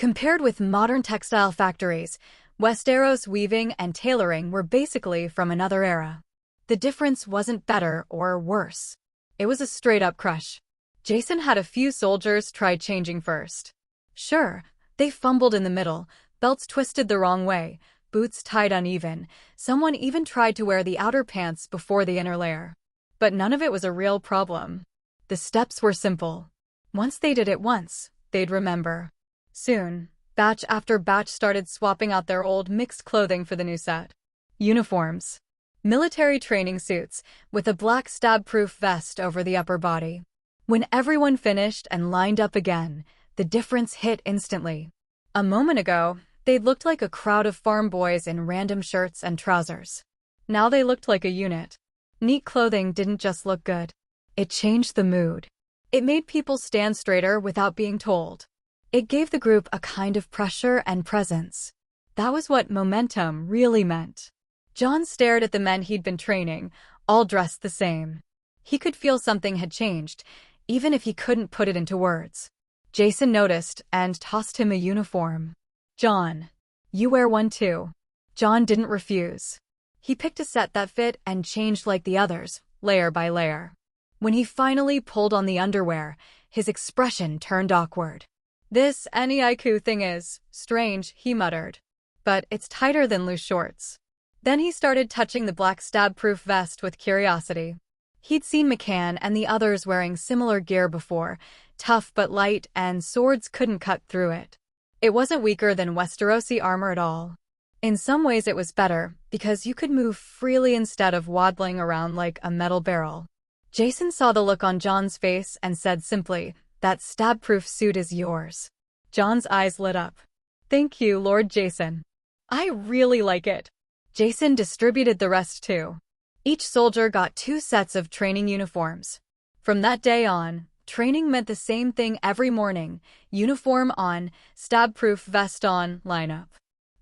Compared with modern textile factories, Westeros weaving and tailoring were basically from another era. The difference wasn't better or worse. It was a straight-up crush. Jason had a few soldiers try changing first. Sure, they fumbled in the middle, belts twisted the wrong way, boots tied uneven, someone even tried to wear the outer pants before the inner layer. But none of it was a real problem. The steps were simple. Once they did it once, they'd remember. Soon, batch after batch started swapping out their old mixed clothing for the new set. Uniforms. Military training suits, with a black stab-proof vest over the upper body. When everyone finished and lined up again, the difference hit instantly. A moment ago, they looked like a crowd of farm boys in random shirts and trousers. Now they looked like a unit. Neat clothing didn't just look good. It changed the mood. It made people stand straighter without being told. It gave the group a kind of pressure and presence. That was what momentum really meant. Jon stared at the men he'd been training, all dressed the same. He could feel something had changed, even if he couldn't put it into words. Jason noticed and tossed him a uniform. "Jon, you wear one too." Jon didn't refuse. He picked a set that fit and changed like the others, layer by layer. When he finally pulled on the underwear, his expression turned awkward. "This NEIQ thing is strange," he muttered. "But it's tighter than loose shorts." Then he started touching the black stab-proof vest with curiosity. He'd seen McCann and the others wearing similar gear before, tough but light, and swords couldn't cut through it. It wasn't weaker than Westerosi armor at all. In some ways it was better, because you could move freely instead of waddling around like a metal barrel. Jason saw the look on Jon's face and said simply, "That stab-proof suit is yours." Jon's eyes lit up. "Thank you, Lord Jason. I really like it." Jason distributed the rest too. Each soldier got 2 sets of training uniforms. From that day on, training meant the same thing every morning: uniform on, stab-proof vest on, lineup.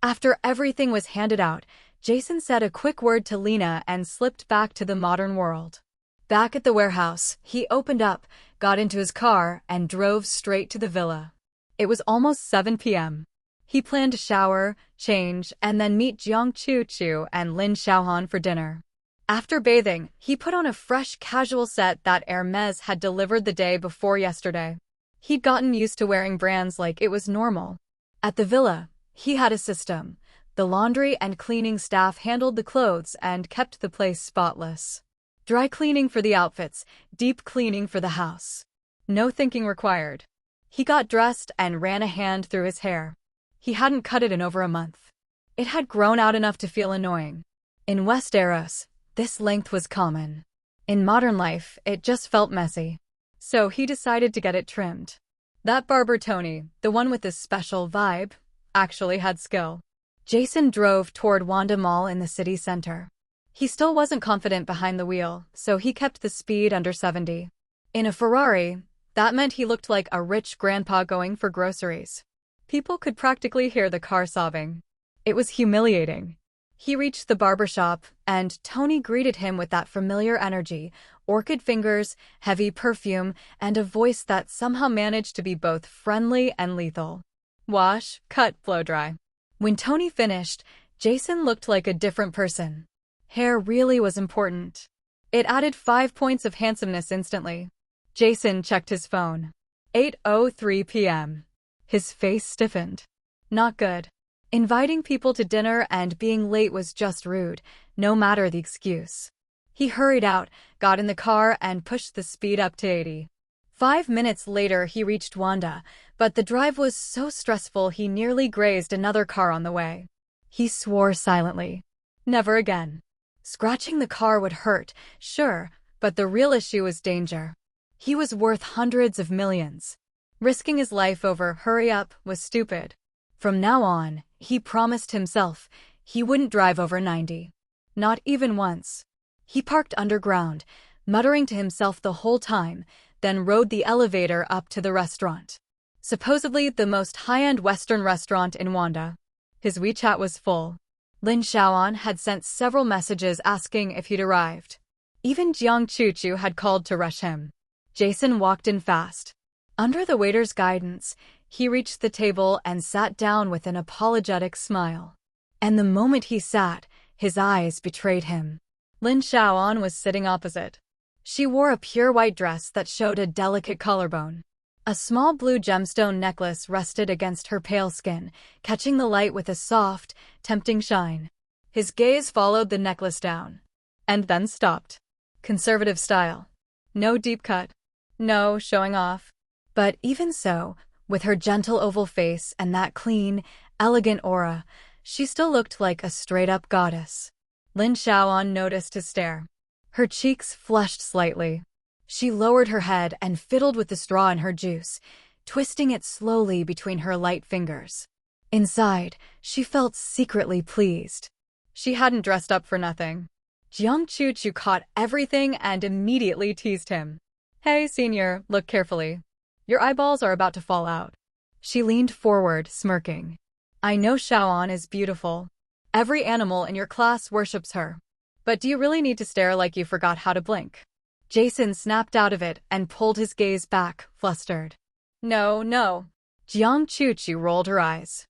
After everything was handed out, Jason said a quick word to Lena and slipped back to the modern world. Back at the warehouse, he opened up, got into his car, and drove straight to the villa. It was almost 7 p.m. He planned to shower, change, and then meet Jiang Chu and Lin Xiaohan for dinner. After bathing, he put on a fresh casual set that Hermes had delivered the day before yesterday. He'd gotten used to wearing brands like it was normal. At the villa, he had a system. The laundry and cleaning staff handled the clothes and kept the place spotless. Dry cleaning for the outfits, deep cleaning for the house. No thinking required. He got dressed and ran a hand through his hair. He hadn't cut it in over a month. It had grown out enough to feel annoying. In Westeros, this length was common. In modern life, it just felt messy. So he decided to get it trimmed. That barber Tony, the one with the special vibe, actually had skill. Jason drove toward Wanda Mall in the city center. He still wasn't confident behind the wheel, so he kept the speed under 70. In a Ferrari, that meant he looked like a rich grandpa going for groceries. People could practically hear the car sobbing. It was humiliating. He reached the barbershop, and Tony greeted him with that familiar energy, orchid fingers, heavy perfume, and a voice that somehow managed to be both friendly and lethal. "Wash, cut, blow dry." When Tony finished, Jason looked like a different person. Hair really was important. It added 5 points of handsomeness instantly. Jason checked his phone. 8:03 p.m. His face stiffened. Not good. Inviting people to dinner and being late was just rude, no matter the excuse. He hurried out, got in the car, and pushed the speed up to 80. 5 minutes later he reached Wanda, but the drive was so stressful he nearly grazed another car on the way. He swore silently. Never again. Scratching the car would hurt, sure, but the real issue was danger. He was worth hundreds of millions. Risking his life over hurry up was stupid. From now on, he promised himself, he wouldn't drive over 90. Not even once. He parked underground, muttering to himself the whole time, then rode the elevator up to the restaurant. Supposedly the most high-end Western restaurant in Wanda. His WeChat was full. Lin Xiaohan had sent several messages asking if he'd arrived. Even Jiang Chu had called to rush him. Jason walked in fast. Under the waiter's guidance, He reached the table and sat down with an apologetic smile. And the moment he sat, his eyes betrayed him. Lin Xiaoan was sitting opposite. She wore a pure white dress that showed a delicate collarbone. A small blue gemstone necklace rested against her pale skin, catching the light with a soft, tempting shine. His gaze followed the necklace down, and then stopped. Conservative style. No deep cut. No showing off. But even so, with her gentle oval face and that clean, elegant aura, she still looked like a straight-up goddess. Lin Xiaoan noticed his stare. Her cheeks flushed slightly. She lowered her head and fiddled with the straw in her juice, twisting it slowly between her light fingers. Inside, she felt secretly pleased. She hadn't dressed up for nothing. Jiang Chuchu caught everything and immediately teased him. "Hey, senior, look carefully. Your eyeballs are about to fall out." She leaned forward, smirking. "I know Xiaoan is beautiful. Every animal in your class worships her. But do you really need to stare like you forgot how to blink?" Jason snapped out of it and pulled his gaze back, flustered. "No, no." Jiang Chuchu rolled her eyes.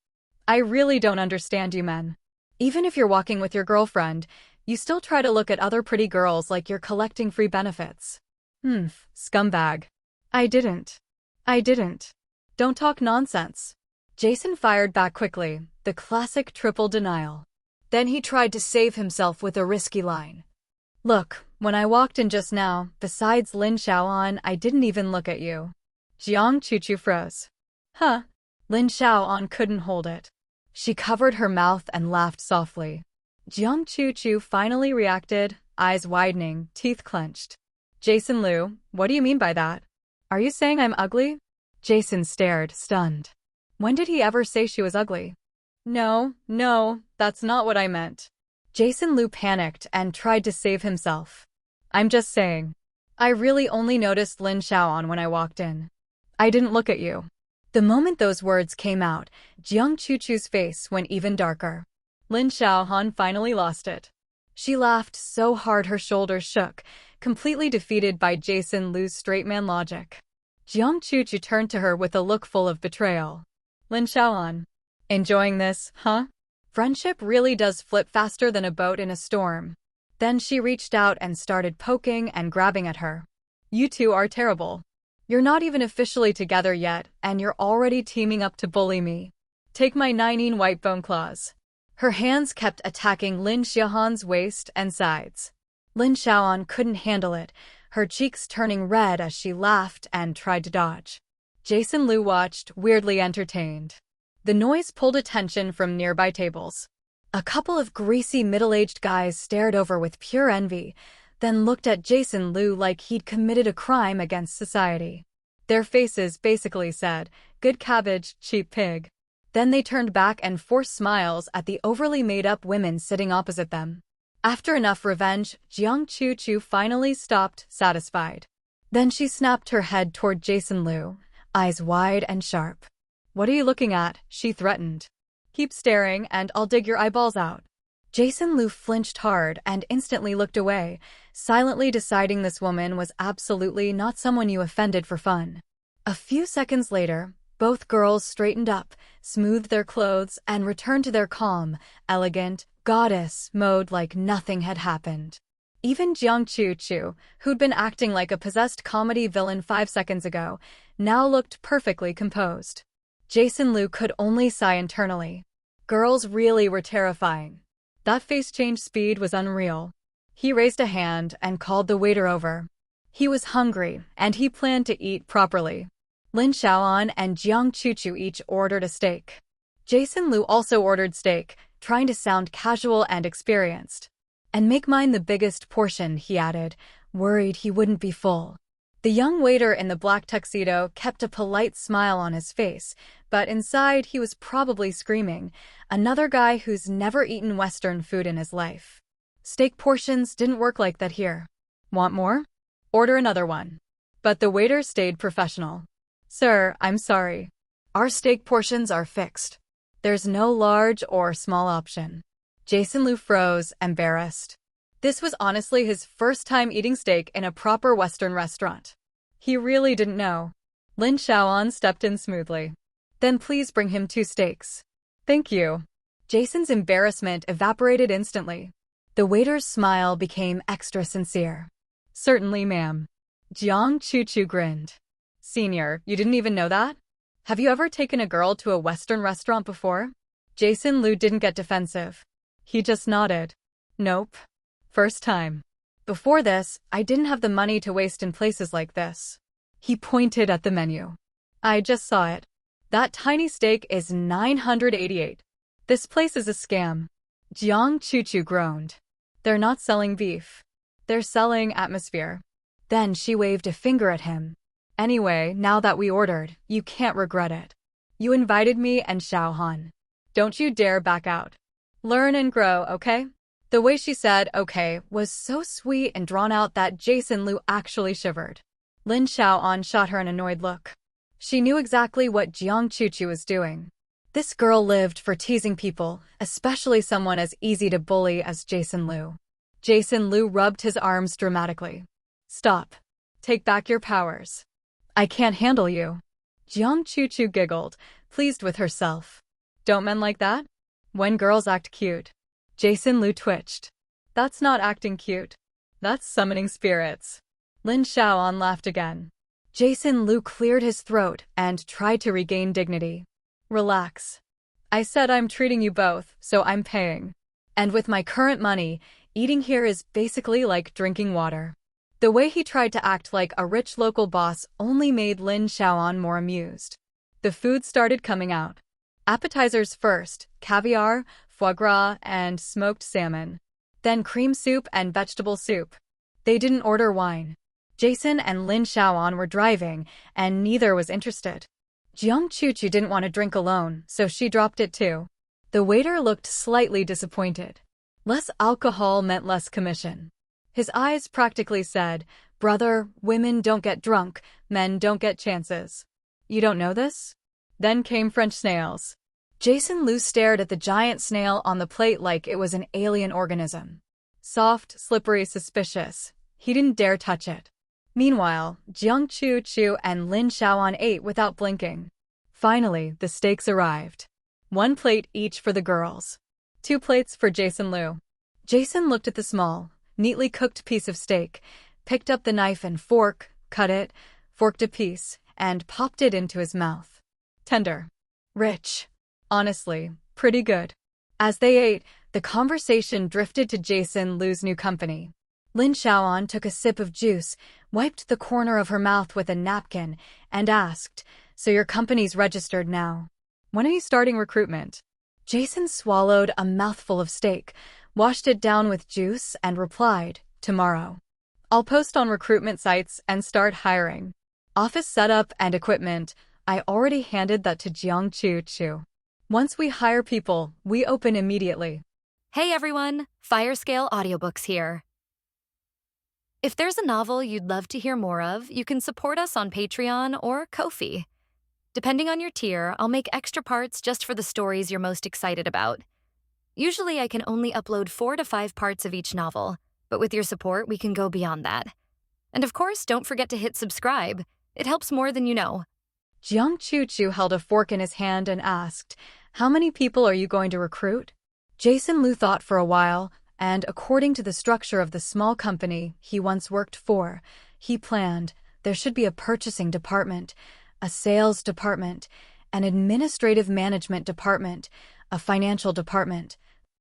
"I really don't understand you men. Even if you're walking with your girlfriend, you still try to look at other pretty girls like you're collecting free benefits. Scumbag." I didn't. Don't talk nonsense." Jason fired back quickly, the classic triple denial. Then he tried to save himself with a risky line. "Look, when I walked in just now, besides Lin Xiaoan, I didn't even look at you." Jiang Chuchu froze. "Huh?" Lin Xiaoan couldn't hold it. She covered her mouth and laughed softly. Jiang Chuchu finally reacted, eyes widening, teeth clenched. "Jason Liu, what do you mean by that? Are you saying I'm ugly?" Jason stared, stunned. When did he ever say she was ugly? No, that's not what I meant." Jason Liu panicked and tried to save himself. "I'm just saying. I really only noticed Lin Xiaoan when I walked in. I didn't look at you." The moment those words came out, Jiang Chuchu's face went even darker. Lin Xiaoan finally lost it. She laughed so hard her shoulders shook, completely defeated by Jason Liu's straight man logic. Jiang Chuchu turned to her with a look full of betrayal. "Lin Xiaoan, enjoying this, huh? Friendship really does flip faster than a boat in a storm." Then she reached out and started poking and grabbing at her. "You two are terrible. You're not even officially together yet, and you're already teaming up to bully me. Take my 19 white bone claws." Her hands kept attacking Lin Xiaoan's waist and sides. Lin Xiaoan couldn't handle it, her cheeks turning red as she laughed and tried to dodge. Jason Liu watched, weirdly entertained. The noise pulled attention from nearby tables. A couple of greasy middle-aged guys stared over with pure envy, then looked at Jason Liu like he'd committed a crime against society. Their faces basically said, "Good cabbage, cheap pig." Then they turned back and forced smiles at the overly made-up women sitting opposite them. After enough revenge, Jiang Chuchu finally stopped, satisfied. Then she snapped her head toward Jason Liu, eyes wide and sharp. "What are you looking at?" she threatened. "Keep staring and I'll dig your eyeballs out." Jason Liu flinched hard and instantly looked away, silently deciding this woman was absolutely not someone you offended for fun. A few seconds later, both girls straightened up, smoothed their clothes, and returned to their calm, elegant, goddess mode like nothing had happened. Even Jiang Chuchu, who'd been acting like a possessed comedy villain 5 seconds ago, now looked perfectly composed. Jason Liu could only sigh internally. Girls really were terrifying. That face change speed was unreal. He raised a hand and called the waiter over. He was hungry, and he planned to eat properly. Lin Xiaoan and Jiang Chuchu each ordered a steak. Jason Liu also ordered steak, trying to sound casual and experienced. "And make mine the biggest portion," he added, worried he wouldn't be full. The young waiter in the black tuxedo kept a polite smile on his face, but inside he was probably screaming, another guy who's never eaten Western food in his life. Steak portions didn't work like that here. "Want more? Order another one." But the waiter stayed professional. "Sir, I'm sorry. Our steak portions are fixed. There's no large or small option." Jason Liu froze, embarrassed. This was honestly his first time eating steak in a proper Western restaurant. He really didn't know. Lin Xiaoan stepped in smoothly. Then please bring him 2 steaks. Thank you. Jason's embarrassment evaporated instantly. The waiter's smile became extra sincere. Certainly, ma'am. Jiang Chu grinned. Senior, you didn't even know that? Have you ever taken a girl to a Western restaurant before? Jason Liu didn't get defensive. He just nodded. Nope. First time. Before this, I didn't have the money to waste in places like this. He pointed at the menu. I just saw it. That tiny steak is $988. This place is a scam. Jiang Chu groaned. They're not selling beef. They're selling atmosphere. Then she waved a finger at him. Anyway, now that we ordered, you can't regret it. You invited me and Xiao Han. Don't you dare back out. Learn and grow, okay? The way she said okay was so sweet and drawn out that Jason Liu actually shivered. Lin Xiaoan shot her an annoyed look. She knew exactly what Jiang Chu was doing. This girl lived for teasing people, especially someone as easy to bully as Jason Liu. Jason Liu rubbed his arms dramatically. Stop. Take back your powers. I can't handle you. Jiang Chu giggled, pleased with herself. Don't men like that? When girls act cute. Jason Liu twitched. That's not acting cute. That's summoning spirits. Lin Xiaoan laughed again. Jason Liu cleared his throat and tried to regain dignity. Relax. I said I'm treating you both, so I'm paying. And with my current money, eating here is basically like drinking water. The way he tried to act like a rich local boss only made Lin Xiaoan more amused. The food started coming out. Appetizers first, caviar, foie gras, and smoked salmon. Then cream soup and vegetable soup. They didn't order wine. Jason and Lin Xiaoan were driving, and neither was interested. Jiang Chu didn't want to drink alone, so she dropped it too. The waiter looked slightly disappointed. Less alcohol meant less commission. His eyes practically said, Brother, women don't get drunk, men don't get chances. You don't know this? Then came French snails. Jason Liu stared at the giant snail on the plate like it was an alien organism. Soft, slippery, suspicious. He didn't dare touch it. Meanwhile, Jiang Chu and Lin Xiaoan ate without blinking. Finally, the steaks arrived. 1 plate each for the girls. 2 plates for Jason Liu. Jason looked at the small, neatly cooked piece of steak, picked up the knife and fork, cut it, forked a piece, and popped it into his mouth. Tender. Rich. Honestly, pretty good. As they ate, the conversation drifted to Jason Liu's new company. Lin Xiaoan took a sip of juice, wiped the corner of her mouth with a napkin, and asked, So your company's registered now. When are you starting recruitment? Jason swallowed a mouthful of steak, washed it down with juice, and replied, Tomorrow. I'll post on recruitment sites and start hiring. Office setup and equipment, I already handed that to Jiang Chu. Once we hire people, we open immediately. Hey everyone, Firescale Audiobooks here. If there's a novel you'd love to hear more of, you can support us on Patreon or Ko-fi. Depending on your tier, I'll make extra parts just for the stories you're most excited about. Usually I can only upload 4 to 5 parts of each novel, but with your support, we can go beyond that. And of course, don't forget to hit subscribe. It helps more than you know. Jiang Chu held a fork in his hand and asked, How many people are you going to recruit? Jason Liu thought for a while, and according to the structure of the small company he once worked for, he planned there should be a purchasing department, a sales department, an administrative management department, a financial department,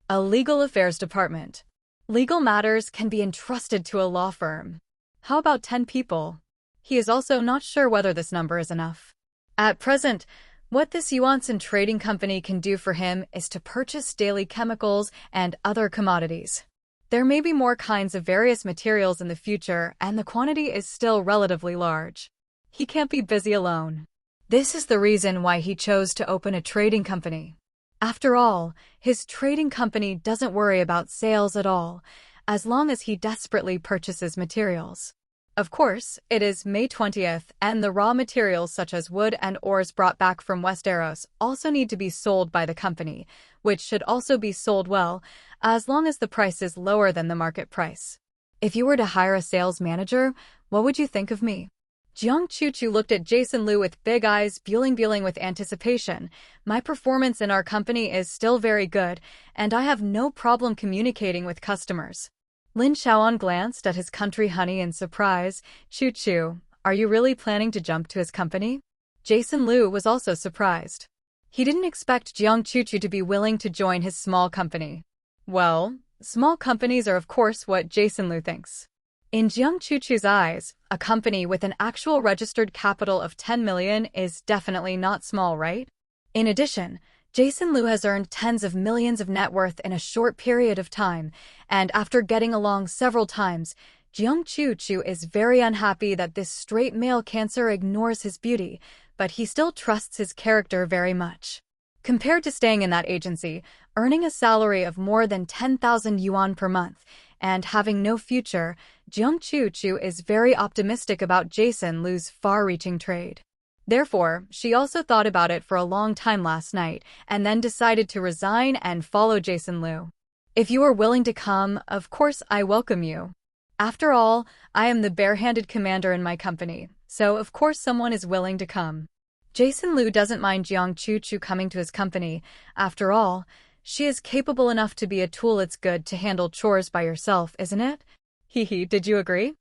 a legal affairs department. Legal matters can be entrusted to a law firm. How about 10 people? He is also not sure whether this number is enough. At present, what this Yuanson trading company can do for him is to purchase daily chemicals and other commodities. There may be more kinds of various materials in the future, and the quantity is still relatively large. He can't be busy alone. This is the reason why he chose to open a trading company. After all, his trading company doesn't worry about sales at all, as long as he desperately purchases materials. Of course, it is May 20th, and the raw materials such as wood and ores brought back from Westeros also need to be sold by the company, which should also be sold well, as long as the price is lower than the market price. If you were to hire a sales manager, what would you think of me? Jiang Chuchu looked at Jason Lu with big eyes, beaming with anticipation. My performance in our company is still very good, and I have no problem communicating with customers. Lin Xiaoan glanced at his country honey in surprise. Chuchu, are you really planning to jump to his company? Jason Lu was also surprised. He didn't expect Jiang Chuchu to be willing to join his small company. Well, small companies are of course what Jason Lu thinks. In Jiang Chuchu's eyes, a company with an actual registered capital of 10 million is definitely not small, right? In addition, Jason Lu has earned tens of millions of net worth in a short period of time, and after getting along several times, Jiang Chuchu is very unhappy that this straight male cancer ignores his beauty, but he still trusts his character very much. Compared to staying in that agency, earning a salary of more than 10,000 yuan per month, and having no future, Jiang Chuchu is very optimistic about Jason Lu's far-reaching trade. Therefore, she also thought about it for a long time last night, and then decided to resign and follow Jason Lu. If you are willing to come, of course I welcome you. After all, I am the bare-handed commander in my company, so of course someone is willing to come. Jason Lu doesn't mind Jiang Chuchu coming to his company. After all, she is capable enough to be a tool. It's good to handle chores by yourself, isn't it? Hee, did you agree?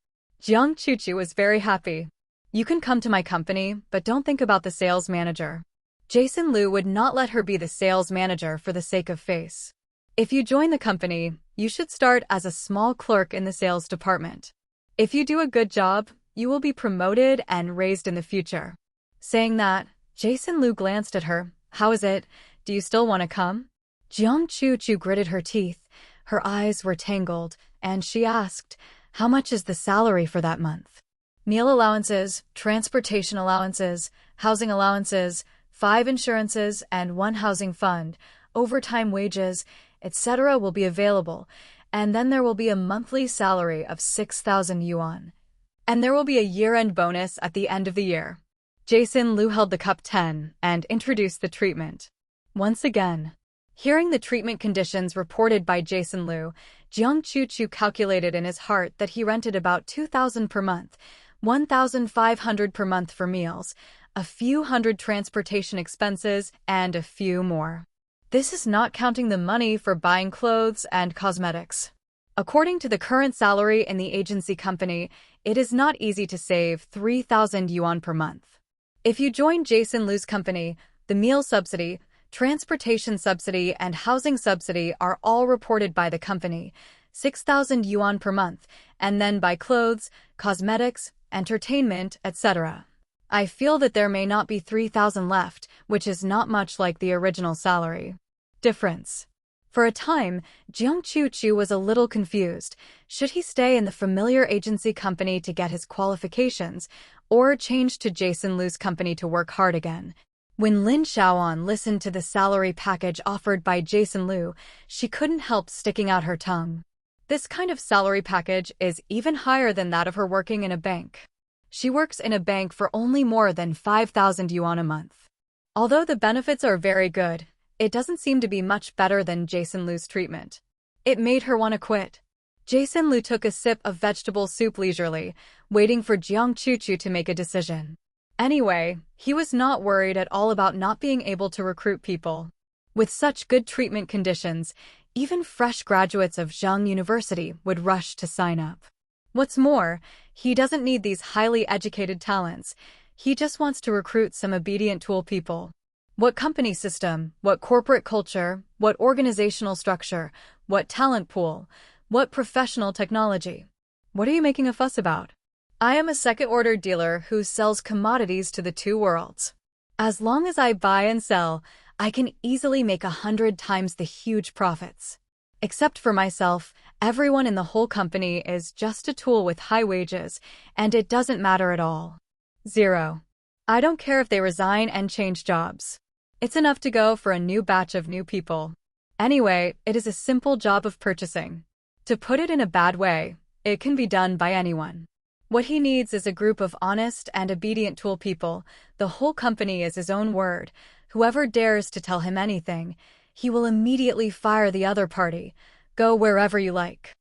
Jiang Chuchu was very happy. You can come to my company, but don't think about the sales manager. Jason Lu would not let her be the sales manager for the sake of face. If you join the company, you should start as a small clerk in the sales department. If you do a good job, you will be promoted and raised in the future. Saying that, Jason Lu glanced at her. How is it? Do you still want to come? Jiang Chuchu gritted her teeth. Her eyes were tangled, and she asked, how much is the salary for that month? Meal allowances, transportation allowances, housing allowances, 5 insurances, and 1 housing fund, overtime wages, etc. will be available, and then there will be a monthly salary of 6,000 yuan. And there will be a year-end bonus at the end of the year. Jason Lu held the cup 10 and introduced the treatment. Once again, hearing the treatment conditions reported by Jason Lu, Jiang Chuchu calculated in his heart that he rented about 2,000 per month, 1,500 per month for meals, a few hundred transportation expenses, and a few more. This is not counting the money for buying clothes and cosmetics. According to the current salary in the agency company, it is not easy to save 3,000 yuan per month. If you join Jason Lu's company, the meal subsidy, transportation subsidy, and housing subsidy are all reported by the company, 6,000 yuan per month, and then buy clothes, cosmetics, entertainment, etc. I feel that there may not be 3,000 left, which is not much like the original salary. Difference. For a time, Jiang Chuchu was a little confused. Should he stay in the familiar agency company to get his qualifications, or change to Jason Lu's company to work hard again? When Lin Xiaoan listened to the salary package offered by Jason Lu, she couldn't help sticking out her tongue. This kind of salary package is even higher than that of her working in a bank. She works in a bank for only more than 5,000 yuan a month. Although the benefits are very good, it doesn't seem to be much better than Jason Lu's treatment. It made her want to quit. Jason Lu took a sip of vegetable soup leisurely, waiting for Jiang Chuchu to make a decision. Anyway, he was not worried at all about not being able to recruit people. With such good treatment conditions, even fresh graduates of Zheng University would rush to sign up. What's more, he doesn't need these highly educated talents. He just wants to recruit some obedient tool people. What company system, what corporate culture, what organizational structure, what talent pool, what professional technology? What are you making a fuss about? I am a second-order dealer who sells commodities to the 2 worlds. As long as I buy and sell, I can easily make 100 times the huge profits. Except for myself, everyone in the whole company is just a tool with high wages, and it doesn't matter at all. 0. I don't care if they resign and change jobs. It's enough to go for a new batch of new people. Anyway, it is a simple job of purchasing. To put it in a bad way, it can be done by anyone. What he needs is a group of honest and obedient tool people. The whole company is his own word. Whoever dares to tell him anything, he will immediately fire the other party. Go wherever you like.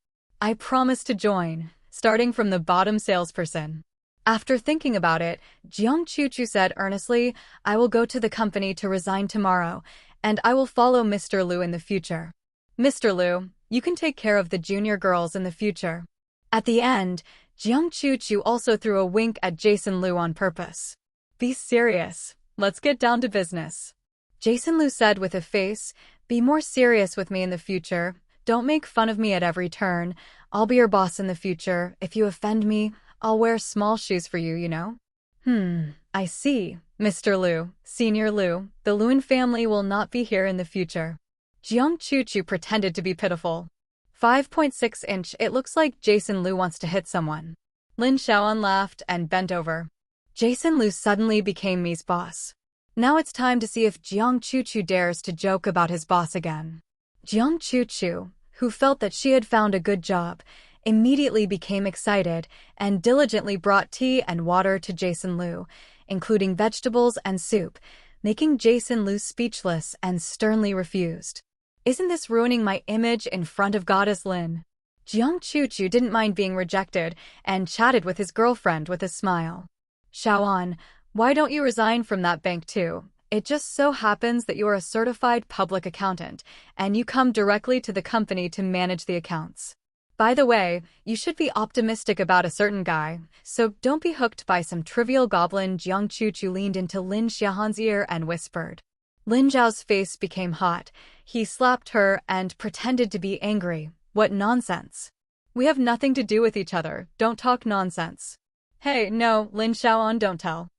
I promise to join, starting from the bottom salesperson. After thinking about it, Jiang Chuchu said earnestly, I will go to the company to resign tomorrow, and I will follow Mr. Liu in the future. Mr. Liu, you can take care of the junior girls in the future. At the end, Jiang Chuchu also threw a wink at Jason Liu on purpose. Be serious. Let's get down to business. Jason Liu said with a face, be more serious with me in the future. Don't make fun of me at every turn. I'll be your boss in the future. If you offend me, I'll wear small shoes for you, you know? I see. Mr. Liu, Senior Liu, the Lewin family will not be here in the future. Jiang Chuchu pretended to be pitiful. 5.6-inch, it looks like Jason Liu wants to hit someone. Lin Xiaoan laughed and bent over. Jason Liu suddenly became Mi's boss. Now it's time to see if Jiang Chuchu dares to joke about his boss again. Jiang Chuchu, who felt that she had found a good job, immediately became excited and diligently brought tea and water to Jason Liu, including vegetables and soup, making Jason Liu speechless and sternly refused. Isn't this ruining my image in front of Goddess Lin? Jiang Chuchu didn't mind being rejected and chatted with his girlfriend with a smile. Xiaoan, why don't you resign from that bank too? It just so happens that you are a certified public accountant, and you come directly to the company to manage the accounts. By the way, you should be optimistic about a certain guy, so don't be hooked by some trivial goblin. Jiang Chuchu leaned into Lin Xiaohan's ear and whispered. Lin Zhao's face became hot. He slapped her and pretended to be angry. What nonsense. We have nothing to do with each other. Don't talk nonsense. Hey, no, Lin Xiaoan, don't tell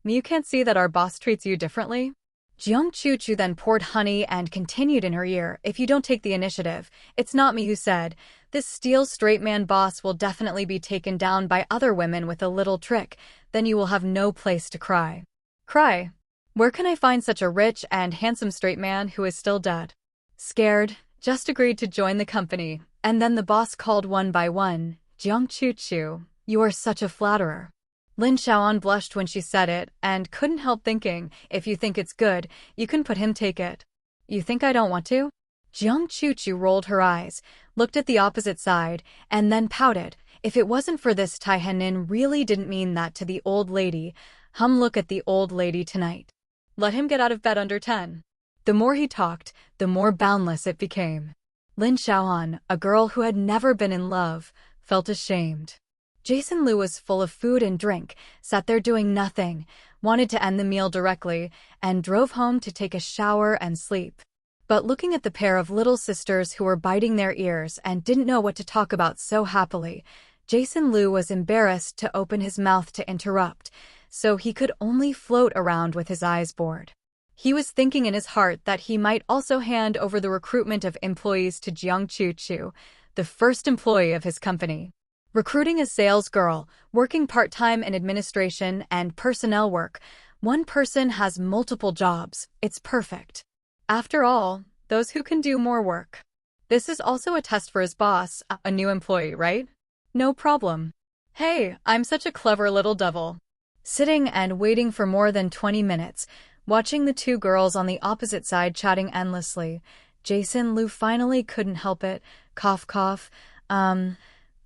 me you can't see that our boss treats you differently? Jiang Chuchu then poured honey and continued in her ear, if you don't take the initiative, it's not me who said, this steel straight man boss will definitely be taken down by other women with a little trick, then you will have no place to cry. Cry? Where can I find such a rich and handsome straight man who is still dead? Scared, just agreed to join the company, and then the boss called one by one, Jiang Chuchu, you are such a flatterer. Lin Xiaoan blushed when she said it, and couldn't help thinking, if you think it's good, you can put him take it. You think I don't want to? Jiang Chuchu rolled her eyes, looked at the opposite side, and then pouted. If it wasn't for this, Tai Henin really didn't mean that to the old lady. Look at the old lady tonight. Let him get out of bed under 10. The more he talked, the more boundless it became. Lin Xiaoan, a girl who had never been in love, felt ashamed. Jason Liu was full of food and drink, sat there doing nothing, wanted to end the meal directly, and drove home to take a shower and sleep. But looking at the pair of little sisters who were biting their ears and didn't know what to talk about so happily, Jason Liu was embarrassed to open his mouth to interrupt, so he could only float around with his eyes bored. He was thinking in his heart that he might also hand over the recruitment of employees to Jiang Chuchu, the first employee of his company. Recruiting a sales girl, working part-time in administration and personnel work, one person has multiple jobs, it's perfect. After all, those who can do more work. This is also a test for his boss, a new employee, right? No problem. Hey, I'm such a clever little devil. Sitting and waiting for more than 20 minutes, watching the two girls on the opposite side chatting endlessly, Jason Liu finally couldn't help it. Cough, cough.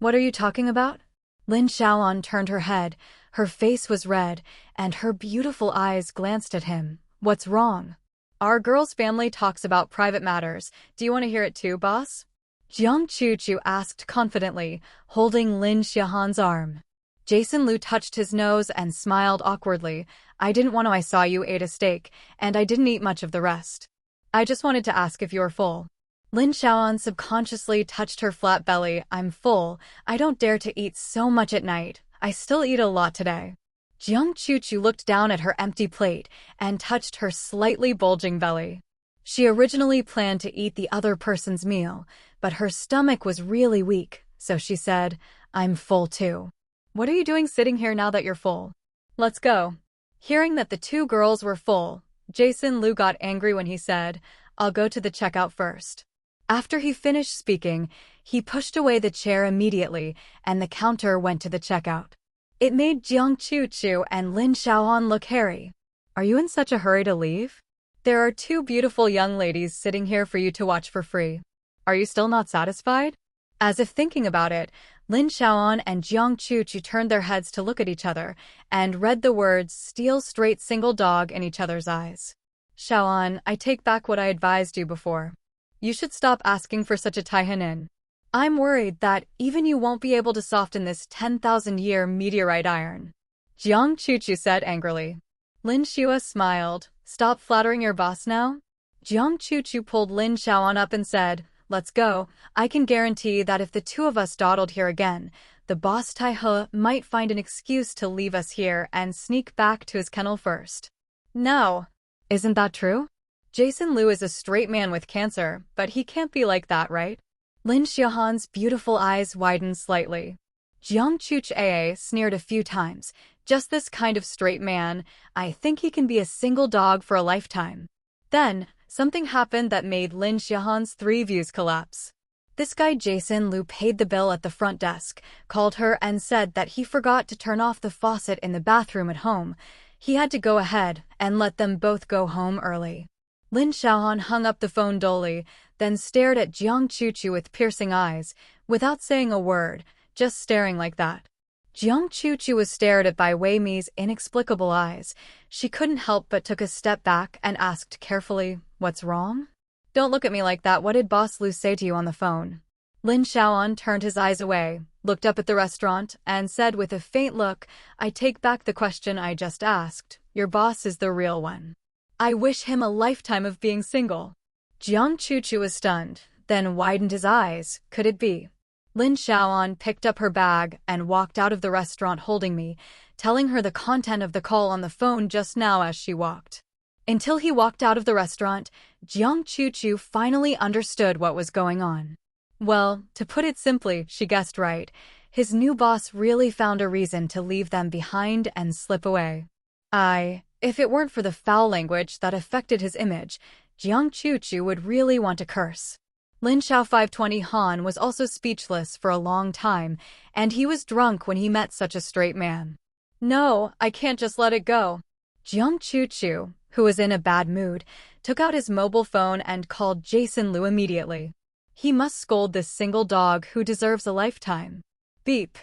What are you talking about? Lin Xiaoan turned her head. Her face was red, and her beautiful eyes glanced at him. What's wrong? Our girl's family talks about private matters. Do you want to hear it too, boss? Jiang Chuchu asked confidently, holding Lin Xiaohan's arm. Jason Liu touched his nose and smiled awkwardly. I didn't want to. I saw you ate a steak, and I didn't eat much of the rest. I just wanted to ask if you were full. Lin Xiaoan subconsciously touched her flat belly. I'm full. I don't dare to eat so much at night. I still eat a lot today. Jiang Chuchu looked down at her empty plate and touched her slightly bulging belly. She originally planned to eat the other person's meal, but her stomach was really weak, so she said, I'm full too. What are you doing sitting here now that you're full? Let's go. Hearing that the two girls were full, Jason Liu got angry when he said, I'll go to the checkout first. After he finished speaking, he pushed away the chair immediately, and the counter went to the checkout. It made Jiang Chuchu and Lin Xiaoan look hairy. Are you in such a hurry to leave? There are two beautiful young ladies sitting here for you to watch for free. Are you still not satisfied? As if thinking about it, Lin Xiaoan and Jiang Chuchu turned their heads to look at each other and read the words "steal straight single dog" in each other's eyes. Xiaoan, I take back what I advised you before. You should stop asking for such a Taihanin. I'm worried that even you won't be able to soften this 10,000-year meteorite iron. Jiang Chuchu said angrily. Lin Xua smiled. Stop flattering your boss now? Jiang Chuchu pulled Lin Xiaoan up and said, let's go. I can guarantee that if the two of us dawdled here again, the boss Tai He might find an excuse to leave us here and sneak back to his kennel first. No. Isn't that true? Jason Liu is a straight man with cancer, but he can't be like that, right? Lin Xiaohan's beautiful eyes widened slightly. Jiang Chuchu sneered a few times. Just this kind of straight man, I think he can be a single dog for a lifetime. Then, something happened that made Lin Xiaohan's three views collapse. This guy Jason Liu paid the bill at the front desk, called her and said that he forgot to turn off the faucet in the bathroom at home. He had to go ahead and let them both go home early. Lin Xiaohan hung up the phone dully, then stared at Jiang Chuchu with piercing eyes, without saying a word, just staring like that. Jiang Chuchu was stared at by Wei Mi's inexplicable eyes. She couldn't help but took a step back and asked carefully, what's wrong? Don't look at me like that. What did Boss Liu say to you on the phone? Lin Xiaoan turned his eyes away, looked up at the restaurant, and said with a faint look, I take back the question I just asked. Your boss is the real one. I wish him a lifetime of being single. Jiang Chuchu was stunned, then widened his eyes. Could it be? Lin Xiaoan picked up her bag and walked out of the restaurant holding me, telling her the content of the call on the phone just now as she walked. Until he walked out of the restaurant, Jiang Chuchu finally understood what was going on. Well, to put it simply, she guessed right. His new boss really found a reason to leave them behind and slip away. If it weren't for the foul language that affected his image, Jiang Chuchu would really want to curse. Lin Xiao 520 Han was also speechless for a long time, and he was drunk when he met such a straight man. No, I can't just let it go. Jiang Chuchu, who was in a bad mood, took out his mobile phone and called Jason Liu immediately. He must scold this single dog who deserves a lifetime. Beep.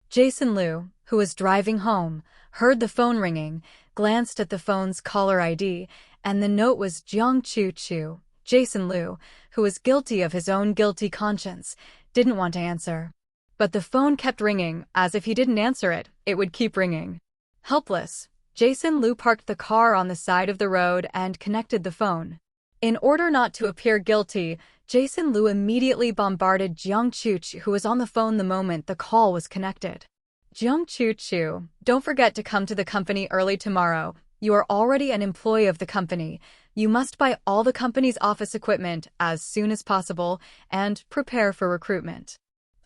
Jason Liu, who was driving home, heard the phone ringing, glanced at the phone's caller ID, and the note was Jiang Chuchu. Jason Liu, who was guilty of his own guilty conscience, didn't want to answer. But the phone kept ringing, as if he didn't answer it, it would keep ringing. Helpless, Jason Liu parked the car on the side of the road and connected the phone. In order not to appear guilty, Jason Liu immediately bombarded Jiang Chuchu, who was on the phone the moment the call was connected. Jiang Chuchu, don't forget to come to the company early tomorrow. You are already an employee of the company. You must buy all the company's office equipment as soon as possible and prepare for recruitment.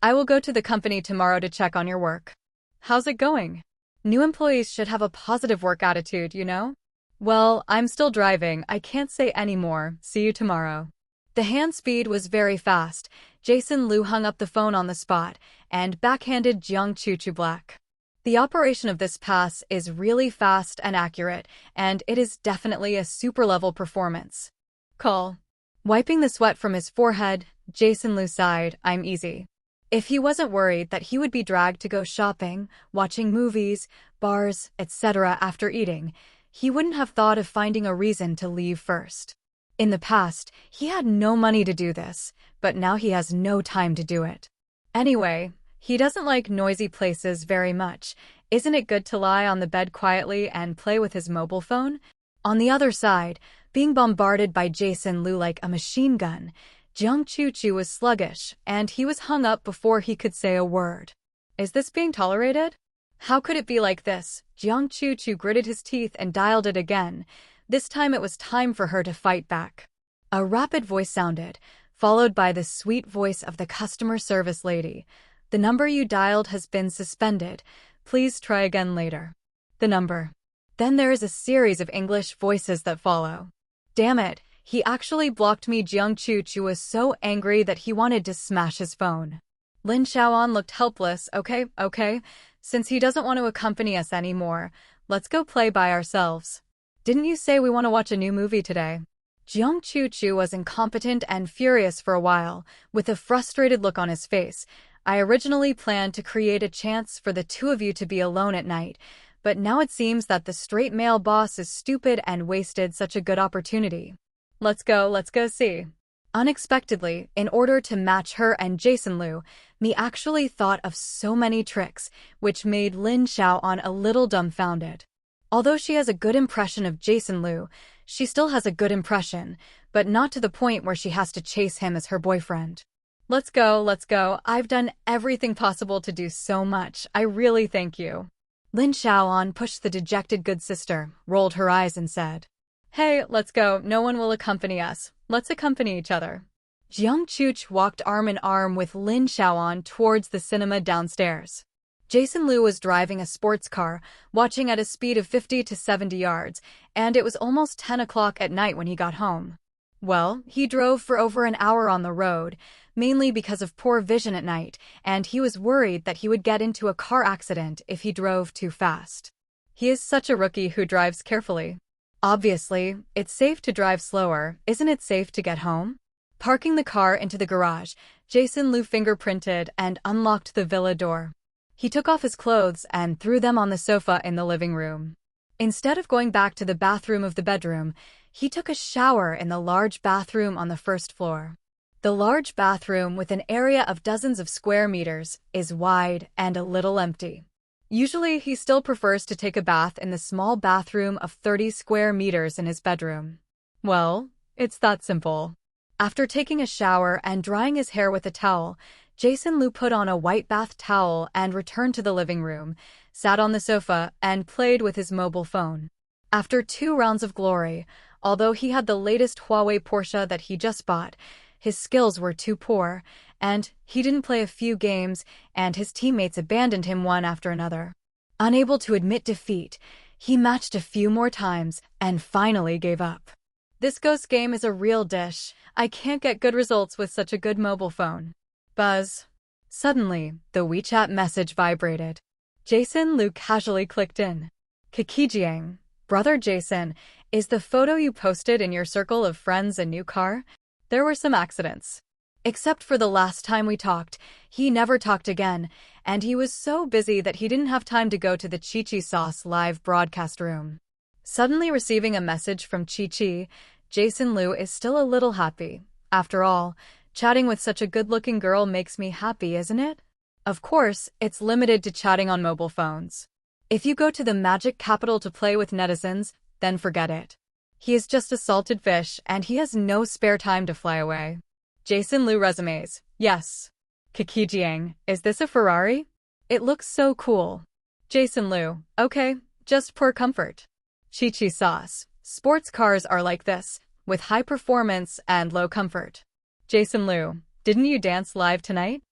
I will go to the company tomorrow to check on your work. How's it going? New employees should have a positive work attitude, you know? Well, I'm still driving. I can't say any more. See you tomorrow. The hand speed was very fast. Jason Liu hung up the phone on the spot and backhanded Jiang Chuchu black. The operation of this pass is really fast and accurate, and it is definitely a super-level performance. Call. Wiping the sweat from his forehead, Jason Liu sighed, I'm easy. If he wasn't worried that he would be dragged to go shopping, watching movies, bars, etc. after eating, he wouldn't have thought of finding a reason to leave first. In the past, he had no money to do this, but now he has no time to do it. Anyway, he doesn't like noisy places very much. Isn't it good to lie on the bed quietly and play with his mobile phone? On the other side, being bombarded by Jason Liu like a machine gun, Jiang Chuchu was sluggish, and he was hung up before he could say a word. Is this being tolerated? How could it be like this? Jiang Chuchu gritted his teeth and dialed it again. This time it was time for her to fight back. A rapid voice sounded, followed by the sweet voice of the customer service lady. The number you dialed has been suspended. Please try again later. The number. Then there is a series of English voices that follow. Damn it, he actually blocked me. Jiang Chuchu was so angry that he wanted to smash his phone. Lin Xiaoan looked helpless. Okay. Since he doesn't want to accompany us anymore, let's go play by ourselves. Didn't you say we want to watch a new movie today? Jiang Chu was incompetent and furious for a while, with a frustrated look on his face. I originally planned to create a chance for the two of you to be alone at night, but now it seems that the straight male boss is stupid and wasted such a good opportunity. Let's go see. Unexpectedly, in order to match her and Jason Liu, me actually thought of so many tricks, which made Lin Xiaoan a little dumbfounded. Although she has a good impression of Jason Liu, she still has a good impression, but not to the point where she has to chase him as her boyfriend. Let's go. I've done everything possible to do so much. I really thank you. Lin Xiaoan pushed the dejected good sister, rolled her eyes and said, Hey, let's go. No one will accompany us. Let's accompany each other. Jiang Chuch walked arm in arm with Lin Xiaoan towards the cinema downstairs. Jason Liu was driving a sports car, watching at a speed of 50 to 70 yards, and it was almost 10 o'clock at night when he got home. Well, he drove for over an hour on the road, mainly because of poor vision at night, and he was worried that he would get into a car accident if he drove too fast. He is such a rookie who drives carefully. Obviously, it's safe to drive slower. Isn't it safe to get home? Parking the car into the garage, Jason Liu fingerprinted and unlocked the villa door. He took off his clothes and threw them on the sofa in the living room. Instead of going back to the bathroom of the bedroom, he took a shower in the large bathroom on the first floor. The large bathroom, with an area of dozens of square meters, is wide and a little empty. Usually, he still prefers to take a bath in the small bathroom of 30 square meters in his bedroom. Well, it's that simple. After taking a shower and drying his hair with a towel, Jason Liu put on a white bath towel and returned to the living room, sat on the sofa, and played with his mobile phone. After 2 rounds of glory, although he had the latest Huawei Porsche that he just bought, his skills were too poor, and he didn't play a few games, and his teammates abandoned him one after another. Unable to admit defeat, he matched a few more times and finally gave up. This ghost game is a real dish. I can't get good results with such a good mobile phone. Buzz. Suddenly, the WeChat message vibrated. Jason Liu casually clicked in. Kikijiang, brother Jason, is the photo you posted in your circle of friends a new car? There were some accidents. Except for the last time we talked, he never talked again, and he was so busy that he didn't have time to go to the Chi Sauce live broadcast room. Suddenly receiving a message from Chi, Jason Liu is still a little happy. After all, chatting with such a good-looking girl makes me happy, isn't it? Of course, it's limited to chatting on mobile phones. If you go to the magic capital to play with netizens, then forget it. He is just a salted fish, and he has no spare time to fly away. Jason Liu resumes. Yes. Kikijiang, is this a Ferrari? It looks so cool. Jason Liu, okay, just poor comfort. Chi Sauce, sports cars are like this, with high performance and low comfort. Jason Liu, didn't you dance live tonight?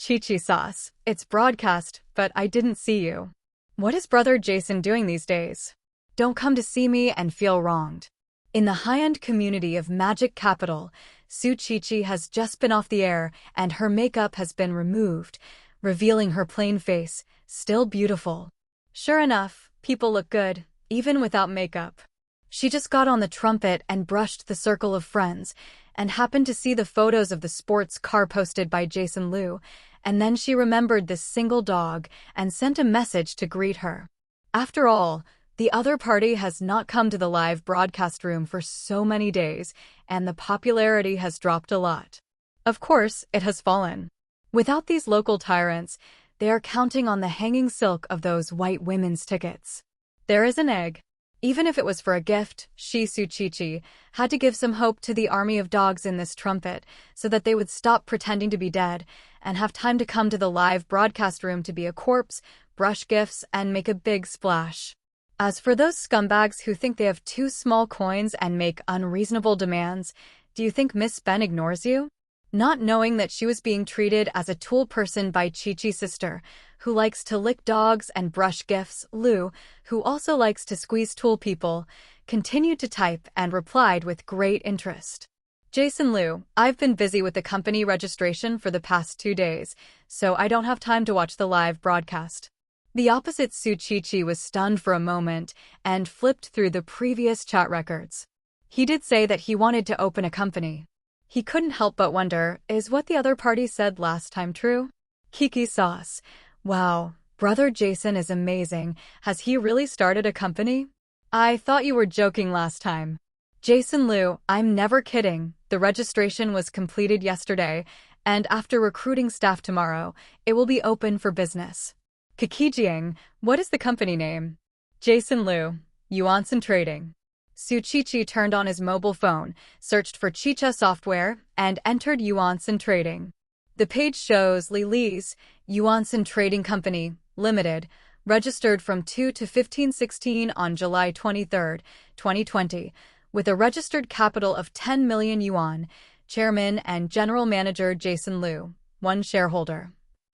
Chi Sauce, it's broadcast, but I didn't see you. What is brother Jason doing these days? Don't come to see me and feel wronged. In the high-end community of Magic Capital, Su Chi has just been off the air and her makeup has been removed, revealing her plain face, still beautiful. Sure enough, people look good, even without makeup. She just got on the trumpet and brushed the circle of friends, and happened to see the photos of the sports car posted by Jason Liu, and then she remembered this single dog and sent a message to greet her. After all, the other party has not come to the live broadcast room for so many days, and the popularity has dropped a lot. Of course, it has fallen. Without these local tyrants, they are counting on the hanging silk of those white women's tickets. There is an egg. Even if it was for a gift, Su Chi had to give some hope to the army of dogs in this trumpet so that they would stop pretending to be dead and have time to come to the live broadcast room to be a corpse, brush gifts, and make a big splash. As for those scumbags who think they have 2 small coins and make unreasonable demands, do you think Miss Ben ignores you? Not knowing that she was being treated as a tool person by Chi-Chi's sister, who likes to lick dogs and brush gifts, Liu, who also likes to squeeze tool people, continued to type and replied with great interest. Jason Liu, I've been busy with the company registration for the past 2 days, so I don't have time to watch the live broadcast. The opposite Su Chi was stunned for a moment and flipped through the previous chat records. He did say that he wanted to open a company. He couldn't help but wonder, is what the other party said last time true? Kiki sauce. Wow, brother Jason is amazing. Has he really started a company? I thought you were joking last time. Jason Liu, I'm never kidding. The registration was completed yesterday, and after recruiting staff tomorrow, it will be open for business. Kikijiang, what is the company name? Jason Liu, Yuanson Trading. Su Chichi turned on his mobile phone, searched for Chicha software, and entered Yuanson Trading. The page shows Li Li's Yuanson Trading Company, Limited, registered from 2 to 1516 on July 23, 2020, with a registered capital of 10 million yuan, Chairman and General Manager Jason Liu, one shareholder.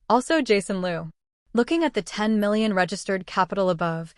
Also Jason Liu. Looking at the 10 million registered capital above,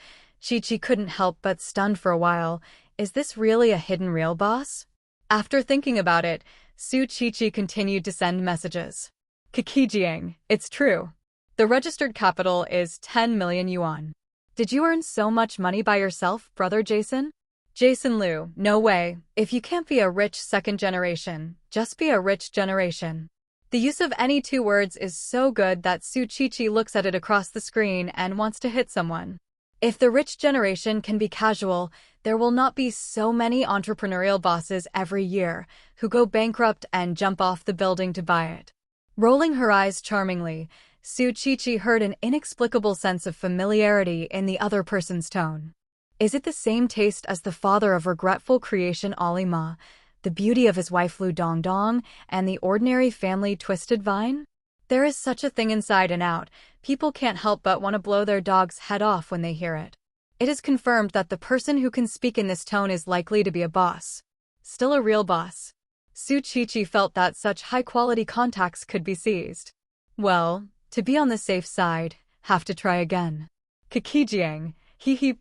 Chi-Chi couldn't help but stunned for a while. Is this really a hidden real boss? After thinking about it, Su Chi-Chi continued to send messages. Kikijiang, it's true. The registered capital is 10 million yuan. Did you earn so much money by yourself, brother Jason? Jason Liu, no way. If you can't be a rich second generation, just be a rich generation. The use of any two words is so good that Su Chi-Chi looks at it across the screen and wants to hit someone. If the rich generation can be casual, there will not be so many entrepreneurial bosses every year who go bankrupt and jump off the building to buy it. Rolling her eyes charmingly, Su Chi-Chi heard an inexplicable sense of familiarity in the other person's tone. Is it the same taste as the father of regretful creation Ali Ma, the beauty of his wife Lu Dongdong, and the ordinary family Twisted Vine? There is such a thing inside and out. People can't help but want to blow their dog's head off when they hear it. It is confirmed that the person who can speak in this tone is likely to be a boss. Still a real boss. Su Chi-Chi felt that such high-quality contacts could be seized. Well, to be on the safe side, have to try again. Kikijiang,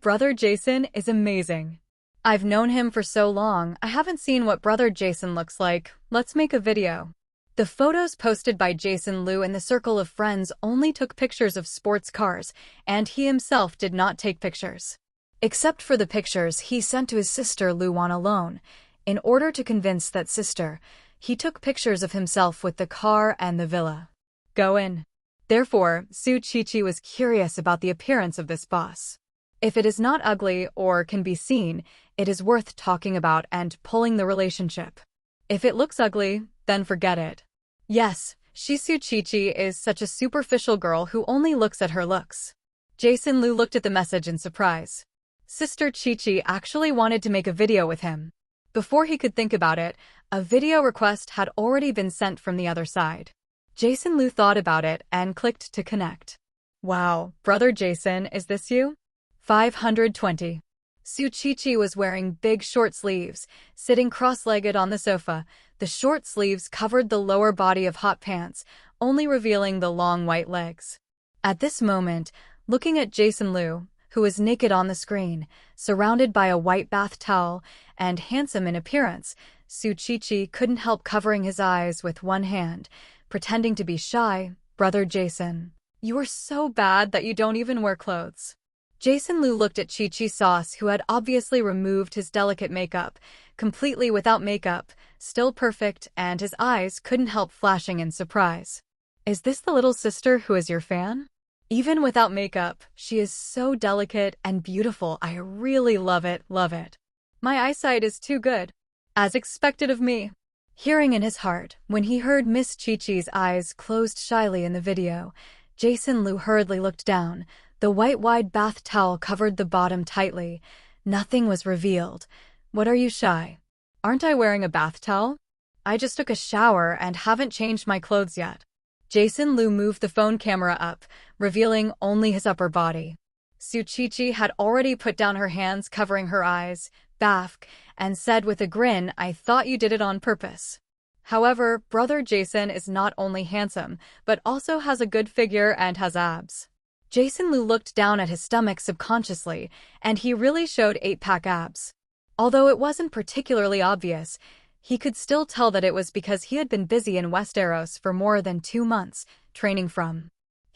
brother Jason is amazing. I've known him for so long, I haven't seen what brother Jason looks like. Let's make a video. The photos posted by Jason Liu in the circle of friends only took pictures of sports cars, and he himself did not take pictures. Except for the pictures he sent to his sister Luan alone. In order to convince that sister, he took pictures of himself with the car and the villa. Go in. Therefore, Su Chi-Chi was curious about the appearance of this boss. If it is not ugly or can be seen, it is worth talking about and pulling the relationship. If it looks ugly, then forget it. Yes, Su Chi-Chi is such a superficial girl who only looks at her looks. Jason Liu looked at the message in surprise. Sister Chi-Chi actually wanted to make a video with him. Before he could think about it, a video request had already been sent from the other side. Jason Liu thought about it and clicked to connect. Wow, brother Jason, is this you? 520. Su Chi-Chi was wearing big short sleeves, sitting cross-legged on the sofa. The short sleeves covered the lower body of hot pants, only revealing the long white legs. At this moment, looking at Jason Liu, who was naked on the screen, surrounded by a white bath towel, and handsome in appearance, Su Chi-Chi couldn't help covering his eyes with one hand, pretending to be shy. Brother Jason, you are so bad that you don't even wear clothes. Jason Liu looked at Chi-Chi Sauce, who had obviously removed his delicate makeup, completely without makeup, still perfect, and his eyes couldn't help flashing in surprise. Is this the little sister who is your fan? Even without makeup, she is so delicate and beautiful. I really love it, love it. My eyesight is too good. As expected of me. Hearing in his heart, when he heard Miss Chi-Chi's eyes closed shyly in the video, Jason Liu hurriedly looked down. The white wide bath towel covered the bottom tightly. Nothing was revealed. What are you shy? Aren't I wearing a bath towel? I just took a shower and haven't changed my clothes yet. Jason Liu moved the phone camera up, revealing only his upper body. Su Chi-Chi had already put down her hands covering her eyes, baffed, and said with a grin, I thought you did it on purpose. However, brother Jason is not only handsome, but also has a good figure and has abs. Jason Liu looked down at his stomach subconsciously, and he really showed 8-pack abs. Although it wasn't particularly obvious, he could still tell that it was because he had been busy in Westeros for more than 2 months, training from.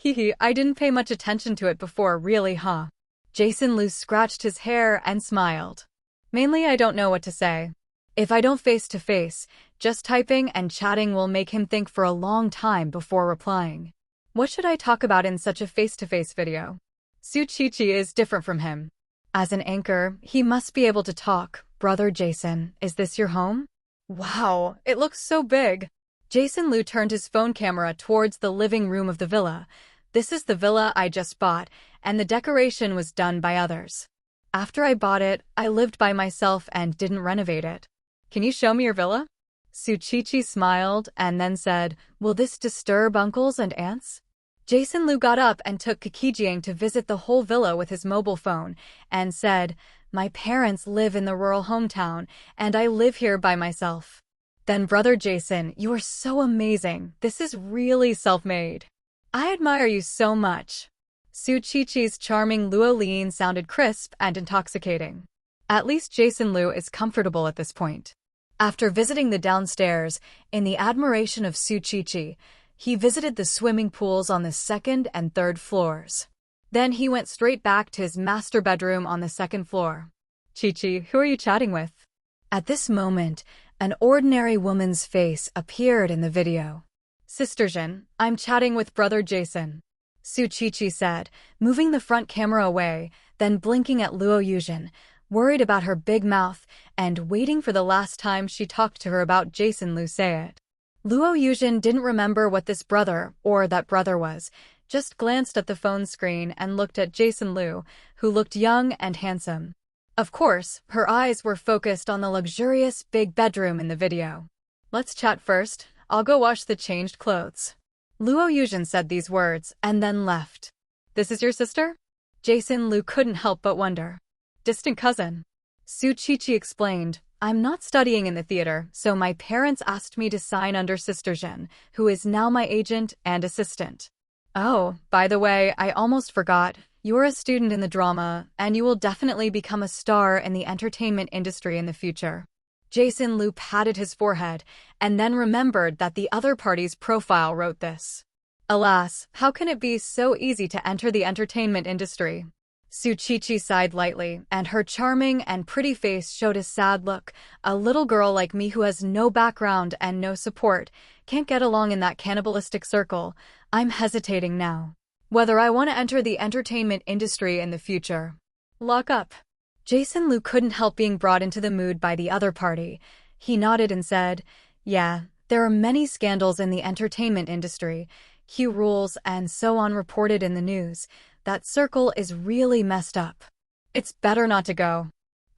I didn't pay much attention to it before, really, huh? Jason Liu scratched his hair and smiled. Mainly I don't know what to say. If I don't face-to-face, just typing and chatting will make him think for a long time before replying. What should I talk about in such a face-to-face video? Suchichi is different from him. As an anchor, he must be able to talk. Brother Jason, is this your home? Wow, it looks so big. Jason Liu turned his phone camera towards the living room of the villa. This is the villa I just bought, and the decoration was done by others. After I bought it, I lived by myself and didn't renovate it. Can you show me your villa? Suchichi smiled and then said, will this disturb uncles and aunts? Jason Liu got up and took Kikijiang to visit the whole villa with his mobile phone and said, my parents live in the rural hometown, and I live here by myself. Then Brother Jason, you are so amazing. This is really self-made. I admire you so much. Suchichi's charming Luo-Lin sounded crisp and intoxicating. At least Jason Liu is comfortable at this point. After visiting the downstairs, in the admiration of Suchichi, he visited the swimming pools on the second and third floors. Then he went straight back to his master bedroom on the second floor. Chichi, who are you chatting with? At this moment, an ordinary woman's face appeared in the video. Sister Jin, I'm chatting with Brother Jason. Suchichi said, moving the front camera away, then blinking at Luo Yuzhen, worried about her big mouth, and waiting for the last time she talked to her about Jason Liu say it. Luo Yuzhen didn't remember what this brother, or that brother was, just glanced at the phone screen and looked at Jason Liu, who looked young and handsome. Of course, her eyes were focused on the luxurious big bedroom in the video. Let's chat first, I'll go wash the changed clothes. Luo Yuzhen said these words and then left. This is your sister? Jason Liu couldn't help but wonder. Distant cousin. Suchichi explained, I'm not studying in the theater, so my parents asked me to sign under Sister Jin, who is now my agent and assistant. Oh, by the way, I almost forgot. You're a student in the drama, and you will definitely become a star in the entertainment industry in the future. Jason Liu patted his forehead, and then remembered that the other party's profile wrote this. Alas, how can it be so easy to enter the entertainment industry? Suchichi sighed lightly, and her charming and pretty face showed a sad look. A little girl like me who has no background and no support, can't get along in that cannibalistic circle. I'm hesitating now. Whether I want to enter the entertainment industry in the future. Lock up. Jason Liu couldn't help being brought into the mood by the other party. He nodded and said, yeah, there are many scandals in the entertainment industry. Hugh rules and so on reported in the news. That circle is really messed up. It's better not to go.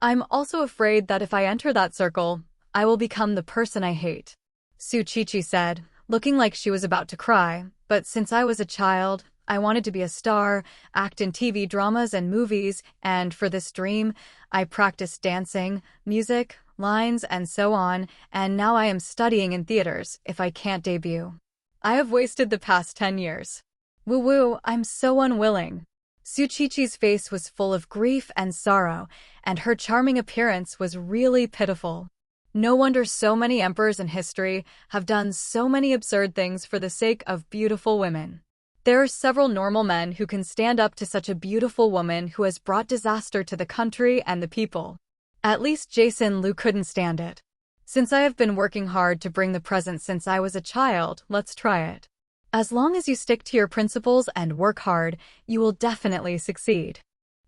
I'm also afraid that if I enter that circle, I will become the person I hate. Suchichi said, looking like she was about to cry, but since I was a child, I wanted to be a star, act in TV dramas and movies, and for this dream, I practiced dancing, music, lines, and so on, and now I am studying in theaters if I can't debut. I have wasted the past 10 years. Woo-woo, I'm so unwilling. Suchichi's face was full of grief and sorrow, and her charming appearance was really pitiful. No wonder so many emperors in history have done so many absurd things for the sake of beautiful women. There are several normal men who can stand up to such a beautiful woman who has brought disaster to the country and the people. At least Jason Liu couldn't stand it. Since I have been working hard to bring the present since I was a child, let's try it. As long as you stick to your principles and work hard, you will definitely succeed.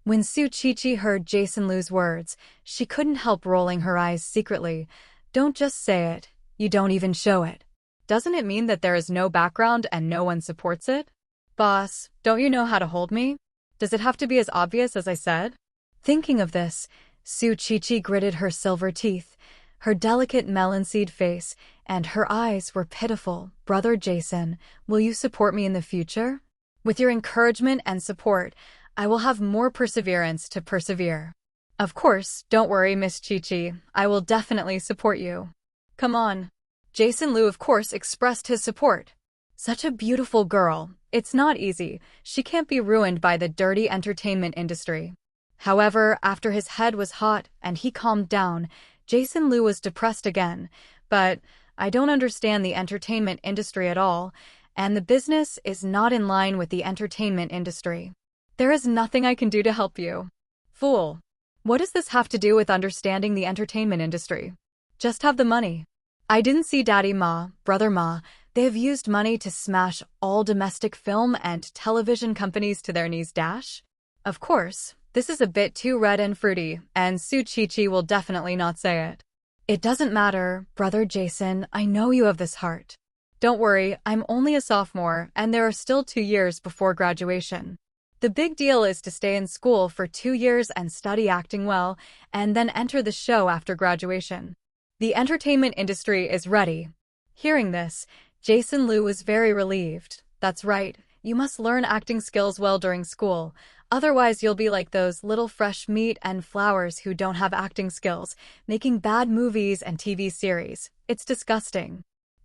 When Suchichi heard Jason Liu's words, she couldn't help rolling her eyes secretly. Don't just say it, you don't even show it. Doesn't it mean that there is no background and no one supports it? Boss, don't you know how to hold me? Does it have to be as obvious as I said? Thinking of this, Suchichi gritted her silver teeth. Her delicate melon-seed face and her eyes were pitiful. Brother Jason, will you support me in the future? With your encouragement and support, I will have more perseverance to persevere. Of course, don't worry, Miss Chichi. I will definitely support you. Come on. Jason Liu, of course, expressed his support. Such a beautiful girl. It's not easy. She can't be ruined by the dirty entertainment industry. However, after his head was hot and he calmed down, Jason Liu was depressed again. But I don't understand the entertainment industry at all, and the business is not in line with the entertainment industry. There is nothing I can do to help you. Fool. What does this have to do with understanding the entertainment industry? Just have the money. I didn't see Daddy Ma, Brother Ma. They have used money to smash all domestic film and television companies to their knees dash. Of course, this is a bit too red and fruity, and Su Chi will definitely not say it. It doesn't matter, Brother Jason, I know you have this heart. Don't worry, I'm only a sophomore, and there are still 2 years before graduation. The big deal is to stay in school for 2 years and study acting well, and then enter the show after graduation. The entertainment industry is ready. Hearing this, Jason Liu was very relieved. That's right, you must learn acting skills well during school, otherwise you'll be like those little fresh meat and flowers who don't have acting skills, making bad movies and TV series. It's disgusting.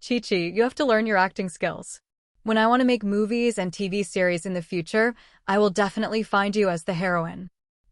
Chi, you have to learn your acting skills. When I want to make movies and TV series in the future, I will definitely find you as the heroine.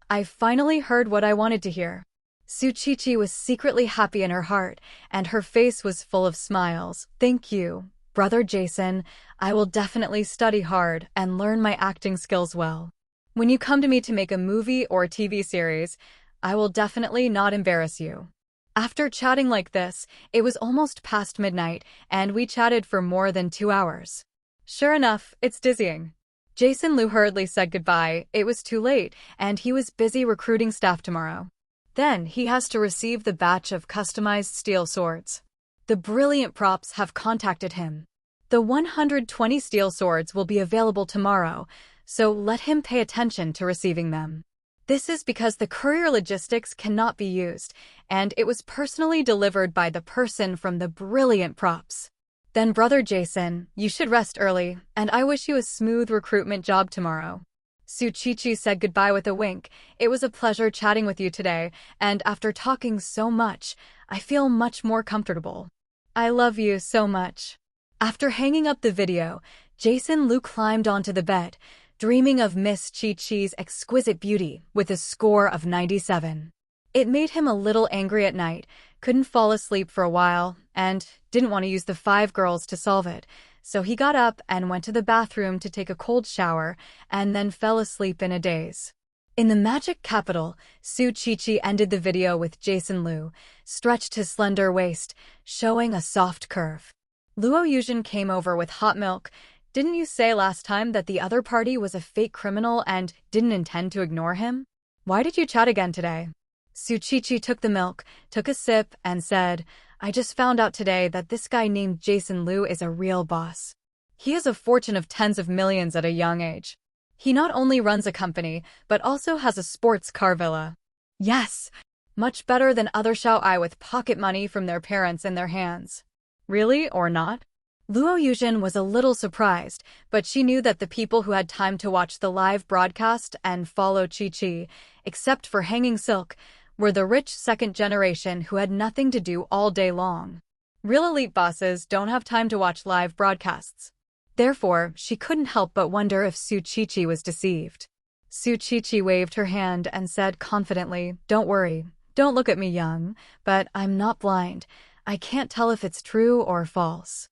I finally heard what I wanted to hear. Su Chi was secretly happy in her heart, and her face was full of smiles. Thank you, Brother Jason. I will definitely study hard and learn my acting skills well. When you come to me to make a movie or TV series, I will definitely not embarrass you. After chatting like this, it was almost past midnight, and we chatted for more than 2 hours. Sure enough, it's dizzying. Jason Liu hurriedly said goodbye. It was too late, and he was busy recruiting staff tomorrow. Then he has to receive the batch of customized steel swords. The brilliant props have contacted him. The 120 steel swords will be available tomorrow, so let him pay attention to receiving them. This is because the courier logistics cannot be used, and it was personally delivered by the person from the brilliant props. Then, Brother Jason, you should rest early, and I wish you a smooth recruitment job tomorrow. Su Chi said goodbye with a wink. It was a pleasure chatting with you today, and after talking so much, I feel much more comfortable. I love you so much. After hanging up the video, Jason Liu climbed onto the bed, dreaming of Miss Chi-Chi's exquisite beauty with a score of 97. It made him a little angry at night, couldn't fall asleep for a while, and didn't want to use the 5 girls to solve it, so he got up and went to the bathroom to take a cold shower, and then fell asleep in a daze. In the magic capital, Su Chi ended the video with Jason Liu, stretched his slender waist, showing a soft curve. Luo Yuzhen came over with hot milk. Didn't you say last time that the other party was a fake criminal and didn't intend to ignore him? Why did you chat again today? Su Chi took the milk, took a sip, and said, I just found out today that this guy named Jason Liu is a real boss. He has a fortune of tens of millions at a young age. He not only runs a company, but also has a sports car villa. Yes, much better than other Xiao-ai with pocket money from their parents in their hands. Really or not? Luo Yuzhen was a little surprised, but she knew that the people who had time to watch the live broadcast and follow Chi, except for Hanging Silk, were the rich second generation who had nothing to do all day long. Real elite bosses don't have time to watch live broadcasts. Therefore, she couldn't help but wonder if Su Chi was deceived. Su Chi waved her hand and said confidently, Don't worry, don't look at me young, but I'm not blind. I can't tell if it's true or false.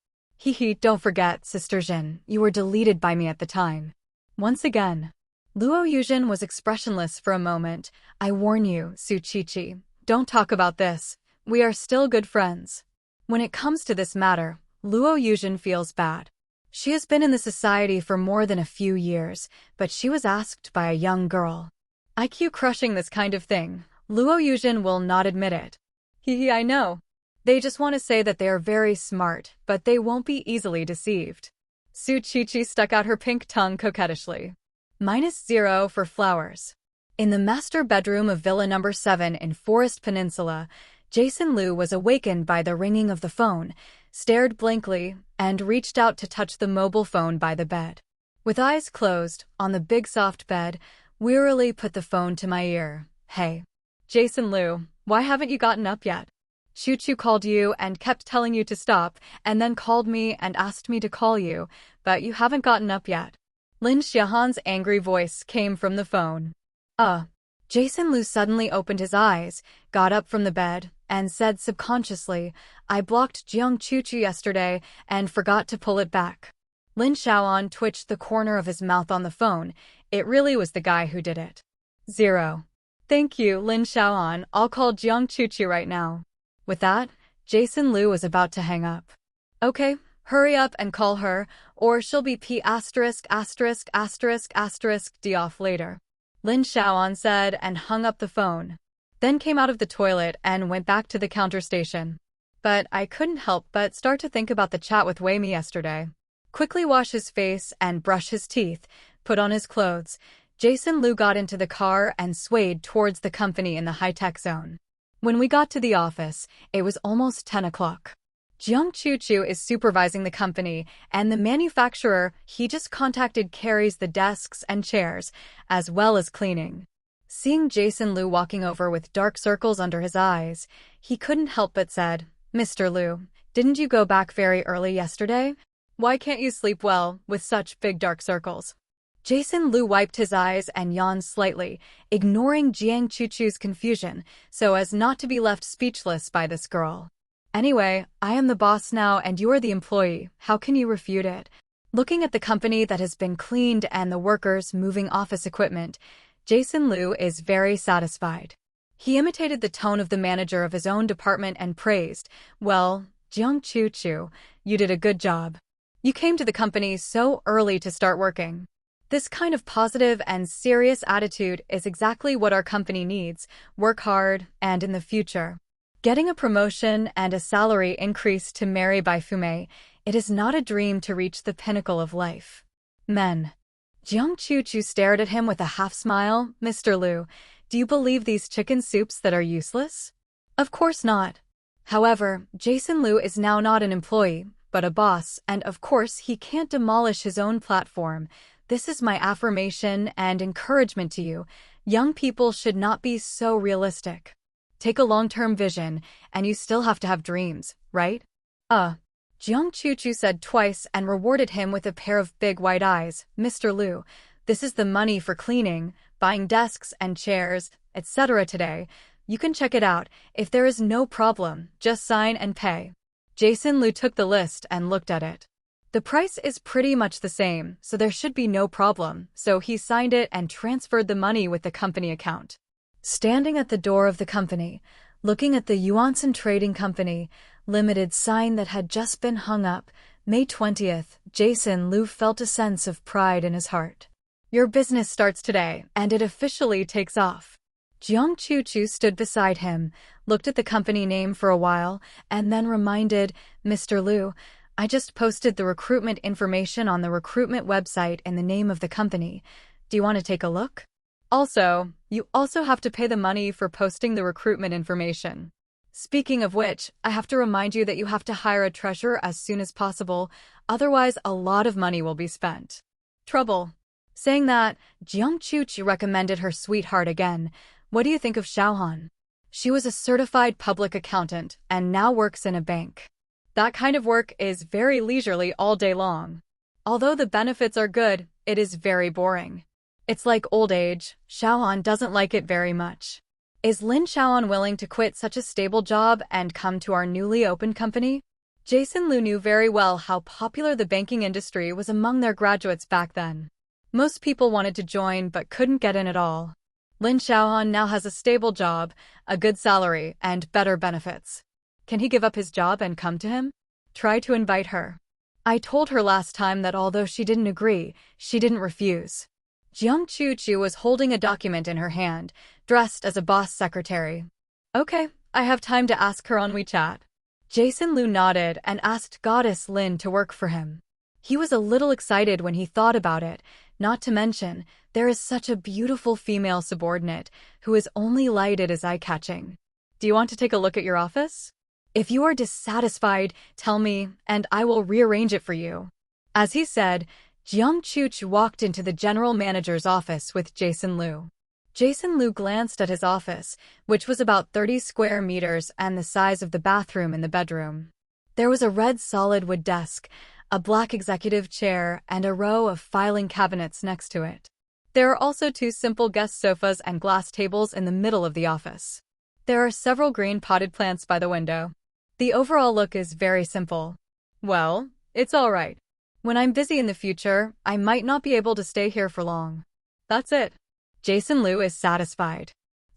Don't forget, Sister Jin, you were deleted by me at the time. Once again. Luo Yuzhen was expressionless for a moment. I warn you, Su Chi, don't talk about this. We are still good friends. When it comes to this matter, Luo Yuzhen feels bad. She has been in the society for more than a few years, but she was asked by a young girl. IQ crushing this kind of thing. Luo Yuzhen will not admit it. I know. They just want to say that they are very smart, but they won't be easily deceived. Su Chi stuck out her pink tongue coquettishly. -0 for flowers. In the master bedroom of Villa No. 7 in Forest Peninsula, Jason Liu was awakened by the ringing of the phone, stared blankly, and reached out to touch the mobile phone by the bed. With eyes closed, on the big soft bed, wearily put the phone to my ear. Hey. Jason Liu, why haven't you gotten up yet? Chu called you and kept telling you to stop, and then called me and asked me to call you, but you haven't gotten up yet. Lin Xiaohan's angry voice came from the phone. Jason Liu suddenly opened his eyes, got up from the bed, and said subconsciously, I blocked Jiang Chuchu yesterday and forgot to pull it back. Lin Xiaohan twitched the corner of his mouth on the phone. It really was the guy who did it. 0. Thank you, Lin Xiaohan. I'll call Jiang Chuchu right now. With that, Jason Liu was about to hang up. Okay, hurry up and call her, or she'll be P************ D off later. Lin Xiaoan said and hung up the phone. Then came out of the toilet and went back to the counter station. But I couldn't help but start to think about the chat with Wei Mi yesterday. Quickly wash his face and brush his teeth, put on his clothes. Jason Liu got into the car and swayed towards the company in the high-tech zone. When we got to the office, it was almost 10 o'clock. Jiang Chuchu is supervising the company, and the manufacturer, he just contacted, carries the desks and chairs, as well as cleaning. Seeing Jason Liu walking over with dark circles under his eyes, he couldn't help but said, "Mr. Liu, didn't you go back very early yesterday? Why can't you sleep well with such big dark circles?" Jason Liu wiped his eyes and yawned slightly, ignoring Jiang Chuchu's confusion, so as not to be left speechless by this girl. "Anyway, I am the boss now and you are the employee. How can you refute it?" Looking at the company that has been cleaned and the workers moving office equipment, Jason Liu is very satisfied. He imitated the tone of the manager of his own department and praised, "Well, Jiang Chuchu, you did a good job. You came to the company so early to start working." This kind of positive and serious attitude is exactly what our company needs, work hard, and in the future. Getting a promotion and a salary increase to marry by Fume, it is not a dream to reach the pinnacle of life. Men. Jiang Chuchu stared at him with a half-smile. "Mr. Liu, do you believe these chicken soups that are useless?" Of course not. However, Jason Liu is now not an employee, but a boss, and of course he can't demolish his own platform. This is my affirmation and encouragement to you. Young people should not be so realistic. Take a long-term vision, and you still have to have dreams, right? Jiang Chuchu said twice and rewarded him with a pair of big white eyes. "Mr. Liu, this is the money for cleaning, buying desks and chairs, etc. today. You can check it out. If there is no problem, just sign and pay." Jason Liu took the list and looked at it. The price is pretty much the same, so there should be no problem, so he signed it and transferred the money with the company account. Standing at the door of the company, looking at the Yuanson Trading Company Limited sign that had just been hung up, May 20th, Jason Liu felt a sense of pride in his heart. Your business starts today, and it officially takes off. Jiang Chuchu stood beside him, looked at the company name for a while, and then reminded, "Mr. Liu, I just posted the recruitment information on the recruitment website in the name of the company. Do you want to take a look? Also, you also have to pay the money for posting the recruitment information. Speaking of which, I have to remind you that you have to hire a treasurer as soon as possible, otherwise a lot of money will be spent." Trouble. Saying that, Jiang Chuchu recommended her sweetheart again. "What do you think of Xiaohan? She was a certified public accountant and now works in a bank. That kind of work is very leisurely all day long. Although the benefits are good, it is very boring. It's like old age. Xiaohan doesn't like it very much. Is Lin Xiaoan willing to quit such a stable job and come to our newly opened company?" Jason Liu knew very well how popular the banking industry was among their graduates back then. Most people wanted to join but couldn't get in at all. Lin Xiaoan now has a stable job, a good salary, and better benefits. Can he give up his job and come to him? Try to invite her. I told her last time that although she didn't agree, she didn't refuse. Jiang Chuchu was holding a document in her hand, dressed as a boss secretary. "Okay, I have time to ask her on WeChat." Jason Liu nodded and asked Goddess Lin to work for him. He was a little excited when he thought about it, not to mention, there is such a beautiful female subordinate who is only lighted as eye-catching. "Do you want to take a look at your office? If you are dissatisfied, tell me, and I will rearrange it for you." As he said, Jiang Chuchu walked into the general manager's office with Jason Liu. Jason Liu glanced at his office, which was about 30 square meters and the size of the bathroom in the bedroom. There was a red solid wood desk, a black executive chair, and a row of filing cabinets next to it. There are also 2 simple guest sofas and glass tables in the middle of the office. There are several green potted plants by the window. The overall look is very simple. Well, it's all right. When I'm busy in the future, I might not be able to stay here for long. That's it. Jason Liu is satisfied.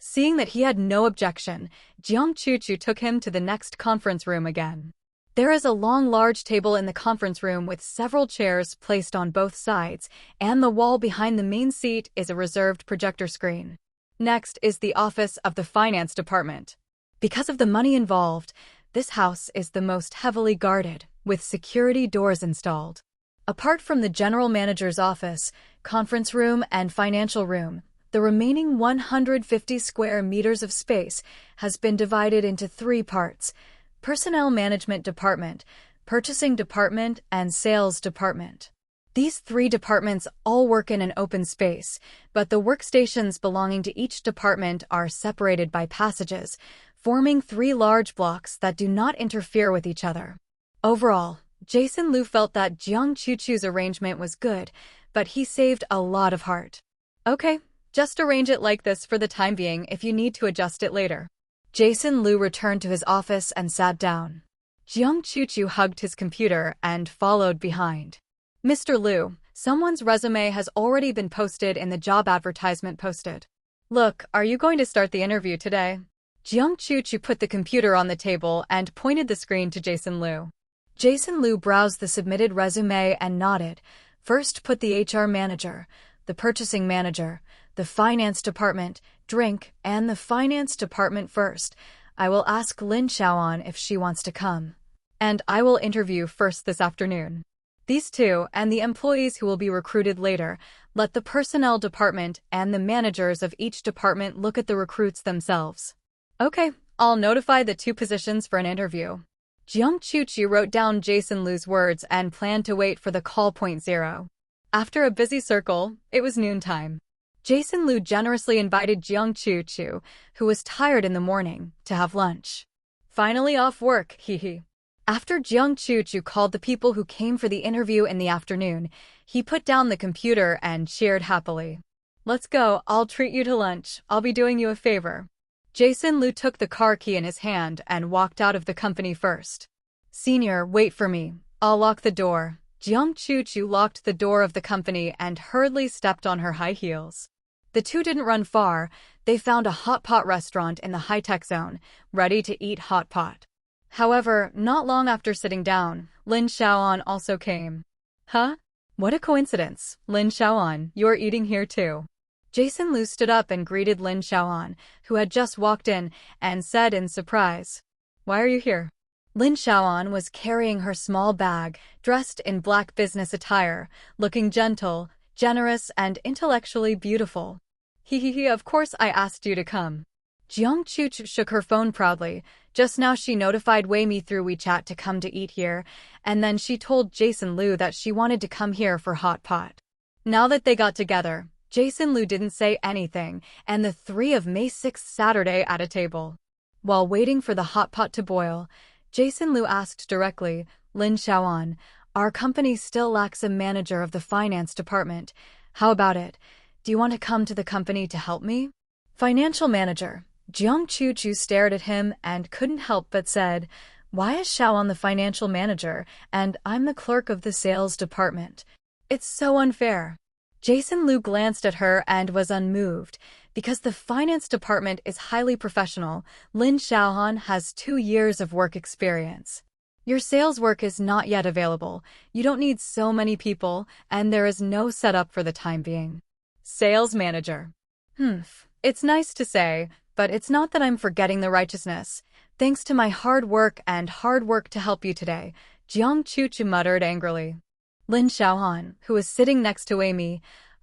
Seeing that he had no objection, Jiang Chuchu took him to the next conference room again. There is a long, large table in the conference room with several chairs placed on both sides, and the wall behind the main seat is a reserved projector screen. Next is the office of the finance department. Because of the money involved, this house is the most heavily guarded, with security doors installed. Apart from the general manager's office, conference room, and financial room, the remaining 150 square meters of space has been divided into 3 parts: Personnel Management Department, Purchasing Department, and Sales Department. These 3 departments all work in an open space, but the workstations belonging to each department are separated by passages, forming 3 large blocks that do not interfere with each other. Overall, Jason Liu felt that Jiang Chuchu's arrangement was good, but he saved a lot of heart. Okay, just arrange it like this for the time being if you need to adjust it later. Jason Liu returned to his office and sat down. Jiang Chuchu hugged his computer and followed behind. Mr. Liu, someone's resume has already been posted in the job advertisement posted. Look, are you going to start the interview today? Jiang Chuchu put the computer on the table and pointed the screen to Jason Liu. Jason Liu browsed the submitted resume and nodded. First put the HR manager, the purchasing manager, the finance department, drink, and the finance department first. I will ask Lin Xiaoan if she wants to come. And I will interview first this afternoon. These 2 and the employees who will be recruited later, let the personnel department and the managers of each department look at the recruits themselves. Okay, I'll notify the 2 positions for an interview. Jiang Chuchu wrote down Jason Liu's words and planned to wait for the call point 0. After a busy circle, it was noontime. Jason Liu generously invited Jiang Chuchu, who was tired in the morning, to have lunch. Finally off work, hehe. After Jiang Chuchu called the people who came for the interview in the afternoon, he put down the computer and cheered happily. Let's go, I'll treat you to lunch, I'll be doing you a favor. Jason Liu took the car key in his hand and walked out of the company first. Senior, wait for me, I'll lock the door. Jiang Chuchu locked the door of the company and hurriedly stepped on her high heels. The 2 didn't run far. They found a hot pot restaurant in the high-tech zone, ready to eat hot pot. However, not long after sitting down, Lin Xiaoan also came. Huh? What a coincidence, Lin Xiaoan, you're eating here too. Jason Liu stood up and greeted Lin Xiaoan, who had just walked in, and said in surprise, "Why are you here?" Lin Xiaoan was carrying her small bag, dressed in black business attire, looking gentle, generous, and intellectually beautiful. Of course I asked you to come. Jiang Chuchu shook her phone proudly. Just now she notified Wei Mi through WeChat to come to eat here, and then she told Jason Liu that she wanted to come here for hot pot. Now that they got together, Jason Liu didn't say anything, and the 3 of May 6th Saturday at a table. While waiting for the hot pot to boil, Jason Liu asked directly, Lin Xiaoan, our company still lacks a manager of the finance department. How about it? Do you want to come to the company to help me? Financial manager. Jiang Chuchu stared at him and couldn't help but said, why is Xiaoan the financial manager and I'm the clerk of the sales department? It's so unfair. Jason Liu glanced at her and was unmoved. Because the finance department is highly professional, Lin Xiaoan has 2 years of work experience. Your sales work is not yet available. You don't need so many people, and there is no setup for the time being. Sales manager. It's nice to say, but it's not that I'm forgetting the righteousness. Thanks to my hard work to help you today, Jiang Chuchu muttered angrily. Lin Xiaoan, who was sitting next to Wei Mi,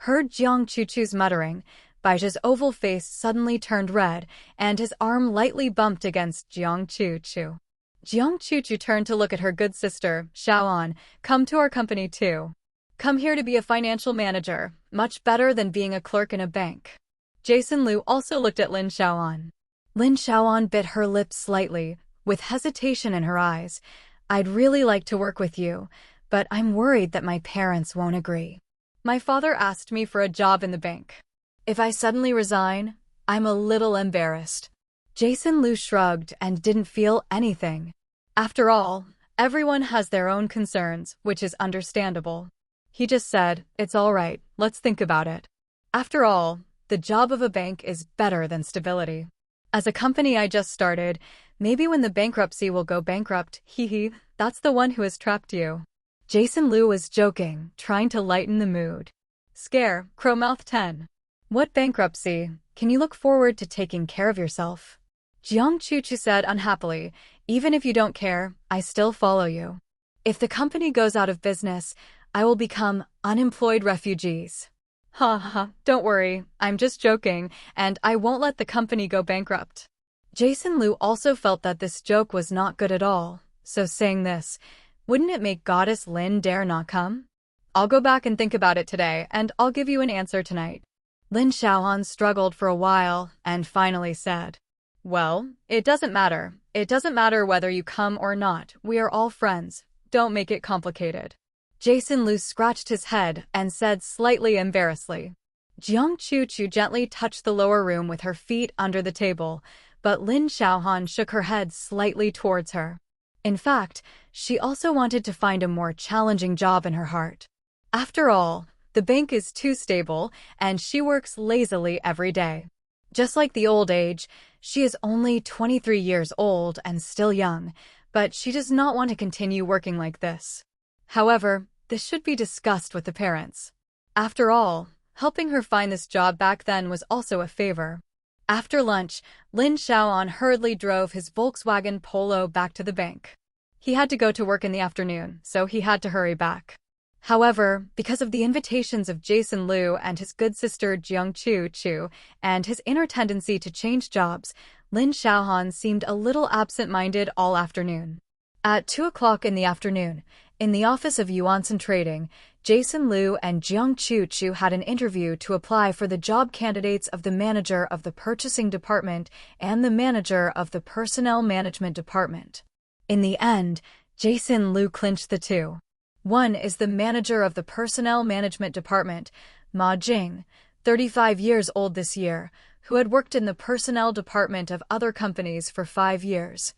heard Jiang Chuchu's muttering. Baiji's oval face suddenly turned red, and his arm lightly bumped against Jiang Chuchu. Jiang Chuchu turned to look at her good sister, Xiaoan. Come to our company too. Come here to be a financial manager, much better than being a clerk in a bank. Jason Liu also looked at Lin Xiaoan. Lin Xiaoan bit her lips slightly, with hesitation in her eyes. I'd really like to work with you, but I'm worried that my parents won't agree. My father asked me for a job in the bank. If I suddenly resign, I'm a little embarrassed. Jason Liu shrugged and didn't feel anything. After all, everyone has their own concerns, which is understandable. He just said, it's all right, let's think about it. After all, The job of a bank is better than stability. As a company I just started, maybe when the bankruptcy will go bankrupt, hee, that's the one who has trapped you. Jason Liu was joking, trying to lighten the mood. Scare, Crowmouth 10. What bankruptcy? Can you look forward to taking care of yourself? Jiang Chuchu said unhappily, even if you don't care, I still follow you. If the company goes out of business, I will become unemployed refugees. Ha ha, don't worry, I'm just joking, and I won't let the company go bankrupt. Jason Liu also felt that this joke was not good at all, so saying this, wouldn't it make Goddess Lin dare not come? I'll go back and think about it today, and I'll give you an answer tonight. Lin Xiaohan struggled for a while, and finally said, well, it doesn't matter. It doesn't matter whether you come or not, we are all friends. Don't make it complicated. Jason Liu scratched his head and said slightly embarrassedly. Jiang Chuchu gently touched the lower room with her feet under the table, but Lin Xiaohan shook her head slightly towards her. In fact, she also wanted to find a more challenging job in her heart. After all, the bank is too stable, and she works lazily every day. Just like the old age, she is only 23 years old and still young, but she does not want to continue working like this. However, this should be discussed with the parents. After all, helping her find this job back then was also a favor. After lunch, Lin Xiaohan hurriedly drove his Volkswagen Polo back to the bank. He had to go to work in the afternoon, so he had to hurry back. However, because of the invitations of Jason Liu and his good sister Jiang Chuchu, and his inner tendency to change jobs, Lin Xiaohan seemed a little absent-minded all afternoon. At 2 o'clock in the afternoon, in the office of Yuanson Trading, Jason Liu and Jiang Chuchu had an interview to apply for the job candidates of the manager of the purchasing department and the manager of the personnel management department. In the end, Jason Liu clinched the two. One is the manager of the personnel management department, Ma Jing, 35 years old this year, who had worked in the personnel department of other companies for 5 years,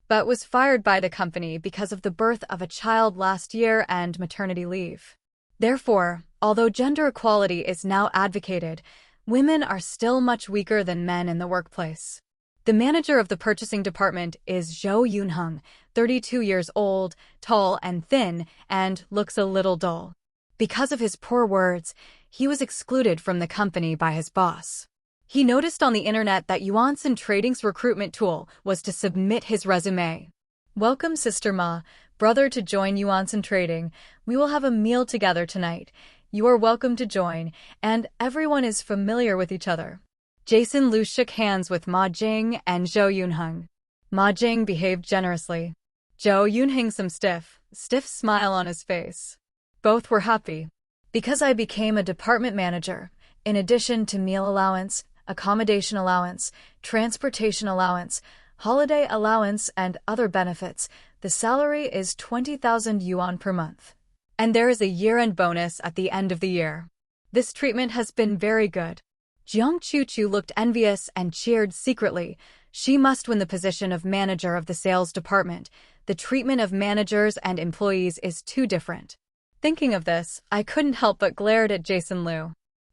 but was fired by the company because of the birth of a child last year and maternity leave. Therefore, although gender equality is now advocated, women are still much weaker than men in the workplace. The manager of the purchasing department is Zhou Yunheng, 32 years old, tall and thin, and looks a little dull. Because of his poor words, he was excluded from the company by his boss. He noticed on the internet that Yuanson Trading's recruitment tool was to submit his resume. Welcome, Sister Ma, brother, to join Yuanson Trading. We will have a meal together tonight. You are welcome to join, and everyone is familiar with each other. Jason Liu shook hands with Ma Jing and Zhou Yunheng. Ma Jing behaved generously. Zhou Yunheng some stiff smile on his face. Both were happy. Because I became a department manager, in addition to meal allowance, accommodation allowance, transportation allowance, holiday allowance, and other benefits, the salary is 20,000 yuan per month. And there is a year-end bonus at the end of the year. This treatment has been very good. Jiang Chuchu looked envious and cheered secretly. She must win the position of manager of the sales department. The treatment of managers and employees is too different. Thinking of this, I couldn't help but glared at Jason Liu.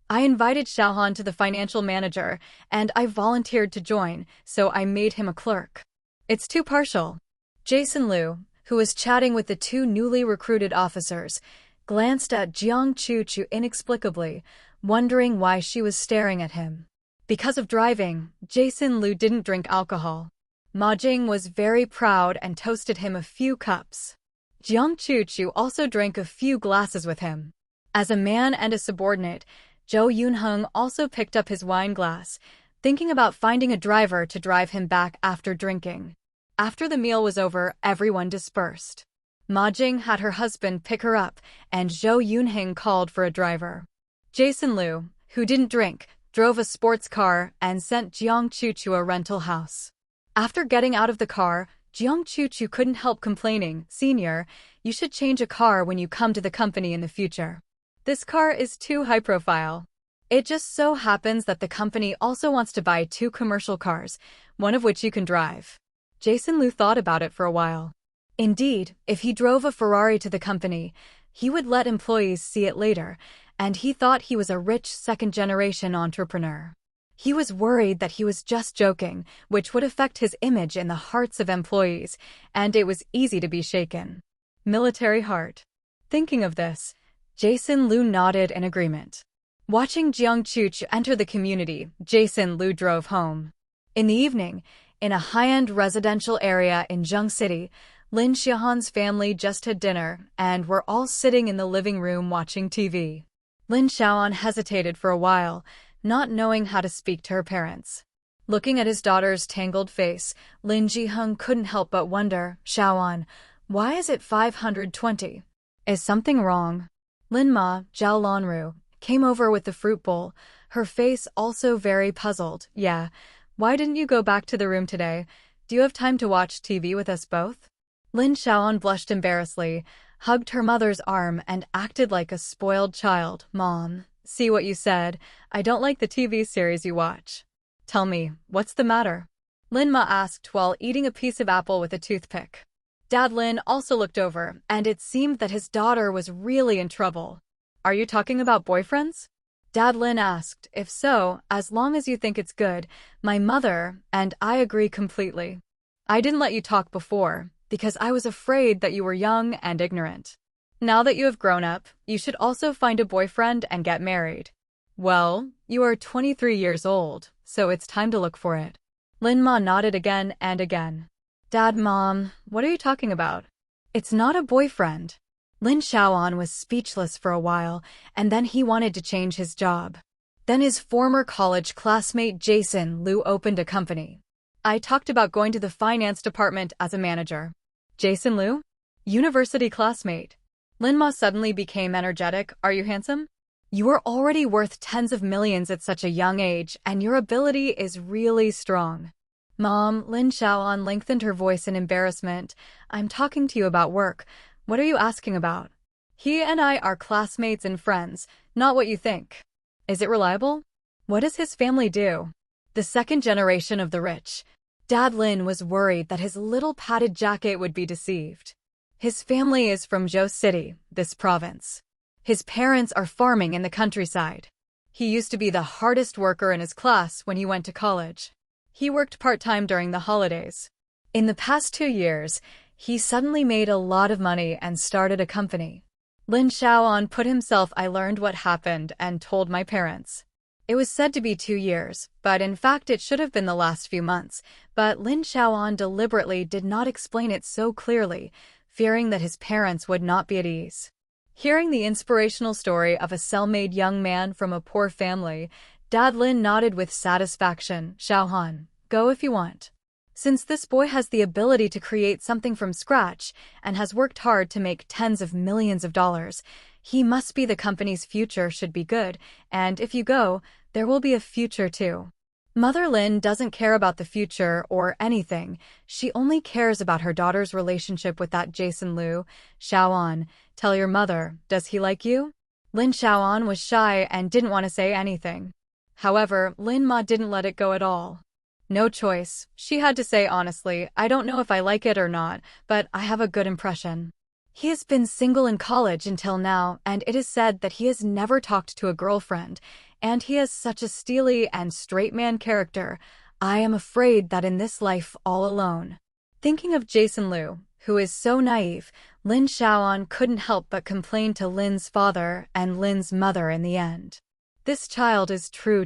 I invited Xiaohan to the financial manager, and I volunteered to join, so I made him a clerk. It's too partial. Jason Liu, who was chatting with the two newly recruited officers, glanced at Jiang Chuchu inexplicably, wondering why she was staring at him. Because of driving, Jason Liu didn't drink alcohol. Ma Jing was very proud and toasted him a few cups. Jiang Chuchu also drank a few glasses with him. As a man and a subordinate, Zhou Yunheng also picked up his wine glass, thinking about finding a driver to drive him back after drinking. After the meal was over, everyone dispersed. Ma Jing had her husband pick her up, and Zhou Yunheng called for a driver. Jason Liu, who didn't drink, drove a sports car and sent Jiang Chuchu a rental house. After getting out of the car, Jiang Chuchu couldn't help complaining, "Senior, you should change a car when you come to the company in the future. This car is too high profile." It just so happens that the company also wants to buy 2 commercial cars, one of which you can drive. Jason Liu thought about it for a while. Indeed, if he drove a Ferrari to the company, he would let employees see it later, and he thought he was a rich second-generation entrepreneur. He was worried that he was just joking, which would affect his image in the hearts of employees, and it was easy to be shaken. Military heart. Thinking of this, Jason Liu nodded in agreement. Watching Jiang Chuch enter the community, Jason Liu drove home. In the evening, in a high-end residential area in Zheng City, Lin Xiaohan's family just had dinner and were all sitting in the living room watching TV. Lin Xiaohan hesitated for a while, not knowing how to speak to her parents. Looking at his daughter's tangled face, Lin Jiheng couldn't help but wonder, "Xiaohan, why is it 520? Is something wrong?" Lin Ma, Zhao Lanru, came over with the fruit bowl, her face also very puzzled. "Yeah, why didn't you go back to the room today? Do you have time to watch TV with us both?" Lin Xiaohan blushed embarrassedly, hugged her mother's arm, and acted like a spoiled child. "Mom, see what you said. I don't like the TV series you watch." "Tell me, what's the matter?" Lin Ma asked while eating a piece of apple with a toothpick. Dad Lin also looked over, and it seemed that his daughter was really in trouble. "Are you talking about boyfriends?" Dad Lin asked. "If so, as long as you think it's good, my mother and I agree completely. I didn't let you talk before, because I was afraid that you were young and ignorant. Now that you have grown up, you should also find a boyfriend and get married. Well, you are 23 years old, so it's time to look for it." Lin Ma nodded again and again. "Dad, Mom, what are you talking about? It's not a boyfriend." Lin Xiaohan was speechless for a while, and then he wanted to change his job. Then his former college classmate Jason Liu opened a company. "I talked about going to the finance department as a manager." "Jason Liu? University classmate." Lin Ma suddenly became energetic. "Are you handsome? You are already worth tens of millions at such a young age, and your ability is really strong." "Mom," Lin Xiaohan lengthened her voice in embarrassment, "I'm talking to you about work. What are you asking about? He and I are classmates and friends, not what you think." "Is it reliable? What does his family do?" "The second generation of the rich." Dad Lin was worried that his little padded jacket would be deceived. "His family is from Zhou City, this province. His parents are farming in the countryside. He used to be the hardest worker in his class when he went to college. He worked part-time during the holidays. In the past 2 years, he suddenly made a lot of money and started a company." Lin Xiaohan put himself. "I learned what happened and told my parents." It was said to be 2 years, but in fact it should have been the last few months, but Lin Xiaohan deliberately did not explain it so clearly, fearing that his parents would not be at ease. Hearing the inspirational story of a self-made young man from a poor family, Dad Lin nodded with satisfaction. "Xiaohan, go if you want. Since this boy has the ability to create something from scratch and has worked hard to make tens of millions of dollars, he must be. The company's future should be good, and if you go, there will be a future too." Mother Lin doesn't care about the future or anything. She only cares about her daughter's relationship with that Jason Liu. "Xiaohan, tell your mother, does he like you?" Lin Xiaohan was shy and didn't want to say anything. However, Lin Ma didn't let it go at all. No choice. She had to say honestly, "I don't know if I like it or not, but I have a good impression. He has been single in college until now, and it is said that he has never talked to a girlfriend, and he has such a steely and straight man character. I am afraid that in this life all alone." Thinking of Jason Liu, who is so naive, Lin Xiaohan couldn't help but complain to Lin's father and Lin's mother in the end. "This child is true.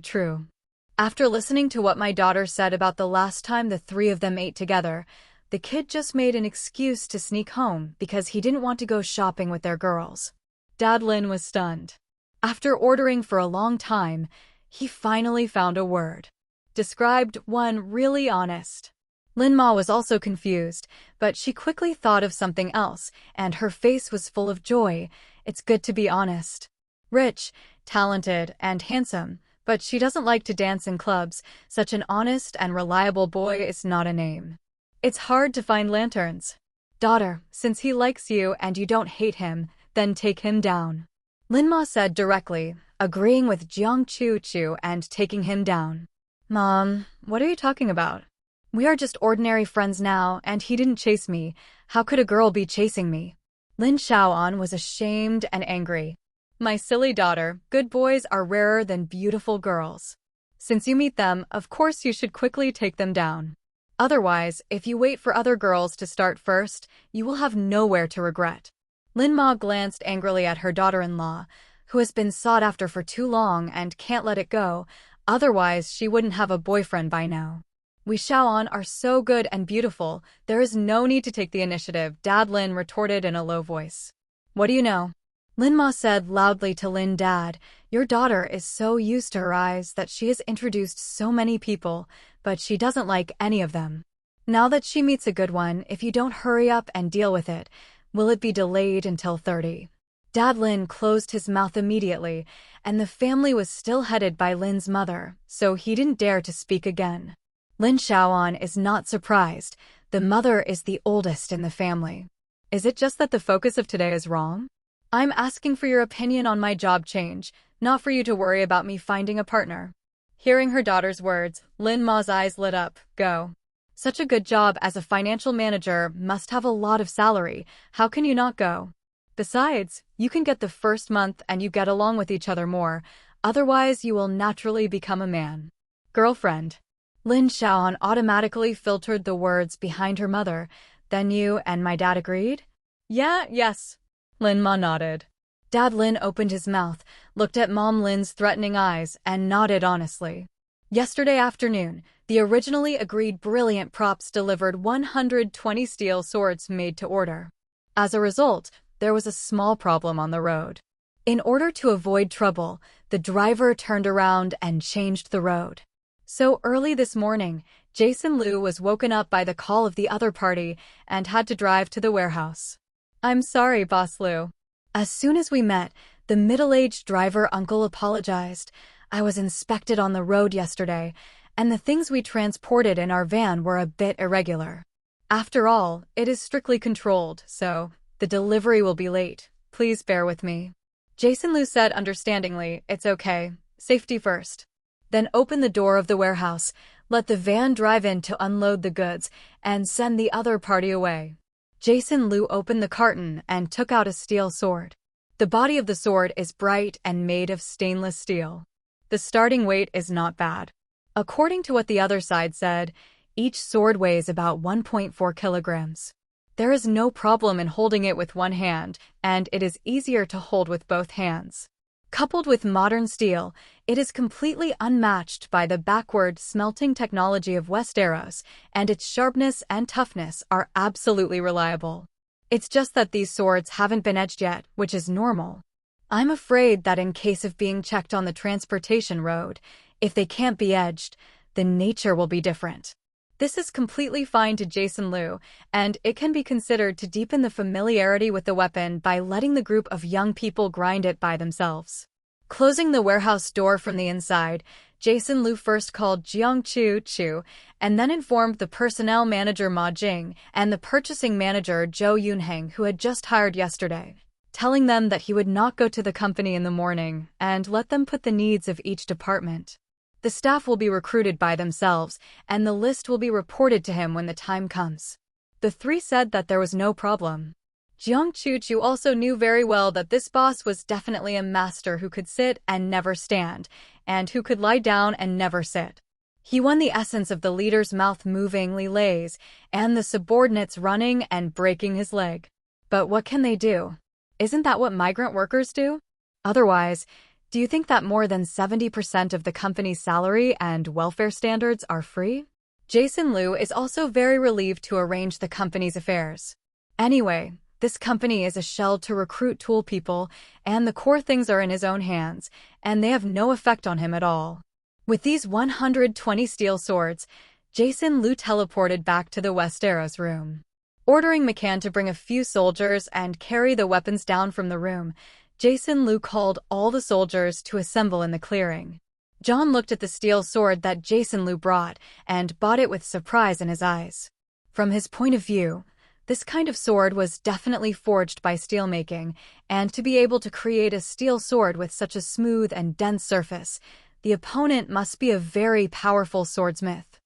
After listening to what my daughter said about the last time the 3 of them ate together, the kid just made an excuse to sneak home because he didn't want to go shopping with their girls." Dad Lin was stunned. After ordering for a long time, he finally found a word. Described one really honest. Lin Ma was also confused, but she quickly thought of something else, and her face was full of joy. "It's good to be honest. Rich, talented, and handsome, but she doesn't like to dance in clubs. Such an honest and reliable boy is not a name. It's hard to find lanterns. Daughter, since he likes you and you don't hate him, then take him down." Lin Ma said directly, agreeing with Jiang Chu and taking him down. "Mom, what are you talking about? We are just ordinary friends now, and he didn't chase me. How could a girl be chasing me?" Lin Xiaohan was ashamed and angry. My silly daughter, good boys are rarer than beautiful girls. Since you meet them, of course you should quickly take them down. Otherwise, if you wait for other girls to start first, you will have nowhere to regret. Lin Ma glanced angrily at her daughter-in-law, who has been sought after for too long and can't let it go, otherwise she wouldn't have a boyfriend by now. We Xiaoan are so good and beautiful, there is no need to take the initiative, Dad Lin retorted in a low voice. What do you know? Lin Ma said loudly to Lin Dad, your daughter is so used to her eyes that she has introduced so many people, but she doesn't like any of them. Now that she meets a good one, if you don't hurry up and deal with it, will it be delayed until 30? Dad Lin closed his mouth immediately, and the family was still headed by Lin's mother, so he didn't dare to speak again. Lin Xiaoan is not surprised. The mother is the oldest in the family. Is it just that the focus of today is wrong? I'm asking for your opinion on my job change, not for you to worry about me finding a partner. Hearing her daughter's words, Lin Ma's eyes lit up. Go. Such a good job as a financial manager must have a lot of salary. How can you not go? Besides, you can get the first month and you get along with each other more. Otherwise, you will naturally become a man. Girlfriend. Lin Xiaoan automatically filtered the words behind her mother. Then you and my dad agreed? Yes. Lin Ma nodded. Dad Lin opened his mouth, looked at Mom Lin's threatening eyes, and nodded honestly. Yesterday afternoon, the originally agreed brilliant props delivered 120 steel swords made to order. As a result, there was a small problem on the road. In order to avoid trouble, the driver turned around and changed the road. So early this morning, Jason Liu was woken up by the call of the other party and had to drive to the warehouse. I'm sorry, Boss Liu. As soon as we met, the middle-aged driver uncle apologized. I was inspected on the road yesterday, and the things we transported in our van were a bit irregular. After all, it is strictly controlled, so the delivery will be late. Please bear with me. Jason Liu said understandingly, it's okay. Safety first. Then open the door of the warehouse, let the van drive in to unload the goods, and send the other party away. Jason Liu opened the carton and took out a steel sword. The body of the sword is bright and made of stainless steel. The starting weight is not bad. According to what the other side said, each sword weighs about 1.4 kilograms. There is no problem in holding it with one hand, and it is easier to hold with both hands. Coupled with modern steel, it is completely unmatched by the backward smelting technology of Westeros, and its sharpness and toughness are absolutely reliable. It's just that these swords haven't been edged yet, which is normal. I'm afraid that in case of being checked on the transportation road, if they can't be edged, the nature will be different. This is completely fine to Jason Liu, and it can be considered to deepen the familiarity with the weapon by letting the group of young people grind it by themselves. Closing the warehouse door from the inside, Jason Liu first called Jiang Chu, and then informed the personnel manager Ma Jing and the purchasing manager Zhou Yunheng, who had just hired yesterday, telling them that he would not go to the company in the morning and let them put the needs of each department. The staff will be recruited by themselves, and the list will be reported to him when the time comes. The three said that there was no problem. Jiang Chu also knew very well that this boss was definitely a master who could sit and never stand, and who could lie down and never sit. He won the essence of the leader's mouth moving lays, and the subordinates running and breaking his leg. But what can they do? Isn't that what migrant workers do? Otherwise, do you think that more than 70% of the company's salary and welfare standards are free? Jason Liu is also very relieved to arrange the company's affairs. Anyway, this company is a shell to recruit tool people, and the core things are in his own hands, and they have no effect on him at all. With these 120 steel swords, Jason Liu teleported back to the Westeros room. Ordering McCann to bring a few soldiers and carry the weapons down from the room, Jason Liu called all the soldiers to assemble in the clearing. John looked at the steel sword that Jason Liu brought and bought it with surprise in his eyes. From his point of view, this kind of sword was definitely forged by steelmaking, and to be able to create a steel sword with such a smooth and dense surface, the opponent must be a very powerful swordsmith.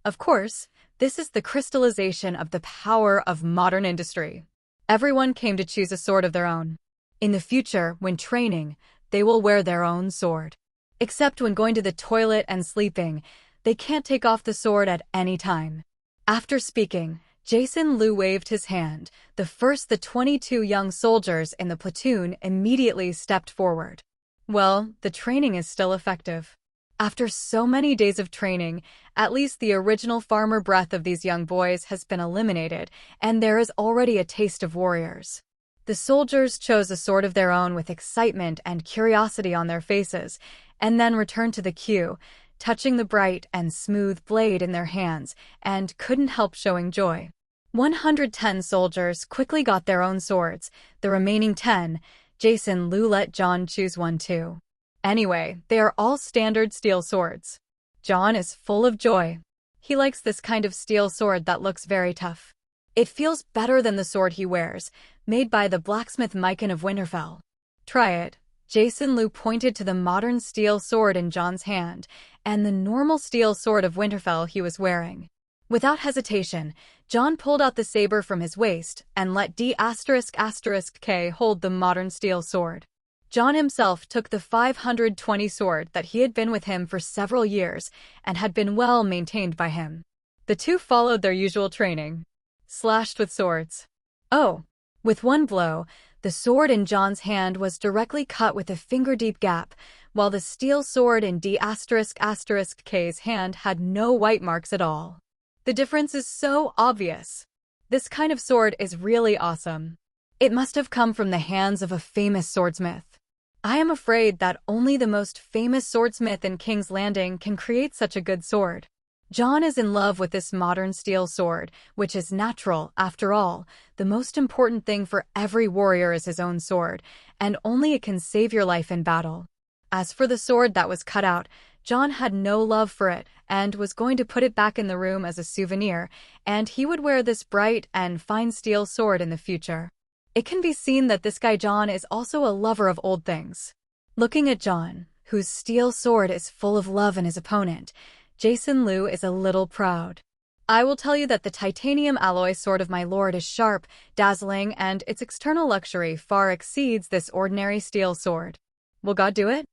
Of course, this is the crystallization of the power of modern industry. Everyone came to choose a sword of their own. In the future, when training, they will wear their own sword. Except when going to the toilet and sleeping, they can't take off the sword at any time. After speaking, Jason Liu waved his hand. The 22 young soldiers in the platoon immediately stepped forward. Well, the training is still effective. After so many days of training, at least the original farmer breath of these young boys has been eliminated, and there is already a taste of warriors. The soldiers chose a sword of their own with excitement and curiosity on their faces, and then returned to the queue, touching the bright and smooth blade in their hands, and couldn't help showing joy. 110 soldiers quickly got their own swords. The remaining 10, Jason Liu let John choose one too. Anyway, they are all standard steel swords. John is full of joy. He likes this kind of steel sword that looks very tough. It feels better than the sword he wears, made by the blacksmith Mycon of Winterfell. Try it. Jason Liu pointed to the modern steel sword in John's hand, and the normal steel sword of Winterfell he was wearing. Without hesitation, John pulled out the saber from his waist and let D***K hold the modern steel sword. John himself took the 520 sword that he had been with him for several years and had been well maintained by him. The two followed their usual training. Slashed with swords. Oh! With one blow, the sword in John's hand was directly cut with a finger-deep gap, while the steel sword in D***K's hand had no white marks at all. The difference is so obvious. This kind of sword is really awesome. It must have come from the hands of a famous swordsmith. I am afraid that only the most famous swordsmith in King's Landing can create such a good sword. John is in love with this modern steel sword, which is natural, after all. The most important thing for every warrior is his own sword, and only it can save your life in battle. As for the sword that was cut out, John had no love for it and was going to put it back in the room as a souvenir, and he would wear this bright and fine steel sword in the future. It can be seen that this guy John is also a lover of old things. Looking at John, whose steel sword is full of love in his opponent, Jason Liu is a little proud. I will tell you that the titanium alloy sword of my lord is sharp, dazzling, and its external luxury far exceeds this ordinary steel sword. Will God do it?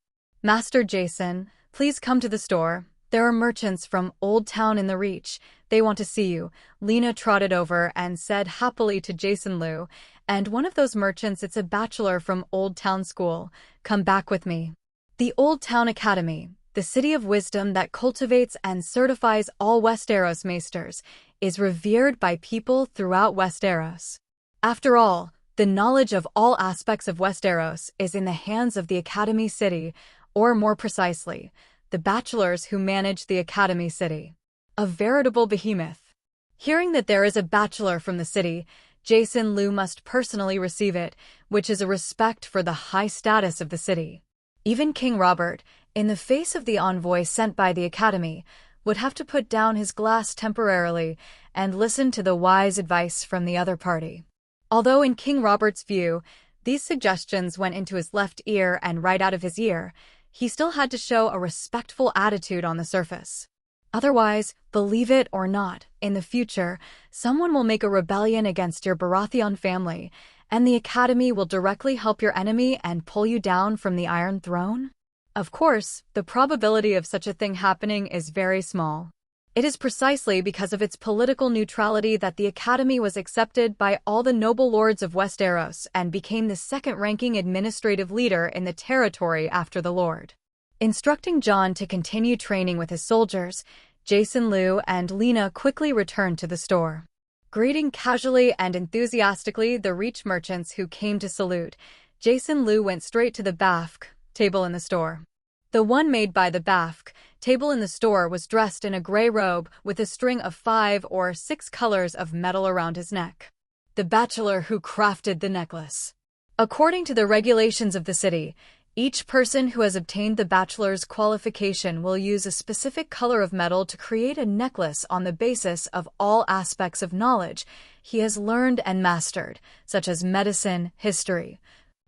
Master Jason, please come to the store. There are merchants from Old Town in the Reach. They want to see you. Lena trotted over and said happily to Jason Liu, and one of those merchants, it's a bachelor from Old Town School. Come back with me. The Old Town Academy, the city of wisdom that cultivates and certifies all Westeros maesters, is revered by people throughout Westeros. After all, the knowledge of all aspects of Westeros is in the hands of the Academy City, or more precisely, the bachelors who manage the Academy City. A veritable behemoth. Hearing that there is a bachelor from the city, Jason Liu must personally receive it, which is a respect for the high status of the city. Even King Robert, in the face of the envoy sent by the Academy, would have to put down his glass temporarily and listen to the wise advice from the other party. Although in King Robert's view, these suggestions went into his left ear and right out of his ear, he still had to show a respectful attitude on the surface. Otherwise, believe it or not, in the future, someone will make a rebellion against your Baratheon family, and the Academy will directly help your enemy and pull you down from the Iron Throne? Of course, the probability of such a thing happening is very small. It is precisely because of its political neutrality that the Academy was accepted by all the noble lords of Westeros and became the second-ranking administrative leader in the territory after the Lord. Instructing John to continue training with his soldiers, Jason Liu and Lena quickly returned to the store. Greeting casually and enthusiastically the Reach merchants who came to salute, Jason Liu went straight to the Bafk table in the store. The one made by the Bafk table in the store was dressed in a gray robe with a string of 5 or 6 colors of metal around his neck. The bachelor who crafted the necklace. According to the regulations of the city, each person who has obtained the bachelor's qualification will use a specific color of metal to create a necklace on the basis of all aspects of knowledge he has learned and mastered, such as medicine, history,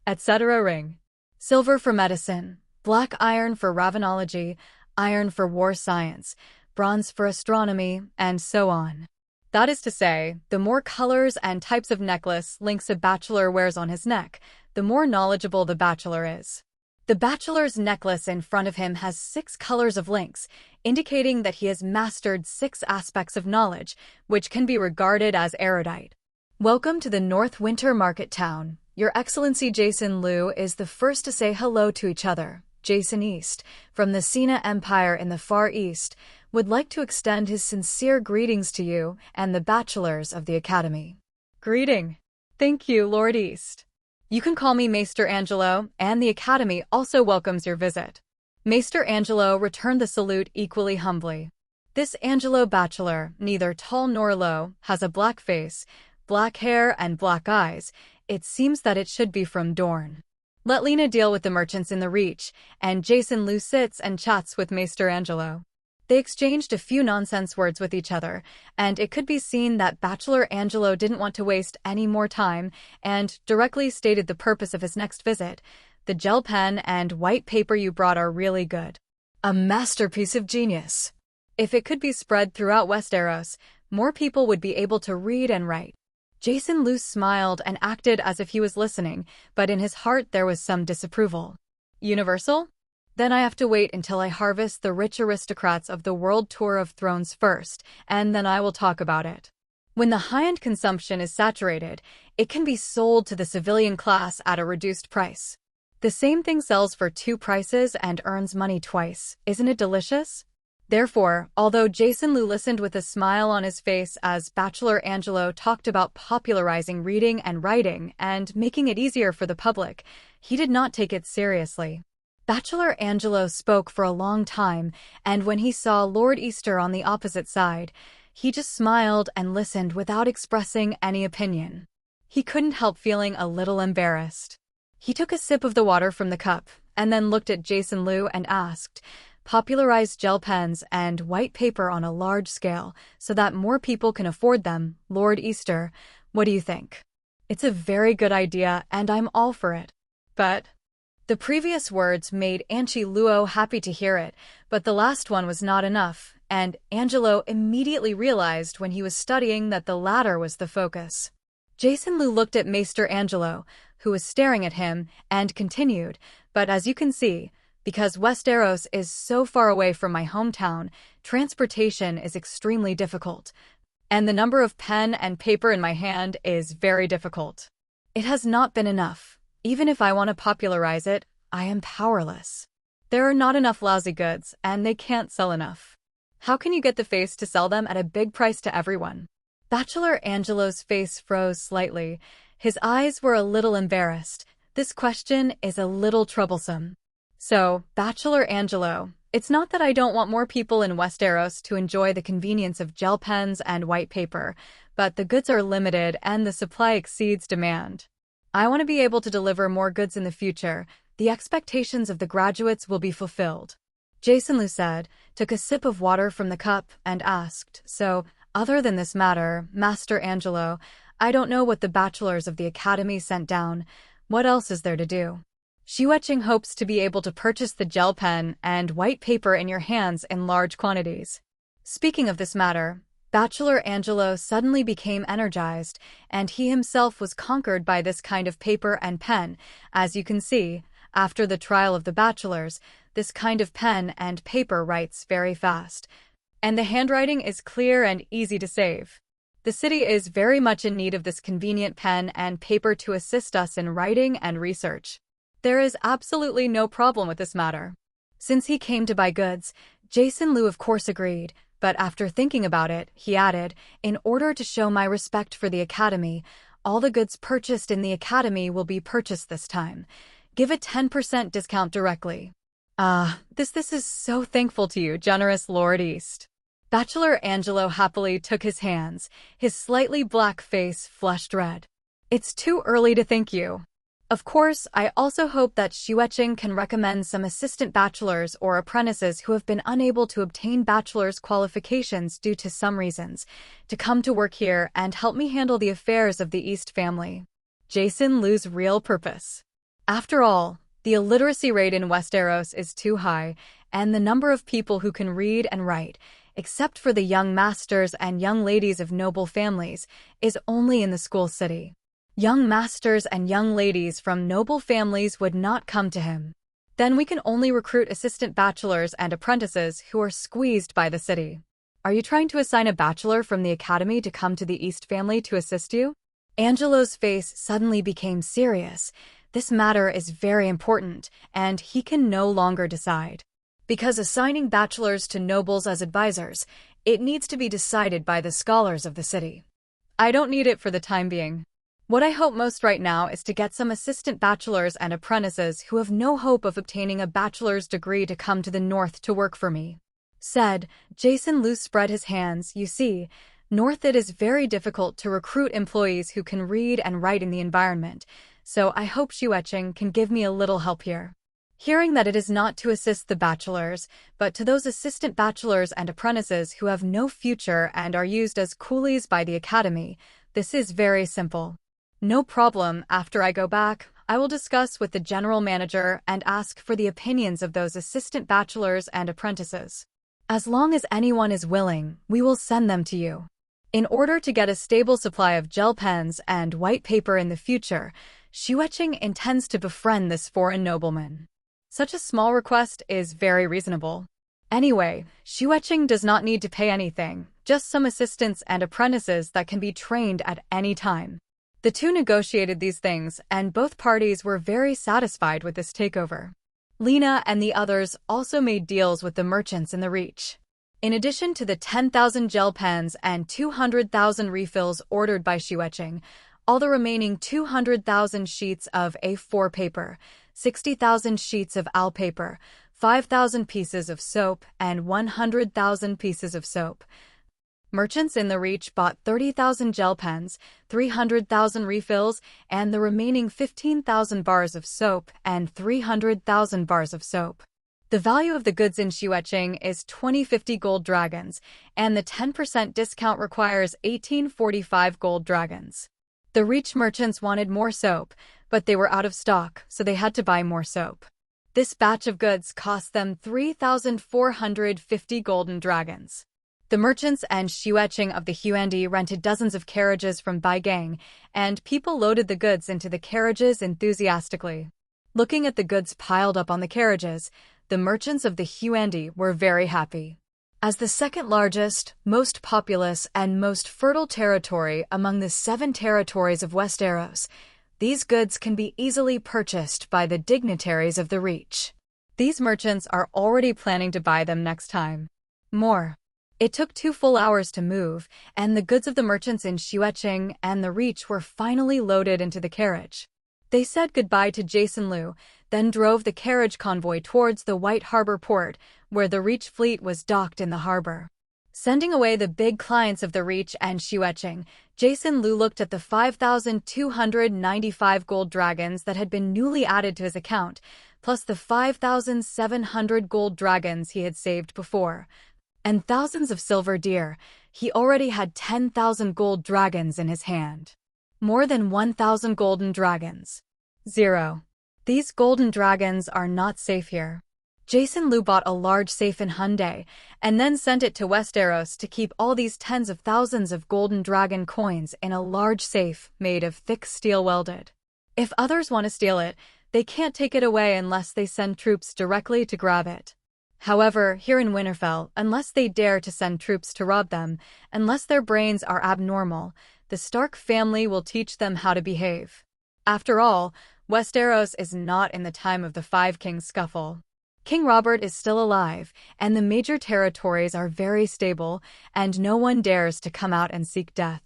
etc. Ring. Silver for medicine, black iron for ravenology, iron for war science, bronze for astronomy, and so on. That is to say, the more colors and types of necklace links a bachelor wears on his neck, the more knowledgeable the bachelor is. The bachelor's necklace in front of him has 6 colors of links, indicating that he has mastered 6 aspects of knowledge, which can be regarded as erudite. Welcome to the North Winter Market Town. Your Excellency Jason Liu is the first to say hello to each other. Jason East, from the Sina Empire in the Far East, would like to extend his sincere greetings to you and the bachelors of the Academy. Greeting. Thank you, Lord East. You can call me Maester Angelo, and the Academy also welcomes your visit. Maester Angelo returned the salute equally humbly. This Angelo bachelor, neither tall nor low, has a black face, black hair, and black eyes. It seems that it should be from Dorne. Let Lena deal with the merchants in the Reach, and Jason Liu sits and chats with Maester Angelo. They exchanged a few nonsense words with each other, and it could be seen that Bachelor Angelo didn't want to waste any more time and directly stated the purpose of his next visit. The gel pen and white paper you brought are really good. A masterpiece of genius. If it could be spread throughout Westeros, more people would be able to read and write. Jason Liu smiled and acted as if he was listening, but in his heart there was some disapproval. Universal? Then I have to wait until I harvest the rich aristocrats of the World Tour of Thrones first, and then I will talk about it. When the high-end consumption is saturated, it can be sold to the civilian class at a reduced price. The same thing sells for 2 prices and earns money twice. Isn't it delicious? Therefore, although Jason Liu listened with a smile on his face as Bachelor Angelo talked about popularizing reading and writing and making it easier for the public, he did not take it seriously. Bachelor Angelo spoke for a long time, and when he saw Lord Easter on the opposite side, he just smiled and listened without expressing any opinion. He couldn't help feeling a little embarrassed. He took a sip of the water from the cup, and then looked at Jason Liu and asked, "Popularized gel pens and white paper on a large scale so that more people can afford them, Lord Easter, what do you think?" "It's a very good idea, and I'm all for it." But the previous words made Anchi Luo happy to hear it, but the last one was not enough, and Angelo immediately realized when he was studying that the latter was the focus. Jason Liu looked at Maester Angelo, who was staring at him, and continued, "But as you can see, because Westeros is so far away from my hometown, transportation is extremely difficult, and the number of pen and paper in my hand is very difficult. It has not been enough. Even if I want to popularize it, I am powerless. There are not enough lousy goods, and they can't sell enough. How can you get the face to sell them at a big price to everyone?" Bachelor Angelo's face froze slightly. His eyes were a little embarrassed. This question is a little troublesome. "So, Bachelor Angelo, it's not that I don't want more people in Westeros to enjoy the convenience of gel pens and white paper, but the goods are limited and the supply exceeds demand. I want to be able to deliver more goods in the future. The expectations of the graduates will be fulfilled." Jason Liu said, took a sip of water from the cup, and asked, "So, other than this matter, Master Angelo, I don't know what the bachelors of the Academy sent down. What else is there to do? Shiweching hopes to be able to purchase the gel pen and white paper in your hands in large quantities." Speaking of this matter, Bachelor Angelo suddenly became energized, and he himself was conquered by this kind of paper and pen. As you can see, after the trial of the bachelors, this kind of pen and paper writes very fast, and the handwriting is clear and easy to save. The city is very much in need of this convenient pen and paper to assist us in writing and research. There is absolutely no problem with this matter. Since he came to buy goods, Jason Liu of course agreed, but after thinking about it, he added, "In order to show my respect for the Academy, all the goods purchased in the Academy will be purchased this time. Give a 10% discount directly." This is so thankful to you, generous Lord East." Bachelor Angelo happily took his hands, his slightly black face flushed red. "It's too early to thank you. Of course, I also hope that Shiweching can recommend some assistant bachelors or apprentices who have been unable to obtain bachelor's qualifications due to some reasons, to come to work here and help me handle the affairs of the East family." Jason Liu's real purpose. After all, the illiteracy rate in Westeros is too high, and the number of people who can read and write, except for the young masters and young ladies of noble families, is only in the school city. Young masters and young ladies from noble families would not come to him. Then we can only recruit assistant bachelors and apprentices who are squeezed by the city. Are you trying to assign a bachelor from the academy to come to the East family to assist you? Angelo's face suddenly became serious. This matter is very important, and he can no longer decide. Because assigning bachelors to nobles as advisors, it needs to be decided by the scholars of the city. I don't need it for the time being. What I hope most right now is to get some assistant bachelors and apprentices who have no hope of obtaining a bachelor's degree to come to the north to work for me. Said, Jason Lu spread his hands. You see, north it is very difficult to recruit employees who can read and write in the environment, so I hope Xueqing can give me a little help here. Hearing that it is not to assist the bachelors, but to those assistant bachelors and apprentices who have no future and are used as coolies by the academy, this is very simple. No problem. After I go back, I will discuss with the general manager and ask for the opinions of those assistant bachelors and apprentices. As long as anyone is willing, we will send them to you. In order to get a stable supply of gel pens and white paper in the future, Xueqing intends to befriend this foreign nobleman. Such a small request is very reasonable. Anyway, Xueqing does not need to pay anything, just some assistants and apprentices that can be trained at any time. The two negotiated these things, and both parties were very satisfied with this takeover. Lena and the others also made deals with the merchants in the Reach. In addition to the 10,000 gel pens and 200,000 refills ordered by Xueqing, all the remaining 200,000 sheets of A4 paper, 60,000 sheets of AL paper, 5,000 pieces of soap, and 100,000 pieces of soap. Merchants in the Reach bought 30,000 gel pens, 300,000 refills, and the remaining 15,000 bars of soap and 300,000 bars of soap. The value of the goods in Xueqing is 2050 gold dragons, and the 10% discount requires 1845 gold dragons. The Reach merchants wanted more soap, but they were out of stock, so they had to buy more soap. This batch of goods cost them 3,450 golden dragons. The merchants and Xueqing of the Huandi rented dozens of carriages from Baigang, and people loaded the goods into the carriages enthusiastically. Looking at the goods piled up on the carriages, the merchants of the Huandi were very happy. As the second largest, most populous, and most fertile territory among the 7 territories of Westeros, these goods can be easily purchased by the dignitaries of the Reach. These merchants are already planning to buy them next time. More. It took 2 full hours to move, and the goods of the merchants in Xueqing and the Reach were finally loaded into the carriage. They said goodbye to Jason Lu, then drove the carriage convoy towards the White Harbor port, where the Reach fleet was docked in the harbor. Sending away the big clients of the Reach and Xueqing, Jason Lu looked at the 5,295 gold dragons that had been newly added to his account, plus the 5,700 gold dragons he had saved before. And thousands of silver deer. He already had 10,000 gold dragons in his hand. More than 1,000 golden dragons. 0. These golden dragons are not safe here. Jason Lu bought a large safe in Hyundai, and then sent it to Westeros to keep all these tens of thousands of golden dragon coins in a large safe made of thick steel welded. If others want to steal it, they can't take it away unless they send troops directly to grab it. However, here in Winterfell, unless they dare to send troops to rob them, unless their brains are abnormal, the Stark family will teach them how to behave. After all, Westeros is not in the time of the Five Kings scuffle. King Robert is still alive, and the major territories are very stable, and no one dares to come out and seek death.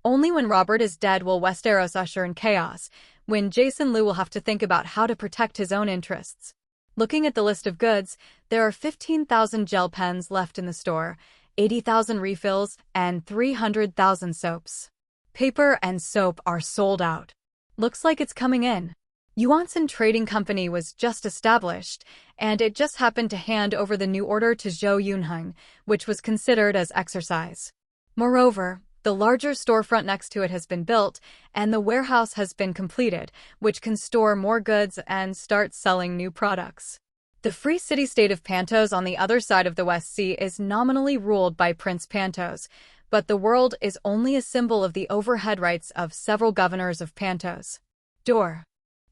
Only when Robert is dead will Westeros usher in chaos, when Jason Lu will have to think about how to protect his own interests. Looking at the list of goods, there are 15,000 gel pens left in the store, 80,000 refills, and 300,000 soaps. Paper and soap are sold out. Looks like it's coming in. Yuanson Trading Company was just established, and it just happened to hand over the new order to Zhou Yunheng, which was considered as exercise. Moreover, the larger storefront next to it has been built, and the warehouse has been completed, which can store more goods and start selling new products. The free city-state of Pantos on the other side of the West Sea is nominally ruled by Prince Pantos, but the world is only a symbol of the overhead rights of several governors of Pantos. Door.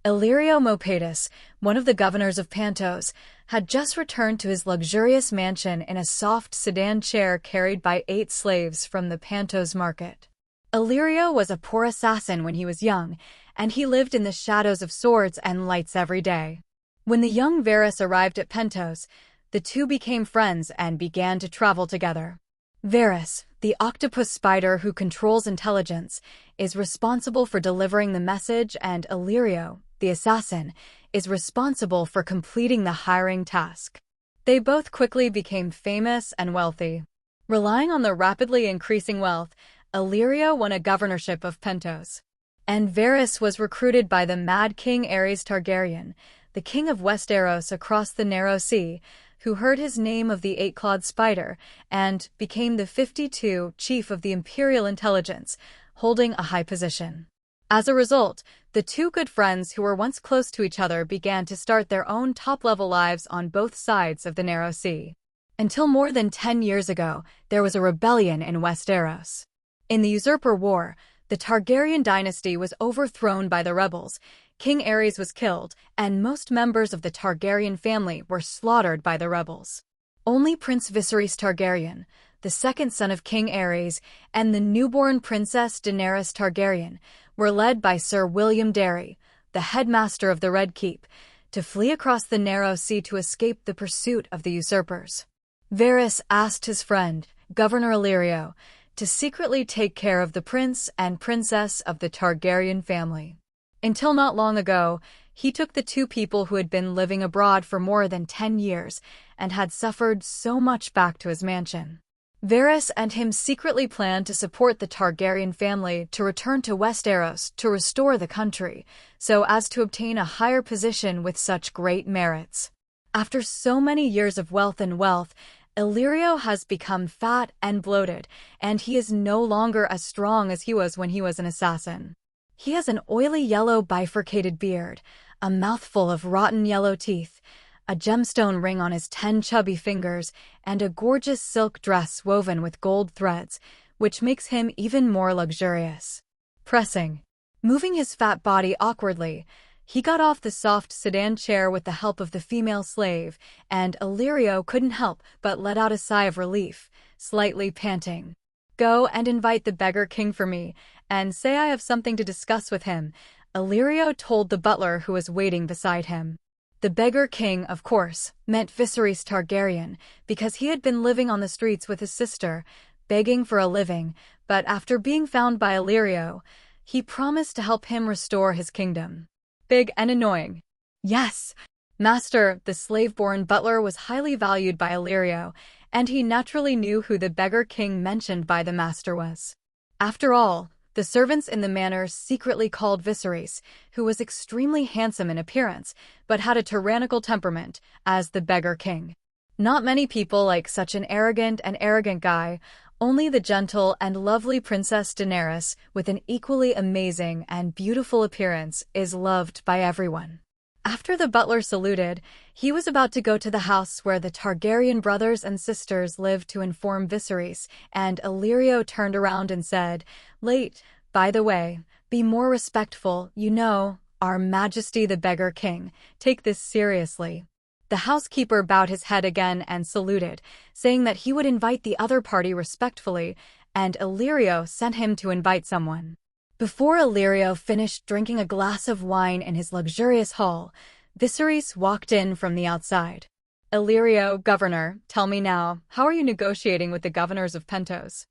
Illyrio Mopatus, one of the governors of Pantos, had just returned to his luxurious mansion in a soft sedan chair carried by 8 slaves from the Pantos market. Illyrio was a poor assassin when he was young, and he lived in the shadows of swords and lights every day. When the young Varys arrived at Pantos, the two became friends and began to travel together. Varys, the octopus spider who controls intelligence, is responsible for delivering the message, and Illyrio, the assassin, is responsible for completing the hiring task. They both quickly became famous and wealthy. Relying on the rapidly increasing wealth, Illyrio won a governorship of Pantos. And Varys was recruited by the Mad King Aerys Targaryen, the king of Westeros across the Narrow Sea, who heard his name of the 8-clawed spider and became the 52 chief of the Imperial Intelligence, holding a high position. As a result, the two good friends who were once close to each other began to start their own top-level lives on both sides of the Narrow Sea. Until more than 10 years ago, there was a rebellion in Westeros. In the Usurper War, the Targaryen dynasty was overthrown by the rebels, King Aerys was killed, and most members of the Targaryen family were slaughtered by the rebels. Only Prince Viserys Targaryen, the second son of King Aerys, and the newborn Princess Daenerys Targaryen were led by Sir William Darry, the headmaster of the Red Keep, to flee across the Narrow Sea to escape the pursuit of the usurpers. Varys asked his friend, Governor Illyrio, to secretly take care of the prince and princess of the Targaryen family. Until not long ago, he took the two people who had been living abroad for more than 10 years and had suffered so much back to his mansion. Varys and him secretly planned to support the Targaryen family to return to Westeros to restore the country, so as to obtain a higher position with such great merits. After so many years of wealth, Illyrio has become fat and bloated, and he is no longer as strong as he was when he was an assassin. He has an oily yellow bifurcated beard, a mouthful of rotten yellow teeth, a gemstone ring on his 10 chubby fingers, and a gorgeous silk dress woven with gold threads, which makes him even more luxurious. Pressing. Moving his fat body awkwardly, he got off the soft sedan chair with the help of the female slave, and Illyrio couldn't help but let out a sigh of relief, slightly panting. Go and invite the beggar king for me, and say I have something to discuss with him, Illyrio told the butler who was waiting beside him. The beggar king, of course, meant Viserys Targaryen, because he had been living on the streets with his sister, begging for a living, but after being found by Illyrio, he promised to help him restore his kingdom. Big and annoying. Yes, master, the slave-born butler was highly valued by Illyrio, and he naturally knew who the beggar king mentioned by the master was. After all, the servants in the manor secretly called Viserys, who was extremely handsome in appearance, but had a tyrannical temperament, as the beggar king. Not many people like such an arrogant guy. Only the gentle and lovely Princess Daenerys, with an equally amazing and beautiful appearance, is loved by everyone. After the butler saluted, he was about to go to the house where the Targaryen brothers and sisters lived to inform Viserys, and Illyrio turned around and said, "Late, by the way, be more respectful, you know, Our Majesty the Beggar King, take this seriously." The housekeeper bowed his head again and saluted, saying that he would invite the other party respectfully, and Illyrio sent him to invite someone. Before Illyrio finished drinking a glass of wine in his luxurious hall, Viserys walked in from the outside. "Illyrio, governor, tell me now, how are you negotiating with the governors of Pantos?"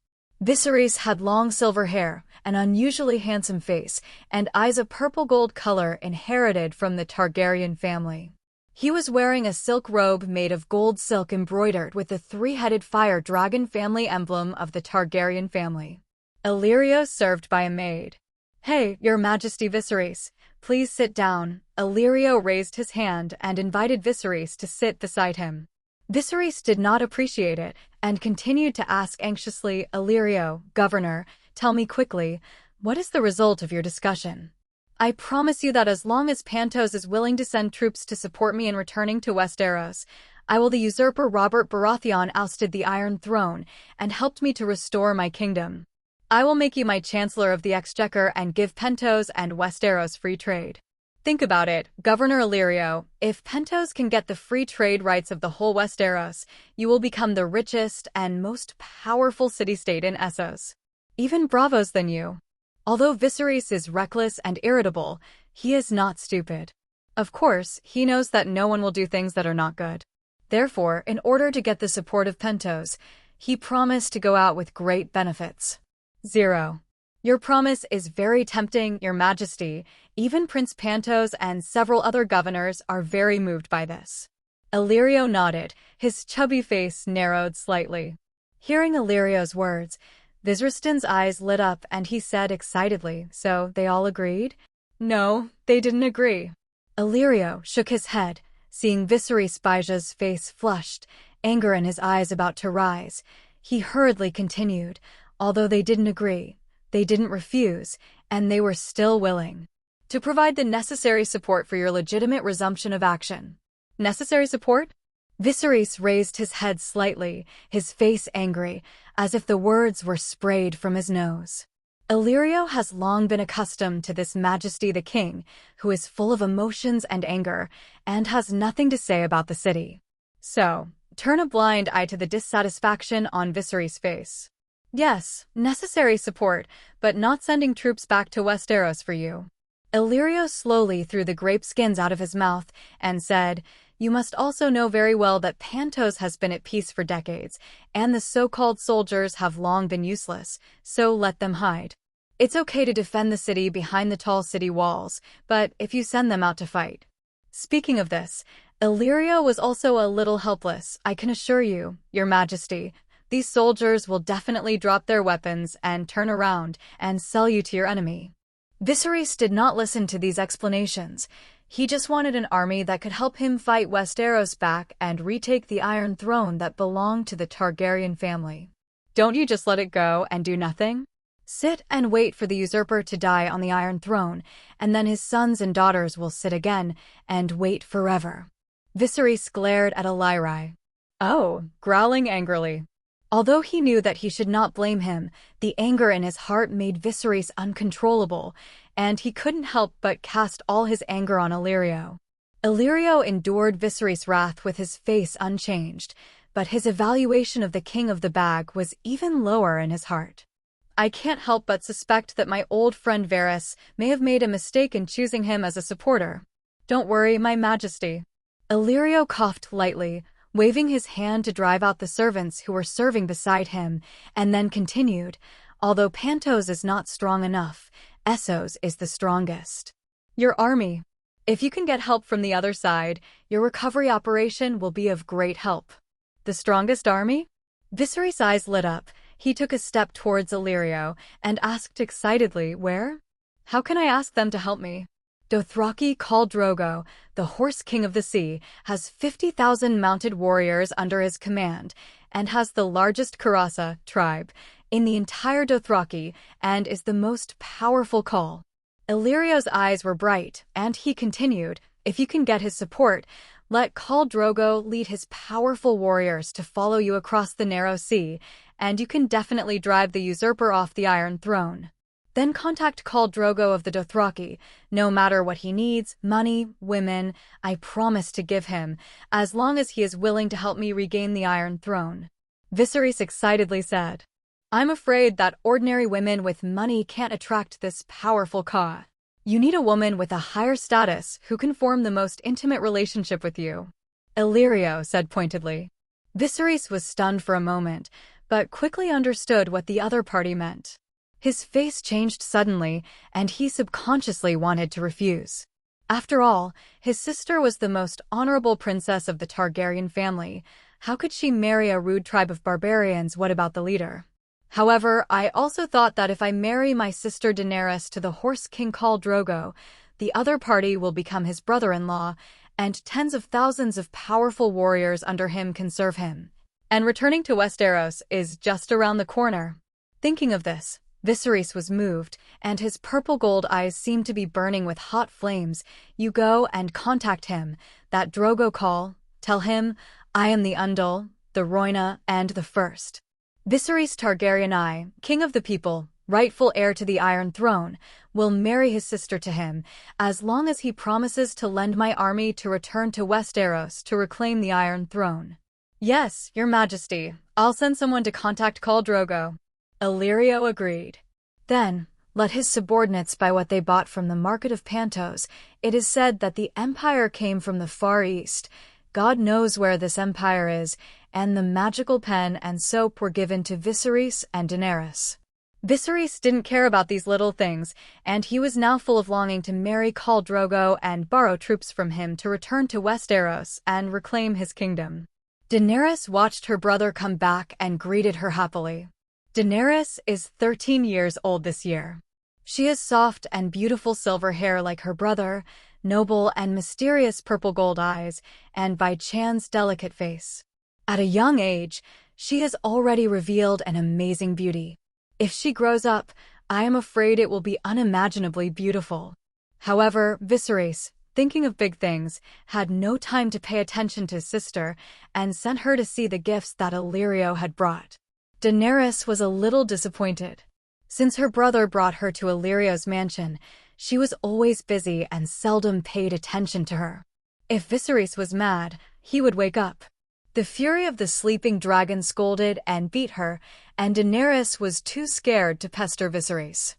Viserys had long silver hair, an unusually handsome face, and eyes of purple-gold color inherited from the Targaryen family. He was wearing a silk robe made of gold silk embroidered with the 3-headed fire dragon family emblem of the Targaryen family. Illyrio served by a maid. "Hey, Your Majesty Viserys, please sit down." Illyrio raised his hand and invited Viserys to sit beside him. Viserys did not appreciate it and continued to ask anxiously, "Illyrio, governor, tell me quickly, what is the result of your discussion?" I promise you that as long as Pantos is willing to send troops to support me in returning to Westeros, I will. The usurper Robert Baratheon ousted the Iron Throne and helped me to restore my kingdom. I will make you my Chancellor of the Exchequer and give Pentos and Westeros free trade. Think about it, Governor Illyrio. If Pentos can get the free trade rights of the whole Westeros, you will become the richest and most powerful city-state in Essos. Even Bravos than you. Although Viserys is reckless and irritable, he is not stupid. Of course, he knows that no one will do things that are not good. Therefore, in order to get the support of Pentos, he promised to go out with great benefits. 0. Your promise is very tempting, Your Majesty. Even Prince Pantos and several other governors are very moved by this. Illyrio nodded, his chubby face narrowed slightly. Hearing Illyrio's words, Vizriston's eyes lit up and he said excitedly, so they all agreed? No, they didn't agree. Illyrio shook his head, seeing Viserys Spyja's face flushed, anger in his eyes about to rise. He hurriedly continued, although they didn't agree, they didn't refuse, and they were still willing to provide the necessary support for your legitimate resumption of action. Necessary support? Viserys raised his head slightly, his face angry, as if the words were sprayed from his nose. Illyrio has long been accustomed to this Majesty the King, who is full of emotions and anger, and has nothing to say about the city. So, turn a blind eye to the dissatisfaction on Viserys' face. Yes, necessary support, but not sending troops back to Westeros for you. Illyrio slowly threw the grape skins out of his mouth and said, You must also know very well that Pantos has been at peace for decades, and the so-called soldiers have long been useless, so let them hide. It's okay to defend the city behind the tall city walls, but if you send them out to fight. Speaking of this, Illyrio was also a little helpless, I can assure you, Your Majesty. These soldiers will definitely drop their weapons and turn around and sell you to your enemy. Viserys did not listen to these explanations. He just wanted an army that could help him fight Westeros back and retake the Iron Throne that belonged to the Targaryen family. Don't you just let it go and do nothing? Sit and wait for the usurper to die on the Iron Throne, and then his sons and daughters will sit again and wait forever. Viserys glared at Illyrio. Oh, growling angrily. Although he knew that he should not blame him, the anger in his heart made Viserys uncontrollable, and he couldn't help but cast all his anger on Illyrio. Illyrio endured Viserys' wrath with his face unchanged, but his evaluation of the King of the Bag was even lower in his heart. I can't help but suspect that my old friend Varys may have made a mistake in choosing him as a supporter. Don't worry, my Majesty. Illyrio coughed lightly, waving his hand to drive out the servants who were serving beside him, and then continued, Although Pantos is not strong enough, Essos is the strongest. Your army. If you can get help from the other side, your recovery operation will be of great help. The strongest army? Viserys' eyes lit up. He took a step towards Illyrio and asked excitedly, Where? How can I ask them to help me? Dothraki Khal Drogo, the Horse King of the Sea, has 50,000 mounted warriors under his command and has the largest Karasa tribe in the entire Dothraki and is the most powerful Khal. Illyrio's eyes were bright, and he continued, If you can get his support, let Khal Drogo lead his powerful warriors to follow you across the narrow sea, and you can definitely drive the usurper off the Iron Throne. Then contact Khal Drogo of the Dothraki. No matter what he needs, money, women, I promise to give him, as long as he is willing to help me regain the Iron Throne. Viserys excitedly said, I'm afraid that ordinary women with money can't attract this powerful Khal. You need a woman with a higher status who can form the most intimate relationship with you. Illyrio said pointedly. Viserys was stunned for a moment, but quickly understood what the other party meant. His face changed suddenly, and he subconsciously wanted to refuse. After all, his sister was the most honorable princess of the Targaryen family. How could she marry a rude tribe of barbarians? What about the leader? However, I also thought that if I marry my sister Daenerys to the Horse King Khal Drogo, the other party will become his brother-in-law, and tens of thousands of powerful warriors under him can serve him. And returning to Westeros is just around the corner. Thinking of this, Viserys was moved, and his purple-gold eyes seemed to be burning with hot flames. "You go and contact him. That Drogo call. Tell him, I am the Undul, the Rhoyna, and the First. Viserys Targaryen I, king of the people, rightful heir to the Iron Throne, will marry his sister to him, as long as he promises to lend my army to return to Westeros to reclaim the Iron Throne." "Yes, your majesty. I'll send someone to contact Khal Drogo." Illyrio agreed. "Then, let his subordinates buy what they bought from the market of Pantos. It is said that the empire came from the Far East. God knows where this empire is, and the magical pen and soap were given to Viserys and Daenerys." Viserys didn't care about these little things, and he was now full of longing to marry Khal Drogo and borrow troops from him to return to Westeros and reclaim his kingdom. Daenerys watched her brother come back and greeted her happily. Daenerys is 13 years old this year. She has soft and beautiful silver hair like her brother, noble and mysterious purple-gold eyes, and by chance delicate face. At a young age, she has already revealed an amazing beauty. If she grows up, I am afraid it will be unimaginably beautiful. However, Viserys, thinking of big things, had no time to pay attention to his sister and sent her to see the gifts that Illyrio had brought. Daenerys was a little disappointed. Since her brother brought her to Illyrio's mansion, she was always busy and seldom paid attention to her. If Viserys was mad, he would wake up. The fury of the sleeping dragon scolded and beat her, and Daenerys was too scared to pester Viserys.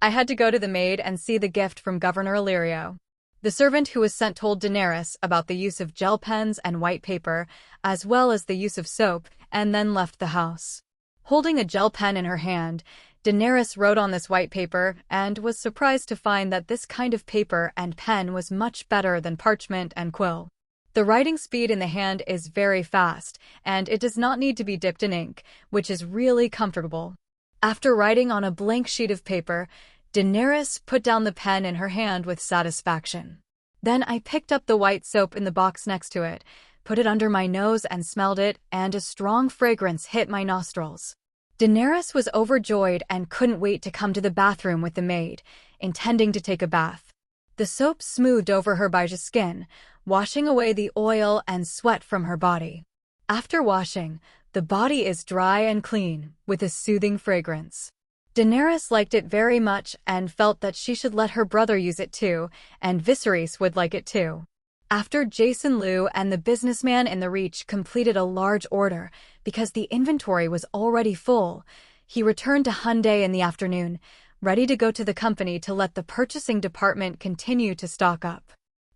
"I had to go to the maid and see the gift from Governor Illyrio." The servant who was sent told Daenerys about the use of gel pens and white paper, as well as the use of soap, and then left the house. Holding a gel pen in her hand, Daenerys wrote on this white paper and was surprised to find that this kind of paper and pen was much better than parchment and quill. The writing speed in the hand is very fast, and it does not need to be dipped in ink, which is really comfortable. After writing on a blank sheet of paper, Daenerys put down the pen in her hand with satisfaction. "Then I picked up the white soap in the box next to it, put it under my nose and smelled it, and a strong fragrance hit my nostrils." Daenerys was overjoyed and couldn't wait to come to the bathroom with the maid, intending to take a bath. The soap smoothed over her beige skin, washing away the oil and sweat from her body. After washing, the body is dry and clean, with a soothing fragrance. Daenerys liked it very much and felt that she should let her brother use it too, and Viserys would like it too. After Jason Liu and the businessman in the Reach completed a large order, because the inventory was already full, he returned to Hyundai in the afternoon, ready to go to the company to let the purchasing department continue to stock up.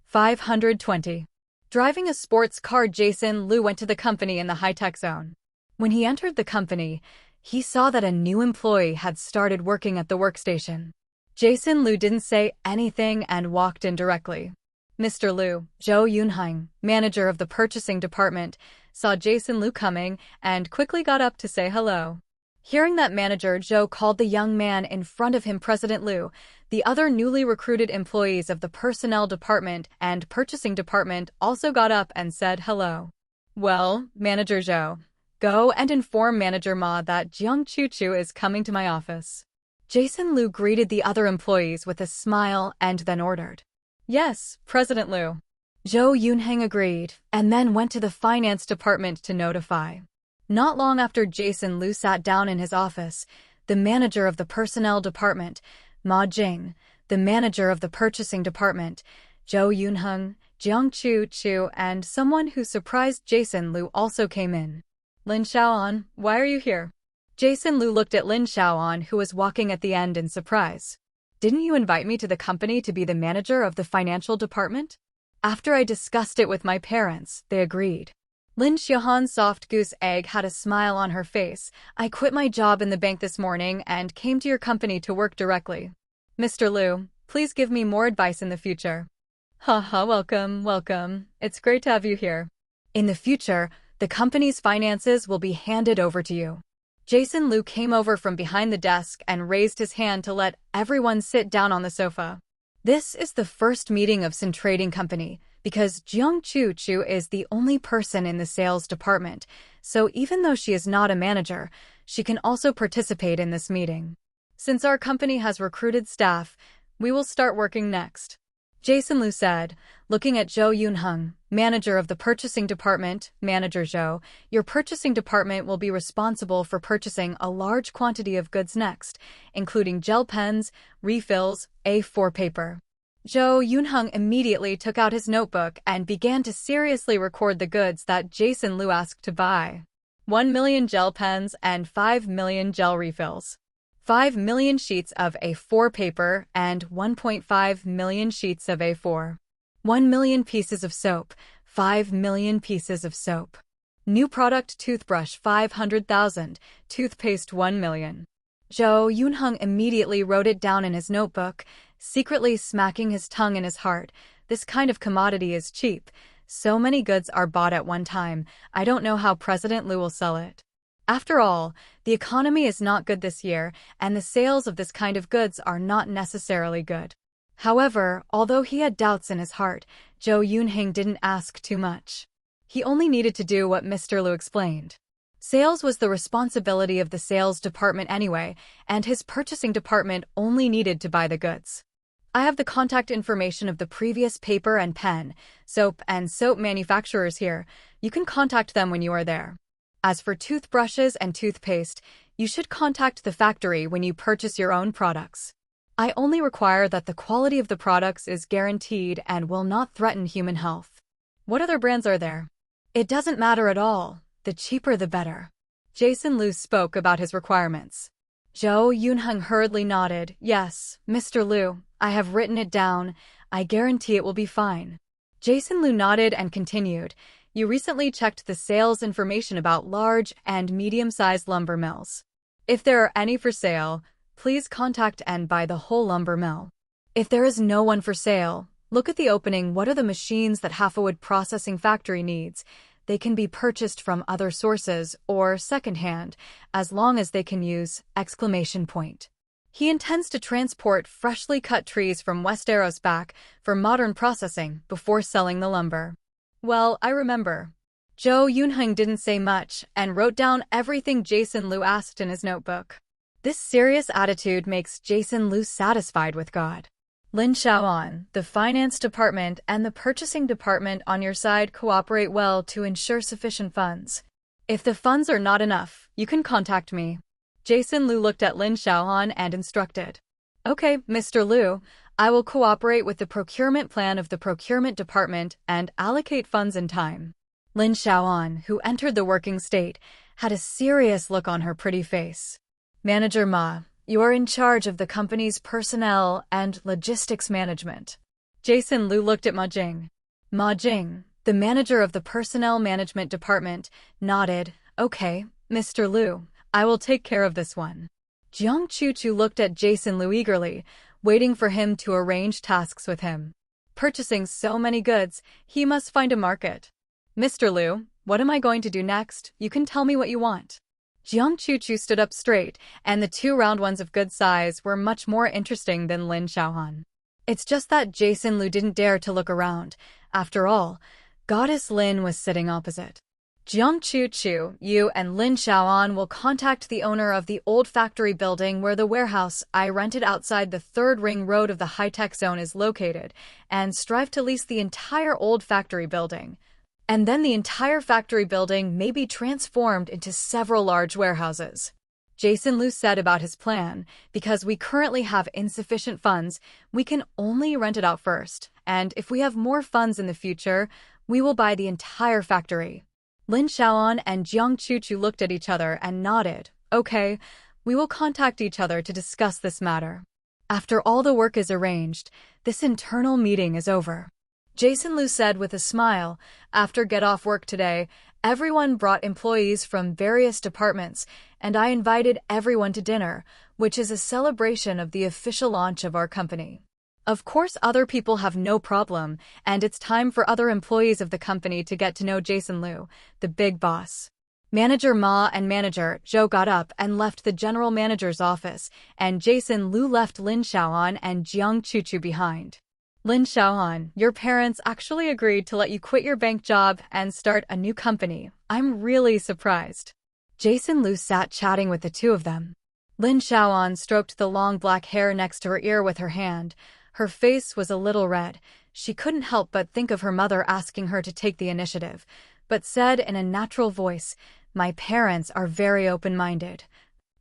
520. Driving a sports car, Jason Liu went to the company in the high-tech zone. When he entered the company, he saw that a new employee had started working at the workstation. Jason Liu didn't say anything and walked in directly. Mr. Liu, Zhou Yunheng, manager of the purchasing department, saw Jason Liu coming and quickly got up to say hello. Hearing that manager Zhou called the young man in front of him President Liu, the other newly recruited employees of the personnel department and purchasing department also got up and said hello. "Well, Manager Zhou, go and inform Manager Ma that Jiang Chuchu is coming to my office." Jason Liu greeted the other employees with a smile and then ordered, "Yes, President Liu." Zhou Yunheng agreed, and then went to the finance department to notify. Not long after Jason Liu sat down in his office, the manager of the personnel department, Ma Jing, the manager of the purchasing department, Zhou Yunheng, Jiang Chu, and someone who surprised Jason Liu also came in. "Lin Xiaoan, why are you here?" Jason Liu looked at Lin Xiaoan, who was walking at the end in surprise. "Didn't you invite me to the company to be the manager of the financial department?" "After I discussed it with my parents, they agreed." Lin Xiaohan's soft goose egg had a smile on her face. "I quit my job in the bank this morning and came to your company to work directly. Mr. Liu, please give me more advice in the future." "Haha, welcome. It's great to have you here. In the future, the company's finances will be handed over to you." Jason Liu came over from behind the desk and raised his hand to let everyone sit down on the sofa. This is the first meeting of Sin Trading Company, because Jiang Chu is the only person in the sales department, so even though she is not a manager, she can also participate in this meeting. Since our company has recruited staff, we will start working next. Jason Liu said, looking at Zhou Yunheng, manager of the purchasing department. Manager Zhou, your purchasing department will be responsible for purchasing a large quantity of goods next, including gel pens, refills, A4 paper. Zhou Yunheng immediately took out his notebook and began to seriously record the goods that Jason Liu asked to buy. 1 million gel pens and 5 million gel refills. 5 million sheets of A4 paper and 1.5 million sheets of A4. 1 million pieces of soap, 5 million pieces of soap. New product toothbrush 500,000, toothpaste 1 million. Zhou Yunheng immediately wrote it down in his notebook, secretly smacking his tongue in his heart. This kind of commodity is cheap. So many goods are bought at one time. I don't know how President Liu will sell it. After all, the economy is not good this year, and the sales of this kind of goods are not necessarily good. However, although he had doubts in his heart, Zhou Yunheng didn't ask too much. He only needed to do what Mr. Liu explained. Sales was the responsibility of the sales department anyway, and his purchasing department only needed to buy the goods. I have the contact information of the previous paper and pen, soap and soap manufacturers here. You can contact them when you are there. As for toothbrushes and toothpaste, you should contact the factory when you purchase your own products. I only require that the quality of the products is guaranteed and will not threaten human health. What other brands are there? It doesn't matter at all. The cheaper the better. Jason Liu spoke about his requirements. Zhou Yunheng hurriedly nodded. Yes, Mr. Liu, I have written it down. I guarantee it will be fine. Jason Liu nodded and continued. You recently checked the sales information about large and medium-sized lumber mills. If there are any for sale, please contact and buy the whole lumber mill. If there is no one for sale, look at the opening. What are the machines that Half-a-Wood Processing Factory needs? They can be purchased from other sources or secondhand, as long as they can use! He intends to transport freshly cut trees from Westeros back for modern processing before selling the lumber. Well, I remember. Zhou Yunheng didn't say much and wrote down everything Jason Liu asked in his notebook. This serious attitude makes Jason Liu satisfied with God. Lin Xiaoan, the finance department and the purchasing department on your side cooperate well to ensure sufficient funds. If the funds are not enough, you can contact me. Jason Liu looked at Lin Xiaoan and instructed. Okay, Mr. Liu, I will cooperate with the procurement plan of the procurement department and allocate funds in time. Lin Xiaoan, who entered the working state, had a serious look on her pretty face. Manager Ma, you are in charge of the company's personnel and logistics management. Jason Liu looked at Ma Jing. Ma Jing, the manager of the personnel management department, nodded. Okay, Mr. Liu, I will take care of this one. Jiang Chuchu looked at Jason Liu eagerly, waiting for him to arrange tasks with him. Purchasing so many goods, he must find a market. Mr. Liu, what am I going to do next? You can tell me what you want. Jiang Chuchu stood up straight, and the two round ones of good size were much more interesting than Lin Xiaohan. It's just that Jason Liu didn't dare to look around. After all, Goddess Lin was sitting opposite. Jiang Chuchu, you and Lin Xiaoan will contact the owner of the old factory building where the warehouse I rented outside the third ring road of the high-tech zone is located, and strive to lease the entire old factory building. And then the entire factory building may be transformed into several large warehouses. Jason Liu said about his plan, because we currently have insufficient funds, we can only rent it out first, and if we have more funds in the future, we will buy the entire factory. Lin Xiaoan and Jiang Chuchu looked at each other and nodded. Okay, we will contact each other to discuss this matter. After all the work is arranged, this internal meeting is over. Jason Liu said with a smile. After get off work today, everyone brought employees from various departments, and I invited everyone to dinner, which is a celebration of the official launch of our company. Of course, other people have no problem, and it's time for other employees of the company to get to know Jason Liu, the big boss. Manager Ma and Manager Zhou got up and left the general manager's office, and Jason Liu left Lin Xiaoan and Jiang Chuchu behind. Lin Xiaoan, your parents actually agreed to let you quit your bank job and start a new company. I'm really surprised. Jason Liu sat chatting with the two of them. Lin Xiaoan stroked the long black hair next to her ear with her hand. Her face was a little red. She couldn't help but think of her mother asking her to take the initiative, but said in a natural voice, "My parents are very open-minded.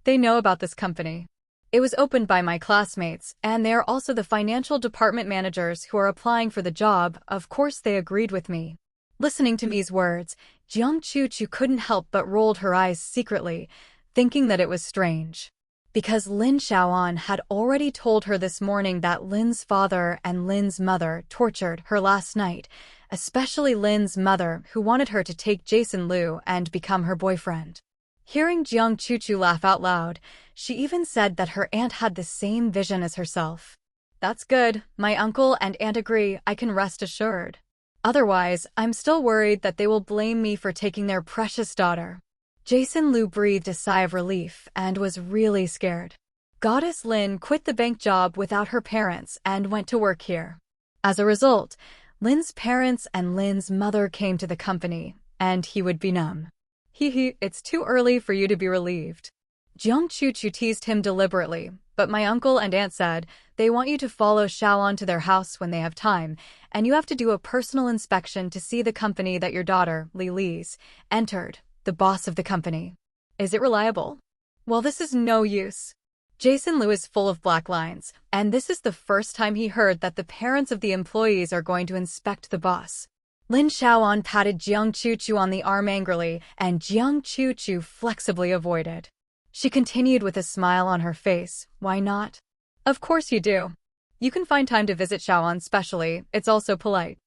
They know about this company. It was opened by my classmates, and they are also the financial department managers who are applying for the job. Of course they agreed with me." Listening to these words, Jiang Chuchu couldn't help but rolled her eyes secretly, thinking that it was strange. Because Lin Xiaoan had already told her this morning that Lin's father and Lin's mother tortured her last night, especially Lin's mother, who wanted her to take Jason Liu and become her boyfriend. Hearing Jiang Chuchu laugh out loud, she even said that her aunt had the same vision as herself. "That's good. My uncle and aunt agree. I can rest assured. Otherwise, I'm still worried that they will blame me for taking their precious daughter." Jason Liu breathed a sigh of relief and was really scared. Goddess Lin quit the bank job without her parents and went to work here. As a result, Lin's parents and Lin's mother came to the company, and he would be numb. It's too early for you to be relieved." Jiang Chuchu teased him deliberately, but my uncle and aunt said they want you to follow Xiaoan to their house when they have time, and you have to do a personal inspection to see the company that your daughter, Li Li's, entered, the boss of the company. Is it reliable? Well, this is no use. Jason Liu is full of black lines, and this is the first time he heard that the parents of the employees are going to inspect the boss. Lin Xiaoan patted Jiang Chuchu on the arm angrily, and Jiang Chuchu flexibly avoided. She continued with a smile on her face, "Why not? Of course you do. You can find time to visit Xiaoan specially, it's also polite.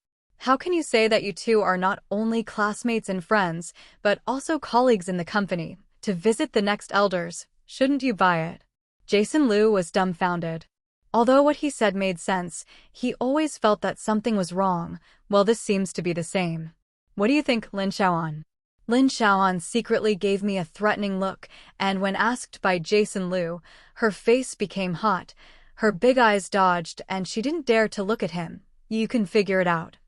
How can you say that you two are not only classmates and friends, but also colleagues in the company, to visit the next elders? Shouldn't you buy it?" Jason Liu was dumbfounded. Although what he said made sense, he always felt that something was wrong. Well, this seems to be the same. "What do you think, Lin Xiaoan?" Lin Xiaoan secretly gave me a threatening look, and when asked by Jason Liu, her face became hot. Her big eyes dodged, and she didn't dare to look at him. "You can figure it out."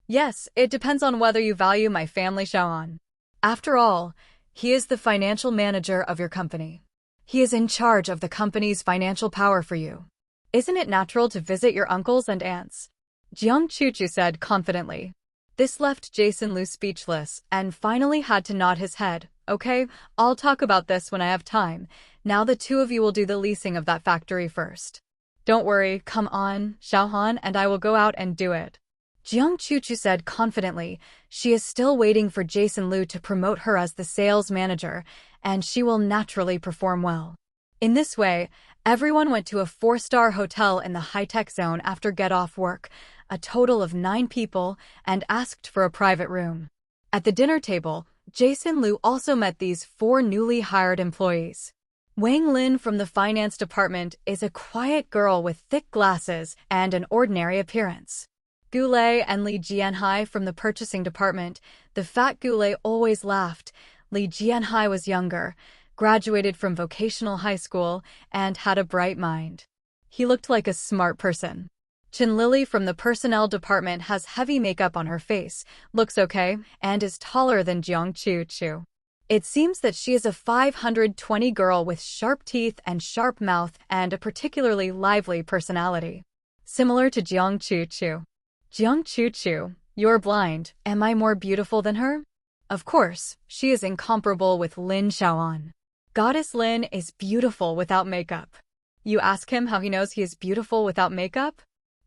"Yes, it depends on whether you value my family, Xiaoan. After all, he is the financial manager of your company. He is in charge of the company's financial power for you. Isn't it natural to visit your uncles and aunts?" Jiang Chuchu said confidently. This left Jason Liu speechless and finally had to nod his head. "Okay, I'll talk about this when I have time. Now the two of you will do the leasing of that factory first. Don't worry, come on, Xiaohan, and I will go out and do it." Jiang Chuchu said confidently. She is still waiting for Jason Liu to promote her as the sales manager, and she will naturally perform well. In this way, everyone went to a 4-star hotel in the high-tech zone after get-off work, a total of 9 people, and asked for a private room. At the dinner table, Jason Liu also met these 4 newly hired employees. Wang Lin from the finance department is a quiet girl with thick glasses and an ordinary appearance. Gulei and Li Jianhai from the purchasing department. The fat Gulei always laughed. Li Jianhai was younger, graduated from vocational high school, and had a bright mind. He looked like a smart person. Chen Lily from the personnel department has heavy makeup on her face, looks okay, and is taller than Jiang Chuchu. It seems that she is a 520 girl with sharp teeth and sharp mouth and a particularly lively personality. Similar to Jiang Chuchu. "Jiang Chuchu, you're blind. Am I more beautiful than her?" Of course, she is incomparable with Lin Xiaoan. Goddess Lin is beautiful without makeup. You ask him how he knows he is beautiful without makeup?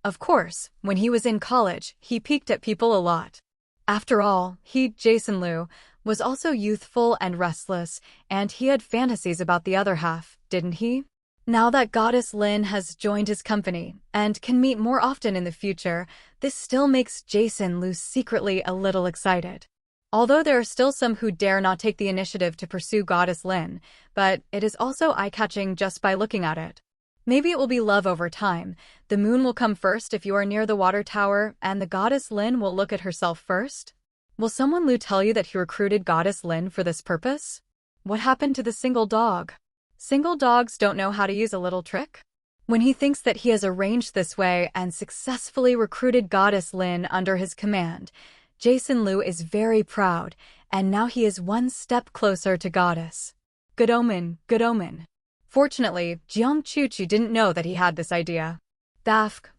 Of course, when he was in college, he peeked at people a lot. After all, he, Jason Liu, was also youthful and restless, and he had fantasies about the other half, didn't he? Now that Goddess Lin has joined his company and can meet more often in the future, this still makes Jason Liu secretly a little excited. Although there are still some who dare not take the initiative to pursue Goddess Lin, but it is also eye-catching just by looking at it. Maybe it will be love over time. The moon will come first if you are near the water tower, and the Goddess Lin will look at herself first. Will someone Liu tell you that he recruited Goddess Lin for this purpose? What happened to the single dog? Single dogs don't know how to use a little trick? When he thinks that he has arranged this way and successfully recruited Goddess Lin under his command, Jason Liu is very proud, and now he is one step closer to Goddess. Good omen, good omen. Fortunately, Jiang Chuchu didn't know that he had this idea.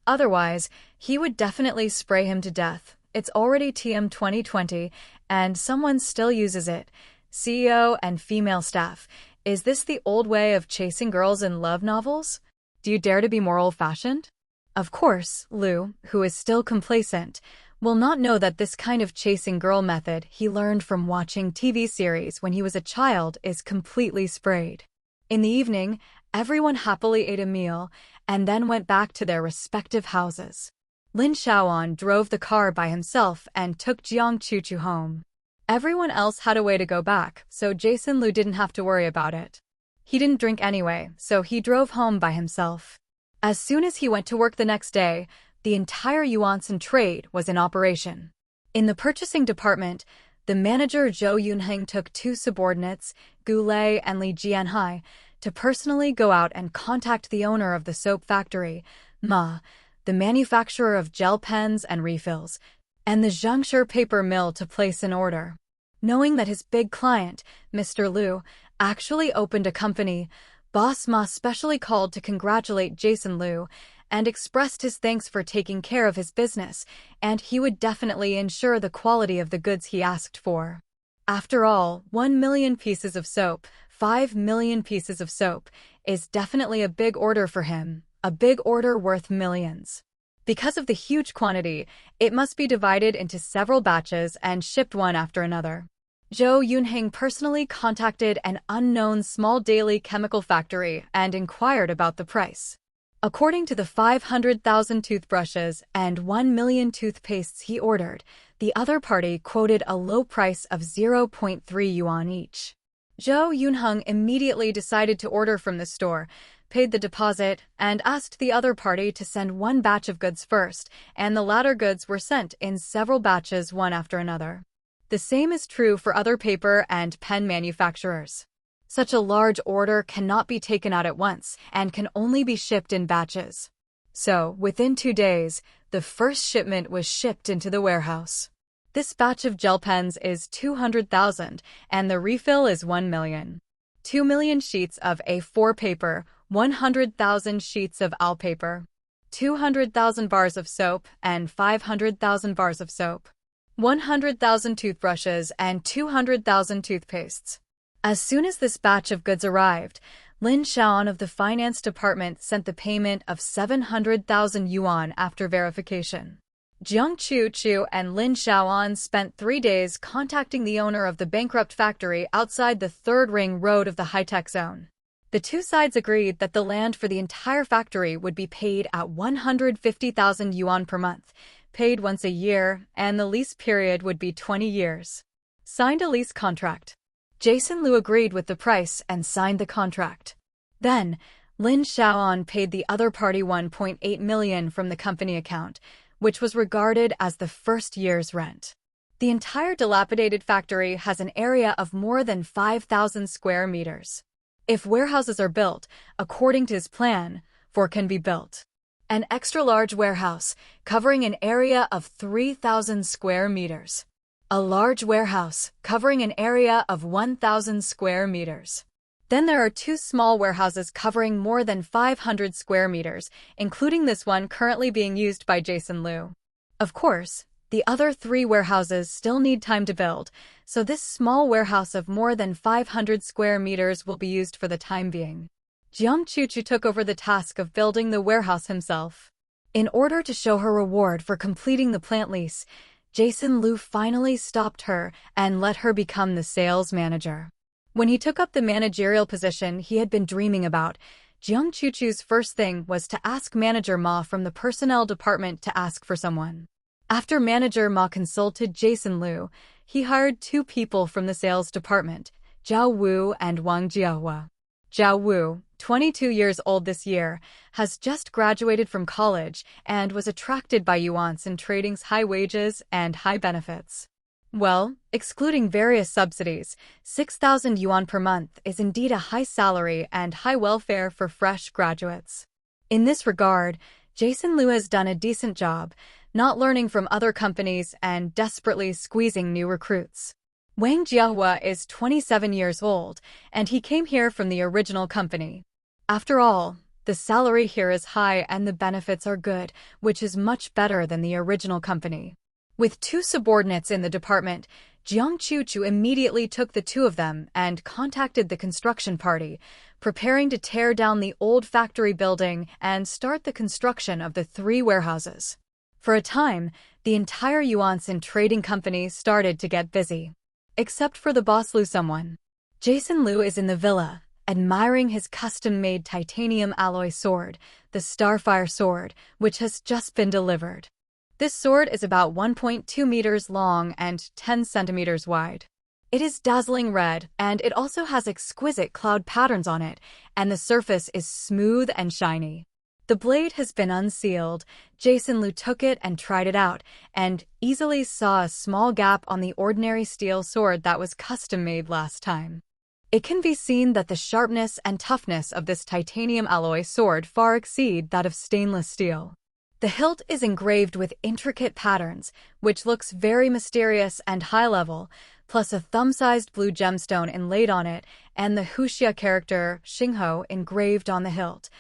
Otherwise, he would definitely spray him to death. It's already TM 2020, and someone still uses it. CEO and female staff. Is this the old way of chasing girls in love novels? Do you dare to be more old-fashioned? Of course, Lu, who is still complacent, will not know that this kind of chasing girl method he learned from watching TV series when he was a child is completely sprayed. In the evening, everyone happily ate a meal and then went back to their respective houses. Lin Shaoan drove the car by himself and took Jiang Chuchu home. Everyone else had a way to go back, so Jason Lu didn't have to worry about it. He didn't drink anyway, so he drove home by himself. As soon as he went to work the next day, the entire Yuansan trade was in operation. In the purchasing department, the manager Zhou Yunheng took 2 subordinates, Gu Lei and Li Jianhai, to personally go out and contact the owner of the soap factory, Ma, the manufacturer of gel pens and refills, and the Zhangshi paper mill to place an order. Knowing that his big client, Mr. Lu, actually opened a company, Boss Ma specially called to congratulate Jason Lu and expressed his thanks for taking care of his business, and he would definitely ensure the quality of the goods he asked for. After all, 1 million pieces of soap, 5 million pieces of soap, is definitely a big order for him, a big order worth millions. Because of the huge quantity, it must be divided into several batches and shipped one after another. Zhou Yunheng personally contacted an unknown small daily chemical factory and inquired about the price. According to the 500,000 toothbrushes and 1 million toothpastes he ordered, the other party quoted a low price of 0.3 yuan each. Zhou Yunheng immediately decided to order from the store, paid the deposit, and asked the other party to send one batch of goods first, and the latter goods were sent in several batches one after another. The same is true for other paper and pen manufacturers. Such a large order cannot be taken out at once and can only be shipped in batches. So, within 2 days, the first shipment was shipped into the warehouse. This batch of gel pens is 200,000 and the refill is 1 million. 2 million sheets of A4 paper, 100,000 sheets of AL paper, 200,000 bars of soap and 500,000 bars of soap, 100,000 toothbrushes and 200,000 toothpastes. As soon as this batch of goods arrived, Lin Shaoan of the finance department sent the payment of 700,000 yuan after verification. Jiang Chuchu and Lin Shaoan spent 3 days contacting the owner of the bankrupt factory outside the third ring road of the high-tech zone. The two sides agreed that the land for the entire factory would be paid at 150,000 yuan per month, paid once a year, and the lease period would be 20 years. Signed a lease contract. Jason Lu agreed with the price and signed the contract. Then, Lin Shaoan paid the other party 1.8 million from the company account, which was regarded as the first year's rent. The entire dilapidated factory has an area of more than 5,000 square meters. If warehouses are built, according to his plan, 4 can be built. An extra-large warehouse, covering an area of 3,000 square meters. A large warehouse, covering an area of 1,000 square meters. Then there are 2 small warehouses covering more than 500 square meters, including this one currently being used by Jason Lu. Of course, the other 3 warehouses still need time to build, so this small warehouse of more than 500 square meters will be used for the time being. Jiang Chuchu took over the task of building the warehouse himself. In order to show her reward for completing the plant lease, Jason Lu finally stopped her and let her become the sales manager. When he took up the managerial position he had been dreaming about, Jiang Chuchu's first thing was to ask Manager Ma from the personnel department to ask for someone. After Manager Ma consulted Jason Lu, he hired 2 people from the sales department, Zhao Wu and Wang Jiahua. Zhao Wu, 22 years old this year, has just graduated from college and was attracted by Yuansan Trading's high wages and high benefits. Well, excluding various subsidies, 6,000 yuan per month is indeed a high salary and high welfare for fresh graduates. In this regard, Jason Lu has done a decent job, not learning from other companies and desperately squeezing new recruits. Wang Jiahua is 27 years old, and he came here from the original company. After all, the salary here is high and the benefits are good, which is much better than the original company. With 2 subordinates in the department, Jiang Chuchu immediately took the 2 of them and contacted the construction party, preparing to tear down the old factory building and start the construction of the 3 warehouses. For a time, the entire Yuansin trading company started to get busy. Except for the boss Lu someone. Jason Lu is in the villa, admiring his custom-made titanium alloy sword, the Starfire sword, which has just been delivered. This sword is about 1.2 meters long and 10 centimeters wide. It is dazzling red, and it also has exquisite cloud patterns on it, and the surface is smooth and shiny. The blade has been unsealed. Jason Lu took it and tried it out, and easily saw a small gap on the ordinary steel sword that was custom-made last time. It can be seen that the sharpness and toughness of this titanium alloy sword far exceed that of stainless steel. The hilt is engraved with intricate patterns, which looks very mysterious and high-level, plus a thumb-sized blue gemstone inlaid on it and the Huxia character Xingho engraved on the hilt.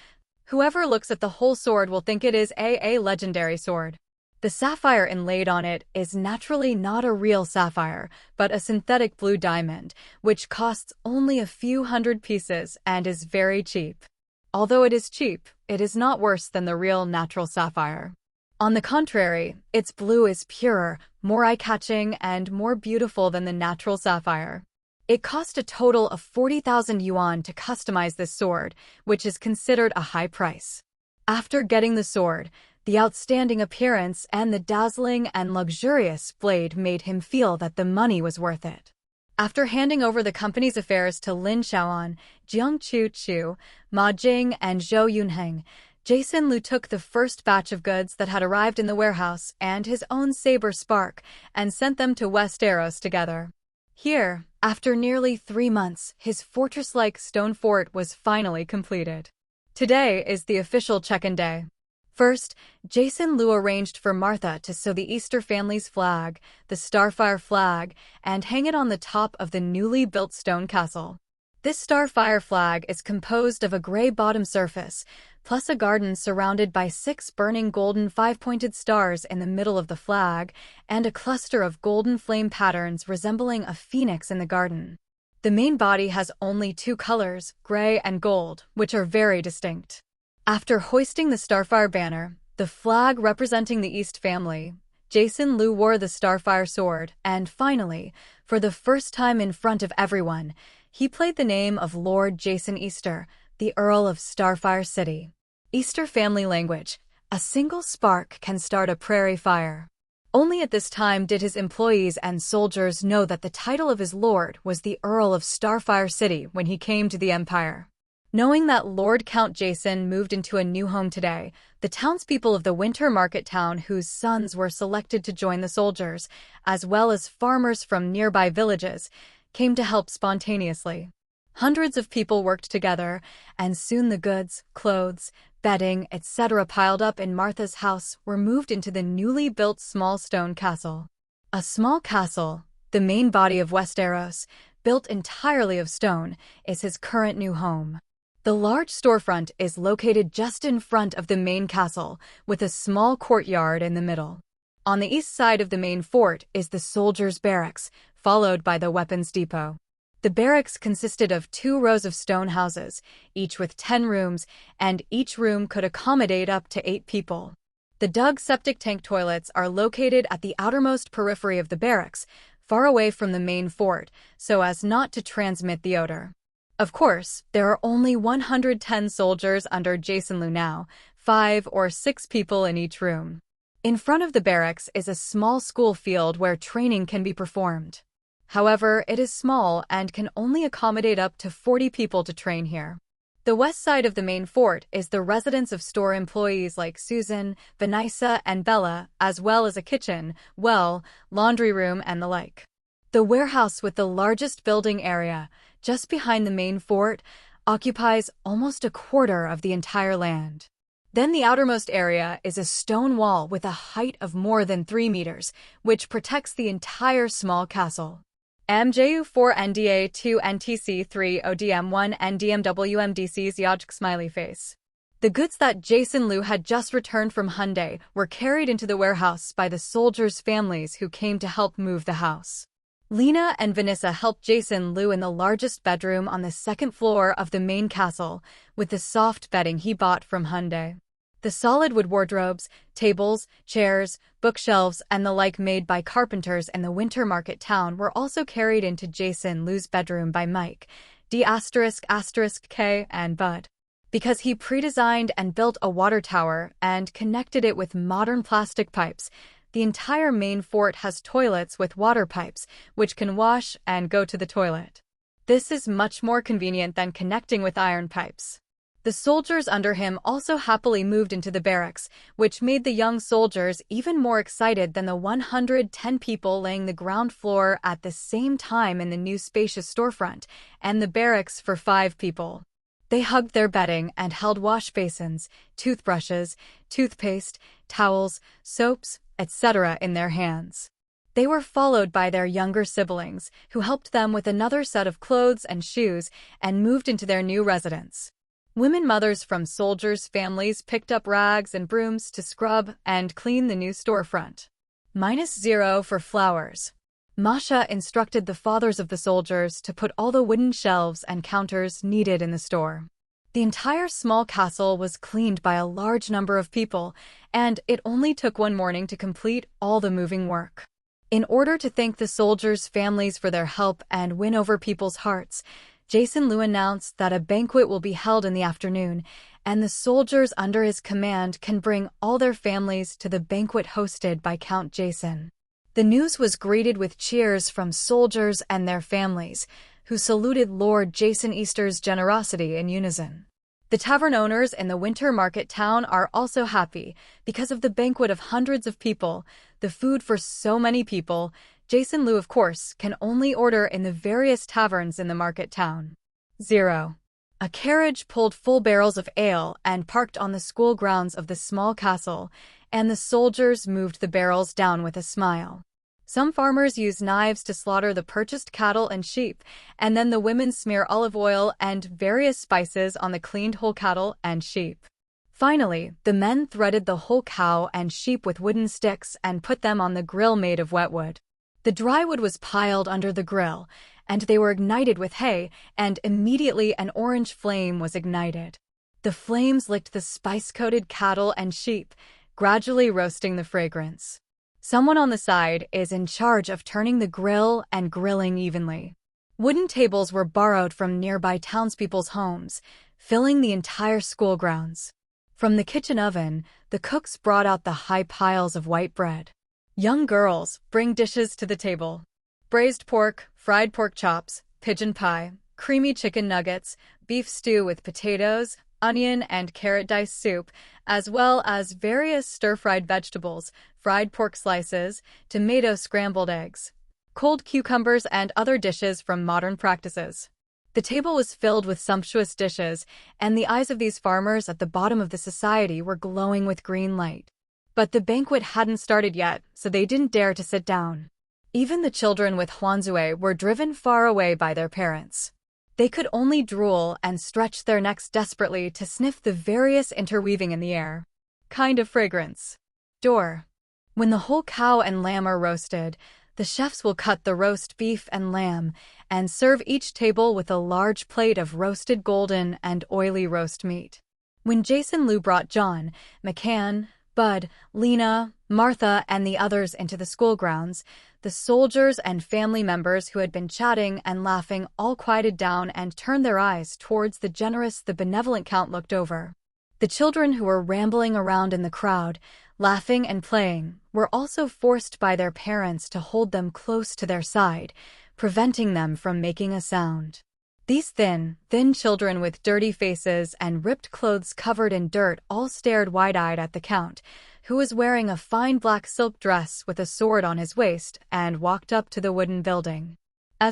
Whoever looks at the whole sword will think it is a legendary sword. The sapphire inlaid on it is naturally not a real sapphire, but a synthetic blue diamond, which costs only a few hundred pieces and is very cheap. Although it is cheap, it is not worse than the real natural sapphire. On the contrary, its blue is purer, more eye-catching, and more beautiful than the natural sapphire. It cost a total of 40,000 yuan to customize this sword, which is considered a high price. After getting the sword, the outstanding appearance and the dazzling and luxurious blade made him feel that the money was worth it. After handing over the company's affairs to Lin Xiaoan, Jiang Chuchu, Ma Jing, and Zhou Yunheng, Jason Lu took the first batch of goods that had arrived in the warehouse and his own saber spark and sent them to Westeros together. Here, after nearly 3 months, his fortress-like stone fort was finally completed. Today is the official check-in day. First, Jason Lu arranged for Martha to sew the Easter family's flag, the Starfire flag, and hang it on the top of the newly built stone castle. This Starfire flag is composed of a gray bottom surface, plus a garden surrounded by 6 burning golden 5-pointed stars in the middle of the flag, and a cluster of golden flame patterns resembling a phoenix in the garden. The main body has only 2 colors, gray and gold, which are very distinct. After hoisting the Starfire banner, the flag representing the East family, Jason Lu wore the Starfire sword, and finally, for the first time in front of everyone, he played the name of Lord Jason Easter, the Earl of Starfire City. Easter family language: a single spark can start a prairie fire. Only at this time did his employees and soldiers know that the title of his lord was the Earl of Starfire City when he came to the Empire. Knowing that Lord Count Jason moved into a new home today, the townspeople of the winter market town whose sons were selected to join the soldiers, as well as farmers from nearby villages, came to help spontaneously. Hundreds of people worked together, and soon the goods, clothes, bedding, etc. piled up in Martha's house were moved into the newly built small stone castle. A small castle, the main body of Westeros, built entirely of stone, is his current new home. The large storefront is located just in front of the main castle, with a small courtyard in the middle. On the east side of the main fort is the soldiers' barracks, followed by the weapons depot. The barracks consisted of 2 rows of stone houses, each with 10 rooms, and each room could accommodate up to 8 people. The dug septic tank toilets are located at the outermost periphery of the barracks, far away from the main fort, so as not to transmit the odor. Of course, there are only 110 soldiers under Jason Lu now, 5 or 6 people in each room. In front of the barracks is a small school field where training can be performed. However, it is small and can only accommodate up to 40 people to train here. The west side of the main fort is the residence of store employees like Susan, Vanessa, and Bella, as well as a kitchen, well, laundry room, and the like. The warehouse with the largest building area, just behind the main fort, occupies almost a quarter of the entire land. Then the outermost area is a stone wall with a height of more than 3 meters, which protects the entire small castle. MJU4 NDA2 NTC3 ODM1 NDMWMDC's Yajk smiley face. The goods that Jason Liu had just returned from Hyundai were carried into the warehouse by the soldiers' families who came to help move the house. Lena and Vanessa helped Jason Liu in the largest bedroom on the second floor of the main castle with the soft bedding he bought from Hyundai. The solid wood wardrobes, tables, chairs, bookshelves, and the like made by carpenters in the winter market town were also carried into Jason Liu's bedroom by Mike, D***K, and Bud. Because he pre-designed and built a water tower and connected it with modern plastic pipes, the entire main fort has toilets with water pipes, which can wash and go to the toilet. This is much more convenient than connecting with iron pipes. The soldiers under him also happily moved into the barracks, which made the young soldiers even more excited than the 110 people laying the ground floor at the same time in the new spacious storefront, and the barracks for 5 people. They hugged their bedding and held wash basins, toothbrushes, toothpaste, towels, soaps, etc. in their hands. They were followed by their younger siblings, who helped them with another set of clothes and shoes and moved into their new residence. Women mothers from soldiers' families picked up rags and brooms to scrub and clean the new storefront. -0 for flowers. Masha instructed the fathers of the soldiers to put all the wooden shelves and counters needed in the store. The entire small castle was cleaned by a large number of people, and it only took one morning to complete all the moving work. In order to thank the soldiers' families for their help and win over people's hearts, Jason Liu announced that a banquet will be held in the afternoon, and the soldiers under his command can bring all their families to the banquet hosted by Count Jason. The news was greeted with cheers from soldiers and their families, who saluted Lord Jason Easter's generosity in unison. The tavern owners in the winter market town are also happy because of the banquet of hundreds of people, the food for so many people. Jason Liu, of course, can only order in the various taverns in the market town. 0. A carriage pulled full barrels of ale and parked on the school grounds of the small castle, and the soldiers moved the barrels down with a smile. Some farmers use knives to slaughter the purchased cattle and sheep, and then the women smear olive oil and various spices on the cleaned whole cattle and sheep. Finally, the men threaded the whole cow and sheep with wooden sticks and put them on the grill made of wet wood. The dry wood was piled under the grill, and they were ignited with hay, and immediately an orange flame was ignited. The flames licked the spice-coated cattle and sheep, gradually roasting the fragrance. Someone on the side is in charge of turning the grill and grilling evenly. Wooden tables were borrowed from nearby townspeople's homes, filling the entire school grounds. From the kitchen oven, the cooks brought out the high piles of white bread. Young girls bring dishes to the table. Braised pork, fried pork chops, pigeon pie, creamy chicken nuggets, beef stew with potatoes, onion and carrot dice soup, as well as various stir-fried vegetables, fried pork slices, tomato scrambled eggs, cold cucumbers, and other dishes from modern practices. The table was filled with sumptuous dishes, and the eyes of these farmers at the bottom of the society were glowing with green light. But the banquet hadn't started yet, so they didn't dare to sit down. Even the children with Huanzue were driven far away by their parents. They could only drool and stretch their necks desperately to sniff the various interweaving in the air kind of fragrance. Door. When the whole cow and lamb are roasted, the chefs will cut the roast beef and lamb and serve each table with a large plate of roasted golden and oily roast meat. When Jason Liu brought John, McCann, Bud, Lena, Martha, and the others into the school grounds, the soldiers and family members who had been chatting and laughing all quieted down and turned their eyes towards the generous, the benevolent Count looked over. The children who were rambling around in the crowd, laughing and playing, were also forced by their parents to hold them close to their side, preventing them from making a sound. These thin children with dirty faces and ripped clothes covered in dirt all stared wide-eyed at the Count, who was wearing a fine black silk dress with a sword on his waist, and walked up to the wooden building's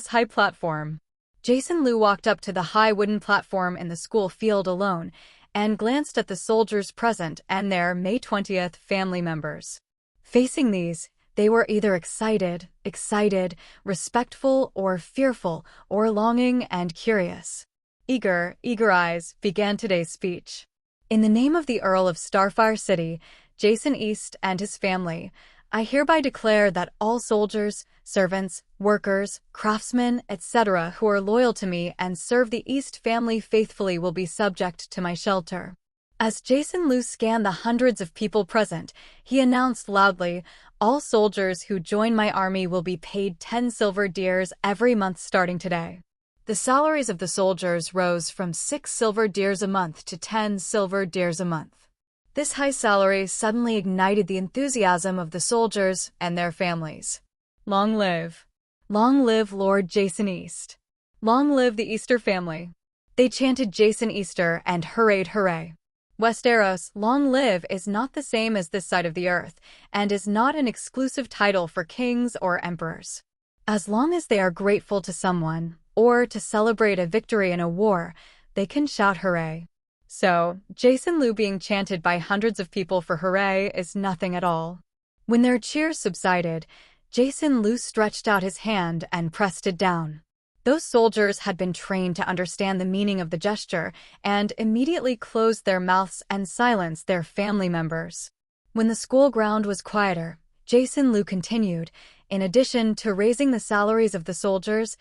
high platform. Jason Liu walked up to the high wooden platform in the school field alone, and glanced at the soldiers present and their May 20th family members. Facing these, They were either excited, respectful, or fearful, or longing and curious. Eager eyes began today's speech. In the name of the Earl of Starfire City, Jason East, and his family, I hereby declare that all soldiers, servants, workers, craftsmen, etc. who are loyal to me and serve the East family faithfully will be subject to my shelter. As Jason Liu scanned the hundreds of people present, he announced loudly, all soldiers who join my army will be paid 10 silver deers every month starting today. The salaries of the soldiers rose from 6 silver deers a month to 10 silver deers a month. This high salary suddenly ignited the enthusiasm of the soldiers and their families. Long live Lord Jason East. Long live the Easter family. They chanted Jason Easter and hurrayed hooray. Westeros, long live, is not the same as this side of the earth, and is not an exclusive title for kings or emperors. As long as they are grateful to someone, or to celebrate a victory in a war, they can shout hooray. So, Jason Liu being chanted by hundreds of people for hooray is nothing at all. When their cheers subsided, Jason Liu stretched out his hand and pressed it down. Those soldiers had been trained to understand the meaning of the gesture and immediately closed their mouths and silenced their family members. When the school ground was quieter, Jason Liu continued, in addition to raising the salaries of the soldiers,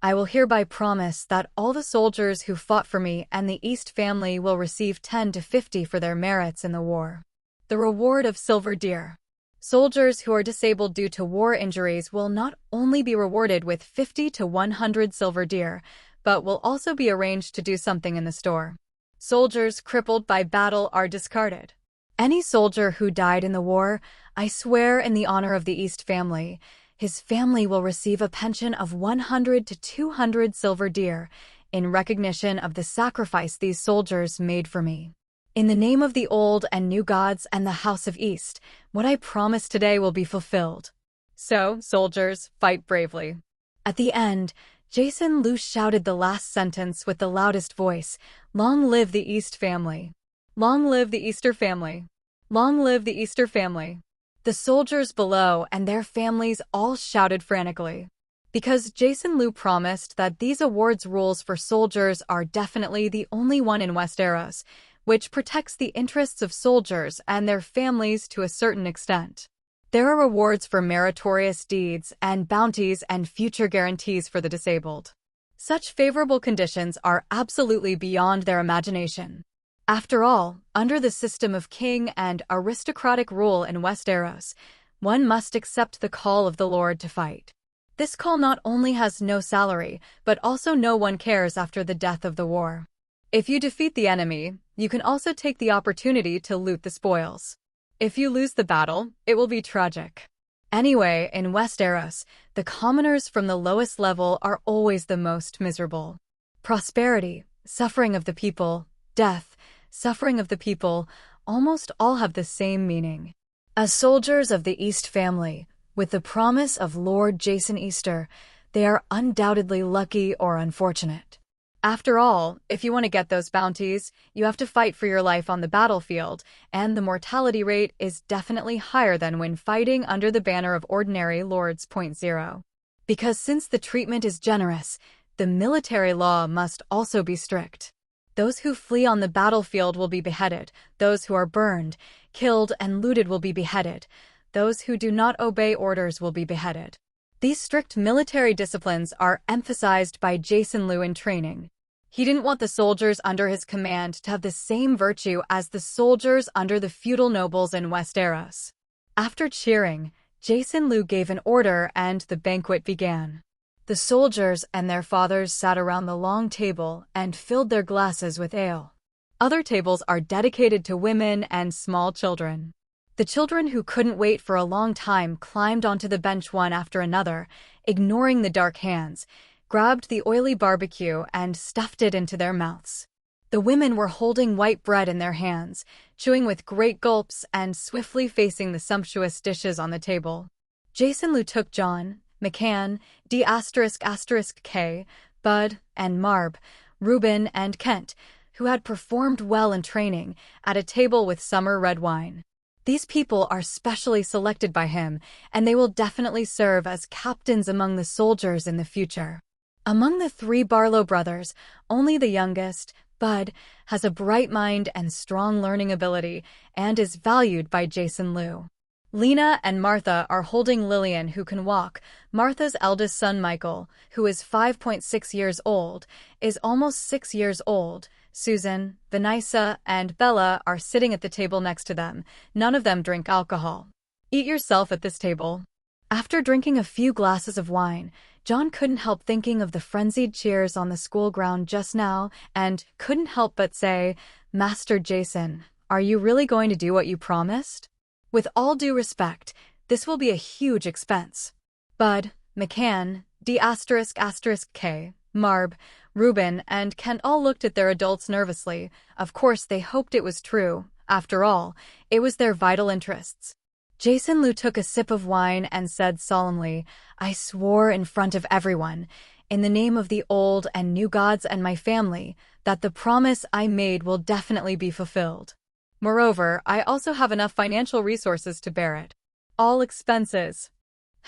I will hereby promise that all the soldiers who fought for me and the East family will receive 10 to 50 for their merits in the war. The reward of silver deer. Soldiers who are disabled due to war injuries will not only be rewarded with 50 to 100 silver deer, but will also be arranged to do something in the store. Soldiers crippled by battle are discarded. Any soldier who died in the war, I swear in the honor of the East family, his family will receive a pension of 100 to 200 silver deer in recognition of the sacrifice these soldiers made for me. In the name of the old and new gods and the House of East, what I promise today will be fulfilled. So, soldiers, fight bravely. At the end, Jason Liu shouted the last sentence with the loudest voice, Long live the East family. Long live the Easter family. Long live the Easter family. The soldiers below and their families all shouted frantically. Because Jason Liu promised that these awards rules for soldiers are definitely the only one in Westeros, which protects the interests of soldiers and their families to a certain extent. There are rewards for meritorious deeds and bounties and future guarantees for the disabled. Such favorable conditions are absolutely beyond their imagination. After all, under the system of king and aristocratic rule in Westeros, one must accept the call of the Lord to fight. This call not only has no salary, but also no one cares after the death of the war. If you defeat the enemy, you can also take the opportunity to loot the spoils. If you lose the battle, it will be tragic. Anyway, in Westeros, the commoners from the lowest level are always the most miserable. Prosperity, suffering of the people, death, suffering of the people, almost all have the same meaning. As soldiers of the East family, with the promise of Lord Jason Easter, they are undoubtedly lucky or unfortunate. After all, if you want to get those bounties, you have to fight for your life on the battlefield, and the mortality rate is definitely higher than when fighting under the banner of ordinary lords. 0. Because since the treatment is generous, the military law must also be strict. Those who flee on the battlefield will be beheaded, those who are burned, killed, and looted will be beheaded, those who do not obey orders will be beheaded. These strict military disciplines are emphasized by Jason Liu in training. He didn't want the soldiers under his command to have the same virtue as the soldiers under the feudal nobles in Westeros. After cheering, Jason Liu gave an order and the banquet began. The soldiers and their fathers sat around the long table and filled their glasses with ale. Other tables are dedicated to women and small children. The children who couldn't wait for a long time climbed onto the bench one after another, ignoring the dark hands, grabbed the oily barbecue and stuffed it into their mouths. The women were holding white bread in their hands, chewing with great gulps and swiftly facing the sumptuous dishes on the table. Jason Liu took John, McCann, D***K, Bud, and Marb, Reuben, and Kent, who had performed well in training, at a table with summer red wine. These people are specially selected by him, and they will definitely serve as captains among the soldiers in the future. Among the 3 Barlow brothers, only the youngest, Bud, has a bright mind and strong learning ability and is valued by Jason Liu. Lena and Martha are holding Lillian, who can walk. Martha's eldest son, Michael, who is 5.6 years old, is almost 6 years old. Susan, Vanessa, and Bella are sitting at the table next to them. None of them drink alcohol. Eat yourself at this table. After drinking a few glasses of wine, John couldn't help thinking of the frenzied cheers on the school ground just now and couldn't help but say, "Master Jason, are you really going to do what you promised? With all due respect, this will be a huge expense." Bud, McCann, D***K, Marb, Reuben, and Kent all looked at their adults nervously. Of course, they hoped it was true. After all, it was their vital interests. Jason Liu took a sip of wine and said solemnly, "I swore in front of everyone, in the name of the old and new gods and my family, that the promise I made will definitely be fulfilled. Moreover, I also have enough financial resources to bear it. All expenses."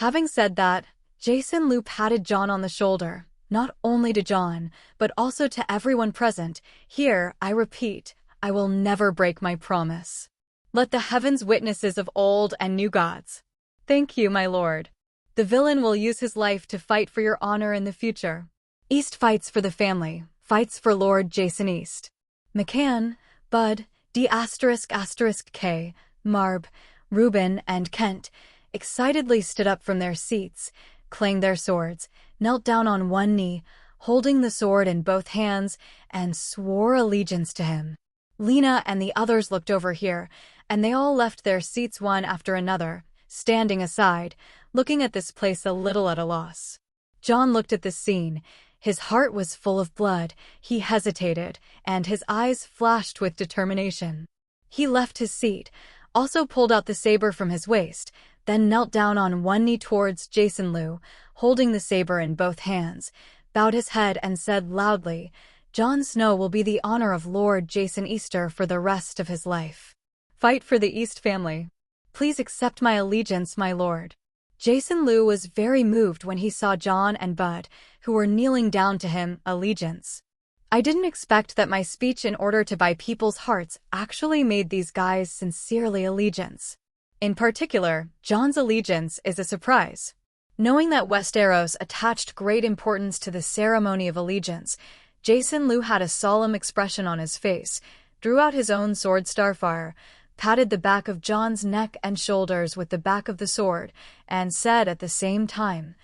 Having said that, Jason Liu patted John on the shoulder, not only to John, but also to everyone present. "Here, I repeat, I will never break my promise. Let the heavens witnesses of old and new gods. Thank you, my lord. The villain will use his life to fight for your honor in the future. East fights for the family, fights for Lord Jason East." McCann, Bud, D***K, Marb, Reuben, and Kent excitedly stood up from their seats, clanged their swords, knelt down on one knee, holding the sword in both hands, and swore allegiance to him. Lena and the others looked over here, and they all left their seats one after another, standing aside, looking at this place a little at a loss. John looked at this scene. His heart was full of blood, he hesitated, and his eyes flashed with determination. He left his seat, also pulled out the saber from his waist, then knelt down on one knee towards Jason Liu, holding the saber in both hands, bowed his head and said loudly, "Jon Snow will be the honor of Lord Jason Easter for the rest of his life. Fight for the East family. Please accept my allegiance, my lord." Jason Liu was very moved when he saw John and Bud, who were kneeling down to him, allegiance. "I didn't expect that my speech in order to buy people's hearts actually made these guys sincerely allegiance. In particular, John's allegiance is a surprise." Knowing that Westeros attached great importance to the ceremony of allegiance, Jason Liu had a solemn expression on his face, drew out his own sword Starfire, patted the back of John's neck and shoulders with the back of the sword, and said at the same time,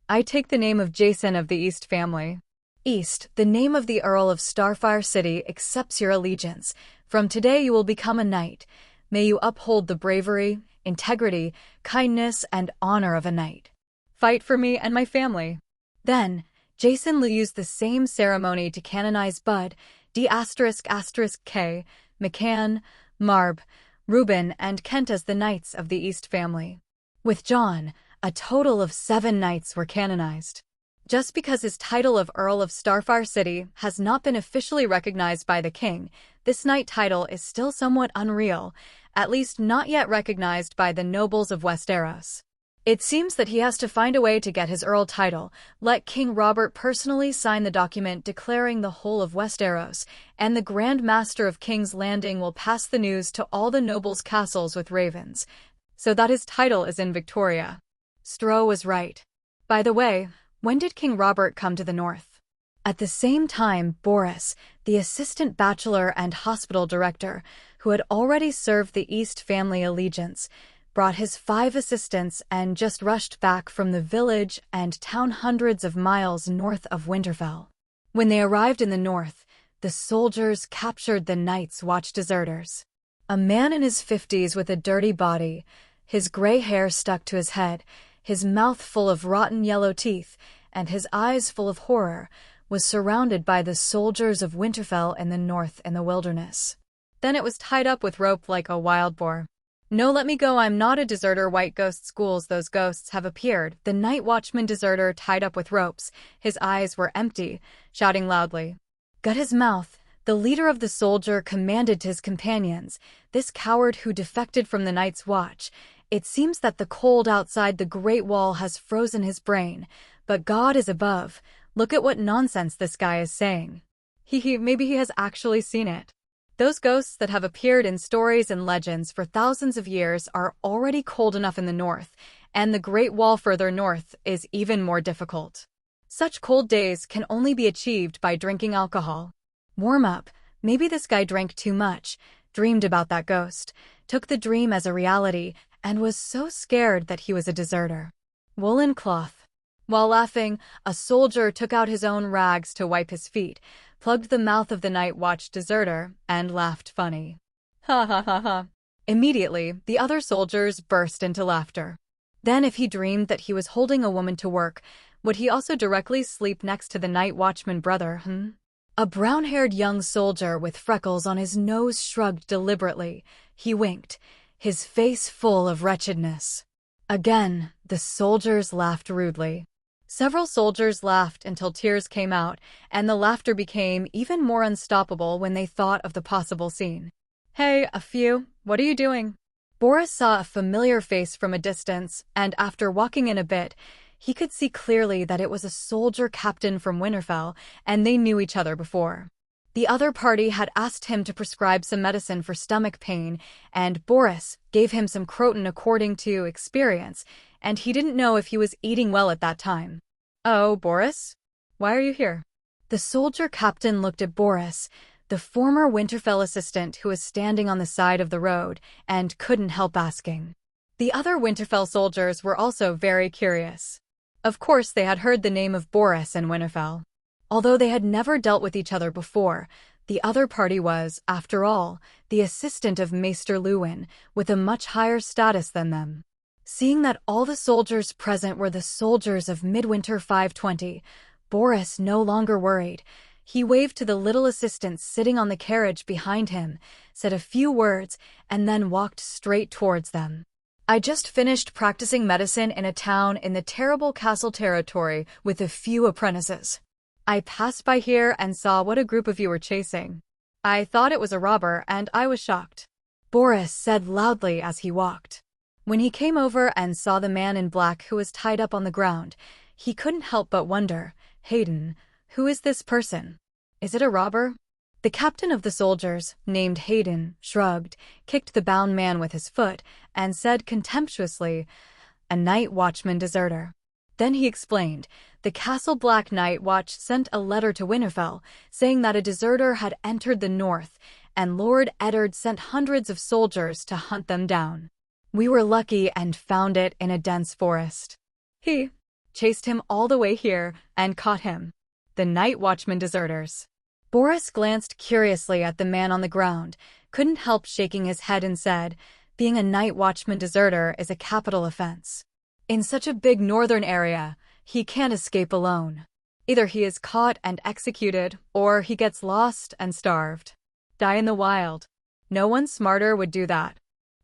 "I take the name of Jason of the East family. East, the name of the Earl of Starfire City, accepts your allegiance. From today you will become a knight. May you uphold the bravery, integrity, kindness, and honor of a knight. Fight for me and my family." Then, Jason Liu used the same ceremony to canonize Bud, D***K, McCann, Marb, Reuben, and Kent as the knights of the East family. With John, a total of 7 knights were canonized. Just because his title of Earl of Starfire City has not been officially recognized by the king, this knight title is still somewhat unreal, at least not yet recognized by the nobles of Westeros. It seems that he has to find a way to get his Earl title, let King Robert personally sign the document declaring the whole of Westeros, and the Grand Master of King's Landing will pass the news to all the nobles' castles with ravens, so that his title is in Victoria. Stroh was right. By the way, when did King Robert come to the north? At the same time, Boris, the assistant bachelor and hospital director, who had already served the East family allegiance, brought his 5 assistants and just rushed back from the village and town hundreds of miles north of Winterfell. When they arrived in the north, the soldiers captured the Night's Watch deserters. A man in his 50s with a dirty body, his gray hair stuck to his head, his mouth full of rotten yellow teeth, and his eyes full of horror, was surrounded by the soldiers of Winterfell in the north in the wilderness. Then it was tied up with rope like a wild boar. "No, let me go, I'm not a deserter, white ghost schools, those ghosts have appeared." The night watchman deserter tied up with ropes, his eyes were empty, shouting loudly. "Gut his mouth, The leader of the soldier commanded to his companions, this coward who defected from the Night's Watch. It seems that the cold outside the Great Wall has frozen his brain, but God is above. Look at what nonsense this guy is saying. Maybe he has actually seen it. Those ghosts that have appeared in stories and legends for thousands of years are already cold enough in the north, and the Great Wall further north is even more difficult. Such cold days can only be achieved by drinking alcohol. Warm up. Maybe this guy drank too much, dreamed about that ghost, took the dream as a reality, and was so scared that he was a deserter. Woolen cloth. While laughing, a soldier took out his own rags to wipe his feet, plugged the mouth of the Night Watch deserter, and laughed funny. Ha ha ha ha. Immediately, the other soldiers burst into laughter. Then if he dreamed that he was holding a woman to work, would he also directly sleep next to the Night Watchman brother, A brown-haired young soldier with freckles on his nose shrugged deliberately. He winked, his face full of wretchedness. Again, the soldiers laughed rudely. Several soldiers laughed until tears came out, and the laughter became even more unstoppable when they thought of the possible scene. Hey, a few, what are you doing? Boris saw a familiar face from a distance, and after walking in a bit, he could see clearly that it was a soldier captain from Winterfell, and they knew each other before. The other party had asked him to prescribe some medicine for stomach pain, and Boris gave him some croton according to experience, and he didn't know if he was eating well at that time. Oh, Boris? Why are you here? The soldier captain looked at Boris, the former Winterfell assistant who was standing on the side of the road, and couldn't help asking. The other Winterfell soldiers were also very curious. Of course, they had heard the name of Boris and Winterfell. Although they had never dealt with each other before, the other party was, after all, the assistant of Maester Luwin, with a much higher status than them. Seeing that all the soldiers present were the soldiers of Midwinter 520, Boris no longer worried. He waved to the little assistant sitting on the carriage behind him, said a few words, and then walked straight towards them. I just finished practicing medicine in a town in the terrible castle territory with a few apprentices. I passed by here and saw what a group of you were chasing. I thought it was a robber, and I was shocked. Boris said loudly as he walked. When he came over and saw the man in black who was tied up on the ground, he couldn't help but wonder, Hayden, who is this person? Is it a robber? The captain of the soldiers, named Hayden, shrugged, kicked the bound man with his foot, and said contemptuously, a night watchman deserter. Then he explained, the Castle Black Night Watch sent a letter to Winterfell, saying that a deserter had entered the north, and Lord Eddard sent hundreds of soldiers to hunt them down. We were lucky and found it in a dense forest. He chased him all the way here and caught him. The Night Watchman deserters. Boris glanced curiously at the man on the ground, couldn't help shaking his head and said, being a Night Watchman deserter is a capital offense. In such a big northern area, he can't escape alone. Either he is caught and executed, or he gets lost and starved. Die in the wild. No one smarter would do that.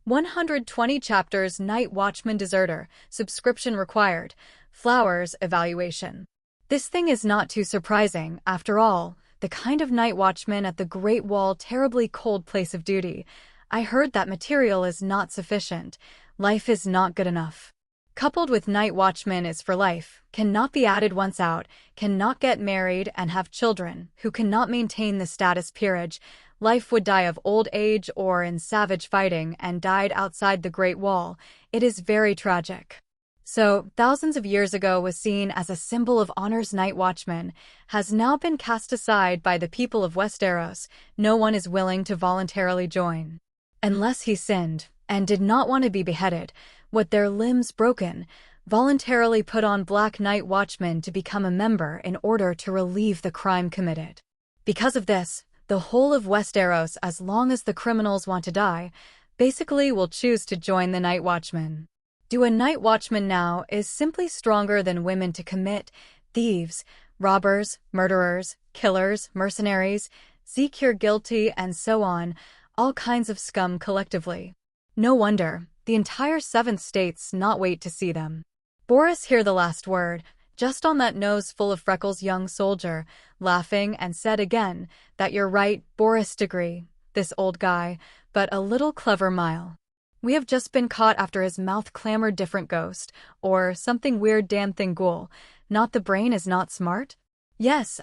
120 chapters Night Watchman Deserter, subscription required, Flowers evaluation. This thing is not too surprising, after all, the kind of night watchman at the Great Wall terribly cold place of duty. I heard that material is not sufficient, life is not good enough. Coupled with night watchman is for life, cannot be added once out, cannot get married and have children, who cannot maintain the status peerage, life would die of old age or in savage fighting and died outside the Great Wall. It is very tragic. So, thousands of years ago was seen as a symbol of honor's night watchman, has now been cast aside by the people of Westeros. No one is willing to voluntarily join. Unless he sinned, and did not want to be beheaded, with their limbs broken, voluntarily put on Black Night Watchmen to become a member in order to relieve the crime committed. Because of this, the whole of Westeros, as long as the criminals want to die, basically will choose to join the Night Watchmen. Do a Night Watchman now is simply stronger than women to commit, thieves, robbers, murderers, killers, mercenaries, seek you're guilty, and so on, all kinds of scum collectively. No wonder, the entire 7th states not wait to see them. Boris hear the last word, just on that nose full of freckles young soldier, laughing and said again, "That you're right, Boris degree, this old guy, but a little clever mile. We have just been caught after his mouth clamored different ghost, or something weird damn thing ghoul, not the brain is not smart? Yes,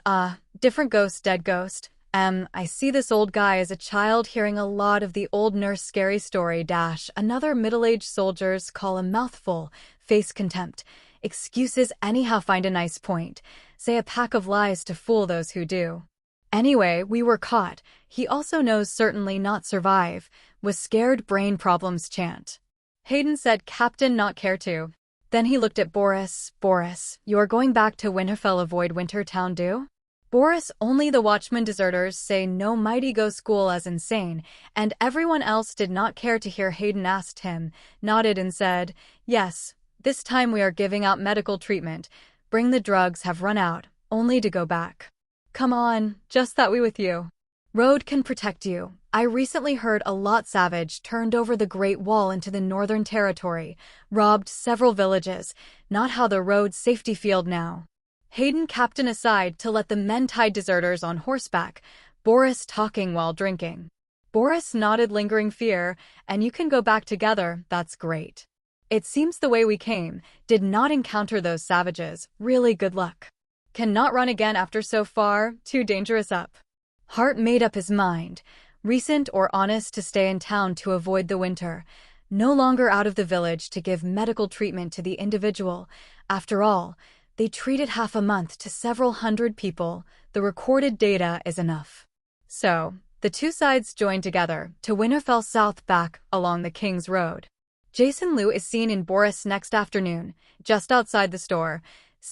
different ghost dead ghost. I see this old guy as a child hearing a lot of the old nurse scary story dash another middle-aged soldiers call a mouthful, face contempt, excuses anyhow find a nice point, say a pack of lies to fool those who do. Anyway, we were caught, he also knows certainly not survive, was scared brain problems chant. Hayden said Captain not care to. Then he looked at Boris. Boris, you are going back to Winterfell avoid Wintertown do? Boris only the watchman deserters say no mighty go school as insane, and everyone else did not care to hear Hayden asked him, nodded and said, yes, this time we are giving out medical treatment, bring the drugs have run out, only to go back. Come on, just that we with you. Road can protect you. I recently heard a lot savage turned over the Great Wall into the Northern Territory, robbed several villages, not how the road safety field now. Hayden captain aside to let the men tide deserters on horseback, Boris talking while drinking. Boris nodded lingering fear, and you can go back together, that's great. It seems the way we came, did not encounter those savages, really good luck. Cannot run again after so far, too dangerous up. Hart made up his mind, recent or honest to stay in town to avoid the winter, no longer out of the village to give medical treatment to the individual. After all, they treated half a month to several hundred people, the recorded data is enough. So, the two sides joined together to Winterfell South back along the King's Road. Jason Liu is seen in Boris next afternoon, just outside the store.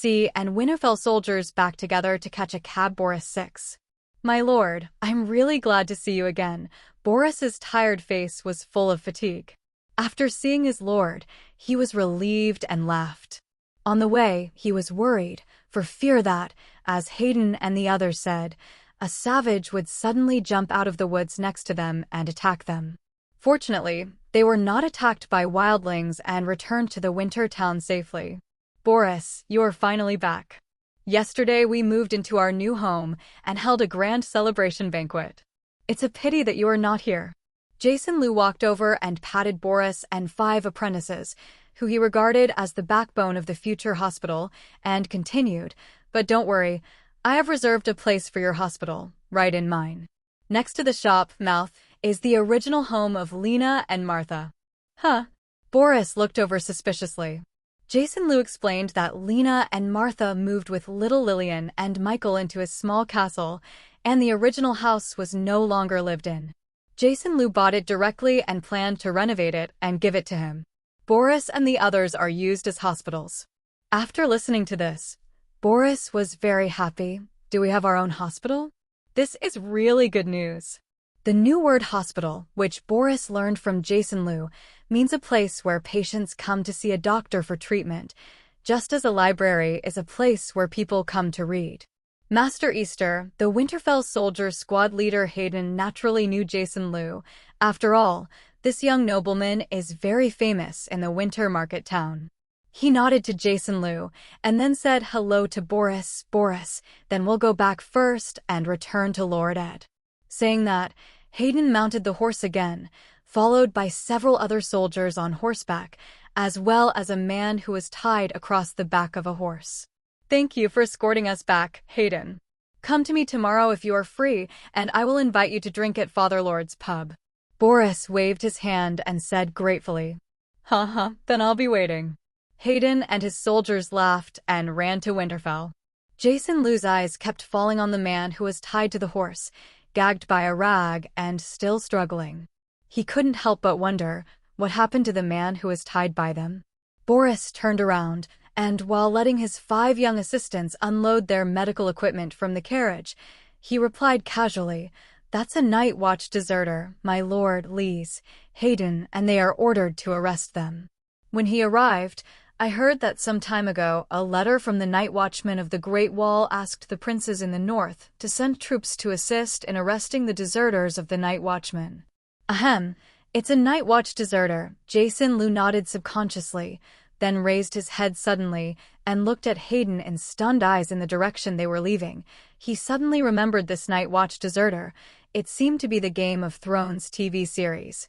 And Winterfell soldiers back together to catch a cab. Boris 6. My lord, I'm really glad to see you again. Boris's tired face was full of fatigue. After seeing his lord, he was relieved and laughed. On the way, he was worried, for fear that, as Hayden and the others said, a savage would suddenly jump out of the woods next to them and attack them. Fortunately, they were not attacked by wildlings and returned to the winter town safely. Boris, you're finally back. Yesterday we moved into our new home and held a grand celebration banquet. It's a pity that you are not here. Jason Liu walked over and patted Boris and 5 apprentices, who he regarded as the backbone of the future hospital, and continued, but don't worry, I have reserved a place for your hospital, right in mine. Next to the shop, mouth, is the original home of Lena and Martha. Huh? Boris looked over suspiciously. Jason Liu explained that Lena and Martha moved with little Lillian and Michael into a small castle, and the original house was no longer lived in. Jason Liu bought it directly and planned to renovate it and give it to him. Boris and the others are used as hospitals. After listening to this, Boris was very happy. Do we have our own hospital? This is really good news. The new word hospital, which Boris learned from Jason Liu, means a place where patients come to see a doctor for treatment, just as a library is a place where people come to read. Master Easter, the Winterfell soldier squad leader Hayden naturally knew Jason Liu. After all, this young nobleman is very famous in the winter market town. He nodded to Jason Liu and then said hello to Boris. Boris, then we'll go back first and return to Lord Ed. Saying that, Hayden mounted the horse again, followed by several other soldiers on horseback, as well as a man who was tied across the back of a horse. Thank you for escorting us back, Hayden. Come to me tomorrow if you are free, and I will invite you to drink at Father Lord's pub. Boris waved his hand and said gratefully, Haha, then I'll be waiting. Hayden and his soldiers laughed and ran to Winterfell. Jason Liu's eyes kept falling on the man who was tied to the horse, gagged by a rag and still struggling. He couldn't help but wonder what happened to the man who was tied by them. Boris turned around, and while letting his 5 young assistants unload their medical equipment from the carriage, he replied casually, That's a night watch deserter, my lord Lees, Hayden, and they are ordered to arrest them. When he arrived, I heard that some time ago a letter from the night watchman of the Great Wall asked the princes in the north to send troops to assist in arresting the deserters of the night watchman. Ahem, it's a night watch deserter, Jason Liu nodded subconsciously, then raised his head suddenly and looked at Hayden in stunned eyes in the direction they were leaving. He suddenly remembered this Night Watch deserter. It seemed to be the Game of Thrones TV series,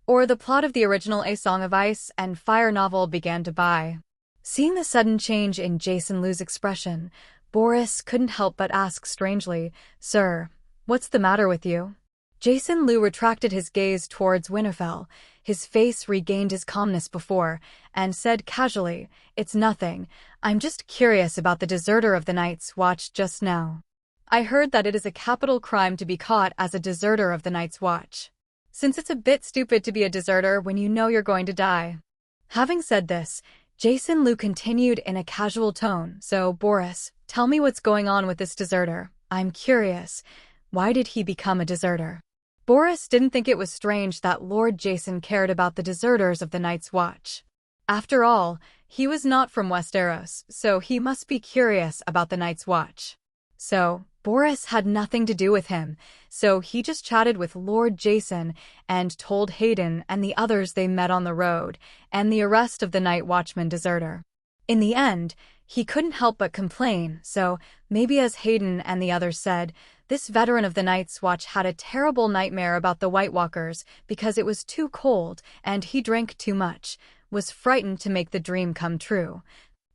or the plot of the original A Song of Ice and Fire novel began to buy. Seeing the sudden change in Jason Liu's expression, Boris couldn't help but ask strangely, "Sir, what's the matter with you?" Jason Liu retracted his gaze towards Winterfell. His face regained his calmness before, and said casually, "It's nothing. I'm just curious about the deserter of the Night's Watch just now. I heard that it is a capital crime to be caught as a deserter of the Night's Watch, since it's a bit stupid to be a deserter when you know you're going to die." Having said this, Jason Liu continued in a casual tone, "So, Boris, tell me what's going on with this deserter. I'm curious. Why did he become a deserter?" Boris didn't think it was strange that Lord Jason cared about the deserters of the Night's Watch. After all, he was not from Westeros, so he must be curious about the Night's Watch. So, Boris had nothing to do with him, so he just chatted with Lord Jason and told Hayden and the others they met on the road, and the arrest of the Night Watchman deserter. In the end, he couldn't help but complain, so maybe as Hayden and the others said, this veteran of the Night's Watch had a terrible nightmare about the White Walkers because it was too cold and he drank too much, was frightened to make the dream come true,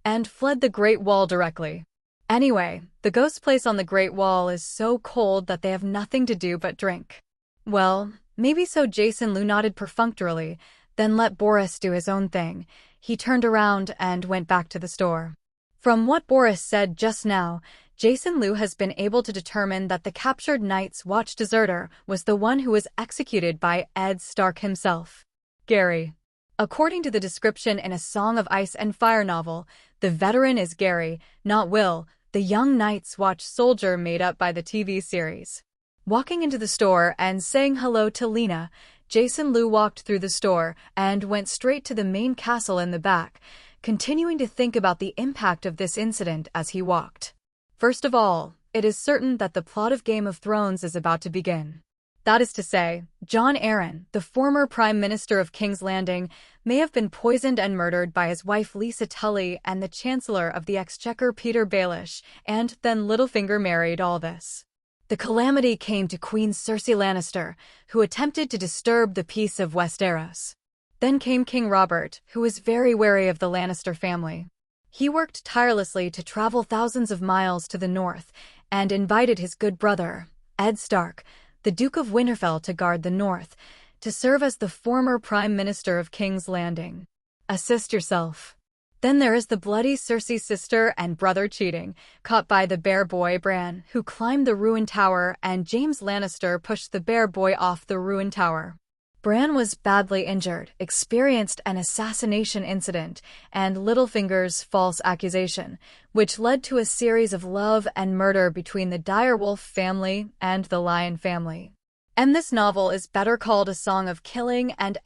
and fled the Great Wall directly. Anyway, the ghost place on the Great Wall is so cold that they have nothing to do but drink. Well, maybe so. Jason Liu nodded perfunctorily, then let Boris do his own thing. He turned around and went back to the store. From what Boris said just now, Jason Liu has been able to determine that the captured Night's Watch deserter was the one who was executed by Ed Stark himself, Gary. According to the description in A Song of Ice and Fire novel, the veteran is Gary, not Will, the young Night's Watch soldier made up by the TV series. Walking into the store and saying hello to Lena, Jason Liu walked through the store and went straight to the main castle in the back, continuing to think about the impact of this incident as he walked. First of all, it is certain that the plot of Game of Thrones is about to begin. That is to say, Jon Arryn, the former Prime Minister of King's Landing, may have been poisoned and murdered by his wife Lisa Tully and the Chancellor of the Exchequer Peter Baelish, and then Littlefinger married all this. The calamity came to Queen Cersei Lannister, who attempted to disturb the peace of Westeros. Then came King Robert, who was very wary of the Lannister family. He worked tirelessly to travel thousands of miles to the north and invited his good brother, Ed Stark, the Duke of Winterfell, to guard the north, to serve as the former Prime Minister of King's Landing. Assist yourself. Then there is the bloody Cersei's sister and brother cheating, caught by the bear boy Bran, who climbed the ruined tower, and James Lannister pushed the bear boy off the ruined tower. Bran was badly injured, experienced an assassination incident, and Littlefinger's false accusation, which led to a series of love and murder between the Direwolf family and the Lion family. And this novel is better called A Song of Killing and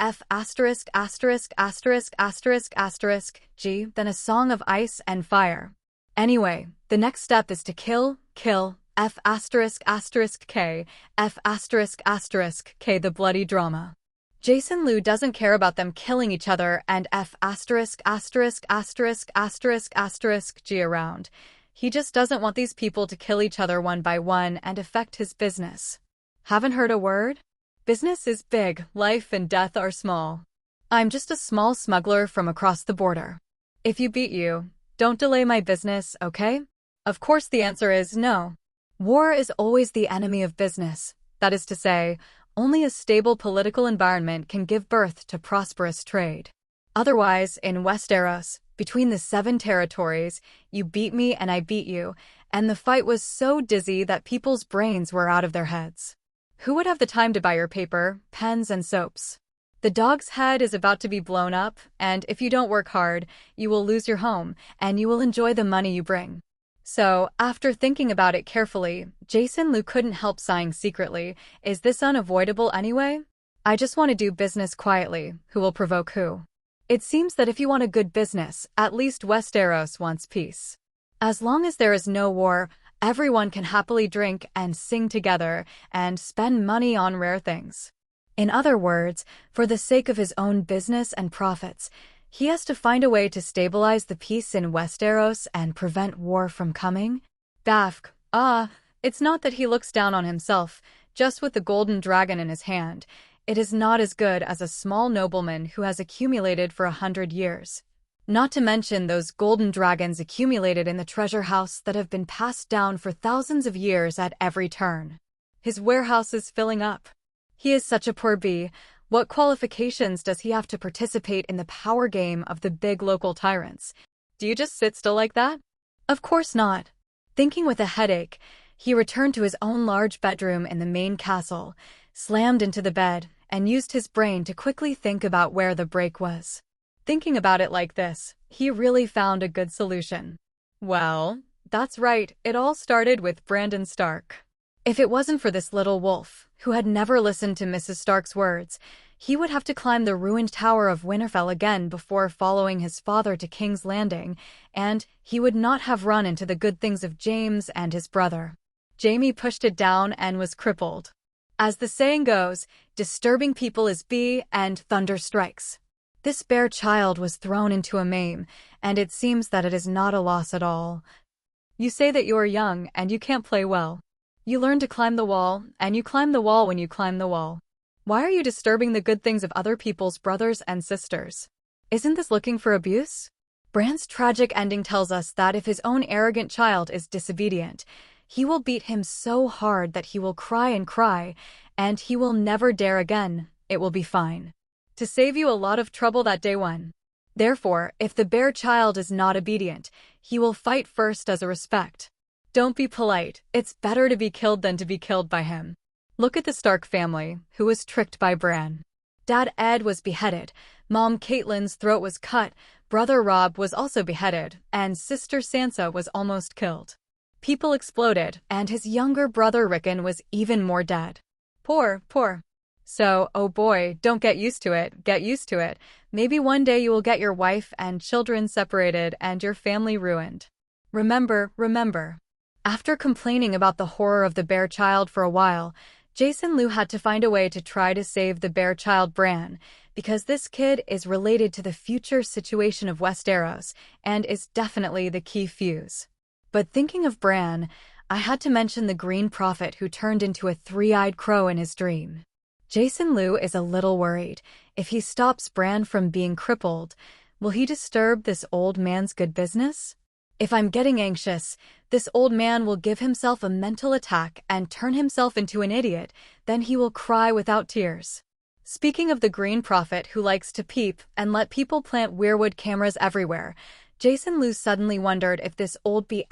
G than A Song of Ice and Fire. Anyway, the next step is to kill K, the bloody drama. Jason Liu doesn't care about them killing each other and G around. He just doesn't want these people to kill each other one by one and affect his business. Haven't heard a word? Business is big, life and death are small. I'm just a small smuggler from across the border. If you beat you, don't delay my business, okay? Of course the answer is no. War is always the enemy of business. That is to say, only a stable political environment can give birth to prosperous trade. Otherwise, in Westeros, between the 7 territories, you beat me and I beat you, and the fight was so dizzy that people's brains were out of their heads. Who would have the time to buy your paper, pens, and soaps? The dog's head is about to be blown up, and if you don't work hard, you will lose your home, and you will enjoy the money you bring. So, after thinking about it carefully, Jason Liu couldn't help sighing secretly. Is this unavoidable anyway? I just want to do business quietly. Who will provoke who? It seems that if you want a good business, at least Westeros wants peace. As long as there is no war, everyone can happily drink and sing together and spend money on rare things. In other words, for the sake of his own business and profits, He has to find a way to stabilize the peace in Westeros and prevent war from coming. Bafk, it's not that he looks down on himself, just with the golden dragon in his hand. It is not as good as a small nobleman who has accumulated for 100 years. Not to mention those golden dragons accumulated in the treasure house that have been passed down for thousands of years at every turn. His warehouse is filling up. He is such a poor bee. What qualifications does he have to participate in the power game of the big local tyrants? Do you just sit still like that? Of course not. Thinking with a headache, he returned to his own large bedroom in the main castle, slammed into the bed, and used his brain to quickly think about where the break was. Thinking about it like this, he really found a good solution. Well, that's right, it all started with Brandon Stark. If it wasn't for this little wolf, who had never listened to Mrs. Stark's words, he would have to climb the ruined Tower of Winterfell again before following his father to King's Landing, and he would not have run into the good things of James and his brother. Jaime pushed it down and was crippled. As the saying goes, disturbing people is bee and thunder strikes. This bare child was thrown into a maim, and it seems that it is not a loss at all. You say that you are young and you can't play well. You learn to climb the wall, and you climb the wall when you climb the wall. Why are you disturbing the good things of other people's brothers and sisters? Isn't this looking for abuse? Bran's tragic ending tells us that if his own arrogant child is disobedient, he will beat him so hard that he will cry and cry, and he will never dare again. It will be fine. To save you a lot of trouble that day one. Therefore, if the bear child is not obedient, he will fight first as a respect. Don't be polite. It's better to be killed than to be killed by him. Look at the Stark family, who was tricked by Bran. Dad Ed was beheaded, Mom Catelyn's throat was cut, Brother Robb was also beheaded, and Sister Sansa was almost killed. People exploded, and his younger brother Rickon was even more dead. Poor. So, oh boy, don't get used to it. Maybe one day you will get your wife and children separated and your family ruined. Remember. After complaining about the horror of the bear child for a while, Jason Liu had to find a way to try to save the bear child Bran, because this kid is related to the future situation of Westeros and is definitely the key fuse. But thinking of Bran, I had to mention the Green Prophet who turned into a three-eyed crow in his dream. Jason Liu is a little worried. If he stops Bran from being crippled, will he disturb this old man's good business? If I'm getting anxious, this old man will give himself a mental attack and turn himself into an idiot, then he will cry without tears. Speaking of the Green Prophet who likes to peep and let people plant weirwood cameras everywhere, Jason Liu suddenly wondered if this old B*****************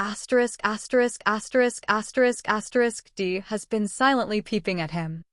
D has been silently peeping at him.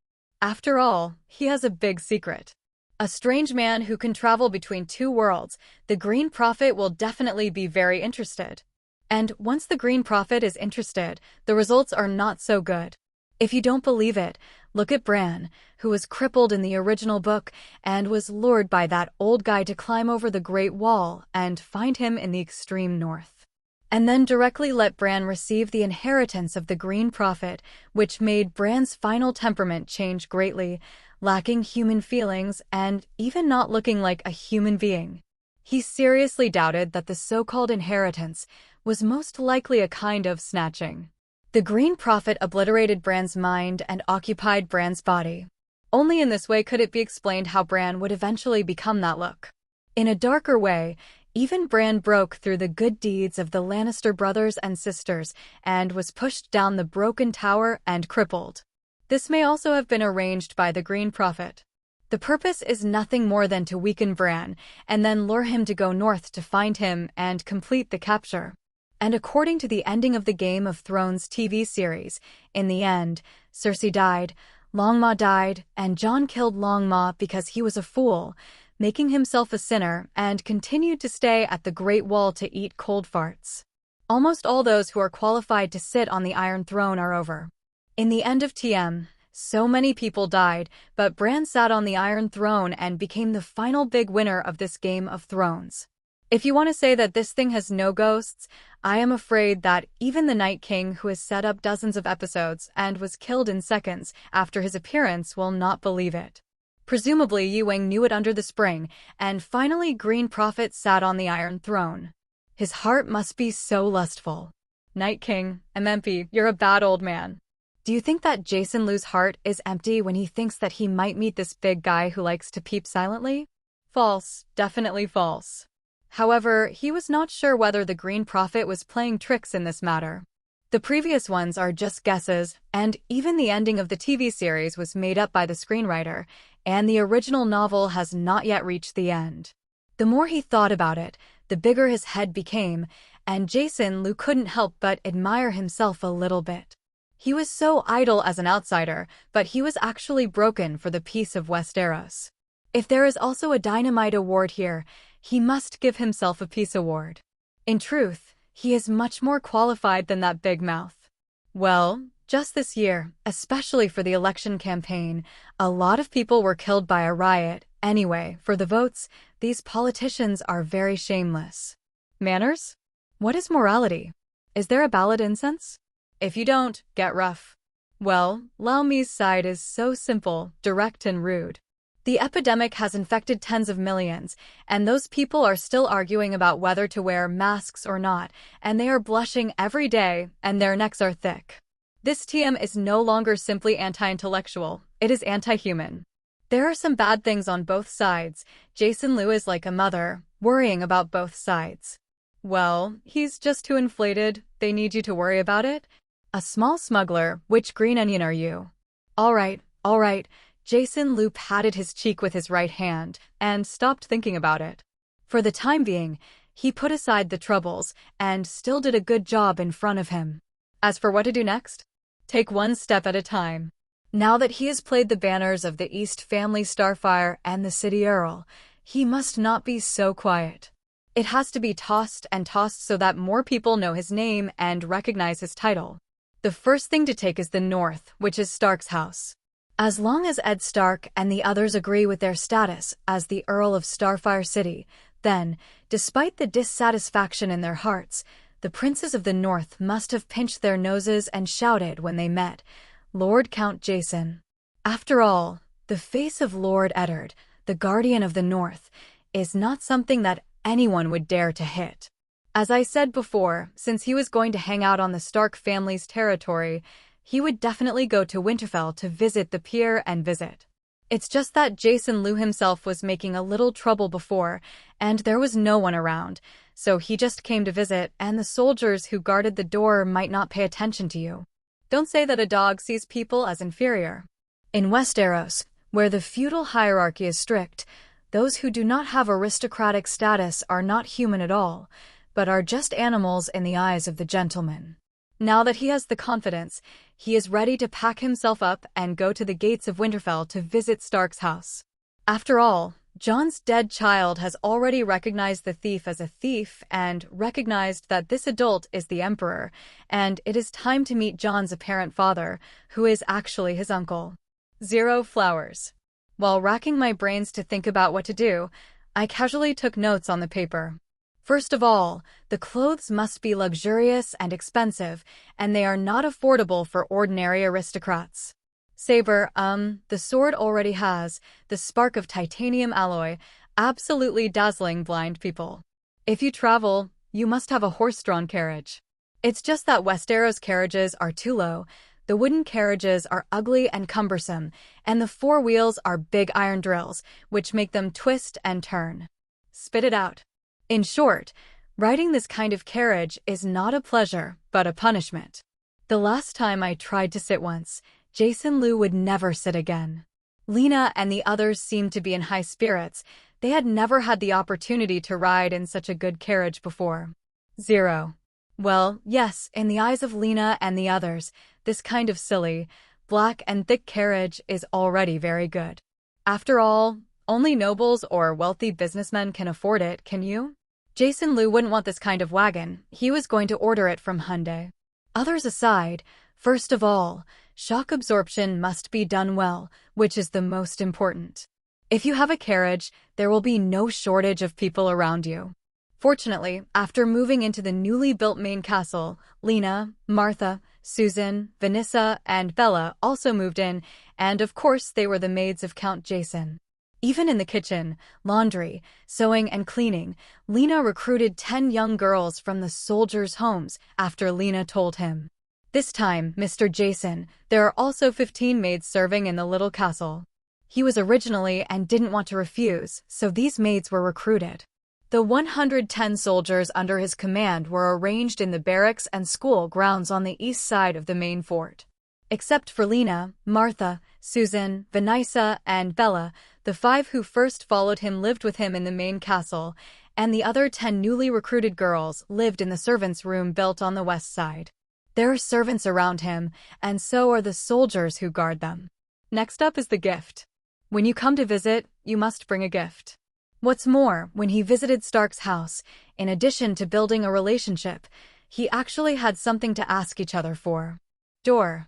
After all, he has a big secret. A strange man who can travel between two worlds, the Green Prophet will definitely be very interested. And once the Green Prophet is interested, the results are not so good. If you don't believe it, look at Bran, who was crippled in the original book and was lured by that old guy to climb over the Great Wall and find him in the extreme north. And then directly let Bran receive the inheritance of the Green Prophet, which made Bran's final temperament change greatly, lacking human feelings and even not looking like a human being. He seriously doubted that the so-called inheritance was most likely a kind of snatching. The Green Prophet obliterated Bran's mind and occupied Bran's body. Only in this way could it be explained how Bran would eventually become that look. In a darker way, even Bran broke through the good deeds of the Lannister brothers and sisters and was pushed down the broken tower and crippled. This may also have been arranged by the Green Prophet. The purpose is nothing more than to weaken Bran and then lure him to go north to find him and complete the capture. And according to the ending of the Game of Thrones TV series, in the end, Cersei died, Longma died, and Jon killed Longma because he was a fool, making himself a sinner, and continued to stay at the Great Wall to eat cold farts. Almost all those who are qualified to sit on the Iron Throne are over. In the end of TM, so many people died, but Bran sat on the Iron Throne and became the final big winner of this Game of Thrones. If you want to say that this thing has no ghosts, I am afraid that even the Night King, who has set up dozens of episodes and was killed in seconds after his appearance, will not believe it. Presumably Ewing knew it under the spring, and finally Green Prophet sat on the Iron Throne. His heart must be so lustful. Night King, MMP, you're a bad old man. Do you think that Jason Lu's heart is empty when he thinks that he might meet this big guy who likes to peep silently? False, definitely false. However, he was not sure whether the Green Prophet was playing tricks in this matter. The previous ones are just guesses, and even the ending of the TV series was made up by the screenwriter, and the original novel has not yet reached the end. The more he thought about it, the bigger his head became, and Jason Lu couldn't help but admire himself a little bit. He was so idle as an outsider, but he was actually broken for the peace of Westeros. If there is also a Dynamite Award here, he must give himself a Peace Award. In truth, he is much more qualified than that big mouth. Well, just this year, especially for the election campaign, a lot of people were killed by a riot. Anyway, for the votes, these politicians are very shameless. Manners? What is morality? Is there a ballot incense? If you don't, get rough. Well, Laomi's side is so simple, direct and rude. The epidemic has infected tens of millions, and those people are still arguing about whether to wear masks or not, and they are blushing every day, and their necks are thick. This TM is no longer simply anti-intellectual, it is anti-human. There are some bad things on both sides. Jason Lu is like a mother, worrying about both sides. Well, he's just too inflated, they need you to worry about it? A small smuggler, which green onion are you? All right. Jason Lu patted his cheek with his right hand and stopped thinking about it. For the time being, he put aside the troubles and still did a good job in front of him. As for what to do next? Take one step at a time. Now that he has played the banners of the East family Starfire and the City Earl, he must not be so quiet. It has to be tossed and tossed so that more people know his name and recognize his title. The first thing to take is the North, which is Stark's house. As long as Ed Stark and the others agree with their status as the Earl of Starfire City, then, despite the dissatisfaction in their hearts, the princes of the North must have pinched their noses and shouted when they met, Lord Count Jason. After all, the face of Lord Eddard, the Guardian of the North, is not something that anyone would dare to hit. As I said before, since he was going to hang out on the Stark family's territory, he would definitely go to Winterfell to visit the pier and visit. It's just that Jason Lu himself was making a little trouble before, and there was no one around, so he just came to visit, and the soldiers who guarded the door might not pay attention to you. Don't say that a dog sees people as inferior. In Westeros, where the feudal hierarchy is strict, those who do not have aristocratic status are not human at all, but are just animals in the eyes of the gentleman. Now that he has the confidence, he is ready to pack himself up and go to the gates of Winterfell to visit Stark's house. After all, Jon's dead child has already recognized the thief as a thief and recognized that this adult is the Emperor, and it is time to meet Jon's apparent father, who is actually his uncle. 0 flowers. While racking my brains to think about what to do, I casually took notes on the paper. First of all, the clothes must be luxurious and expensive, and they are not affordable for ordinary aristocrats. Saber, the sword already has the spark of titanium alloy, absolutely dazzling blind people. If you travel, you must have a horse-drawn carriage. It's just that Westeros carriages are too low, the wooden carriages are ugly and cumbersome, and the 4 wheels are big iron drills, which make them twist and turn. Spit it out. In short, riding this kind of carriage is not a pleasure, but a punishment. The last time I tried to sit once, Jason Lu would never sit again. Lena and the others seemed to be in high spirits. They had never had the opportunity to ride in such a good carriage before. 0. Well, yes, in the eyes of Lena and the others, this kind of silly, black and thick carriage is already very good. After all, only nobles or wealthy businessmen can afford it, can you? Jason Lu wouldn't want this kind of wagon. He was going to order it from Hyundai. Others aside, first of all, shock absorption must be done well, which is the most important. If you have a carriage, there will be no shortage of people around you. Fortunately, after moving into the newly built main castle, Lena, Martha, Susan, Vanessa, and Bella also moved in, and of course they were the maids of Count Jason. Even in the kitchen, laundry, sewing, and cleaning, Lena recruited 10 young girls from the soldiers' homes after Lena told him. This time, Mr. Jason, there are also 15 maids serving in the little castle. He was originally and didn't want to refuse, so these maids were recruited. The 110 soldiers under his command were arranged in the barracks and school grounds on the east side of the main fort. Except for Lena, Martha, Susan, Vanessa, and Bella, the 5 who first followed him lived with him in the main castle, and the other 10 newly recruited girls lived in the servants' room built on the west side. There are servants around him, and so are the soldiers who guard them. Next up is the gift. When you come to visit, you must bring a gift. What's more, when he visited Stark's house, in addition to building a relationship, he actually had something to ask each other for. Door.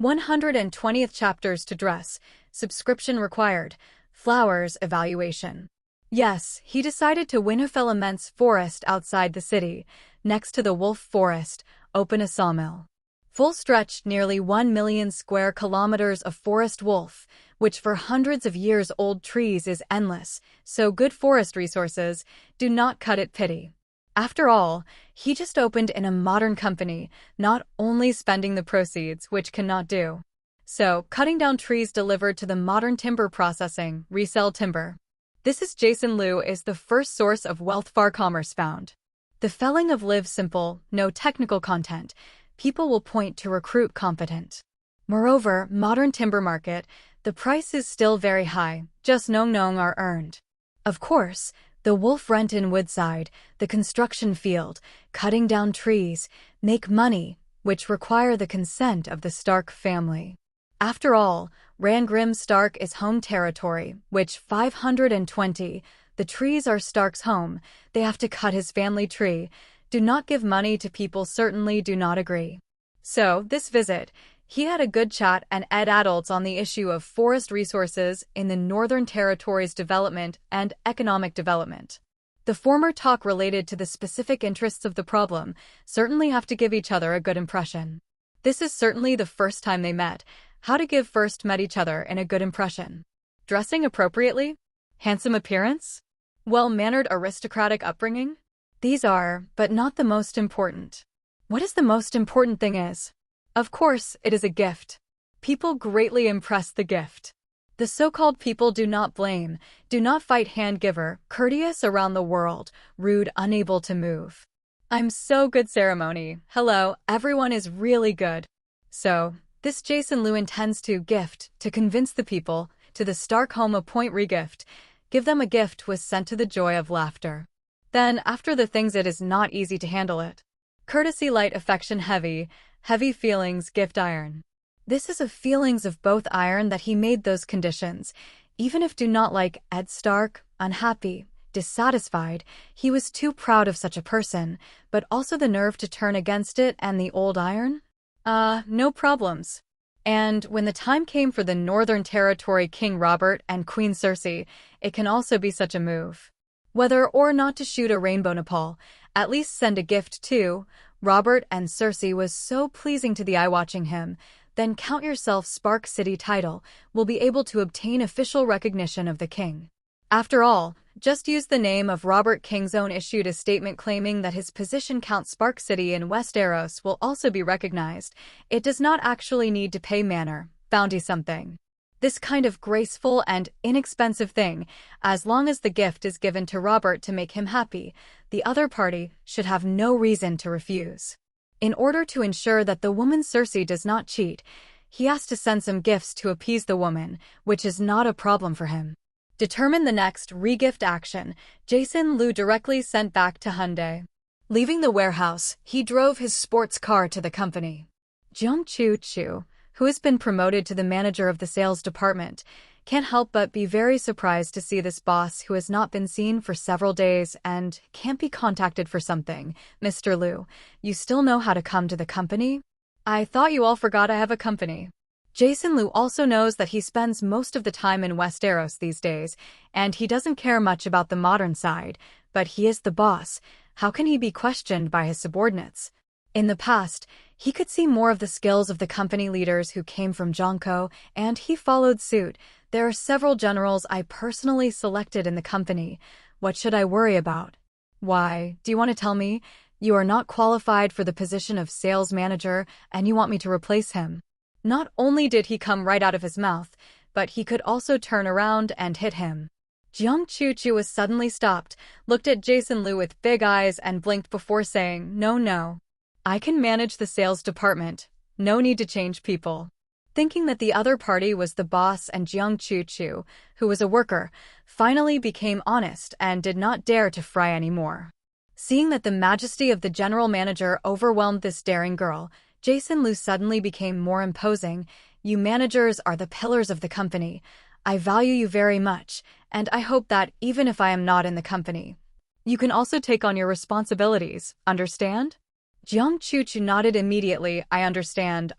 120th chapters to dress, subscription required, flowers evaluation. Yes, he decided to Winterfell immense forest outside the city, next to the Wolf Forest, open a sawmill. Full-stretched nearly 1 million square kilometers of forest wolf, which for hundreds of years old trees is endless, so good forest resources, do not cut it pity. After all, he just opened in a modern company, not only spending the proceeds, which cannot do. So, cutting down trees delivered to the modern timber processing, resell timber. This is Jason Liu is the first source of wealth far commerce found. The felling of live simple, no technical content, people will point to recruit competent. Moreover, modern timber market, the price is still very high, just nong are earned. Of course, the wolf rent in Woodside, the construction field, cutting down trees, make money, which require the consent of the Stark family. After all, Rangrim Stark is home territory, which 520, the trees are Stark's home, they have to cut his family tree, do not give money to people certainly do not agree. So, this visit, he had a good chat and ed adults on the issue of forest resources in the Northern Territories development and economic development. The former talk related to the specific interests of the problem, certainly have to give each other a good impression. This is certainly the first time they met, how to give first met each other in a good impression. Dressing appropriately? Handsome appearance? Well-mannered aristocratic upbringing? These are, but not the most important. What is the most important thing is? Of course, it is a gift. People greatly impress the gift. The so-called people do not blame, do not fight hand-giver, courteous around the world, rude, unable to move. I'm so good ceremony. Hello, everyone is really good. So, this Jason Liu intends to gift, to convince the people, to the Stark home appoint regift, give them a gift was sent to the joy of laughter. Then, after the things it is not easy to handle it. Courtesy light affection heavy, heavy feelings gift iron. This is of feelings of both iron that he made those conditions, even if do not like Ed Stark, unhappy, dissatisfied, he was too proud of such a person, but also the nerve to turn against it and the old iron? No problems. And when the time came for the Northern Territory King Robert and Queen Cersei, it can also be such a move. Whether or not to shoot a rainbow Nepal, at least send a gift too. Robert and Cersei was so pleasing to the eye watching him, then count yourself Spark City title, will be able to obtain official recognition of the king. After all, just use the name of Robert Kingzone issued a statement claiming that his position Count Spark City in Westeros will also be recognized. It does not actually need to pay manor, bounty something. This kind of graceful and inexpensive thing, as long as the gift is given to Robert to make him happy, the other party should have no reason to refuse. In order to ensure that the woman Cersei does not cheat, he has to send some gifts to appease the woman, which is not a problem for him. Determine the next regift action, Jason Liu directly sent back to Hyundai. Leaving the warehouse, he drove his sports car to the company. Jeong Chu, who has been promoted to the manager of the sales department, can't help but be very surprised to see this boss who has not been seen for several days and can't be contacted for something. Mr. Liu, you still know how to come to the company? I thought you all forgot I have a company. Jason Liu also knows that he spends most of the time in Westeros these days, and he doesn't care much about the modern side, but he is the boss. How can he be questioned by his subordinates? In the past, He could see more of the skills of the company leaders who came from Jonko, and he followed suit. There are several generals I personally selected in the company. What should I worry about? Why, do you want to tell me? You are not qualified for the position of sales manager, and you want me to replace him. Not only did he come right out of his mouth, but he could also turn around and hit him. Jiang Chuchu was suddenly stopped, looked at Jason Liu with big eyes and blinked before saying, No. I can manage the sales department. No need to change people. Thinking that the other party was the boss and Jiang Chuchu, who was a worker, finally became honest and did not dare to fry anymore. Seeing that the majesty of the general manager overwhelmed this daring girl, Jason Liu suddenly became more imposing. You managers are the pillars of the company. I value you very much, and I hope that even if I am not in the company, you can also take on your responsibilities, understand? Jiang Chuchu nodded immediately. I understand.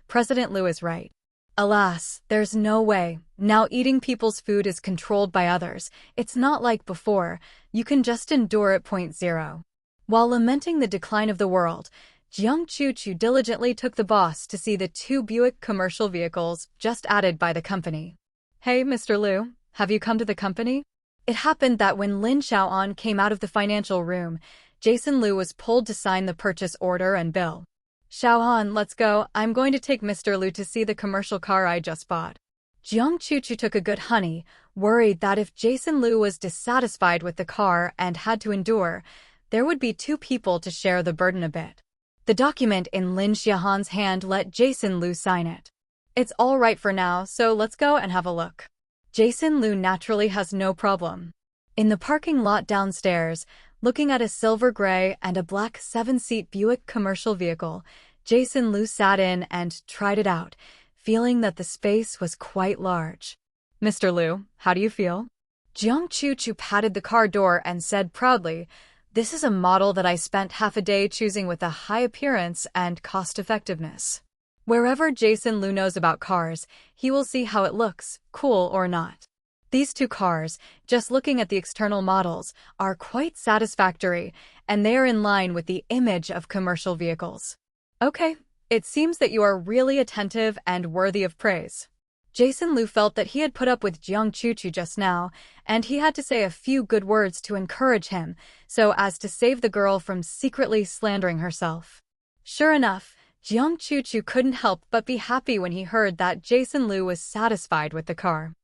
President Liu is right. Alas, there's no way. Now eating people's food is controlled by others. It's not like before. You can just endure at point zero. While lamenting the decline of the world, Jiang Chuchu diligently took the boss to see the 2 Buick commercial vehicles just added by the company. Hey, Mr. Liu, have you come to the company? It happened that when Lin Xiaoan came out of the financial room, Jason Liu was pulled to sign the purchase order and bill. Xiaoan, let's go. I'm going to take Mr. Liu to see the commercial car I just bought. Jiang Chuchu took a good honey, worried that if Jason Liu was dissatisfied with the car and had to endure, there would be 2 people to share the burden a bit. The document in Lin Xiaoan's hand let Jason Liu sign it. It's all right for now, so let's go and have a look. Jason Liu naturally has no problem. In the parking lot downstairs, looking at a silver gray and a black 7-seat Buick commercial vehicle, Jason Liu sat in and tried it out, feeling that the space was quite large. Mr. Liu, how do you feel? Jiang Chuchu patted the car door and said proudly, This is a model that I spent half a day choosing with a high appearance and cost-effectiveness. Wherever Jason Liu knows about cars, he will see how it looks, cool or not. These 2 cars, just looking at the external models, are quite satisfactory, and they are in line with the image of commercial vehicles. Okay, it seems that you are really attentive and worthy of praise. Jason Liu felt that he had put up with Jiang Chuchu just now, and he had to say a few good words to encourage him, so as to save the girl from secretly slandering herself. Sure enough, Jiang Chuchu couldn't help but be happy when he heard that Jason Liu was satisfied with the car.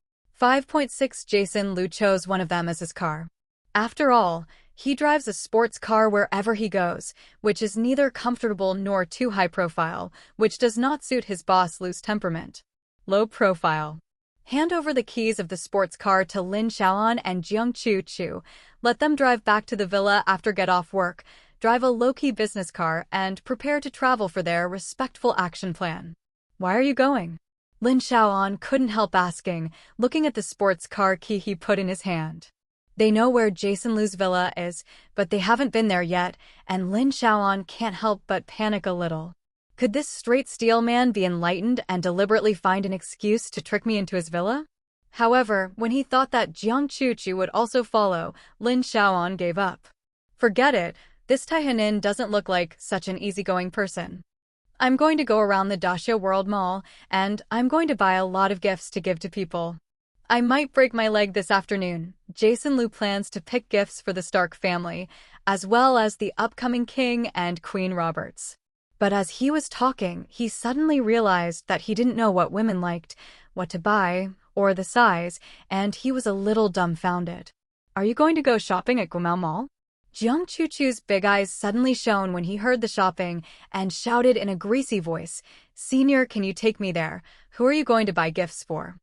5.6 Jason Liu chose one of them as his car. After all, he drives a sports car wherever he goes, which is neither comfortable nor too high profile, which does not suit his boss Liu's temperament. Low profile. Hand over the keys of the sports car to Lin Xiaoan and Jiang Chuchu. Let them drive back to the villa after get off work, drive a low-key business car, and prepare to travel for their respectful action plan. Why are you going? Lin Xiaoan couldn't help asking, looking at the sports car key he put in his hand. They know where Jason Liu's villa is, but they haven't been there yet, and Lin Xiaoan can't help but panic a little. Could this straight steel man be enlightened and deliberately find an excuse to trick me into his villa? However, when he thought that Jiang Chuchu would also follow, Lin Xiaoan gave up. Forget it, this Taihanin doesn't look like such an easygoing person. I'm going to go around the Daxia World Mall, and I'm going to buy a lot of gifts to give to people. I might break my leg this afternoon. Jason Liu plans to pick gifts for the Stark family, as well as the upcoming King and Queen Roberts. But as he was talking, he suddenly realized that he didn't know what women liked, what to buy, or the size, and he was a little dumbfounded. Are you going to go shopping at Guomao Mall? Jiang Chuchu's big eyes suddenly shone when he heard the shopping and shouted in a greasy voice, Senior, can you take me there? Who are you going to buy gifts for?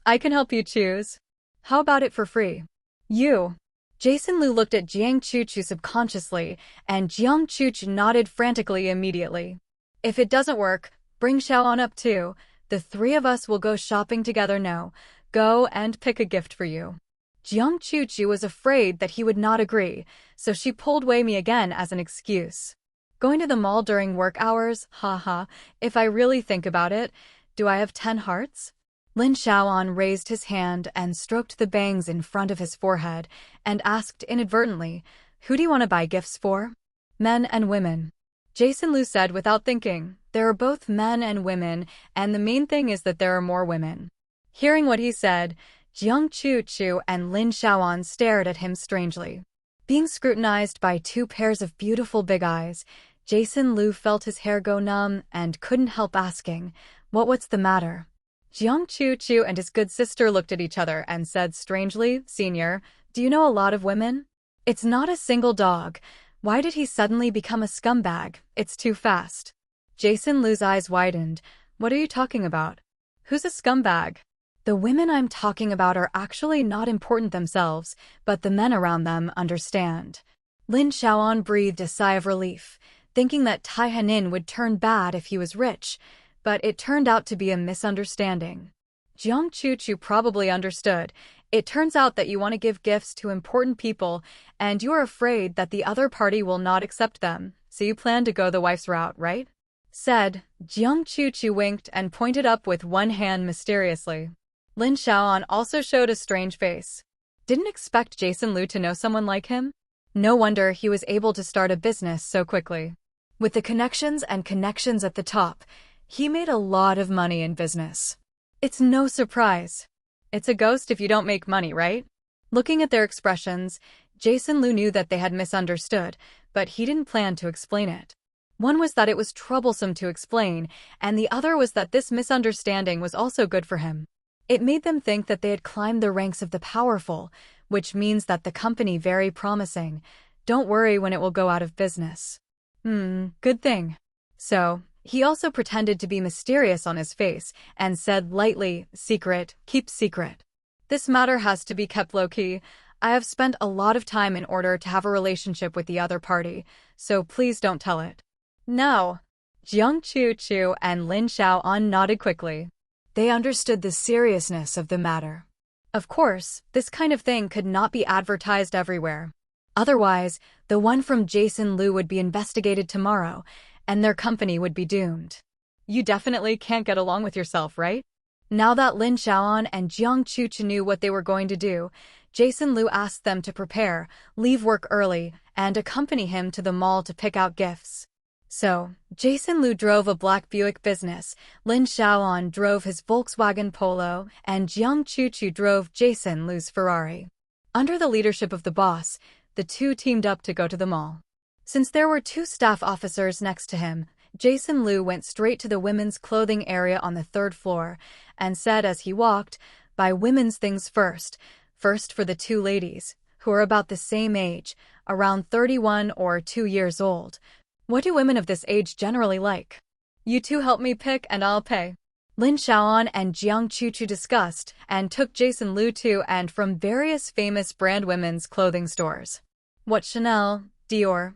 I can help you choose. How about it for free? You. Jason Liu looked at Jiang Chuchu subconsciously, and Jiang Chuchu nodded frantically immediately. If it doesn't work, bring Xiaoan up too. The 3 of us will go shopping together. No, go and pick a gift for you. Jiang Chuchu was afraid that he would not agree, so she pulled Wei Mi again as an excuse. Going to the mall during work hours? Haha, if I really think about it, do I have 10 hearts? Lin Xiaoan raised his hand and stroked the bangs in front of his forehead and asked inadvertently, Who do you want to buy gifts for? Men and women. Jason Lu said without thinking. There are both men and women, and the main thing is that there are more women. Hearing what he said, Jiang Chu and Lin Xiaoan stared at him strangely. Being scrutinized by two pairs of beautiful big eyes, Jason Lu felt his hair go numb and couldn't help asking, what's the matter? Jiang Chu and his good sister looked at each other and said strangely, Senior, do you know a lot of women? It's not a single dog. Why did he suddenly become a scumbag? It's too fast. Jason Lu's eyes widened. What are you talking about? Who's a scumbag? The women I'm talking about are actually not important themselves, but the men around them understand. Lin Xiaoan breathed a sigh of relief, thinking that Tai Hanin would turn bad if he was rich, but it turned out to be a misunderstanding. Jiang Chu probably understood. It turns out that you want to give gifts to important people, and you are afraid that the other party will not accept them, so you plan to go the wife's route, right? Said. Jiang Chu winked and pointed up with one hand mysteriously. Lin Xiaoan also showed a strange face. Didn't expect Jason Lu to know someone like him? No wonder he was able to start a business so quickly. With the connections and connections at the top, he made a lot of money in business. It's no surprise. It's a ghost if you don't make money, right? Looking at their expressions, Jason Lu knew that they had misunderstood, but he didn't plan to explain it. One was that it was troublesome to explain, and the other was that this misunderstanding was also good for him. It made them think that they had climbed the ranks of the powerful, which means that the company very promising. Don't worry when it will go out of business. Good thing. So, he also pretended to be mysterious on his face and said lightly, secret, keep secret. This matter has to be kept low-key. I have spent a lot of time in order to have a relationship with the other party, so please don't tell it. No. Jiang Chu and Lin Xiaoan nodded quickly. They understood the seriousness of the matter. Of course, this kind of thing could not be advertised everywhere. Otherwise, the one from Jason Lu would be investigated tomorrow, and their company would be doomed. You definitely can't get along with yourself, right? Now that Lin Xiaoan and Jiang Chu knew what they were going to do, Jason Lu asked them to prepare, leave work early, and accompany him to the mall to pick out gifts. So, Jason Lu drove a black Buick business, Lin Xiaoan drove his Volkswagen Polo, and Jiang Chu drove Jason Lu's Ferrari. Under the leadership of the boss, the two teamed up to go to the mall. Since there were two staff officers next to him, Jason Lu went straight to the women's clothing area on the third floor and said as he walked, buy women's things first for the two ladies, who are about the same age, around 31 or 2 years old. What do women of this age generally like? You two help me pick and I'll pay. Lin Xiaoan and Jiang Chu discussed and took Jason Lu to and from various famous brand women's clothing stores. What Chanel, Dior,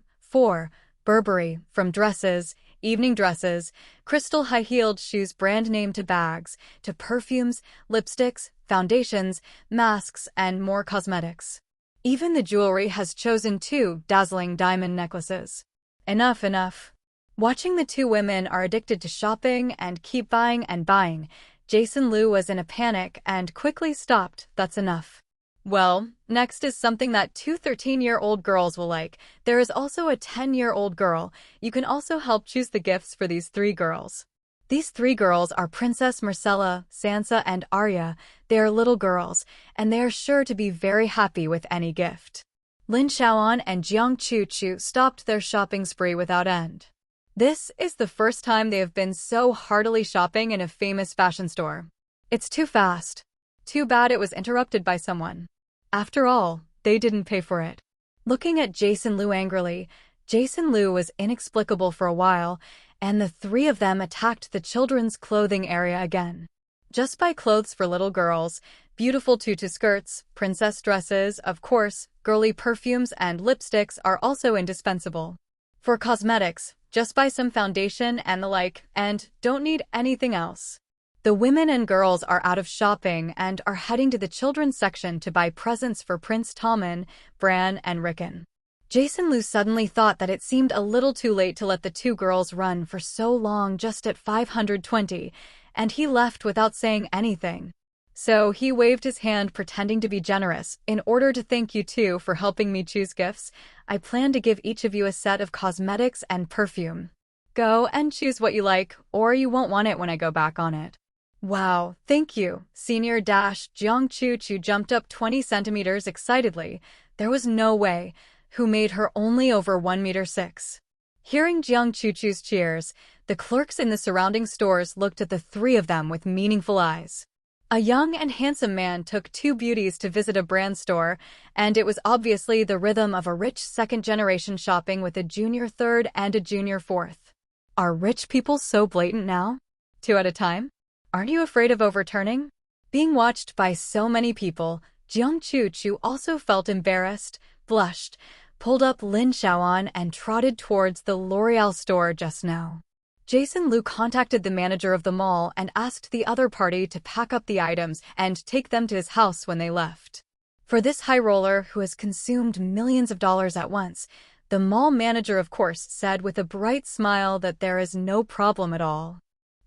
Burberry, from dresses, evening dresses, crystal high-heeled shoes brand name to bags, to perfumes, lipsticks, foundations, masks, and more cosmetics. Even the jewelry has chosen 2 dazzling diamond necklaces. Enough. Watching the two women are addicted to shopping and keep buying and buying, Jason Lu was in a panic and quickly stopped. That's enough. Well, next is something that 2 13-year-old girls will like. There is also a 10-year-old girl. You can also help choose the gifts for these 3 girls. These 3 girls are Princess Marcella, Sansa, and Arya. They are little girls, and they are sure to be very happy with any gift. Lin Xiaoan and Jiang Chu stopped their shopping spree without end. This is the first time they have been so heartily shopping in a famous fashion store. It's too fast. Too bad it was interrupted by someone. After all, they didn't pay for it. Looking at Jason Lu angrily, Jason Lu was inexplicable for a while, and the 3 of them attacked the children's clothing area again. Just buy clothes for little girls, beautiful tutu skirts, princess dresses, of course, girly perfumes and lipsticks are also indispensable. For cosmetics, just buy some foundation and the like, and don't need anything else. The women and girls are out of shopping and are heading to the children's section to buy presents for Prince Tommen, Bran, and Rickon. Jason Lu suddenly thought that it seemed a little too late to let the 2 girls run for so long just at 520, and he left without saying anything. So he waved his hand pretending to be generous. In order to thank you two for helping me choose gifts, I plan to give each of you a set of cosmetics and perfume. Go and choose what you like, or you won't want it when I go back on it. Wow, thank you, Senior Jiang Chu jumped up 20 centimeters excitedly. There was no way. Who made her only over 1 meter 6. Hearing Jiang Chu's cheers, the clerks in the surrounding stores looked at the three of them with meaningful eyes. A young and handsome man took two beauties to visit a brand store, and it was obviously the rhythm of a rich second-generation shopping with a junior third and a junior fourth. Are rich people so blatant now? 2 at a time? Aren't you afraid of overturning? Being watched by so many people, Jiang Chu also felt embarrassed, blushed, pulled up Lin Xiaoan and trotted towards the L'Oreal store just now. Jason Liu contacted the manager of the mall and asked the other party to pack up the items and take them to his house when they left. For this high roller who has consumed millions of dollars at once, the mall manager of course said with a bright smile that there is no problem at all.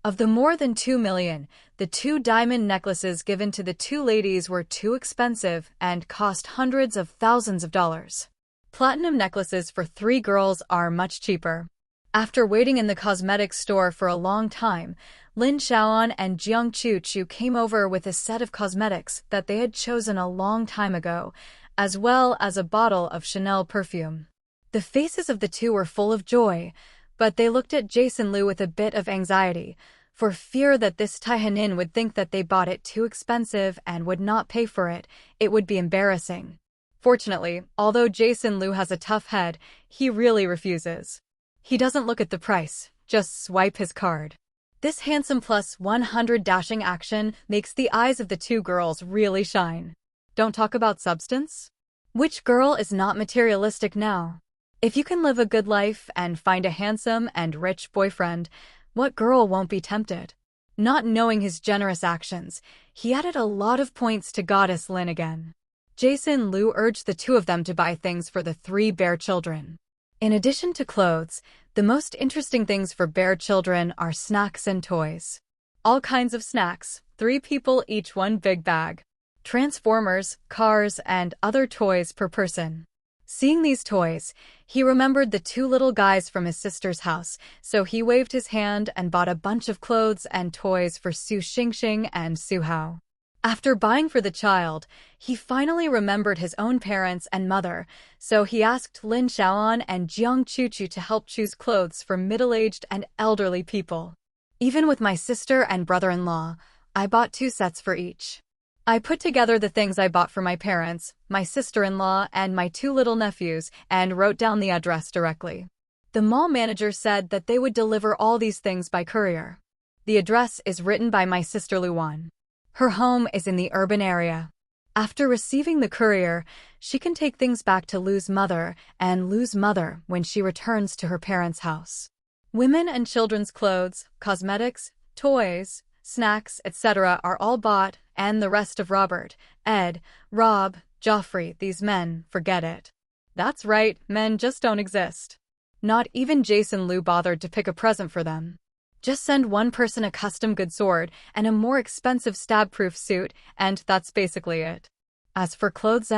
Of the more than 2 million, the 2 diamond necklaces given to the 2 ladies were too expensive and cost hundreds of thousands of dollars. Platinum necklaces for 3 girls are much cheaper. After waiting in the cosmetics store for a long time, Lin Xiaoan and Jiang Chu came over with a set of cosmetics that they had chosen a long time ago, as well as a bottle of Chanel perfume. The faces of the two were full of joy, but they looked at Jason Liu with a bit of anxiety, for fear that this Taihanin would think that they bought it too expensive and would not pay for it. It would be embarrassing. Fortunately, although Jason Liu has a tough head, he really refuses. He doesn't look at the price, just swipe his card. This handsome plus 100 dashing action makes the eyes of the 2 girls really shine. Don't talk about substance? Which girl is not materialistic now? If you can live a good life and find a handsome and rich boyfriend, what girl won't be tempted? Not knowing his generous actions, he added a lot of points to Goddess Lin again. Jason Liu urged the 2 of them to buy things for the 3 bear children. In addition to clothes, the most interesting things for bear children are snacks and toys. All kinds of snacks, 3 people each 1 big bag. Transformers, cars, and other toys per person. Seeing these toys, he remembered the 2 little guys from his sister's house, so he waved his hand and bought a bunch of clothes and toys for Su Xingxing and Su Hao. After buying for the child, he finally remembered his own parents and mother, so he asked Lin Xiaoan and Jiang Chu to help choose clothes for middle-aged and elderly people. Even with my sister and brother-in-law, I bought 2 sets for each. I put together the things I bought for my parents, my sister-in-law, and my 2 little nephews, and wrote down the address directly. The mall manager said that they would deliver all these things by courier. The address is written by my sister Luan. Her home is in the urban area. After receiving the courier, she can take things back to Lu's mother and Lu's mother when she returns to her parents' house. Women and children's clothes, cosmetics, toys, snacks, etc. are all bought, and the rest of Robert, Ed, Rob, Joffrey, these men, forget it. That's right, men just don't exist. Not even Jason Liu bothered to pick a present for them. Just send one person a custom good sword and a more expensive stab-proof suit, and that's basically it. As for clothes,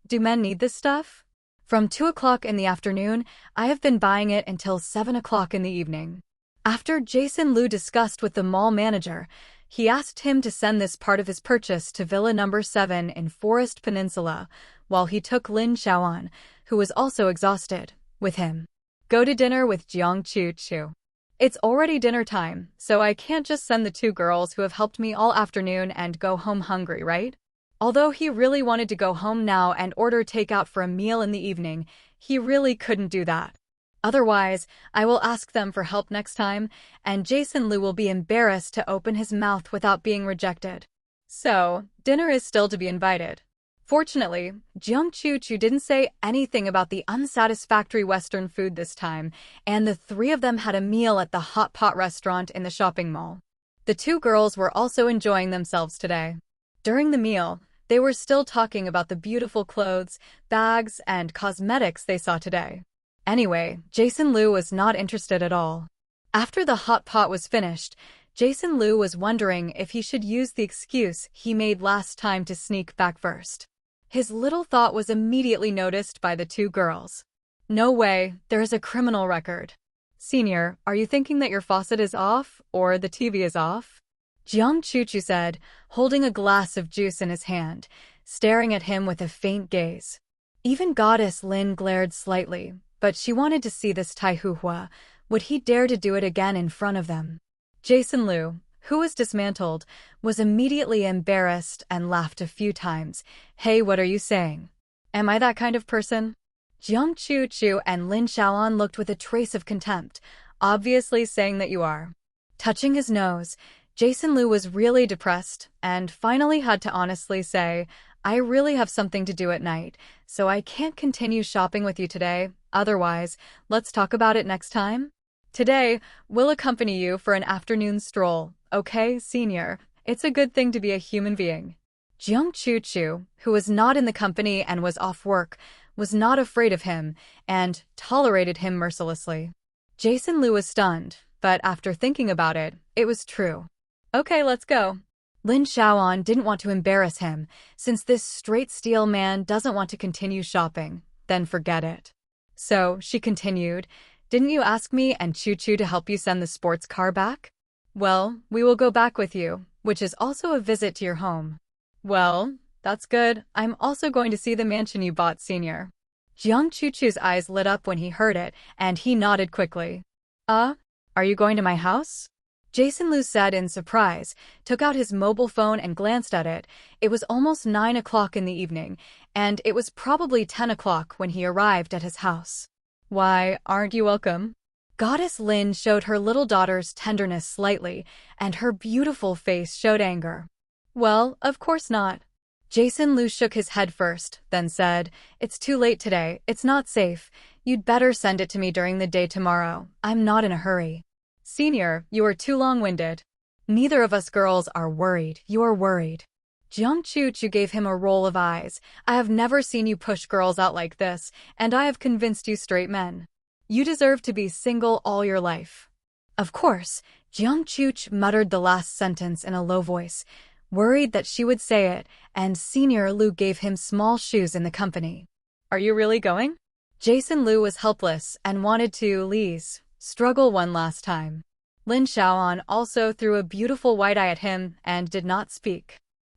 do men need this stuff? From 2 o'clock in the afternoon, I have been buying it until 7 o'clock in the evening. After Jason Liu discussed with the mall manager, he asked him to send this part of his purchase to Villa No. 7 in Forest Peninsula, while he took Lin Xiaoan, who was also exhausted, with him. Go to dinner with Jiang Chu. It's already dinner time, so I can't just send the 2 girls who have helped me all afternoon and go home hungry, right? Although he really wanted to go home now and order takeout for a meal in the evening, he really couldn't do that. Otherwise, I will ask them for help next time, and Jason Liu will be embarrassed to open his mouth without being rejected. So, dinner is still to be invited. Fortunately, Jiang Chu didn't say anything about the unsatisfactory Western food this time, and the 3 of them had a meal at the hot pot restaurant in the shopping mall. The 2 girls were also enjoying themselves today. During the meal, they were still talking about the beautiful clothes, bags, and cosmetics they saw today. Anyway, Jason Liu was not interested at all. After the hot pot was finished, Jason Liu was wondering if he should use the excuse he made last time to sneak back first. His little thought was immediately noticed by the two girls. No way, there is a criminal record. Senior, are you thinking that your faucet is off, or the TV is off? Jiang Chuchu said, holding a glass of juice in his hand, staring at him with a faint gaze. Even Goddess Lin glared slightly, but she wanted to see this Tai Huhua. Would he dare to do it again in front of them? Jason Liu, who was dismantled, was immediately embarrassed and laughed a few times. Hey, what are you saying? Am I that kind of person? Jiang Chuchu and Lin Xiaoan looked with a trace of contempt, obviously saying that you are. Touching his nose, Jason Liu was really depressed and finally had to honestly say, I really have something to do at night, so I can't continue shopping with you today. Otherwise, let's talk about it next time. Today, we'll accompany you for an afternoon stroll, okay, senior? It's a good thing to be a human being. Jiang Chuchu, who was not in the company and was off work, was not afraid of him and tolerated him mercilessly. Jason Liu was stunned, but after thinking about it, it was true. Okay, let's go. Lin Xiaoan didn't want to embarrass him, since this straight steel man doesn't want to continue shopping, then forget it. So, she continued, didn't you ask me and Choo-Choo to help you send the sports car back? Well, we will go back with you, which is also a visit to your home. Well, that's good. I'm also going to see the mansion you bought, senior. Jiang Choo-Choo's eyes lit up when he heard it, and he nodded quickly. Are you going to my house? Jason Liu said in surprise, took out his mobile phone and glanced at it. It was almost 9 o'clock in the evening, and it was probably 10 o'clock when he arrived at his house. Why, aren't you welcome? Goddess Lin showed her little daughter's tenderness slightly, and her beautiful face showed anger. Well, of course not. Jason Liu shook his head first, then said, it's too late today, it's not safe. You'd better send it to me during the day tomorrow. I'm not in a hurry. Senior, you are too long-winded. Neither of us girls are worried. You're worried. Jiang Chu-Chu gave him a roll of eyes. I have never seen you push girls out like this, and I have convinced you straight men. You deserve to be single all your life. Of course, Jiang Chu-Chu muttered the last sentence in a low voice, worried that she would say it, and Senior Liu gave him small shoes in the company. Are you really going? Jason Liu was helpless and wanted to struggle one last time. Lin Xiaoan also threw a beautiful white eye at him and did not speak.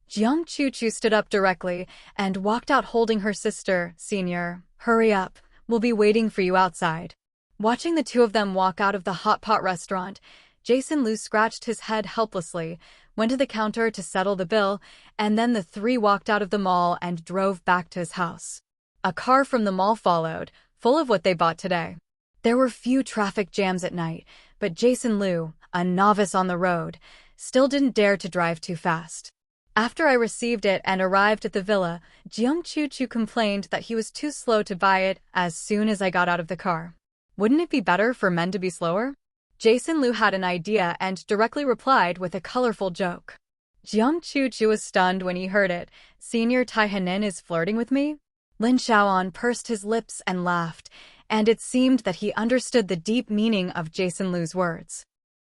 Jiang Chu-Chu stood up directly and walked out holding her sister. Senior, hurry up, we'll be waiting for you outside. Watching the two of them walk out of the hot pot restaurant, Jason Liu scratched his head helplessly, went to the counter to settle the bill, and then the three walked out of the mall and drove back to his house. A car from the mall followed, full of what they bought today. There were few traffic jams at night, but Jason Liu, a novice on the road, still didn't dare to drive too fast. After I received it and arrived at the villa, Jiang Chu-Chu complained that he was too slow to buy it as soon as I got out of the car. Wouldn't it be better for men to be slower? Jason Liu had an idea and directly replied with a colorful joke. Jiang Chu-Chu was stunned when he heard it. Senior Tai Henin is flirting with me? Lin Xiaoan pursed his lips and laughed, and it seemed that he understood the deep meaning of Jason Liu's words.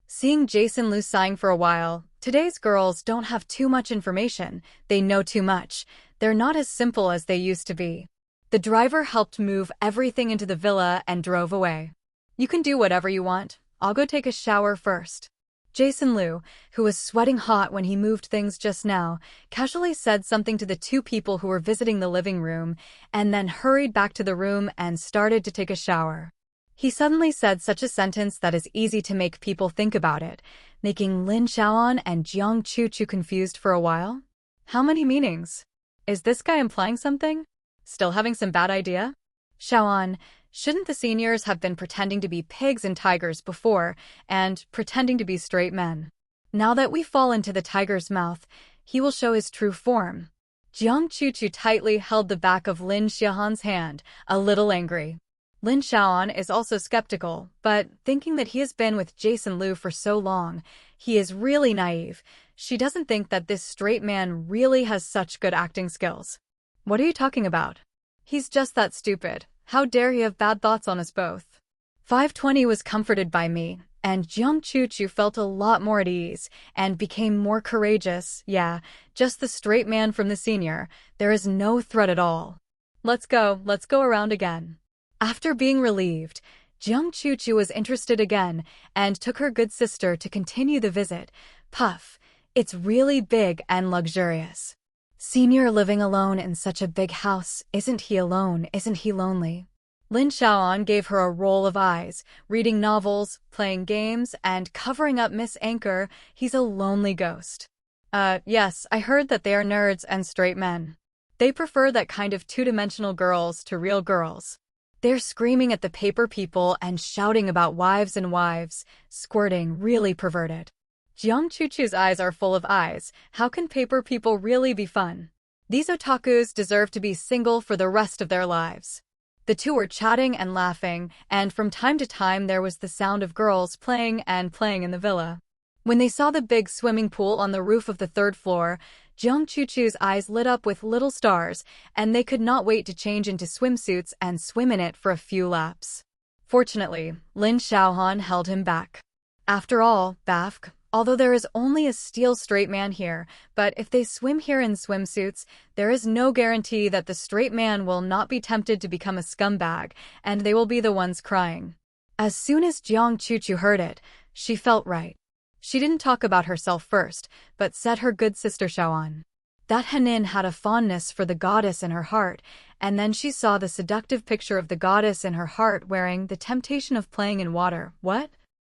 Seeing Jason Liu sighing for a while, today's girls don't have too much information, they know too much, they're not as simple as they used to be. The driver helped move everything into the villa and drove away. You can do whatever you want, I'll go take a shower first. Jason Liu, who was sweating hot when he moved things just now, casually said something to the two people who were visiting the living room, and then hurried back to the room and started to take a shower. He suddenly said such a sentence that is easy to make people think about it, making Lin Xiaoan and Jiang Chu-Chu confused for a while. How many meanings? Is this guy implying something? Still having some bad idea? Xiaoan, shouldn't the seniors have been pretending to be pigs and tigers before, and pretending to be straight men? Now that we fall into the tiger's mouth, he will show his true form. Jiang Chu-Chu tightly held the back of Lin Xiaoan's hand, a little angry. Lin Xiaoan is also skeptical, but thinking that he has been with Jason Liu for so long, he is really naive. She doesn't think that this straight man really has such good acting skills. What are you talking about? He's just that stupid. How dare he have bad thoughts on us both? 520 was comforted by me, and Jiang Chuchu felt a lot more at ease and became more courageous. Yeah, just the straight man from the senior. There is no threat at all. Let's go around again. After being relieved, Jiang Chuchu was interested again and took her good sister to continue the visit. Puff, it's really big and luxurious. Senior living alone in such a big house. Isn't he alone? Isn't he lonely? Lin Xiaoan gave her a roll of eyes, reading novels, playing games, and covering up Miss Anchor. He's a lonely ghost. Yes, I heard that they are nerds and straight men. They prefer that kind of two-dimensional girls to real girls. They're screaming at the paper people and shouting about wives and wives, squirting, really perverted. Jiang Chuchu's eyes are full of eyes. How can paper people really be fun? These otakus deserve to be single for the rest of their lives. The two were chatting and laughing, and from time to time there was the sound of girls playing in the villa. When they saw the big swimming pool on the roof of the third floor, Jiang Chuchu's eyes lit up with little stars, and they could not wait to change into swimsuits and swim in it for a few laps. Fortunately, Lin Xiaohan held him back. After all, Bafk, although there is only a steel straight man here, but if they swim here in swimsuits, there is no guarantee that the straight man will not be tempted to become a scumbag, and they will be the ones crying. As soon as Jiang Chuchu heard it, she felt right. She didn't talk about herself first, but said her good sister Xiaoan. That Henin had a fondness for the goddess in her heart, and then she saw the seductive picture of the goddess in her heart wearing the temptation of playing in water. What?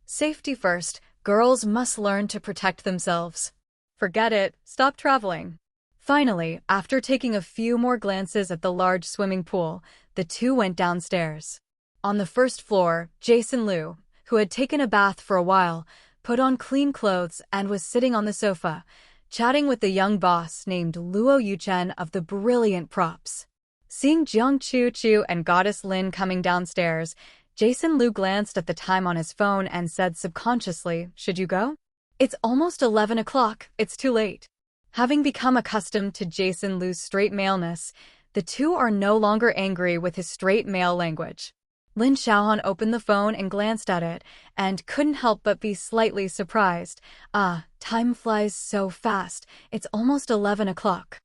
Safety first. Girls must learn to protect themselves. Forget it. Stop traveling. Finally, after taking a few more glances at the large swimming pool, the two went downstairs. On the first floor, Jason Liu, who had taken a bath for a while, put on clean clothes and was sitting on the sofa, chatting with the young boss named Luo Yuchen of the Brilliant Props. Seeing Jiang Chuchu and Goddess Lin coming downstairs, Jason Liu glanced at the time on his phone and said subconsciously, "Should you go? It's almost 11 o'clock, it's too late." Having become accustomed to Jason Liu's straight maleness, the two are no longer angry with his straight male language. Lin Xiaohan opened the phone and glanced at it, and couldn't help but be slightly surprised. Time flies so fast, it's almost 11 o'clock.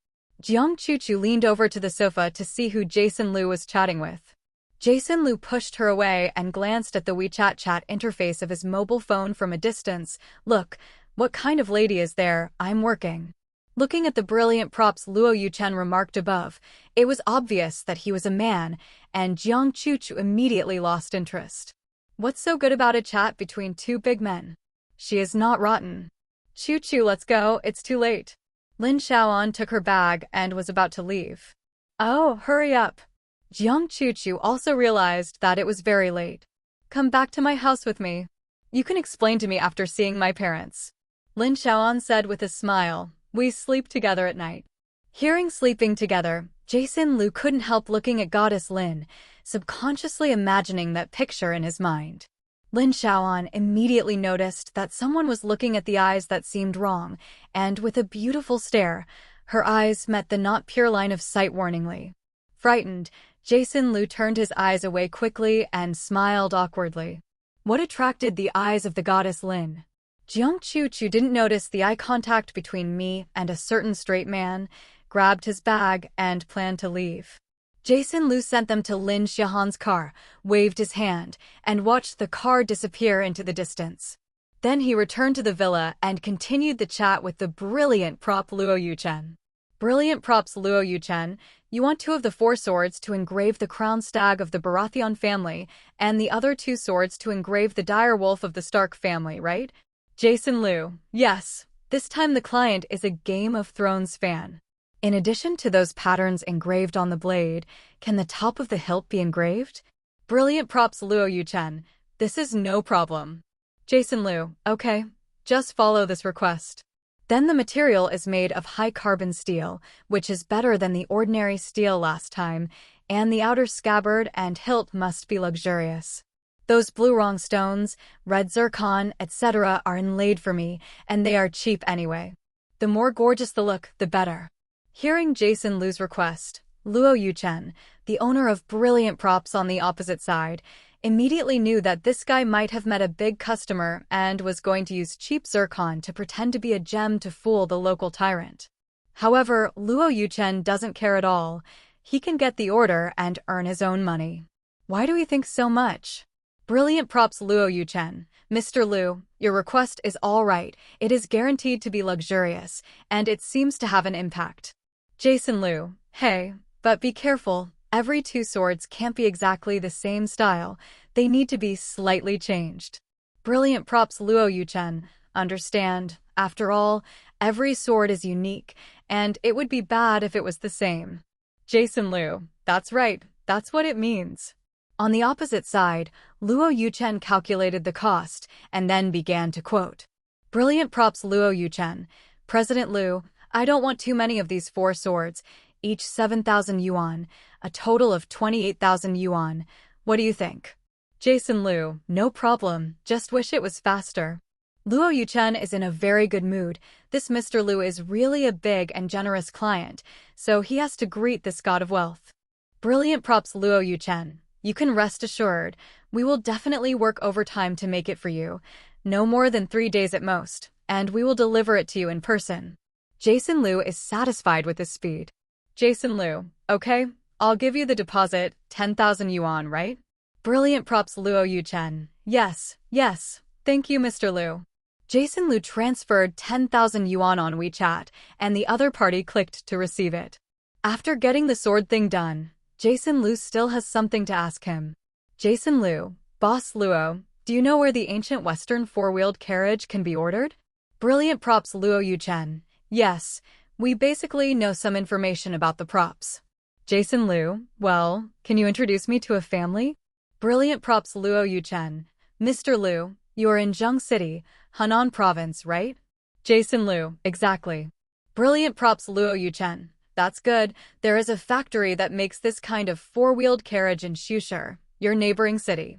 Jiang Chuchu leaned over to the sofa to see who Jason Liu was chatting with. Jason Liu pushed her away and glanced at the WeChat chat interface of his mobile phone from a distance. "Look, what kind of lady is there? I'm working." Looking at the Brilliant Props Luo Yuchen remarked above, it was obvious that he was a man, and Jiang Chuchu immediately lost interest. What's so good about a chat between two big men? She is not rotten. Chuchu, let's go, it's too late. Lin Xiaoan took her bag and was about to leave. Oh, hurry up. Jiang Chuchu also realized that it was very late. Come back to my house with me. You can explain to me after seeing my parents. Lin Xiaoan said with a smile. We sleep together at night. Hearing sleeping together, Jason Liu couldn't help looking at Goddess Lin, subconsciously imagining that picture in his mind. Lin Xiaoan immediately noticed that someone was looking at the eyes that seemed wrong, and with a beautiful stare, her eyes met the not pure line of sight warningly. Frightened, Jason Liu turned his eyes away quickly and smiled awkwardly. What attracted the eyes of the Goddess Lin? Jiang Chuchu didn't notice the eye contact between me and a certain straight man, grabbed his bag, and planned to leave. Jason Liu sent them to Lin Xiaohan's car, waved his hand, and watched the car disappear into the distance. Then he returned to the villa and continued the chat with the Brilliant Prop Luo Yuchen. Brilliant Props Luo Yuchen, you want 2 of the 4 swords to engrave the crown stag of the Baratheon family, and the other 2 swords to engrave the dire wolf of the Stark family, right? Jason Liu, yes, this time the client is a Game of Thrones fan. In addition to those patterns engraved on the blade, can the top of the hilt be engraved? Brilliant Props Luo Yuchen, this is no problem. Jason Liu, okay, just follow this request. Then the material is made of high-carbon steel, which is better than the ordinary steel last time, and the outer scabbard and hilt must be luxurious. Those blue wrong stones, red zircon, etc. are inlaid for me, and they are cheap anyway. The more gorgeous the look, the better. Hearing Jason Liu's request, Luo Yuchen, the owner of Brilliant Props on the opposite side, immediately knew that this guy might have met a big customer and was going to use cheap zircon to pretend to be a gem to fool the local tyrant. However, Luo Yuchen doesn't care at all. He can get the order and earn his own money. Why do we think so much? Brilliant props, Luo Yuchen. Mr. Liu, your request is all right. It is guaranteed to be luxurious, and it seems to have an impact. Jason Liu, hey, but be careful. Every two swords can't be exactly the same style. They need to be slightly changed. Brilliant props, Luo Yuchen. Understand, after all, every sword is unique, and it would be bad if it was the same. Jason Liu, that's right, that's what it means. On the opposite side, Luo Yuchen calculated the cost and then began to quote. Brilliant props, Luo Yuchen. President Liu, I don't want too many of these 4 swords, each 7,000 yuan, a total of 28,000 yuan. What do you think? Jason Liu, no problem, just wish it was faster. Luo Yuchen is in a very good mood. This Mr. Liu is really a big and generous client, so he has to greet this god of wealth. Brilliant props, Luo Yuchen. You can rest assured, we will definitely work overtime to make it for you. No more than 3 days at most, and we will deliver it to you in person. Jason Liu is satisfied with his speed. Jason Liu, okay, I'll give you the deposit, 10,000 yuan, right? Brilliant props, Luo Yuchen. Yes, thank you, Mr. Liu. Jason Liu transferred 10,000 yuan on WeChat, and the other party clicked to receive it. After getting the sword thing done, Jason Liu still has something to ask him. Jason Liu, Boss Luo, do you know where the ancient Western 4-wheeled carriage can be ordered? Brilliant props, Luo Yuchen. Yes, we basically know some information about the props. Jason Liu, well, can you introduce me to a family? Brilliant props, Luo Yuchen. Mr. Liu, you are in Zheng City, Henan Province, right? Jason Liu, exactly. Brilliant props, Luo Yuchen. That's good. There is a factory that makes this kind of 4-wheeled carriage in Shusher, your neighboring city.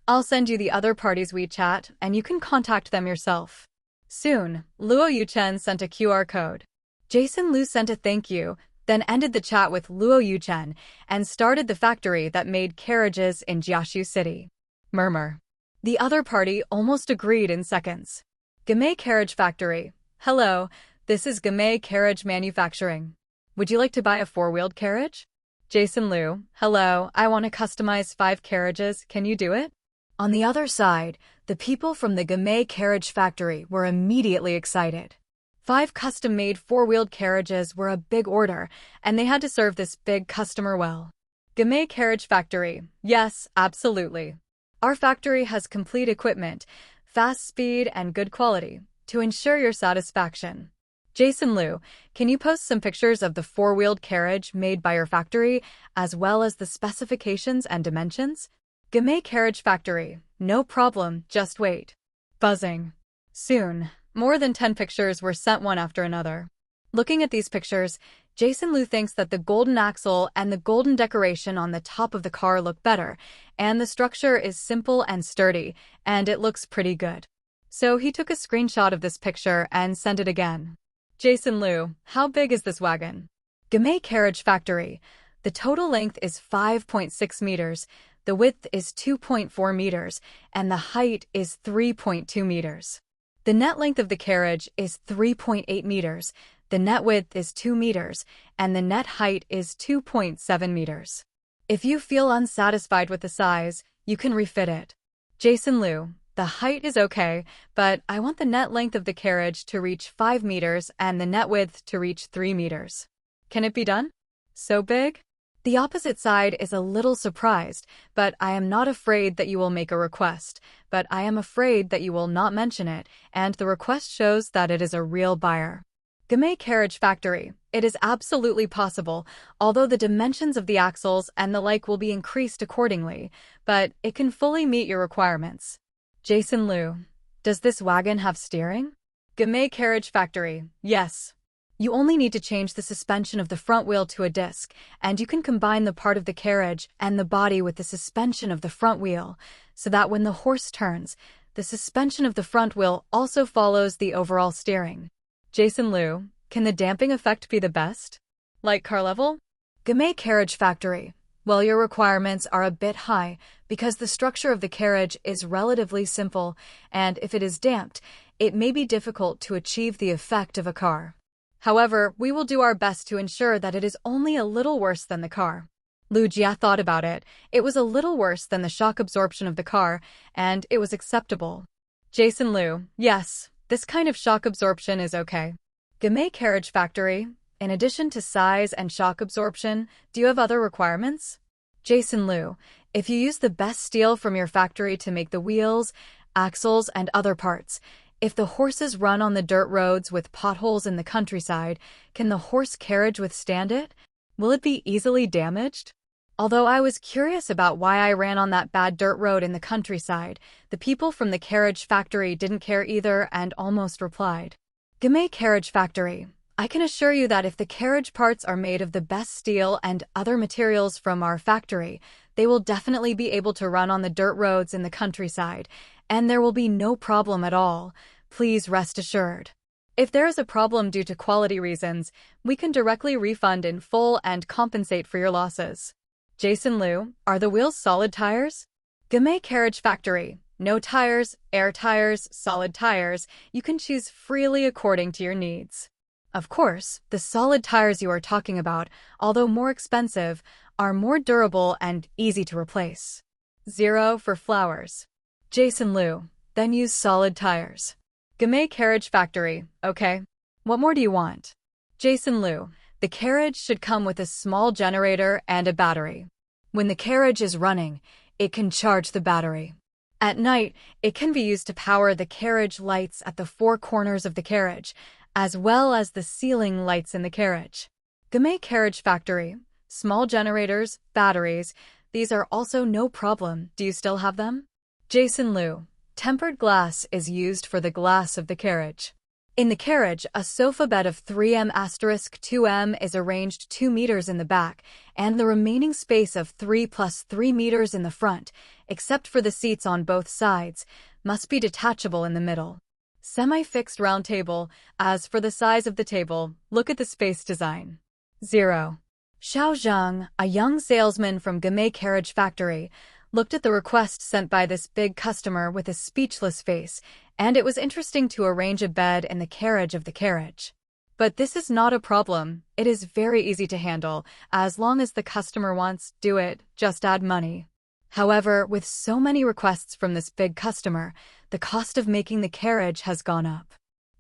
I'll send you the other party's WeChat, and you can contact them yourself. Soon, Luo Yuchen sent a QR code. Jason Liu sent a thank you, then ended the chat with Luo Yuchen and started the factory that made carriages in Jiaxu City. Murmur. The other party almost agreed in seconds. Gamay Carriage Factory. Hello, this is Gamay Carriage Manufacturing. Would you like to buy a 4-wheeled carriage? Jason Liu. Hello, I want to customize 5 carriages. Can you do it? On the other side, the people from the Gamay Carriage Factory were immediately excited. 5 custom-made 4-wheeled carriages were a big order, and they had to serve this big customer well. Gamay Carriage Factory. Yes, absolutely. Our factory has complete equipment, fast speed, and good quality to ensure your satisfaction. Jason Liu, can you post some pictures of the 4-wheeled carriage made by your factory, as well as the specifications and dimensions? Gamay Carriage Factory. No problem, just wait. Buzzing. Soon, more than 10 pictures were sent one after another. Looking at these pictures, Jason Liu thinks that the golden axle and the golden decoration on the top of the car look better, and the structure is simple and sturdy, and it looks pretty good. So he took a screenshot of this picture and sent it again. Jason Liu, how big is this wagon? Gamay Carriage Factory. The total length is 5.6 meters, the width is 2.4 meters, and the height is 3.2 meters. The net length of the carriage is 3.8 meters, the net width is 2 meters, and the net height is 2.7 meters. If you feel unsatisfied with the size, you can refit it. Jason Liu, the height is okay, but I want the net length of the carriage to reach 5 meters and the net width to reach 3 meters. Can it be done? So big? The opposite side is a little surprised, but I am not afraid that you will make a request, but I am afraid that you will not mention it, and the request shows that it is a real buyer. Gamay Carriage Factory. It is absolutely possible, although the dimensions of the axles and the like will be increased accordingly, but it can fully meet your requirements. Jason Liu. Does this wagon have steering? Gamay Carriage Factory. Yes. You only need to change the suspension of the front wheel to a disc, and you can combine the part of the carriage and the body with the suspension of the front wheel, so that when the horse turns, the suspension of the front wheel also follows the overall steering. Jason Liu, can the damping effect be the best? Like car level? Gamay Carriage Factory. Well, your requirements are a bit high because the structure of the carriage is relatively simple, and if it is damped, it may be difficult to achieve the effect of a car. However, we will do our best to ensure that it is only a little worse than the car. Lu Jia thought about it. It was a little worse than the shock absorption of the car, and it was acceptable. Jason Liu, yes, this kind of shock absorption is okay. Gamay Carriage Factory, in addition to size and shock absorption, do you have other requirements? Jason Liu, if you use the best steel from your factory to make the wheels, axles, and other parts, if the horses run on the dirt roads with potholes in the countryside, can the horse carriage withstand it? Will it be easily damaged? Although I was curious about why I ran on that bad dirt road in the countryside, the people from the carriage factory didn't care either and almost replied. Gamay Carriage Factory, I can assure you that if the carriage parts are made of the best steel and other materials from our factory, they will definitely be able to run on the dirt roads in the countryside, and there will be no problem at all. Please rest assured. If there is a problem due to quality reasons, we can directly refund in full and compensate for your losses. Jason Liu, are the wheels solid tires? Gamay Carriage Factory, no tires, air tires, solid tires, you can choose freely according to your needs. Of course, the solid tires you are talking about, although more expensive, are more durable and easy to replace. 0 for flowers. Jason Liu, then use solid tires. Gamay Carriage Factory, okay. What more do you want? Jason Liu, the carriage should come with a small generator and a battery. When the carriage is running, it can charge the battery. At night, it can be used to power the carriage lights at the 4 corners of the carriage, as well as the ceiling lights in the carriage. Gamay Carriage Factory, small generators, batteries, these are also no problem. Do you still have them? Jason Liu, tempered glass is used for the glass of the carriage. In the carriage, a sofa bed of 3m*2m is arranged 2 meters in the back, and the remaining space of 3 plus 3 meters in the front, except for the seats on both sides, must be detachable in the middle. Semi-fixed round table. As for the size of the table, look at the space design. 0. Xiao Zhang, a young salesman from Gamay Carriage Factory, looked at the request sent by this big customer with a speechless face, and it was interesting to arrange a bed in the carriage of the carriage. But this is not a problem. It is very easy to handle. As long as the customer wants, do it, just add money. However, with so many requests from this big customer, the cost of making the carriage has gone up.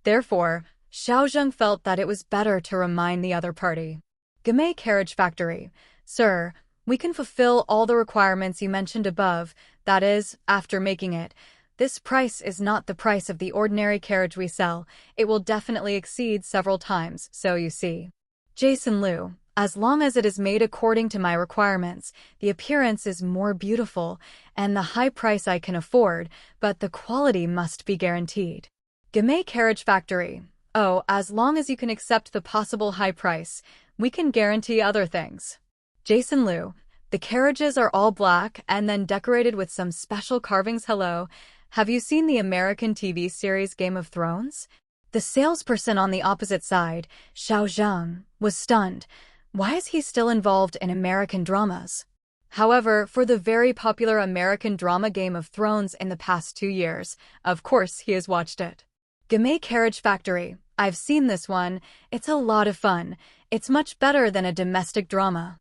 Therefore, Xiao Zheng felt that it was better to remind the other party. Gamay Carriage Factory, sir, we can fulfill all the requirements you mentioned above, that is, after making it. This price is not the price of the ordinary carriage we sell. It will definitely exceed several times, so you see. Jason Liu, as long as it is made according to my requirements, the appearance is more beautiful, and the high price I can afford, but the quality must be guaranteed. Gamay Carriage Factory, oh, as long as you can accept the possible high price, we can guarantee other things. Jason Liu, the carriages are all black and then decorated with some special carvings. Hello, have you seen the American TV series Game of Thrones? The salesperson on the opposite side, Xiao Zhang, was stunned. Why is he still involved in American dramas? However, for the very popular American drama Game of Thrones in the past 2 years, of course he has watched it. Gamay Carriage Factory, I've seen this one. It's a lot of fun. It's much better than a domestic drama.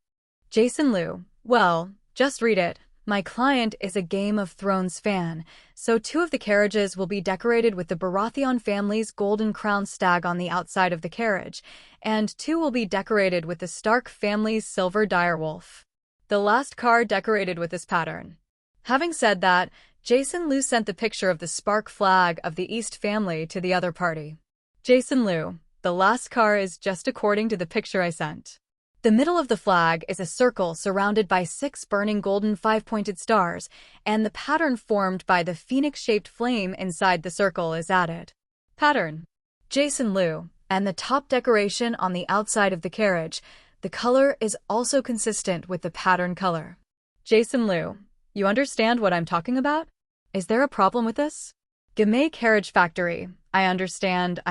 Jason Liu, well, just read it. My client is a Game of Thrones fan, so 2 of the carriages will be decorated with the Baratheon family's golden crown stag on the outside of the carriage, and 2 will be decorated with the Stark family's silver direwolf. The last car decorated with this pattern. Having said that, Jason Liu sent the picture of the Spark flag of the East family to the other party. Jason Liu, the last car is just according to the picture I sent. The middle of the flag is a circle surrounded by 6 burning golden 5-pointed stars, and the pattern formed by the phoenix-shaped flame inside the circle is added. Pattern. Jason Liu, and the top decoration on the outside of the carriage, the color is also consistent with the pattern color. Jason Liu, you understand what I'm talking about? Is there a problem with this? Gamay Carriage Factory, I understand.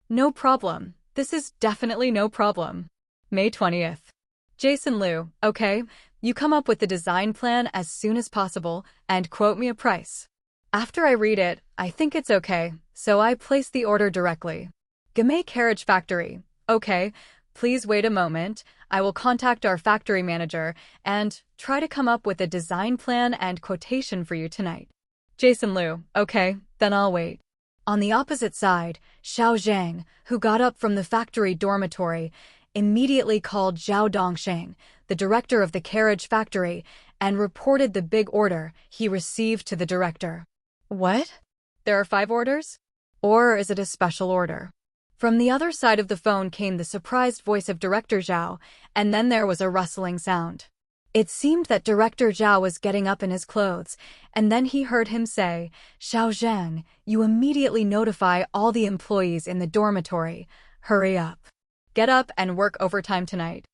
No problem. This is definitely no problem. May 20th. Jason Liu, okay, you come up with the design plan as soon as possible and quote me a price. After I read it, I think it's okay, so I place the order directly. Gamay Carriage Factory, okay, please wait a moment. I will contact our factory manager and try to come up with a design plan and quotation for you tonight. Jason Liu, okay, then I'll wait. On the opposite side, Xiao Zhang, who got up from the factory dormitory, immediately called Zhao Dongsheng, the director of the carriage factory, and reported the big order he received to the director. What? There are 5 orders? Or is it a special order? From the other side of the phone came the surprised voice of Director Zhao, and then there was a rustling sound. It seemed that Director Zhao was getting up in his clothes, and then he heard him say, Xiao Zhang, you immediately notify all the employees in the dormitory. Hurry up. Get up and work overtime tonight.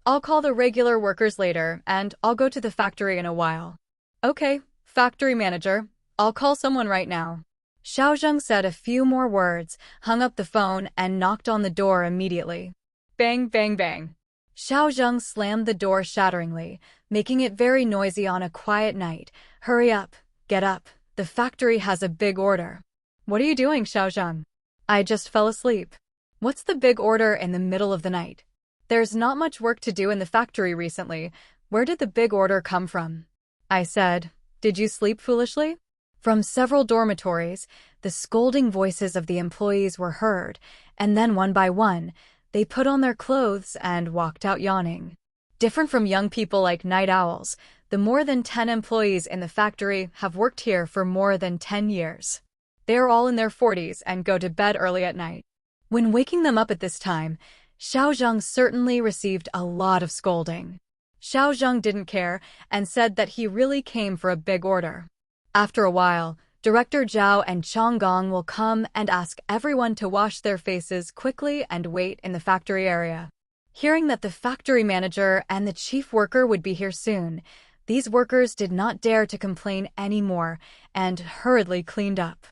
I'll call the regular workers later, and I'll go to the factory in a while. Okay, factory manager, I'll call someone right now. Xiao Zhang said a few more words, hung up the phone, and knocked on the door immediately. Bang, bang, bang. Xiao Zhang slammed the door shatteringly, making it very noisy on a quiet night. Hurry up, get up, the factory has a big order. What are you doing, Xiao Zhang? I just fell asleep. What's the big order in the middle of the night? There's not much work to do in the factory recently. Where did the big order come from? I said, did you sleep foolishly? From several dormitories, the scolding voices of the employees were heard, and then one by one, they put on their clothes and walked out yawning. Different from young people like night owls, the more than 10 employees in the factory have worked here for more than 10 years. They are all in their 40s and go to bed early at night. When waking them up at this time, Xiao Zhang certainly received a lot of scolding. Xiao Zhang didn't care and said that he really came for a big order. After a while, Director Zhao and Chonggong will come and ask everyone to wash their faces quickly and wait in the factory area. Hearing that the factory manager and the chief worker would be here soon, these workers did not dare to complain anymore and hurriedly cleaned up.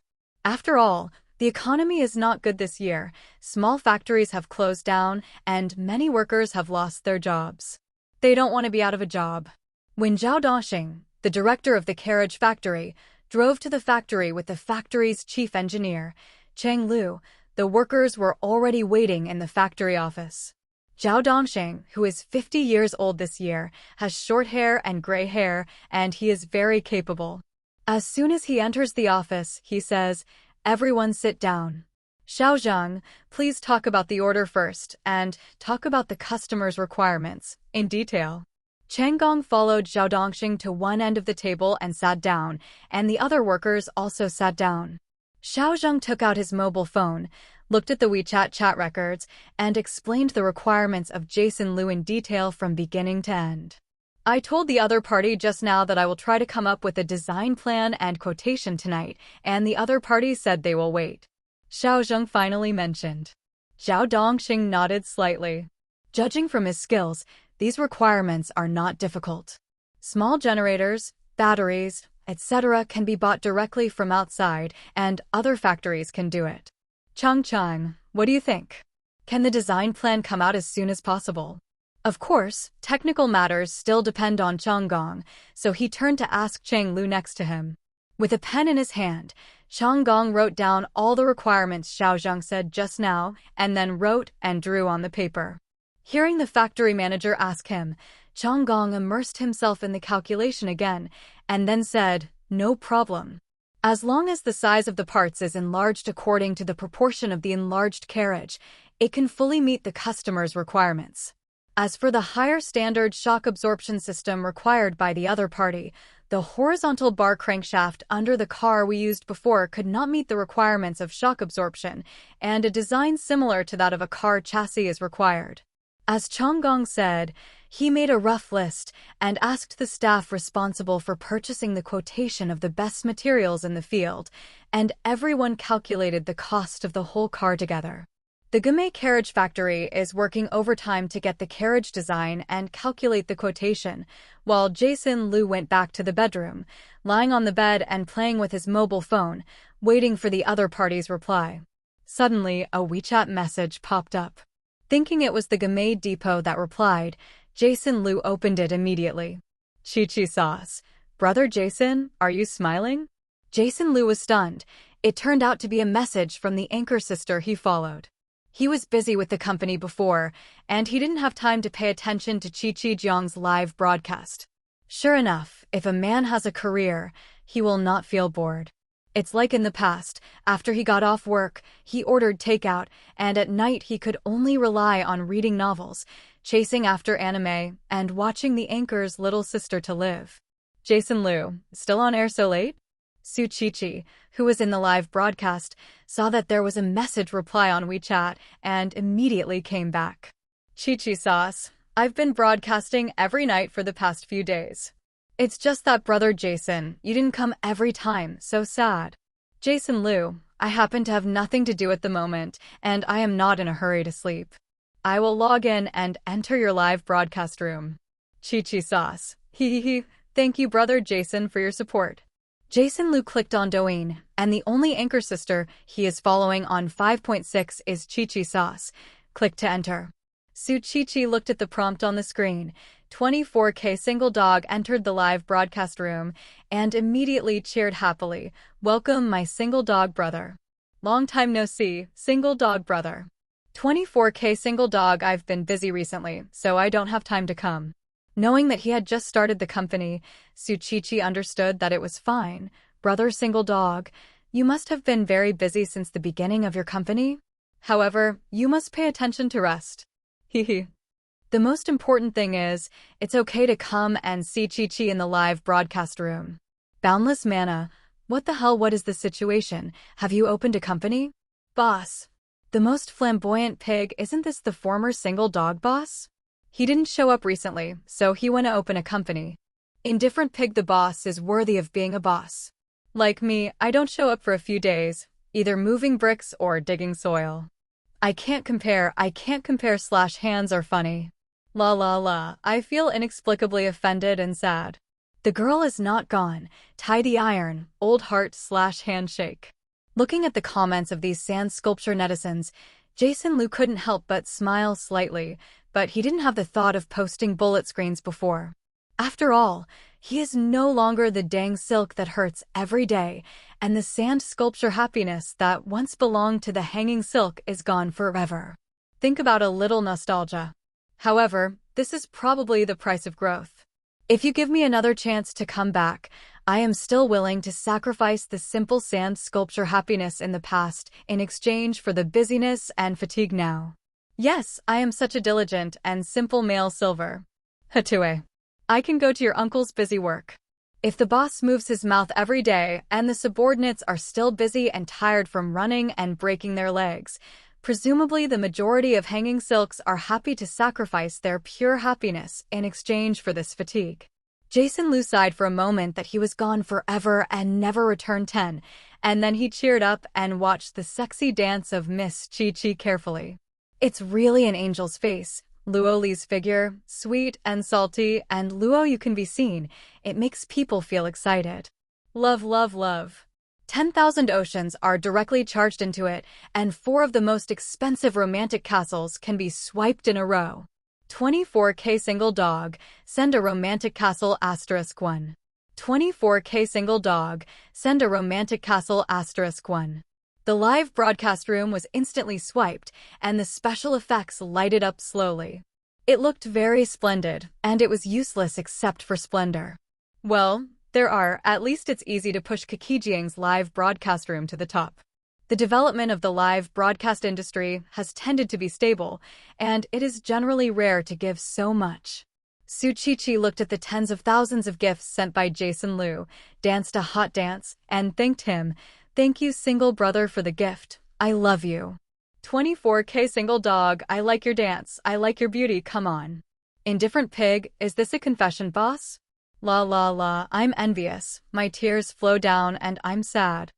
After all, the economy is not good this year. Small factories have closed down and many workers have lost their jobs. They don't want to be out of a job. When Zhao Dongxing, the director of the carriage factory, drove to the factory with the factory's chief engineer, Cheng Lu, the workers were already waiting in the factory office. Zhao Dongxing, who is 50 years old this year, has short hair and gray hair, and he is very capable. As soon as he enters the office, he says, "Everyone sit down. Xiao Zhang, please talk about the order first, and talk about the customer's requirements, in detail." Cheng Gong followed Zhao Dongxing to one end of the table and sat down, and the other workers also sat down. Xiao Zhang took out his mobile phone, looked at the WeChat chat records, and explained the requirements of Jason Liu in detail from beginning to end. "I told the other party just now that I will try to come up with a design plan and quotation tonight, and the other party said they will wait," Xiao Zhang finally mentioned. Zhao Dongxing nodded slightly. Judging from his skills, these requirements are not difficult. Small generators, batteries, etc. can be bought directly from outside, and other factories can do it. Chang, what do you think? Can the design plan come out as soon as possible? Of course, technical matters still depend on Chonggong, so he turned to ask Cheng Lu next to him. With a pen in his hand, Chonggong wrote down all the requirements Xiao Zhang said just now, and then wrote and drew on the paper. Hearing the factory manager ask him, Chonggong immersed himself in the calculation again, and then said, "No problem. As long as the size of the parts is enlarged according to the proportion of the enlarged carriage, it can fully meet the customer's requirements. As for the higher standard shock absorption system required by the other party, the horizontal bar crankshaft under the car we used before could not meet the requirements of shock absorption, and a design similar to that of a car chassis is required." As Chonggong said, he made a rough list and asked the staff responsible for purchasing the quotation of the best materials in the field, and everyone calculated the cost of the whole car together. The Gamay carriage factory is working overtime to get the carriage design and calculate the quotation, while Jason Liu went back to the bedroom, lying on the bed and playing with his mobile phone, waiting for the other party's reply. Suddenly, a WeChat message popped up. Thinking it was the Gamay depot that replied, Jason Liu opened it immediately. Chi sauce. Brother Jason, are you smiling? Jason Liu was stunned. It turned out to be a message from the anchor sister he followed. He was busy with the company before, and he didn't have time to pay attention to Chi Jiang's live broadcast. Sure enough, if a man has a career, he will not feel bored. It's like in the past, after he got off work, he ordered takeout, and at night he could only rely on reading novels, chasing after anime, and watching the anchor's little sister to live. Jason Liu, still on air so late? Su Chi, who was in the live broadcast, saw that there was a message reply on WeChat and immediately came back. Chi sauce. I've been broadcasting every night for the past few days. It's just that, brother Jason, you didn't come every time, so sad. Jason Liu, I happen to have nothing to do at the moment, and I am not in a hurry to sleep. I will log in and enter your live broadcast room. Chi sauce. Hee. Thank you, brother Jason, for your support. Jason Liu clicked on Douyin, and the only anchor sister he is following on 5.6 is Chi sauce. Click to enter. Su Chi looked at the prompt on the screen. 24K single dog entered the live broadcast room and immediately cheered happily. Welcome, my single dog brother. Long time no see, single dog brother. 24K single dog, I've been busy recently, so I don't have time to come. Knowing that he had just started the company, Su Chi understood that it was fine. Brother single dog, you must have been very busy since the beginning of your company. However, you must pay attention to rest. Hehe. The most important thing is, it's okay to come and see Chi in the live broadcast room. Boundless Mana, what the hell, what is the situation? Have you opened a company? Boss. The most flamboyant pig, isn't this the former single dog boss? He didn't show up recently, so he went to open a company. Indifferent pig, the boss is worthy of being a boss. Like me, I don't show up for a few days, either moving bricks or digging soil. I can't compare / hands are funny. La, I feel inexplicably offended and sad. The girl is not gone, tie the iron, old heart / handshake. Looking at the comments of these sand sculpture netizens, Jason Liu couldn't help but smile slightly, but he didn't have the thought of posting bullet screens before. After all, he is no longer the dang silk that hurts every day, and the sand sculpture happiness that once belonged to the hanging silk is gone forever. Think about a little nostalgia. However, this is probably the price of growth. If you give me another chance to come back, I am still willing to sacrifice the simple sand sculpture happiness in the past in exchange for the busyness and fatigue now. Yes, I am such a diligent and simple male silver. Hatue. I can go to your uncle's busy work. If the boss moves his mouth every day and the subordinates are still busy and tired from running and breaking their legs, presumably the majority of hanging silks are happy to sacrifice their pure happiness in exchange for this fatigue. Jason Liu sighed for a moment that he was gone forever and never returned 10, and then he cheered up and watched the sexy dance of Miss Chi carefully. It's really an angel's face. Luo Li's figure, sweet and salty, and Luo you can be seen. It makes people feel excited. Love. 10,000 oceans are directly charged into it, and 4 of the most expensive romantic castles can be swiped in a row. 24K single dog, send a romantic castle *1. 24K single dog, send a romantic castle *1. The live broadcast room was instantly swiped, and the special effects lighted up slowly. It looked very splendid, and it was useless except for splendor. Well, at least it's easy to push Kikijiang's live broadcast room to the top. The development of the live broadcast industry has tended to be stable, and it is generally rare to give so much. Su Chi looked at the tens of thousands of gifts sent by Jason Liu, danced a hot dance, and thanked him. Thank you, single brother, for the gift. I love you. 24K single dog, I like your dance, I like your beauty, come on. Indifferent pig, is this a confession, boss? La, I'm envious, my tears flow down and I'm sad.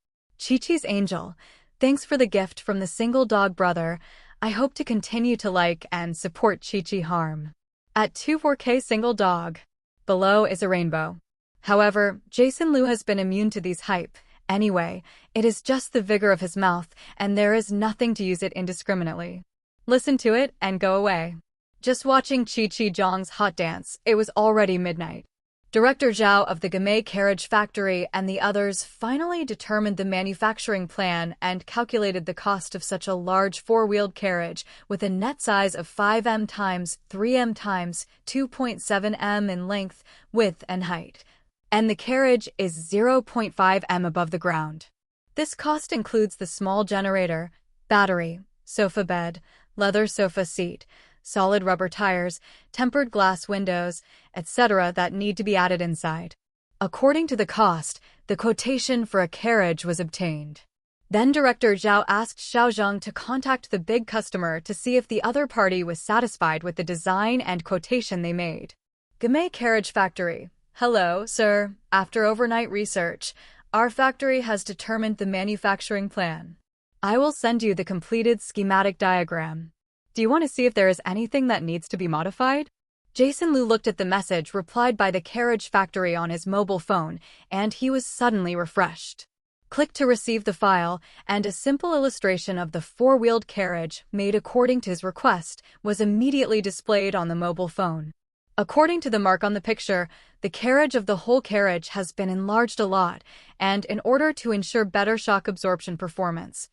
Chi-Chi's angel, thanks for the gift from the single dog brother. I hope to continue to like and support Chi-Chi harm. At 24K single dog. Below is a rainbow. However, Jason Liu has been immune to these hype. Anyway, it is just the vigor of his mouth, and there is nothing to use it indiscriminately. Listen to it and go away. Just watching Chi Zhang's hot dance, it was already midnight. Director Zhao of the Gamay Carriage Factory and the others finally determined the manufacturing plan and calculated the cost of such a large four-wheeled carriage with a net size of 5m times 3m times 2.7m in length, width, and height. And the carriage is 0.5m above the ground. This cost includes the small generator, battery, sofa bed, leather sofa seat, solid rubber tires, tempered glass windows, etc. that need to be added inside. According to the cost, the quotation for a carriage was obtained. Then Director Zhao asked Xiaozheng to contact the big customer to see if the other party was satisfied with the design and quotation they made. Gamay Carriage Factory. Hello, sir. After overnight research, our factory has determined the manufacturing plan. I will send you the completed schematic diagram. Do you want to see if there is anything that needs to be modified? Jason Liu looked at the message replied by the carriage factory on his mobile phone, and he was suddenly refreshed. Click to receive the file, and a simple illustration of the four-wheeled carriage, made according to his request, was immediately displayed on the mobile phone. According to the mark on the picture, the carriage of the whole carriage has been enlarged a lot, and in order to ensure better shock absorption performance,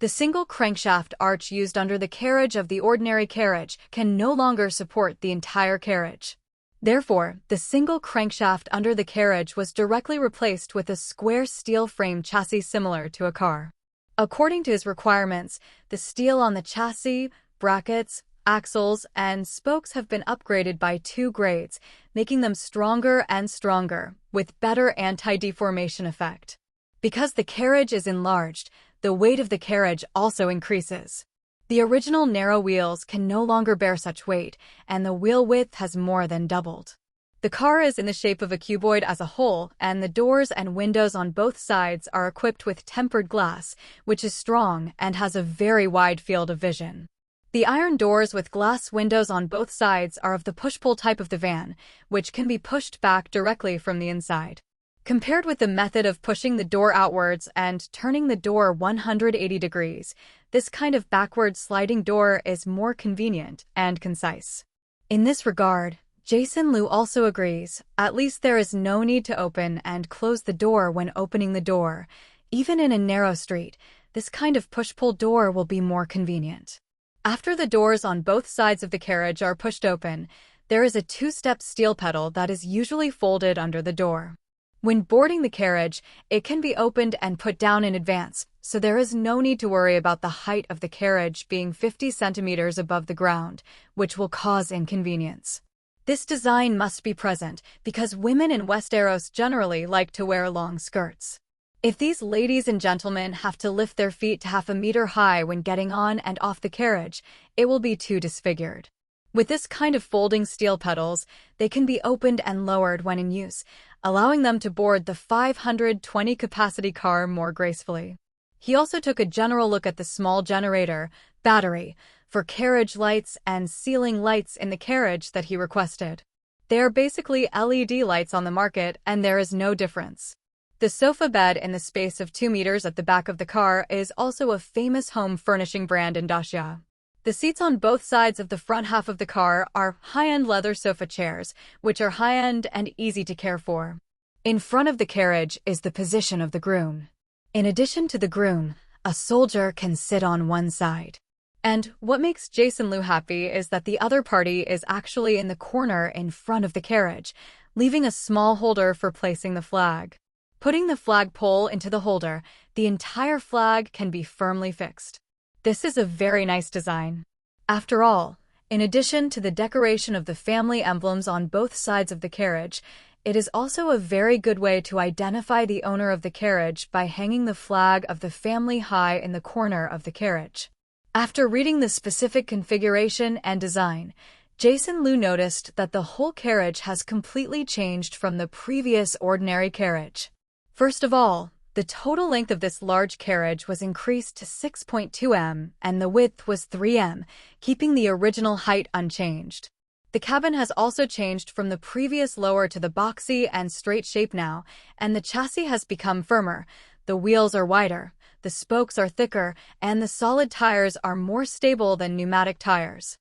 the single crankshaft arch used under the carriage of the ordinary carriage can no longer support the entire carriage. Therefore, the single crankshaft under the carriage was directly replaced with a square steel frame chassis similar to a car. According to his requirements, the steel on the chassis, brackets, axles, and spokes have been upgraded by 2 grades, making them stronger and stronger, with better anti-deformation effect. Because the carriage is enlarged, the weight of the carriage also increases. The original narrow wheels can no longer bear such weight, and the wheel width has more than doubled. The car is in the shape of a cuboid as a whole, and the doors and windows on both sides are equipped with tempered glass, which is strong and has a very wide field of vision. The iron doors with glass windows on both sides are of the push-pull type of the van, which can be pushed back directly from the inside. Compared with the method of pushing the door outwards and turning the door 180 degrees, this kind of backward sliding door is more convenient and concise. In this regard, Jason Liu also agrees, at least there is no need to open and close the door when opening the door. Even in a narrow street, this kind of push-pull door will be more convenient. After the doors on both sides of the carriage are pushed open, there is a 2-step steel pedal that is usually folded under the door. When boarding the carriage, it can be opened and put down in advance, so there is no need to worry about the height of the carriage being 50 centimeters above the ground, which will cause inconvenience. This design must be present because women in Westeros generally like to wear long skirts. If these ladies and gentlemen have to lift their feet to half a meter high when getting on and off the carriage, it will be too disfigured. With this kind of folding steel pedals, they can be opened and lowered when in use, allowing them to board the 520 capacity car more gracefully. He also took a general look at the small generator, battery, for carriage lights and ceiling lights in the carriage that he requested. They are basically LED lights on the market, and there is no difference. The sofa bed in the space of 2 meters at the back of the car is also a famous home furnishing brand in Daxia. The seats on both sides of the front half of the car are high-end leather sofa chairs, which are high-end and easy to care for. In front of the carriage is the position of the groom. In addition to the groom, a soldier can sit on one side. And what makes Jason Liu happy is that the other party is actually in the corner in front of the carriage, leaving a small holder for placing the flag. Putting the flagpole into the holder, the entire flag can be firmly fixed. This is a very nice design. After all, in addition to the decoration of the family emblems on both sides of the carriage, it is also a very good way to identify the owner of the carriage by hanging the flag of the family high in the corner of the carriage. After reading the specific configuration and design, Jason Liu noticed that the whole carriage has completely changed from the previous ordinary carriage. First of all, the total length of this large carriage was increased to 6.2 m, and the width was 3 m, keeping the original height unchanged. The cabin has also changed from the previous lower to the boxy and straight shape now, and the chassis has become firmer. The wheels are wider, the spokes are thicker, and the solid tires are more stable than pneumatic tires.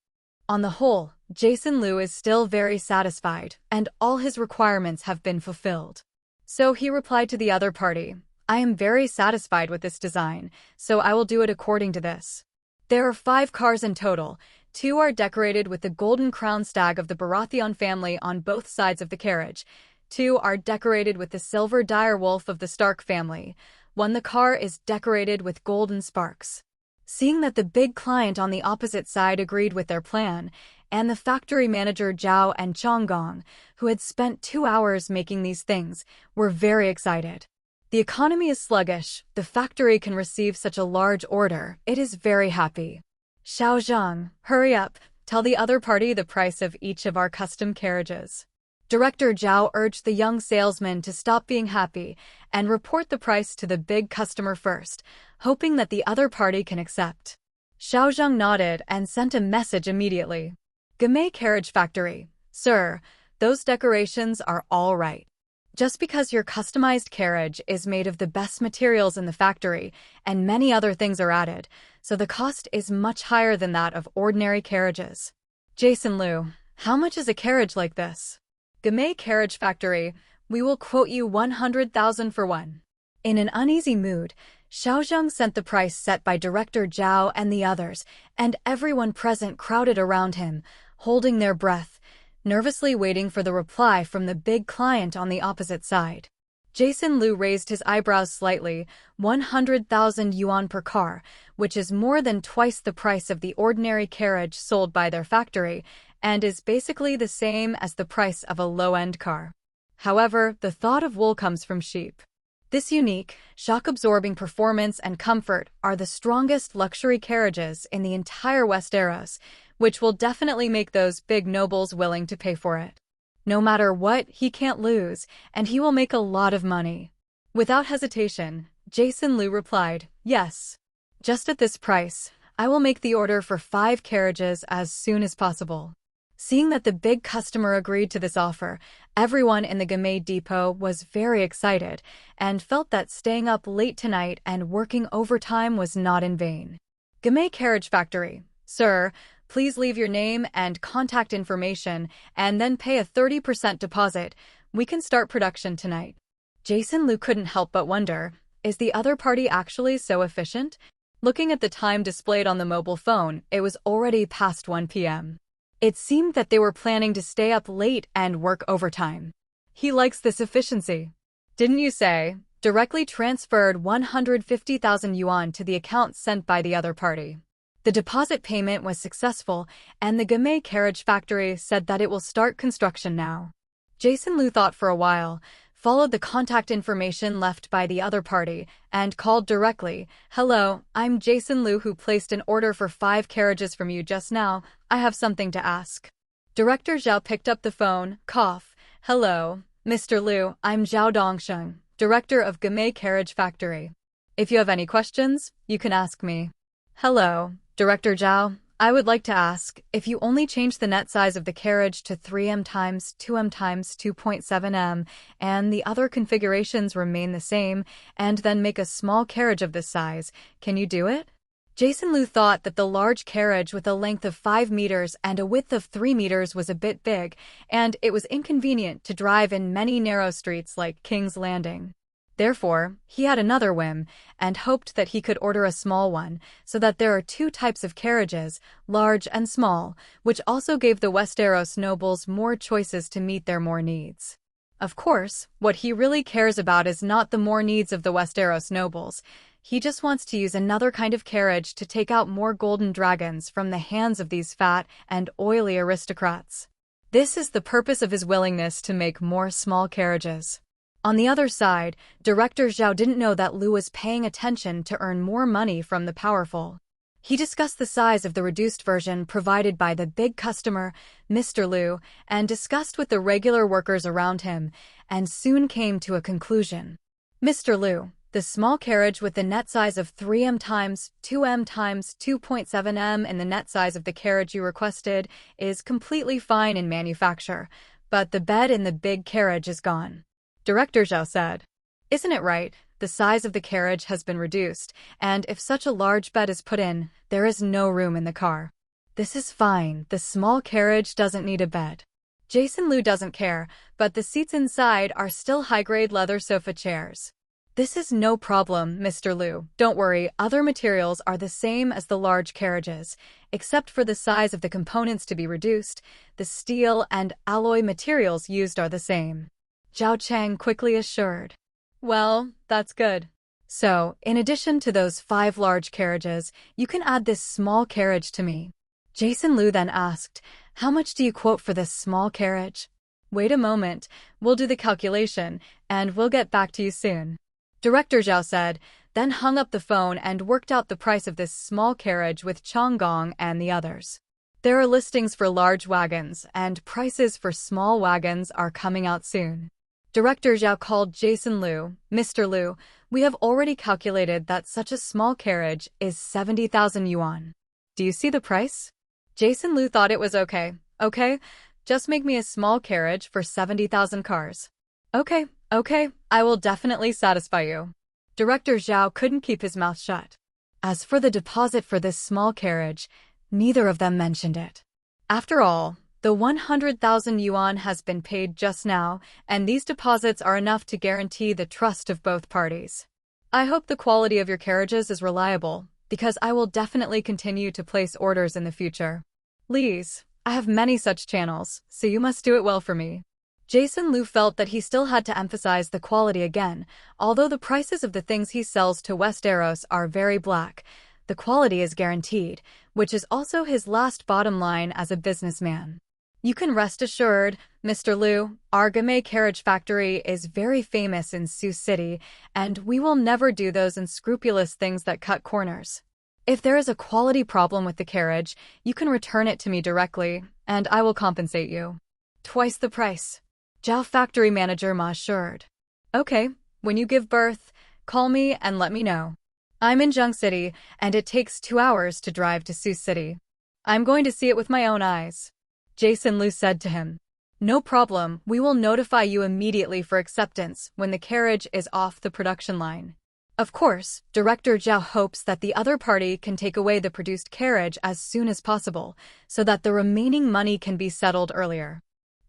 On the whole, Jason Liu is still very satisfied, and all his requirements have been fulfilled. So he replied to the other party, I am very satisfied with this design, so I will do it according to this. There are 5 cars in total. 2 are decorated with the golden crown stag of the Baratheon family on both sides of the carriage. 2 are decorated with the silver dire wolf of the Stark family. 1 the car is decorated with golden sparks. Seeing that the big client on the opposite side agreed with their plan, and the factory manager Zhao and Chonggong, who had spent 2 hours making these things, were very excited. The economy is sluggish. The factory can receive such a large order. It is very happy. Xiaozhang, hurry up. Tell the other party the price of each of our custom carriages. Director Zhao urged the young salesman to stop being happy and report the price to the big customer first, hoping that the other party can accept. Xiaozhang nodded and sent a message immediately. Gamay Carriage Factory. Sir, those decorations are all right. Just because your customized carriage is made of the best materials in the factory and many other things are added, so the cost is much higher than that of ordinary carriages. Jason Liu, how much is a carriage like this? Gamay Carriage Factory, we will quote you 100,000 for one. In an uneasy mood, Xiaozhang sent the price set by Director Zhao and the others, and everyone present crowded around him, holding their breath, nervously waiting for the reply from the big client on the opposite side. Jason Liu raised his eyebrows slightly. 100,000 yuan per car, which is more than twice the price of the ordinary carriage sold by their factory, and is basically the same as the price of a low-end car. However, the thought of wool comes from sheep. This unique, shock-absorbing performance and comfort are the strongest luxury carriages in the entire Westeros, which will definitely make those big nobles willing to pay for it. No matter what, he can't lose, and he will make a lot of money. Without hesitation, Jason Liu replied, yes. Just at this price, I will make the order for 5 carriages as soon as possible. Seeing that the big customer agreed to this offer, everyone in the Gamay depot was very excited and felt that staying up late tonight and working overtime was not in vain. Gamay Carriage Factory. Sir, please leave your name and contact information and then pay a 30% deposit. We can start production tonight. Jason Liu couldn't help but wonder, is the other party actually so efficient? Looking at the time displayed on the mobile phone, it was already past 1 p.m. It seemed that they were planning to stay up late and work overtime. He likes this efficiency. Didn't you say? Directly transferred 150,000 yuan to the account sent by the other party. The deposit payment was successful, and the Gamay Carriage Factory said that it will start construction now. Jason Liu thought for a while, followed the contact information left by the other party, and called directly. Hello, I'm Jason Liu who placed an order for 5 carriages from you just now. I have something to ask. Director Zhao picked up the phone, cough. Hello, Mr. Liu, I'm Zhao Dongsheng, director of Gamay Carriage Factory. If you have any questions, you can ask me. Hello, Director Zhao. I would like to ask, if you only change the net size of the carriage to 3m times 2m times 2.7m, and the other configurations remain the same, and then make a small carriage of this size, can you do it? Jason Liu thought that the large carriage with a length of 5 meters and a width of 3 meters was a bit big, and it was inconvenient to drive in many narrow streets like King's Landing. Therefore, he had another whim, and hoped that he could order a small one, so that there are 2 types of carriages, large and small, which also gave the Westeros nobles more choices to meet their more needs. Of course, what he really cares about is not the more needs of the Westeros nobles. He just wants to use another kind of carriage to take out more golden dragons from the hands of these fat and oily aristocrats. This is the purpose of his willingness to make more small carriages. On the other side, Director Zhao didn't know that Liu was paying attention to earn more money from the powerful. He discussed the size of the reduced version provided by the big customer, Mr. Liu, and discussed with the regular workers around him, and soon came to a conclusion. Mr. Liu, the small carriage with the net size of 3m times 2m times 2.7m and the net size of the carriage you requested is completely fine in manufacture, but the bed in the big carriage is gone. Director Zhao said, isn't it right? The size of the carriage has been reduced, and if such a large bed is put in, there is no room in the car. This is fine, the small carriage doesn't need a bed. Jason Liu doesn't care, but the seats inside are still high-grade leather sofa chairs. This is no problem, Mr. Liu. Don't worry, other materials are the same as the large carriages, except for the size of the components to be reduced. The steel and alloy materials used are the same. Zhao Chang quickly assured. Well, that's good. So, in addition to those 5 large carriages, you can add this small carriage to me. Jason Liu then asked, how much do you quote for this small carriage? Wait a moment, we'll do the calculation, and we'll get back to you soon. Director Zhao said, then hung up the phone and worked out the price of this small carriage with Chonggong and the others. There are listings for large wagons, and prices for small wagons are coming out soon. Director Zhao called Jason Liu. Mr. Liu, we have already calculated that such a small carriage is 70,000 yuan. Do you see the price? Jason Liu thought it was okay. Okay, just make me a small carriage for 70,000 cars. Okay, I will definitely satisfy you. Director Zhao couldn't keep his mouth shut. As for the deposit for this small carriage, neither of them mentioned it. After all, the 100,000 yuan has been paid just now, and these deposits are enough to guarantee the trust of both parties. I hope the quality of your carriages is reliable, because I will definitely continue to place orders in the future. Please, I have many such channels, so you must do it well for me. Jason Liu felt that he still had to emphasize the quality again. Although the prices of the things he sells to Westeros are very black, the quality is guaranteed, which is also his last bottom line as a businessman. You can rest assured, Mr. Liu, our Gamay carriage factory is very famous in Sioux City, and we will never do those unscrupulous things that cut corners. If there is a quality problem with the carriage, you can return it to me directly, and I will compensate you. Twice the price. Zhao factory manager Ma assured. Okay, when you give birth, call me and let me know. I'm in Zhang City, and it takes 2 hours to drive to Sioux City. I'm going to see it with my own eyes. Jason Liu said to him. No problem, we will notify you immediately for acceptance when the carriage is off the production line. Of course, Director Zhao hopes that the other party can take away the produced carriage as soon as possible, so that the remaining money can be settled earlier.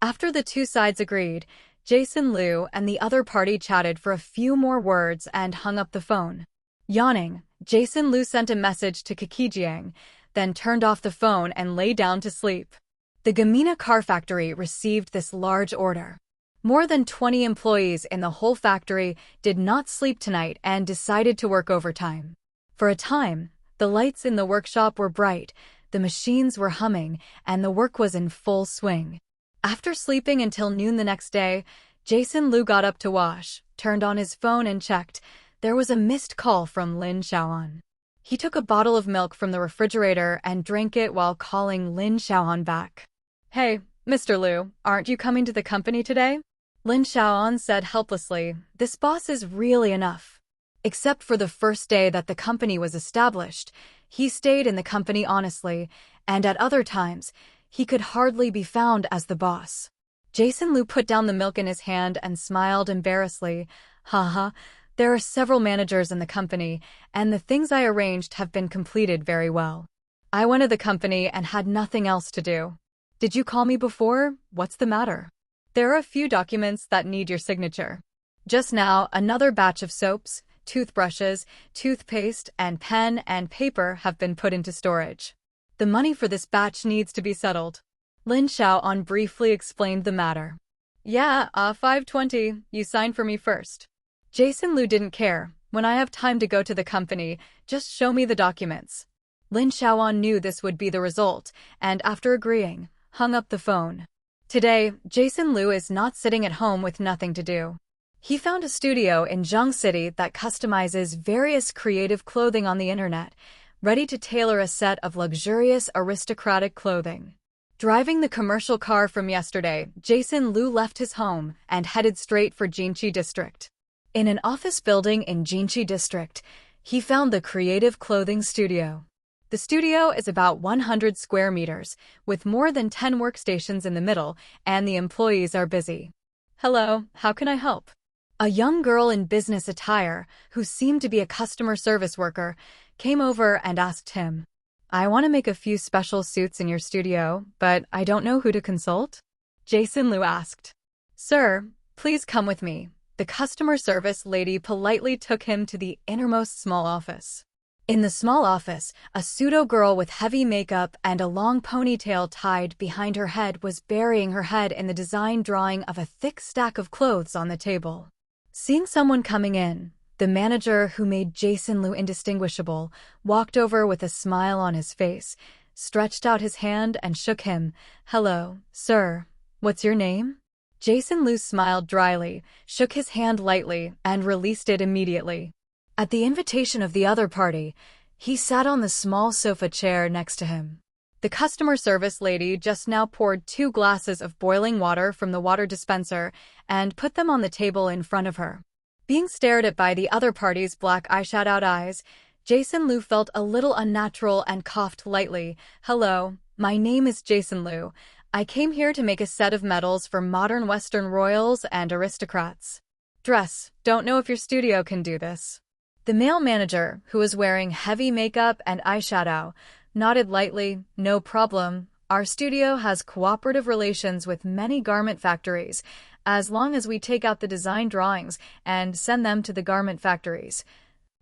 After the two sides agreed, Jason Liu and the other party chatted for a few more words and hung up the phone. Yawning, Jason Liu sent a message to Kikijiang, then turned off the phone and lay down to sleep. The Gamina car factory received this large order. More than 20 employees in the whole factory did not sleep tonight and decided to work overtime. For a time, the lights in the workshop were bright, the machines were humming, and the work was in full swing. After sleeping until noon the next day, Jason Liu got up to wash, turned on his phone and checked. There was a missed call from Lin Xiaoan. He took a bottle of milk from the refrigerator and drank it while calling Lin Xiaoan back. Hey, Mr. Liu, aren't you coming to the company today? Lin Xiaoan said helplessly, this boss is really enough. Except for the first day that the company was established, he stayed in the company honestly, and at other times, he could hardly be found as the boss. Jason Liu put down the milk in his hand and smiled embarrassedly. Haha, there are several managers in the company, and the things I arranged have been completed very well. I went to the company and had nothing else to do. Did you call me before? What's the matter? There are a few documents that need your signature. Just now, another batch of soaps, toothbrushes, toothpaste, and pen and paper have been put into storage. The money for this batch needs to be settled. Lin Xiaoan briefly explained the matter. Yeah, 520, you sign for me first. Jason Liu didn't care. When I have time to go to the company, just show me the documents. Lin Xiaoan knew this would be the result, and after agreeing, hung up the phone. Today, Jason Liu is not sitting at home with nothing to do. He found a studio in Zhang City that customizes various creative clothing on the internet, ready to tailor a set of luxurious aristocratic clothing. Driving the commercial car from yesterday, Jason Liu left his home and headed straight for Jinchi District. In an office building in Jinchi District, he found the Creative Clothing Studio. The studio is about 100 square meters, with more than 10 workstations in the middle, and the employees are busy. Hello, how can I help? A young girl in business attire, who seemed to be a customer service worker, came over and asked him. I want to make a few special suits in your studio, but I don't know who to consult. Jason Liu asked. Sir, please come with me. The customer service lady politely took him to the innermost small office. In the small office, a pseudo-girl with heavy makeup and a long ponytail tied behind her head was burying her head in the design drawing of a thick stack of clothes on the table. Seeing someone coming in, the manager, who made Jason Liu indistinguishable, walked over with a smile on his face, stretched out his hand and shook him. Hello, sir. What's your name? Jason Liu smiled dryly, shook his hand lightly, and released it immediately. At the invitation of the other party, he sat on the small sofa chair next to him. The customer service lady just now poured 2 glasses of boiling water from the water dispenser and put them on the table in front of her. Being stared at by the other party's black eyeshadowed eyes, Jason Liu felt a little unnatural and coughed lightly. Hello, my name is Jason Liu. I came here to make a set of medals for modern Western royals and aristocrats. Don't know if your studio can do this. The male manager, who was wearing heavy makeup and eyeshadow, nodded lightly. No problem. Our studio has cooperative relations with many garment factories, as long as we take out the design drawings and send them to the garment factories.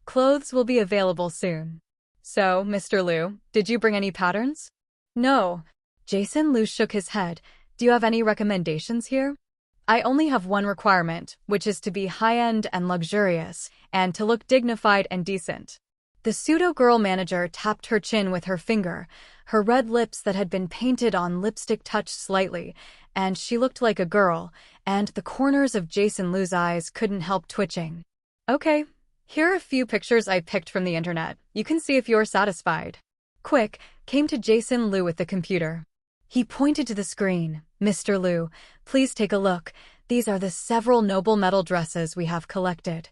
Clothes will be available soon. So, Mr. Liu, did you bring any patterns? No. Jason Liu shook his head. Do you have any recommendations here? I only have one requirement, which is to be high-end and luxurious, and to look dignified and decent. The pseudo-girl manager tapped her chin with her finger. Her red lips that had been painted on lipstick touched slightly, and she looked like a girl, and the corners of Jason Liu's eyes couldn't help twitching. Okay, here are a few pictures I picked from the internet. You can see if you're satisfied. Quick, came to Jason Liu with the computer. He pointed to the screen. Mr. Liu, please take a look. These are the several noble metal dresses we have collected.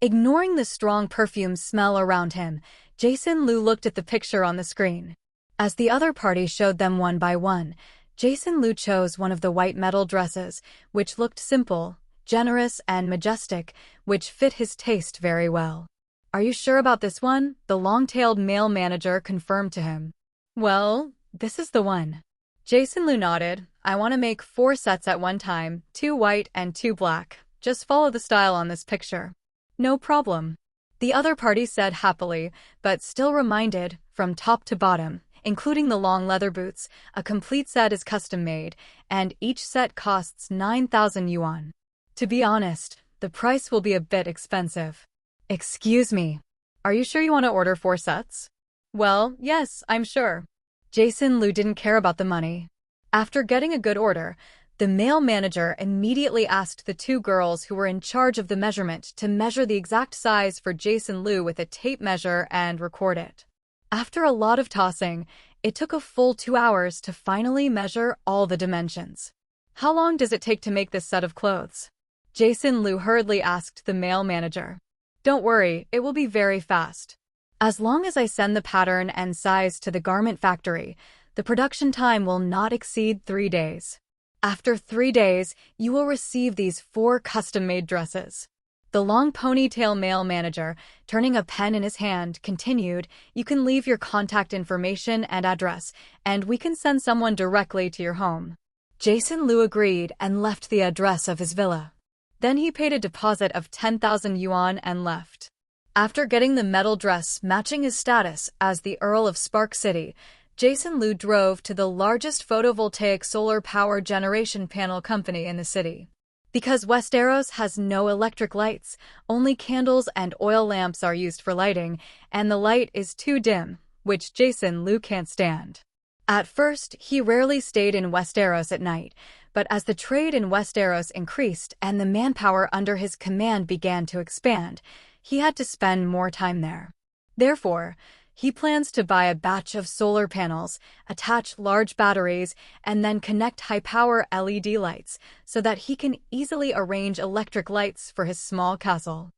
Ignoring the strong perfume smell around him, Jason Liu looked at the picture on the screen. As the other party showed them one by one, Jason Liu chose one of the white metal dresses, which looked simple, generous, and majestic, which fit his taste very well. Are you sure about this one? The long-tailed male manager confirmed to him. Well, this is the one. Jason Liu nodded. I want to make 4 sets at one time, 2 white and 2 black. Just follow the style on this picture. No problem. The other party said happily, but still reminded, from top to bottom, including the long leather boots, a complete set is custom-made, and each set costs 9,000 yuan. To be honest, the price will be a bit expensive. Excuse me. Are you sure you want to order 4 sets? Well, yes, I'm sure. Jason Liu didn't care about the money. After getting a good order, the male manager immediately asked the 2 girls who were in charge of the measurement to measure the exact size for Jason Liu with a tape measure and record it. After a lot of tossing, it took a full 2 hours to finally measure all the dimensions. How long does it take to make this set of clothes? Jason Liu hurriedly asked the male manager. Don't worry, it will be very fast. As long as I send the pattern and size to the garment factory, the production time will not exceed 3 days. After 3 days, you will receive these 4 custom-made dresses. The long ponytail male manager, turning a pen in his hand, continued, You can leave your contact information and address, and we can send someone directly to your home. Jason Liu agreed and left the address of his villa. Then he paid a deposit of 10,000 yuan and left. After getting the metal dress matching his status as the Earl of Spark City, Jason Liu drove to the largest photovoltaic solar power generation panel company in the city. Because Westeros has no electric lights, only candles and oil lamps are used for lighting, and the light is too dim, which Jason Liu can't stand. At first, he rarely stayed in Westeros at night, but as the trade in Westeros increased and the manpower under his command began to expand, he had to spend more time there. Therefore, he plans to buy a batch of solar panels, attach large batteries, and then connect high-power LED lights so that he can easily arrange electric lights for his small castle.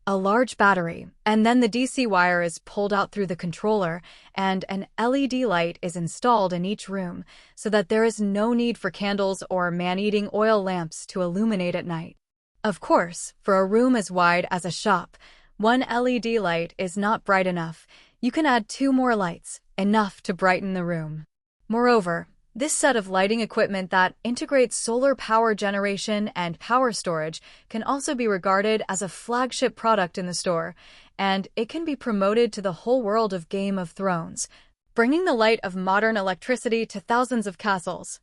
A large battery, and then the DC wire is pulled out through the controller, and an LED light is installed in each room so that there is no need for candles or man-eating oil lamps to illuminate at night. Of course, for a room as wide as a shop, one LED light is not bright enough. You can add 2 more lights, enough to brighten the room. Moreover, this set of lighting equipment that integrates solar power generation and power storage can also be regarded as a flagship product in the store, and it can be promoted to the whole world of Game of Thrones, bringing the light of modern electricity to thousands of castles.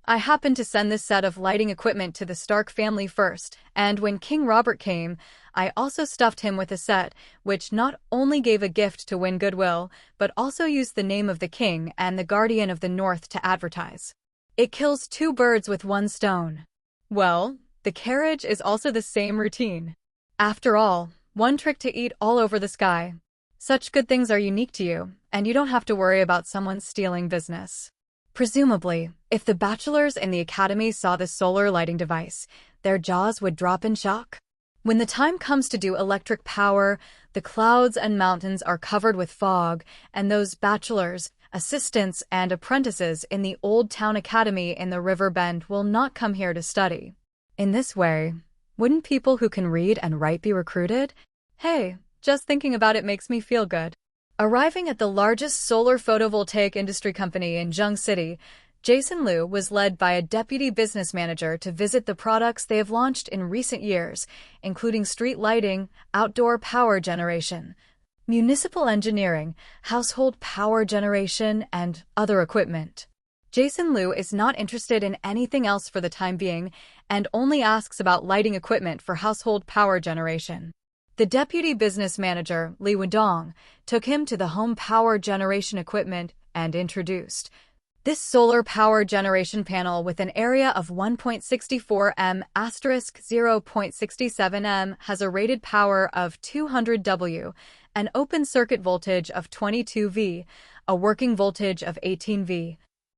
I happened to send this set of lighting equipment to the Stark family first, and when King Robert came, I also stuffed him with a set, which not only gave a gift to win goodwill, but also used the name of the king and the Guardian of the North to advertise. It kills 2 birds with 1 stone. Well, the carriage is also the same routine. After all, 1 trick to eat all over the sky. Such good things are unique to you, and you don't have to worry about someone stealing business. Presumably, if the bachelors in the academy saw this solar lighting device, their jaws would drop in shock. When the time comes to do electric power, the clouds and mountains are covered with fog, and those bachelors, assistants, and apprentices in the Old Town Academy in the River Bend will not come here to study. In this way, wouldn't people who can read and write be recruited? Hey, just thinking about it makes me feel good. Arriving at the largest solar photovoltaic industry company in Jung City, Jason Liu was led by a deputy business manager to visit the products they have launched in recent years, including street lighting, outdoor power generation, municipal engineering, household power generation, and other equipment. Jason Liu is not interested in anything else for the time being and only asks about lighting equipment for household power generation. The deputy business manager, Li Wudong, took him to the home power generation equipment and introduced this solar power generation panel with an area of 1.64 m asterisk 0.67 m has a rated power of 200 W, an open circuit voltage of 22 V, a working voltage of 18 V,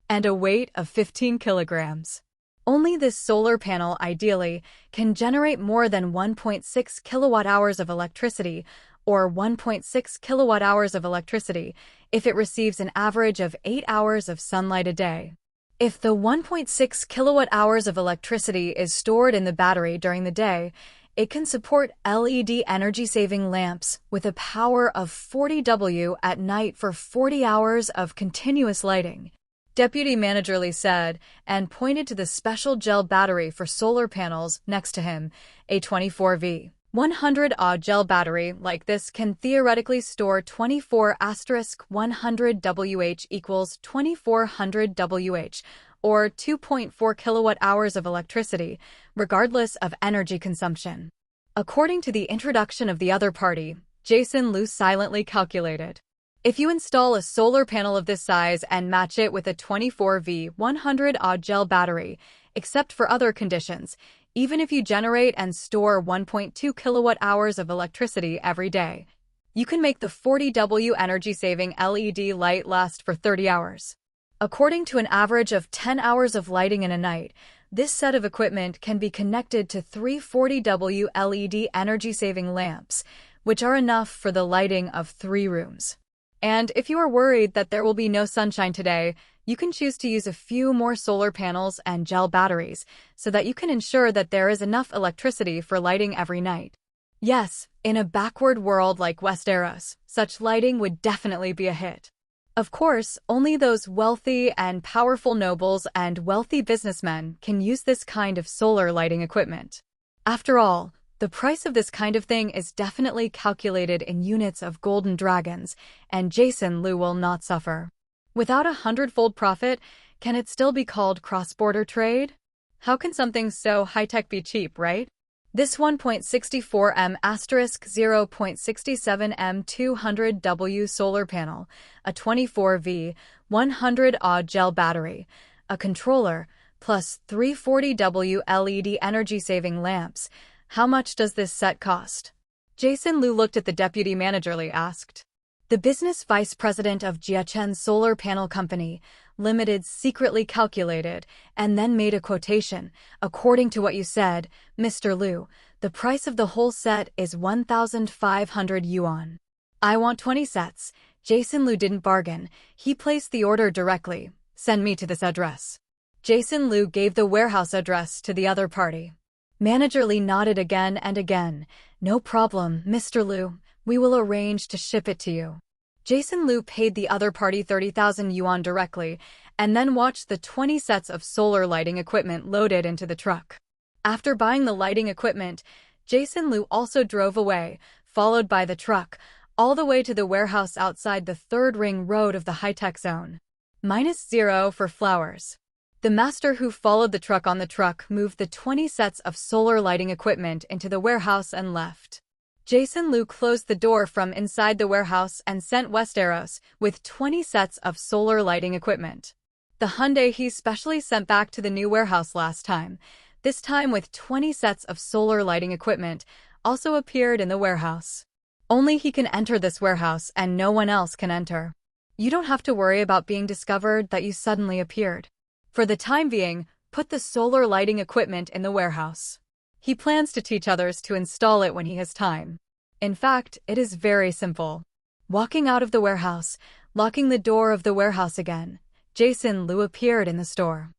and a weight of 15 kilograms. Only this solar panel, ideally, can generate more than 1.6 kilowatt-hours of electricity, or 1.6 kilowatt-hours of electricity, if it receives an average of 8 hours of sunlight a day. If the 1.6 kilowatt-hours of electricity is stored in the battery during the day, it can support LED energy-saving lamps with a power of 40 W at night for 40 hours of continuous lighting. Deputy Manager Lee said, and pointed to the special gel battery for solar panels next to him, a 24V. 100 Ah gel battery like this can theoretically store 24*100 WH equals 2400 WH, or 2.4 kilowatt-hours of electricity, regardless of energy consumption. According to the introduction of the other party, Jason Liu silently calculated. If you install a solar panel of this size and match it with a 24V 100 Ah gel battery, except for other conditions, even if you generate and store 1.2 kilowatt-hours of electricity every day, you can make the 40 W energy-saving LED light last for 30 hours. According to an average of 10 hours of lighting in a night, this set of equipment can be connected to 3 40 W LED energy-saving lamps, which are enough for the lighting of 3 rooms. And if you are worried that there will be no sunshine today, you can choose to use a few more solar panels and gel batteries so that you can ensure that there is enough electricity for lighting every night. Yes, in a backward world like Westeros, such lighting would definitely be a hit. Of course, only those wealthy and powerful nobles and wealthy businessmen can use this kind of solar lighting equipment. After all, the price of this kind of thing is definitely calculated in units of golden dragons, and Jason Liu will not suffer. Without a 100-fold profit, can it still be called cross-border trade? How can something so high-tech be cheap, right? This 1.64 m asterisk 0.67 m 200 W solar panel, a 24V 100 Ah gel battery, a controller, plus 340 W LED energy-saving lamps. How much does this set cost? Jason Liu looked at the deputy manager. Lee asked. The business vice president of Jiachen Solar Panel Company Limited secretly calculated and then made a quotation. According to what you said, Mr. Liu, the price of the whole set is 1,500 yuan. I want 20 sets. Jason Liu didn't bargain. He placed the order directly. Send me to this address. Jason Liu gave the warehouse address to the other party. Manager Lee nodded again and again. No problem, Mr. Liu. We will arrange to ship it to you. Jason Liu paid the other party 30,000 yuan directly and then watched the 20 sets of solar lighting equipment loaded into the truck. After buying the lighting equipment, Jason Liu also drove away, followed by the truck, all the way to the warehouse outside the third ring road of the high-tech zone. -0 for flowers. The master who followed the truck on the truck moved the 20 sets of solar lighting equipment into the warehouse and left. Jason Liu closed the door from inside the warehouse and sent Westeros with 20 sets of solar lighting equipment. The Hyundai he specially sent back to the new warehouse last time, this time with 20 sets of solar lighting equipment, also appeared in the warehouse. Only he can enter this warehouse and no one else can enter. You don't have to worry about being discovered that you suddenly appeared. For the time being, put the solar lighting equipment in the warehouse. He plans to teach others to install it when he has time. In fact, it is very simple. Walking out of the warehouse, locking the door of the warehouse again, Jason Liu appeared in the store.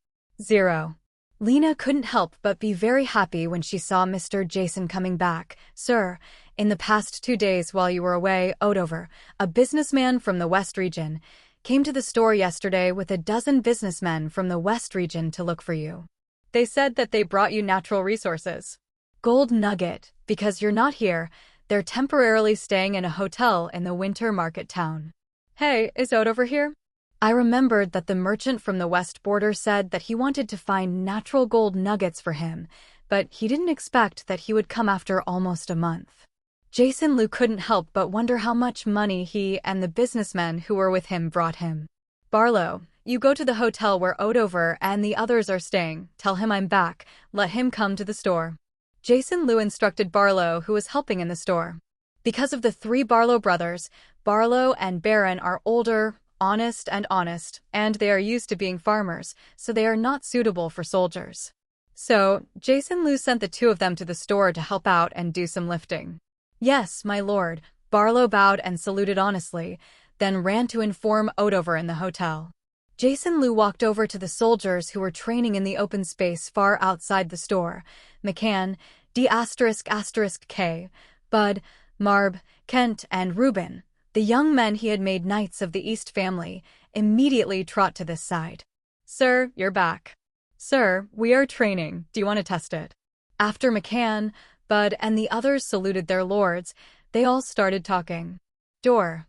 0. Lena couldn't help but be very happy when she saw Mr. Jason coming back. Sir, in the past 2 days while you were away, Odover, a businessman from the West region, came to the store yesterday with a dozen businessmen from the West region to look for you. They said that they brought you natural resources. Gold nugget, because you're not here, they're temporarily staying in a hotel in the winter market town. Hey, is Odover here? I remembered that the merchant from the west border said that he wanted to find natural gold nuggets for him, but he didn't expect that he would come after almost a month. Jason Liu couldn't help but wonder how much money he and the businessmen who were with him brought him. Barlow, you go to the hotel where Odover and the others are staying, tell him I'm back, let him come to the store. Jason Liu instructed Barlow, who was helping in the store. Because of the 3 Barlow brothers, Barlow and Baron are older, honest, and they are used to being farmers, so they are not suitable for soldiers. So, Jason Liu sent the 2 of them to the store to help out and do some lifting. Yes, my lord, Barlow bowed and saluted honestly, then ran to inform Odover in the hotel. Jason Liu walked over to the soldiers who were training in the open space far outside the store. McCann, D***K, Bud, Marb, Kent, and Reuben, the young men he had made knights of the East family, immediately trot to this side. Sir, you're back. Sir, we are training. Do you want to test it? After McCann, Bud, and the others saluted their lords, they all started talking. Door.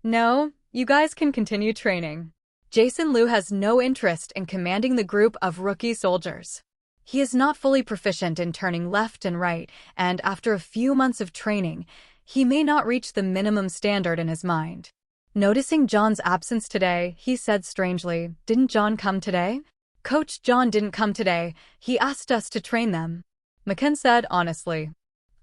No, you guys can continue training. Jason Liu has no interest in commanding the group of rookie soldiers. He is not fully proficient in turning left and right, and after a few months of training, he may not reach the minimum standard in his mind. Noticing John's absence today, he said strangely, Didn't John come today? Coach John didn't come today. He asked us to train them. McCann said honestly.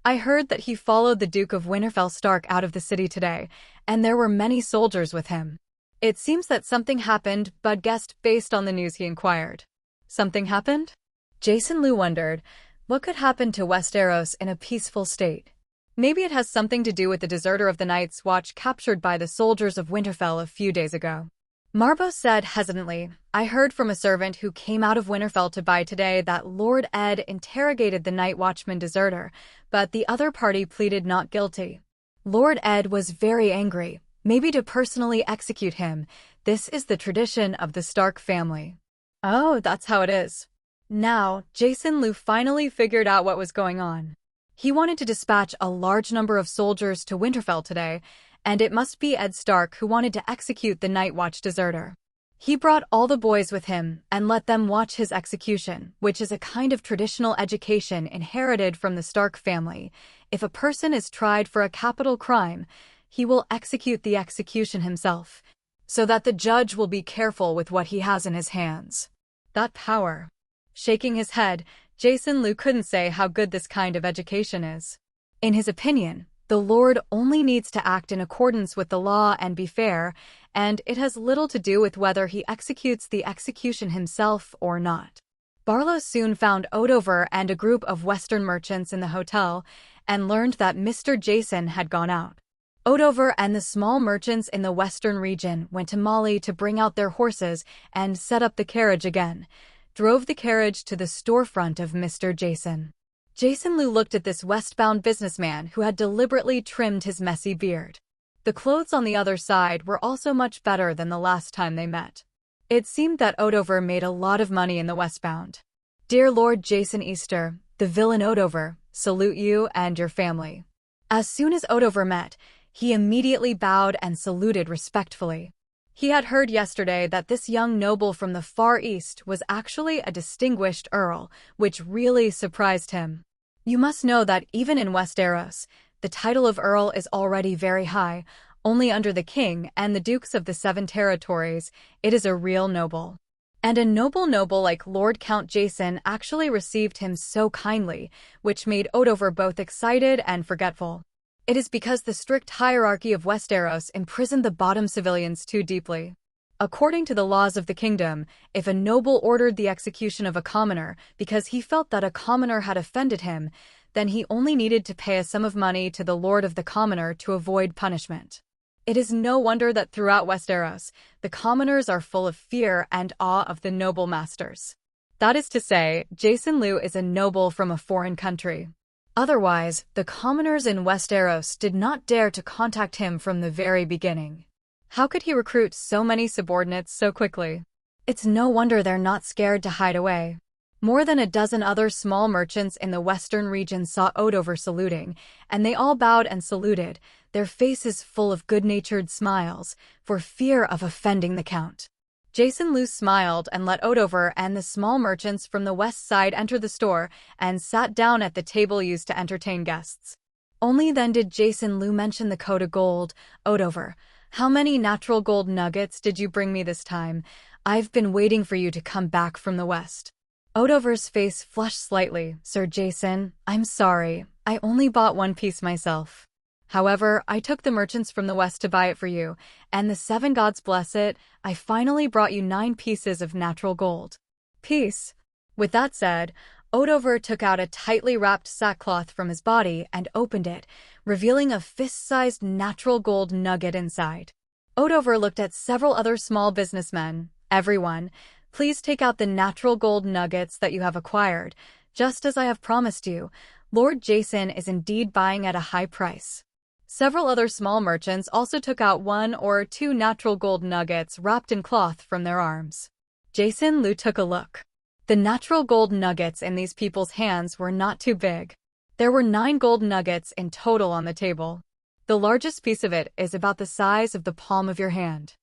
I heard that he followed the Duke of Winterfell Stark out of the city today, and there were many soldiers with him. It seems that something happened, Bud guessed based on the news he inquired. Something happened? Jason Liu wondered, what could happen to Westeros in a peaceful state? Maybe it has something to do with the deserter of the Night's Watch captured by the soldiers of Winterfell a few days ago. Marbo said hesitantly, I heard from a servant who came out of Winterfell to buy today that Lord Ed interrogated the Night Watchman deserter, but the other party pleaded not guilty. Lord Ed was very angry, maybe to personally execute him. This is the tradition of the Stark family. Oh, that's how it is. Now, Jason Liu finally figured out what was going on. He wanted to dispatch a large number of soldiers to Winterfell today, and it must be Ed Stark who wanted to execute the Night Watch deserter. He brought all the boys with him and let them watch his execution, which is a kind of traditional education inherited from the Stark family. If a person is tried for a capital crime, he will execute the execution himself, so that the judge will be careful with what he has in his hands. That power. Shaking his head, Jason Liu couldn't say how good this kind of education is. In his opinion, the Lord only needs to act in accordance with the law and be fair, and it has little to do with whether he executes the execution himself or not. Barlow soon found Odover and a group of Western merchants in the hotel and learned that Mr. Jason had gone out. Odover and the small merchants in the Western region went to Molly to bring out their horses and set up the carriage again, drove the carriage to the storefront of Mr. Jason. Jason Liu looked at this westbound businessman who had deliberately trimmed his messy beard. The clothes on the other side were also much better than the last time they met. It seemed that Odover made a lot of money in the Westbound. Dear Lord Jason Easter, the villain Odover, salute you and your family. As soon as Odover met, he immediately bowed and saluted respectfully. He had heard yesterday that this young noble from the Far East was actually a distinguished earl, which really surprised him. You must know that even in Westeros, the title of earl is already very high. Only under the king and the dukes of the Seven Territories, it is a real noble. And a noble like Lord Count Jason actually received him so kindly, which made Odover both excited and forgetful. It is because the strict hierarchy of Westeros imprisoned the bottom civilians too deeply. According to the laws of the kingdom, if a noble ordered the execution of a commoner because he felt that a commoner had offended him, then he only needed to pay a sum of money to the lord of the commoner to avoid punishment. It is no wonder that throughout Westeros, the commoners are full of fear and awe of the noble masters. That is to say, Jason Liu is a noble from a foreign country. Otherwise, the commoners in Westeros did not dare to contact him from the very beginning. How could he recruit so many subordinates so quickly? It's no wonder they're not scared to hide away. More than a dozen other small merchants in the western region saw Odover saluting, and they all bowed and saluted, their faces full of good-natured smiles, for fear of offending the Count. Jason Liu smiled and let Odover and the small merchants from the west side enter the store and sat down at the table used to entertain guests. Only then did Jason Liu mention the code of gold. Odover, how many natural gold nuggets did you bring me this time? I've been waiting for you to come back from the west. Odover's face flushed slightly. Sir Jason, I'm sorry. I only bought one piece myself. However, I took the merchants from the west to buy it for you, and the seven gods bless it, I finally brought you 9 pieces of natural gold. Peace. With that said, Odover took out a tightly wrapped sackcloth from his body and opened it, revealing a fist-sized natural gold nugget inside. Odover looked at several other small businessmen. Everyone, please take out the natural gold nuggets that you have acquired. Just as I have promised you, Lord Jason is indeed buying at a high price. Several other small merchants also took out 1 or 2 natural gold nuggets wrapped in cloth from their arms. Jason Liu took a look. The natural gold nuggets in these people's hands were not too big. There were 9 gold nuggets in total on the table. The largest piece of it is about the size of the palm of your hand.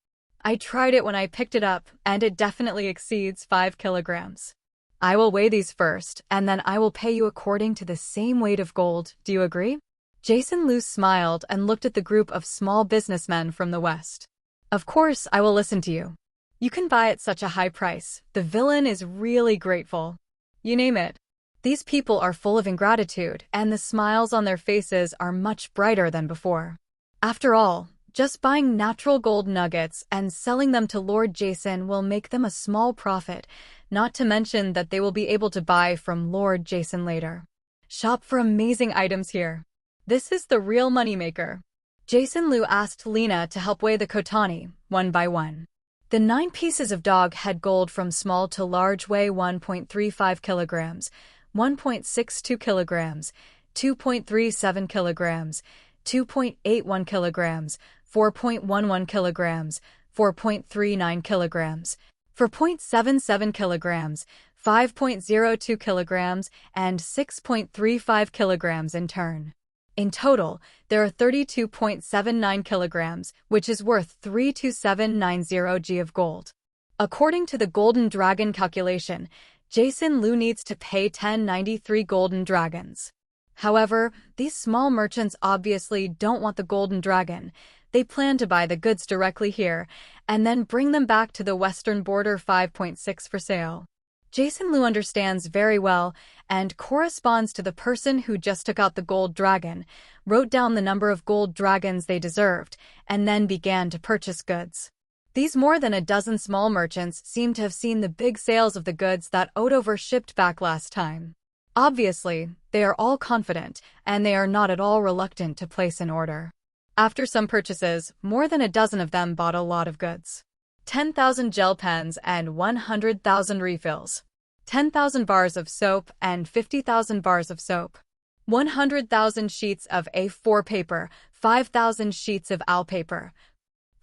I tried it when I picked it up, and it definitely exceeds 5 kilograms. I will weigh these first, and then I will pay you according to the same weight of gold. Do you agree? Jason Liu smiled and looked at the group of small businessmen from the west. Of course, I will listen to you. You can buy at such a high price. The villain is really grateful. You name it. These people are full of ingratitude, and the smiles on their faces are much brighter than before. After all, just buying natural gold nuggets and selling them to Lord Jason will make them a small profit, not to mention that they will be able to buy from Lord Jason later. Shop for amazing items here. This is the real moneymaker. Jason Liu asked Lena to help weigh the Kotani, one by one. The 9 pieces of dog head gold from small to large weigh 1.35 kilograms, 1.62 kilograms, 2.37 kilograms, 2.81 kilograms, 4.11 kilograms, 4.39 kilograms, 4.77 kilograms, 5.02 kilograms, and 6.35 kilograms in turn. In total, there are 32.79 kilograms, which is worth 32790 G of gold. According to the Golden Dragon calculation, Jason Liu needs to pay 1093 golden dragons. However, these small merchants obviously don't want the golden dragon. They plan to buy the goods directly here, and then bring them back to the western border 5.6 for sale. Jason Liu understands very well, and corresponds to the person who just took out the gold dragon, wrote down the number of gold dragons they deserved, and then began to purchase goods. These more than a dozen small merchants seem to have seen the big sales of the goods that Odover shipped back last time. Obviously, they are all confident, and they are not at all reluctant to place an order. After some purchases, more than a dozen of them bought a lot of goods. 10,000 gel pens and 100,000 refills. 10,000 bars of soap and 50,000 bars of soap. 100,000 sheets of A4 paper, 5,000 sheets of AL paper,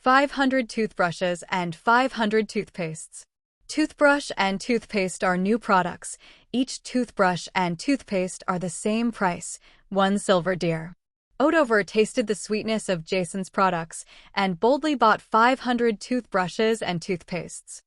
500 toothbrushes, and 500 toothpastes. Toothbrush and toothpaste are new products. Each toothbrush and toothpaste are the same price, 1 silver dear. Odover tasted the sweetness of Jason's products and boldly bought 500 toothbrushes and toothpastes.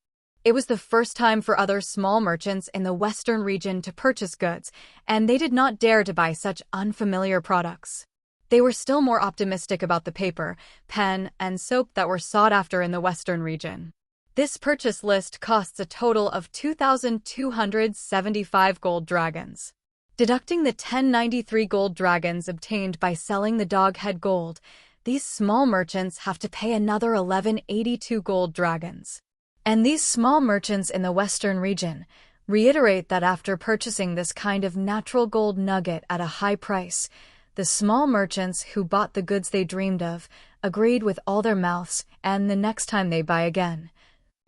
It was the first time for other small merchants in the western region to purchase goods, and they did not dare to buy such unfamiliar products. They were still more optimistic about the paper, pen, and soap that were sought after in the western region. This purchase list costs a total of 2,275 gold dragons. Deducting the 1093 gold dragons obtained by selling the dog head gold, these small merchants have to pay another 1182 gold dragons. And these small merchants in the western region reiterate that after purchasing this kind of natural gold nugget at a high price, the small merchants who bought the goods they dreamed of agreed with all their mouths, and the next time they buy again,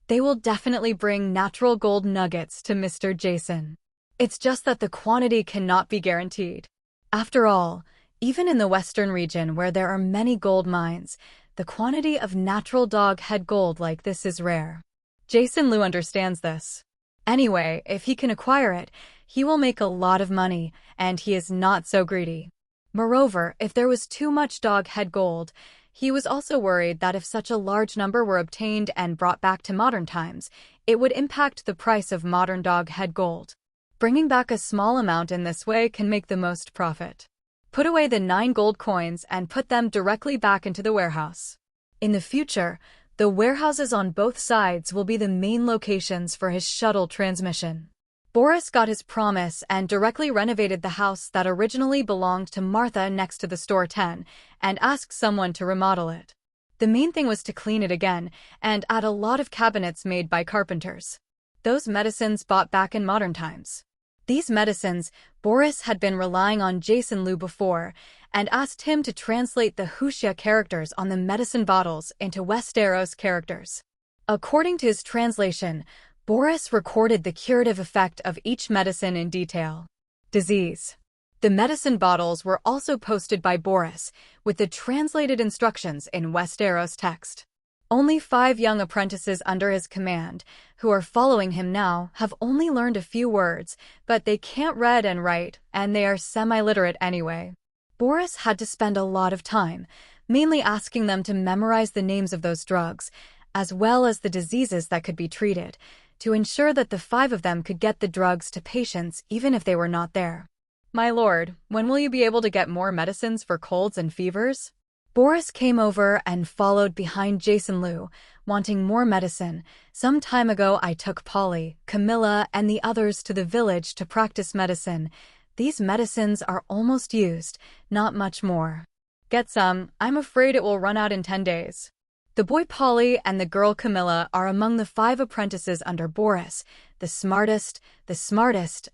they will definitely bring natural gold nuggets to Mr. Jason. It's just that the quantity cannot be guaranteed. After all, even in the western region where there are many gold mines, the quantity of natural dog head gold like this is rare. Jason Liu understands this. Anyway, if he can acquire it, he will make a lot of money, and he is not so greedy. Moreover, if there was too much dog head gold, he was also worried that if such a large number were obtained and brought back to modern times, it would impact the price of modern dog head gold. Bringing back a small amount in this way can make the most profit. Put away the 9 gold coins and put them directly back into the warehouse. In the future, the warehouses on both sides will be the main locations for his shuttle transmission. Boris got his promise and directly renovated the house that originally belonged to Martha next to the store 10 and asked someone to remodel it. The main thing was to clean it again and add a lot of cabinets made by carpenters. Those medicines bought back in modern times. These medicines, Boris had been relying on Jason Liu before and asked him to translate the Huxia characters on the medicine bottles into Westeros characters. According to his translation, Boris recorded the curative effect of each medicine in detail. Disease. The medicine bottles were also posted by Boris with the translated instructions in Westeros text. Only 5 young apprentices under his command, who are following him now, have only learned a few words, but they can't read and write, and they are semi-literate anyway. Boris had to spend a lot of time, mainly asking them to memorize the names of those drugs, as well as the diseases that could be treated, to ensure that the 5 of them could get the drugs to patients even if they were not there. My lord, when will you be able to get more medicines for colds and fevers? Boris came over and followed behind Jason Liu, wanting more medicine. Some time ago I took Polly, Camilla, and the others to the village to practice medicine. These medicines are almost used, not much more. Get some, I'm afraid it will run out in 10 days. The boy Polly and the girl Camilla are among the 5 apprentices under Boris, the smartest,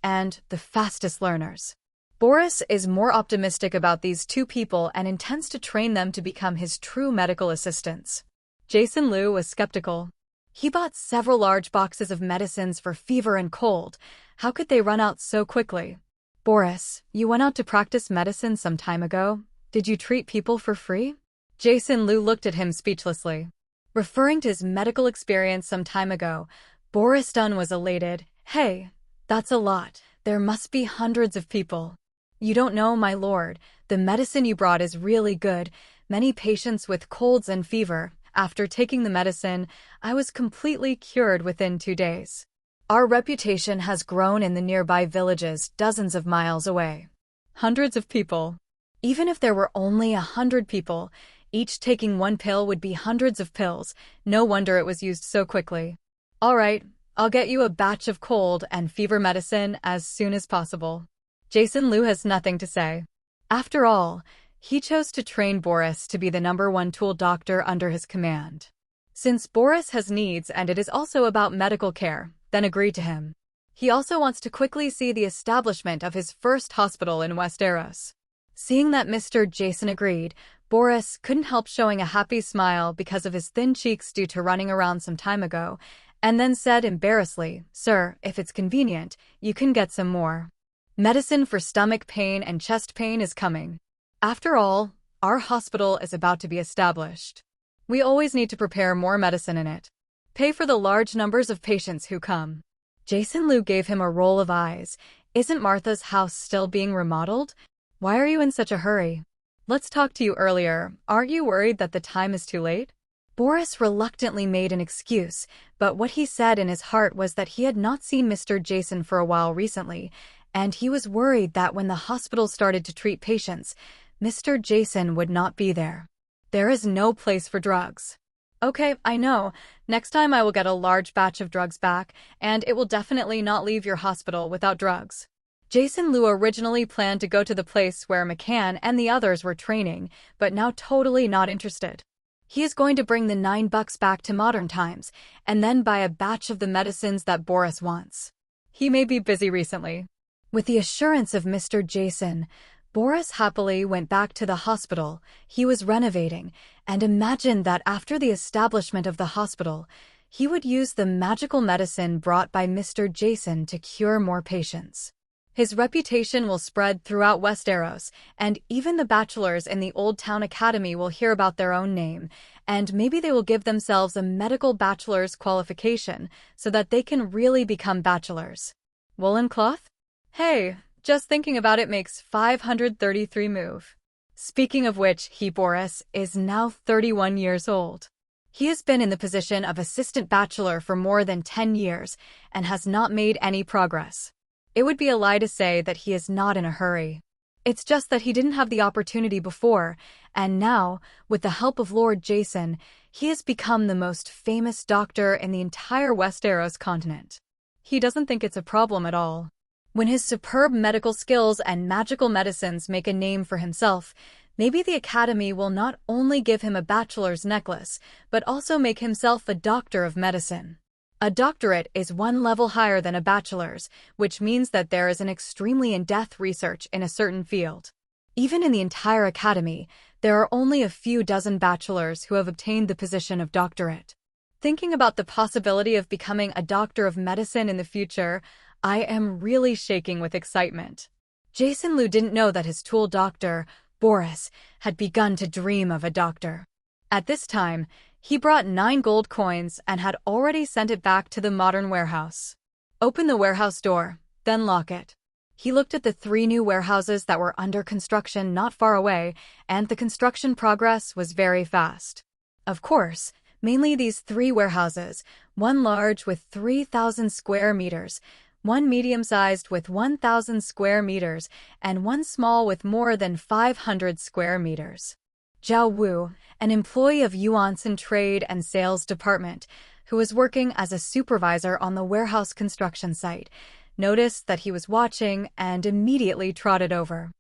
and the fastest learners. Boris is more optimistic about these 2 people and intends to train them to become his true medical assistants. Jason Liu was skeptical. He bought several large boxes of medicines for fever and cold. How could they run out so quickly? Boris, you went out to practice medicine some time ago. Did you treat people for free? Jason Liu looked at him speechlessly. Referring to his medical experience some time ago, Boris Dunn was elated. Hey, that's a lot. There must be hundreds of people. You don't know, my lord, the medicine you brought is really good. Many patients with colds and fever, after taking the medicine, I was completely cured within 2 days. Our reputation has grown in the nearby villages dozens of miles away. Hundreds of people. Even if there were only 100 people, each taking 1 pill would be hundreds of pills. No wonder it was used so quickly. All right, I'll get you a batch of cold and fever medicine as soon as possible. Jason Liu has nothing to say. After all, he chose to train Boris to be the #1 tool doctor under his command. Since Boris has needs and it is also about medical care, then agree to him. He also wants to quickly see the establishment of his first hospital in Westeros. Seeing that Mr. Jason agreed, Boris couldn't help showing a happy smile because of his thin cheeks due to running around some time ago, and then said embarrassedly, "Sir, if it's convenient, you can get some more." Medicine for stomach pain and chest pain is coming. After all, our hospital is about to be established. We always need to prepare more medicine in it. Pay for the large numbers of patients who come. Jason Liu gave him a roll of eyes. Isn't Martha's house still being remodeled? Why are you in such a hurry? Let's talk to you earlier. Aren't you worried that the time is too late? Boris reluctantly made an excuse, but what he said in his heart was that he had not seen Mr. Jason for a while recently, and he was worried that when the hospital started to treat patients, Mr. Jason would not be there. There is no place for drugs. Okay, I know. Next time I will get a large batch of drugs back, and it will definitely not leave your hospital without drugs. Jason Liu originally planned to go to the place where McCann and the others were training, but now totally not interested. He is going to bring the $9 back to modern times, and then buy a batch of the medicines that Boris wants. He may be busy recently. With the assurance of Mr. Jason, Boris happily went back to the hospital he was renovating and imagined that after the establishment of the hospital, he would use the magical medicine brought by Mr. Jason to cure more patients. His reputation will spread throughout Westeros, and even the bachelors in the Old Town Academy will hear about their own name, and maybe they will give themselves a medical bachelor's qualification so that they can really become bachelors. Woolen cloth? Hey, just thinking about it makes 533 move. Speaking of which, Boris is now 31 years old. He has been in the position of assistant bachelor for more than 10 years and has not made any progress. It would be a lie to say that he is not in a hurry. It's just that he didn't have the opportunity before, and now, with the help of Lord Jason, he has become the most famous doctor in the entire Westeros continent. He doesn't think it's a problem at all. When his superb medical skills and magical medicines make a name for himself, maybe the Academy will not only give him a bachelor's necklace, but also make himself a doctor of medicine. A doctorate is one level higher than a bachelor's, which means that there is an extremely in-depth research in a certain field. Even in the entire academy, there are only a few dozen bachelors who have obtained the position of doctorate. Thinking about the possibility of becoming a doctor of medicine in the future, I am really shaking with excitement. Jason Liu didn't know that his tool doctor, Boris, had begun to dream of a doctor. At this time, he brought 9 gold coins and had already sent it back to the modern warehouse. Open the warehouse door, then lock it. He looked at the 3 new warehouses that were under construction not far away, and the construction progress was very fast. Of course, mainly these 3 warehouses, one large with 3,000 square meters, one medium-sized with 1,000 square meters, and one small with more than 500 square meters. Zhao Wu, an employee of Yuan's Trade and Sales Department, who was working as a supervisor on the warehouse construction site, noticed that he was watching and immediately trotted over.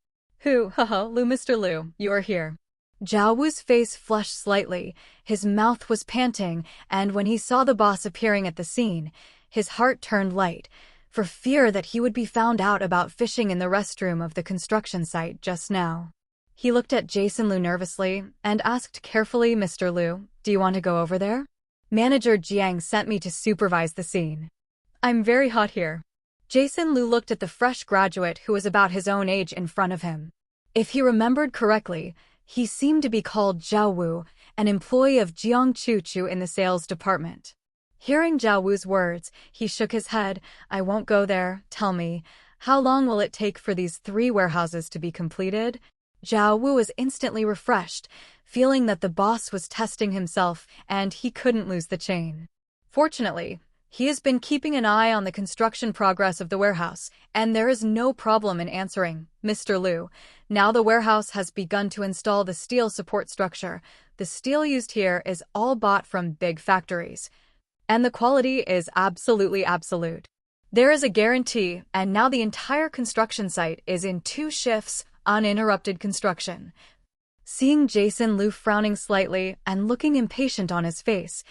Haha, Liu, Mr. Liu, you are here. Zhao Wu's face flushed slightly, his mouth was panting, and when he saw the boss appearing at the scene, his heart turned light, for fear that he would be found out about fishing in the restroom of the construction site just now. He looked at Jason Liu nervously and asked carefully, Mr. Liu, do you want to go over there? Manager Jiang sent me to supervise the scene. I'm very hot here. Jason Liu looked at the fresh graduate who was about his own age in front of him. If he remembered correctly, he seemed to be called Zhao Wu, an employee of Jiang Chu in the sales department. Hearing Zhao Wu's words, he shook his head. I won't go there. Tell me, how long will it take for these 3 warehouses to be completed? Zhao Wu was instantly refreshed, feeling that the boss was testing himself and he couldn't lose the chain. Fortunately, he has been keeping an eye on the construction progress of the warehouse, and there is no problem in answering, Mr. Liu. Now the warehouse has begun to install the steel support structure. The steel used here is all bought from big factories, and the quality is absolutely absolute. There is a guarantee, and now the entire construction site is in 2 shifts, uninterrupted construction. Seeing Jason Liu frowning slightly and looking impatient on his face,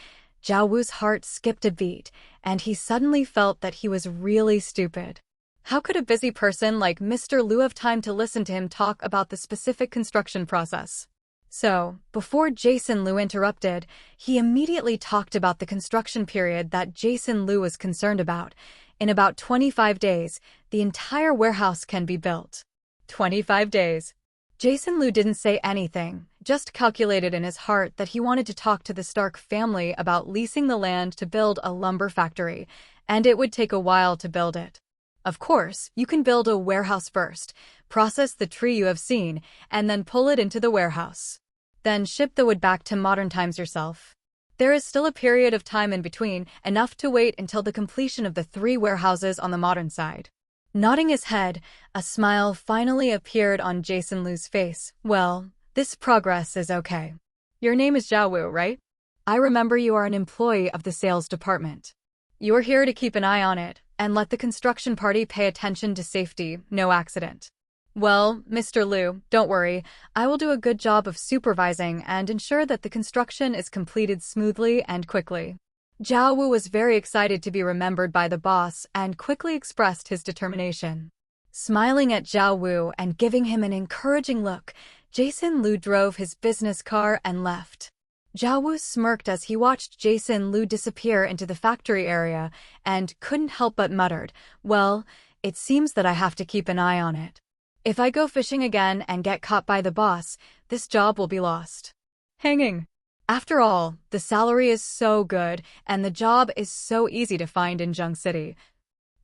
Zhao Wu's heart skipped a beat, and he suddenly felt that he was really stupid. How could a busy person like Mr. Liu have time to listen to him talk about the specific construction process? So, before Jason Liu interrupted, he immediately talked about the construction period that Jason Liu was concerned about, In about 25 days, the entire warehouse can be built. 25 days. Jason Liu didn't say anything, just calculated in his heart that he wanted to talk to the Stark family about leasing the land to build a lumber factory, and it would take a while to build it. Of course, you can build a warehouse first, process the tree you have seen, and then pull it into the warehouse. Then ship the wood back to modern times yourself. There is still a period of time in between, enough to wait until the completion of the 3 warehouses on the modern side. Nodding his head, a smile finally appeared on Jason Liu's face. Well, this progress is okay. Your name is Zhao Wu, right? I remember you are an employee of the sales department. You are here to keep an eye on it, and let the construction party pay attention to safety, no accident. Well, Mr. Liu, don't worry, I will do a good job of supervising and ensure that the construction is completed smoothly and quickly. Zhao Wu was very excited to be remembered by the boss and quickly expressed his determination. Smiling at Zhao Wu and giving him an encouraging look, Jason Liu drove his business car and left. Zhao Wu smirked as he watched Jason Liu disappear into the factory area and couldn't help but muttered, well, it seems that I have to keep an eye on it. If I go fishing again and get caught by the boss, this job will be lost. Hanging. After all, the salary is so good and the job is so easy to find in Zheng City.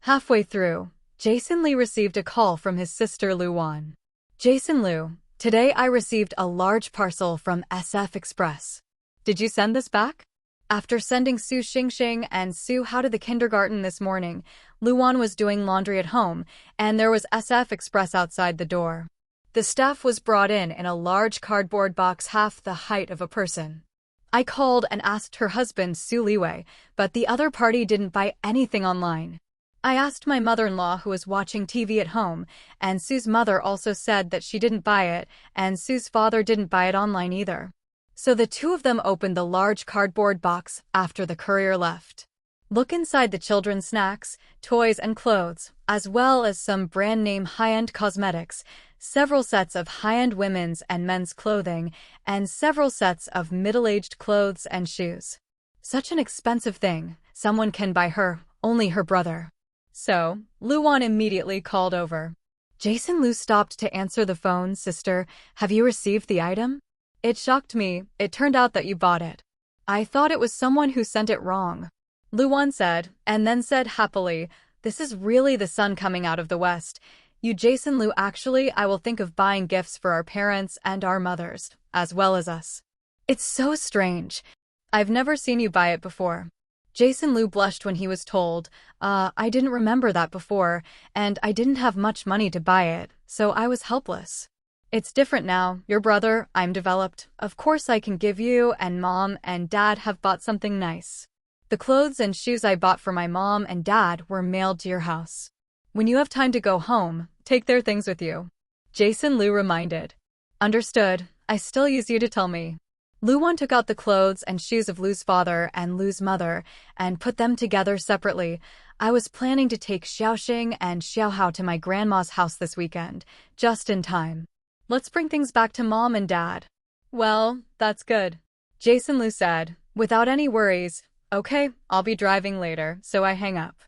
Halfway through, Jason Liu received a call from his sister Lu Wan. Jason Liu, today I received a large parcel from SF Express. Did you send this back? After sending Su Xingxing and Su Hao to the kindergarten this morning, Lu Wan was doing laundry at home, and there was SF Express outside the door. The stuff was brought in a large cardboard box half the height of a person. I called and asked her husband Su Liwei, but the other party didn't buy anything online. I asked my mother-in-law who was watching TV at home, and Su's mother also said that she didn't buy it, and Su's father didn't buy it online either. So the two of them opened the large cardboard box after the courier left. Look inside the children's snacks, toys and clothes, as well as some brand-name high-end cosmetics, several sets of high-end women's and men's clothing, and several sets of middle-aged clothes and shoes. Such an expensive thing, someone can buy her, only her brother. So, Lu Wan immediately called over. Jason Liu stopped to answer the phone. Sister, have you received the item? It shocked me, it turned out that you bought it. I thought it was someone who sent it wrong. Lu Wan said, and then said happily, this is really the sun coming out of the west. You Jason Liu, actually I will think of buying gifts for our parents and our mothers, as well as us. It's so strange. I've never seen you buy it before. Jason Liu blushed when he was told, I didn't remember that before, and I didn't have much money to buy it, so I was helpless. It's different now, your brother, I'm developed. Of course I can give you, and mom and dad have bought something nice. The clothes and shoes I bought for my mom and dad were mailed to your house. When you have time to go home, take their things with you. Jason Liu reminded. Understood, I still use you to tell me. Lu Wan took out the clothes and shoes of Lu's father and Lu's mother and put them together separately. I was planning to take Xiaoxing and Xiaohao to my grandma's house this weekend, just in time. Let's bring things back to mom and dad. Well, that's good. Jason Liu said, without any worries. Okay, I'll be driving later, so I hang up.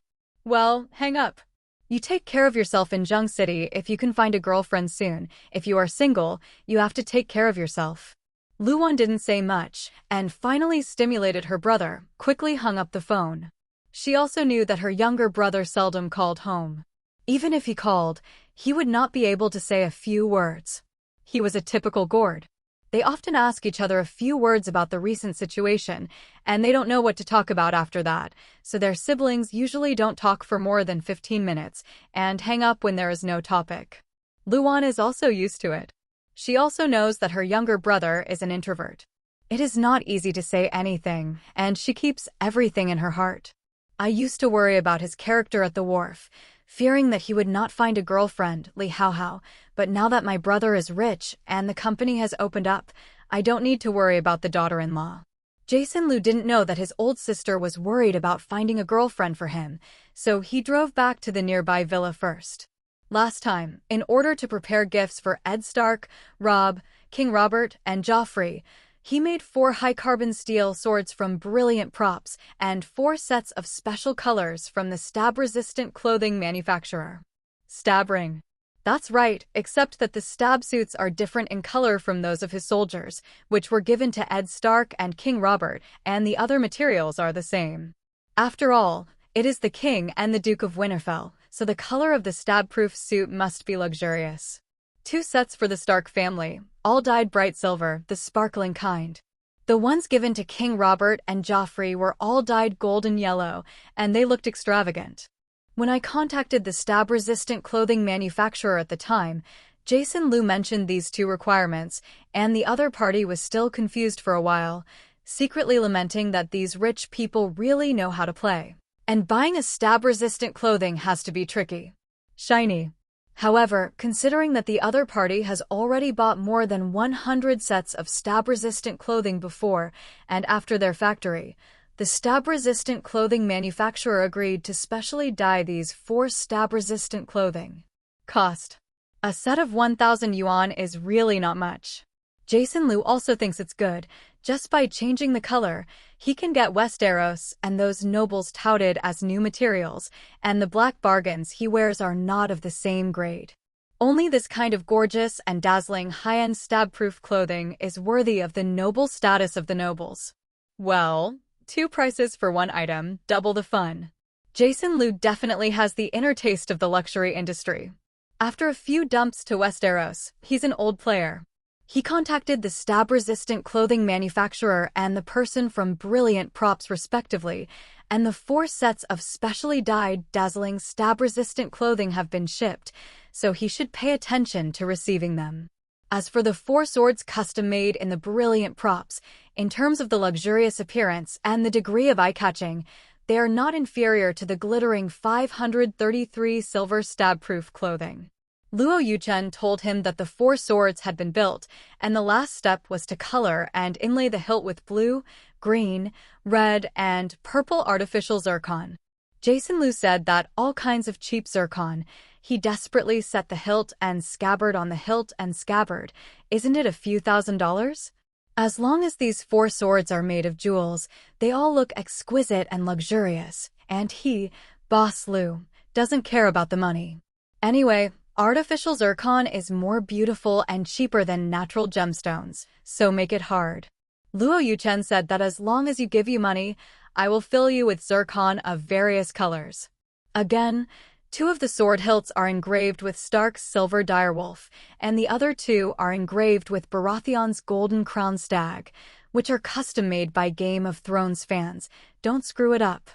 Well, hang up. You take care of yourself in Zheng City if you can find a girlfriend soon. If you are single, you have to take care of yourself. Lu Wan didn't say much, and finally stimulated her brother, quickly hung up the phone. She also knew that her younger brother seldom called home. Even if he called, he would not be able to say a few words. He was a typical Gord. They often ask each other a few words about the recent situation, and they don't know what to talk about after that, so their siblings usually don't talk for more than 15 minutes, and hang up when there is no topic. Lu Wan is also used to it. She also knows that her younger brother is an introvert. It is not easy to say anything, and she keeps everything in her heart. I used to worry about his character at the wharf, fearing that he would not find a girlfriend, Li Haohao, but now that my brother is rich and the company has opened up, I don't need to worry about the daughter-in-law. Jason Liu didn't know that his old sister was worried about finding a girlfriend for him, so he drove back to the nearby villa first. Last time, in order to prepare gifts for Ed Stark, Robb, King Robert, and Joffrey, He made 4 high-carbon steel swords from brilliant props and 4 sets of special colors from the stab-resistant clothing manufacturer. Stab ring. That's right, except that the stab suits are different in color from those of his soldiers, which were given to Ed Stark and King Robert, and the other materials are the same. After all, it is the king and the Duke of Winterfell, so the color of the stab-proof suit must be luxurious. 2 sets for the Stark family, all dyed bright silver, the sparkling kind. The ones given to King Robert and Joffrey were all dyed golden yellow, and they looked extravagant. When I contacted the stab-resistant clothing manufacturer at the time, Jason Liu mentioned these 2 requirements, and the other party was still confused for a while, secretly lamenting that these rich people really know how to play. And buying a stab-resistant clothing has to be tricky. Shiny. However, considering that the other party has already bought more than 100 sets of stab-resistant clothing before and after their factory, the stab-resistant clothing manufacturer agreed to specially dye these 4 stab-resistant clothing. Cost. A set of 1,000 yuan is really not much. Jason Liu also thinks it's good. Just by changing the color, he can get Westeros and those nobles touted as new materials, and the black bargains he wears are not of the same grade. Only this kind of gorgeous and dazzling high-end stab-proof clothing is worthy of the noble status of the nobles. Well, 2 prices for 1 item, double the fun. Jason Liu definitely has the inner taste of the luxury industry. After a few dumps to Westeros, he's an old player. He contacted the stab-resistant clothing manufacturer and the person from Brilliant Props respectively, and the 4 sets of specially dyed, dazzling stab-resistant clothing have been shipped, so he should pay attention to receiving them. As for the 4 swords custom-made in the Brilliant Props, in terms of the luxurious appearance and the degree of eye-catching, they are not inferior to the glittering 533 silver stab-proof clothing. Luo Yuchen told him that the 4 swords had been built, and the last step was to color and inlay the hilt with blue, green, red, and purple artificial zircon. Jason Liu said that all kinds of cheap zircon. He desperately set the hilt and scabbard on the hilt and scabbard. Isn't it a few $1,000s? As long as these 4 swords are made of jewels, they all look exquisite and luxurious, and he, Boss Liu, doesn't care about the money. Anyway, artificial zircon is more beautiful and cheaper than natural gemstones, so make it hard. Luo Yuchen said that as long as you give you money, I will fill you with zircon of various colors. Again, 2 of the sword hilts are engraved with Stark's silver direwolf, and the other 2 are engraved with Baratheon's golden crown stag, which are custom-made by Game of Thrones fans. Don't screw it up.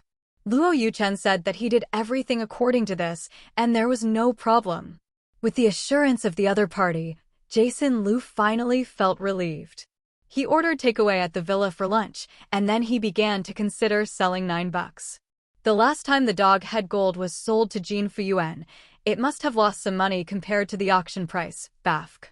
Luo Yuchen said that he did everything according to this, and there was no problem. With the assurance of the other party, Jason Liu finally felt relieved. He ordered takeaway at the villa for lunch, and then he began to consider selling $9. The last time the dog head gold was sold to Jean Fuyuan, it must have lost some money compared to the auction price, BAFK.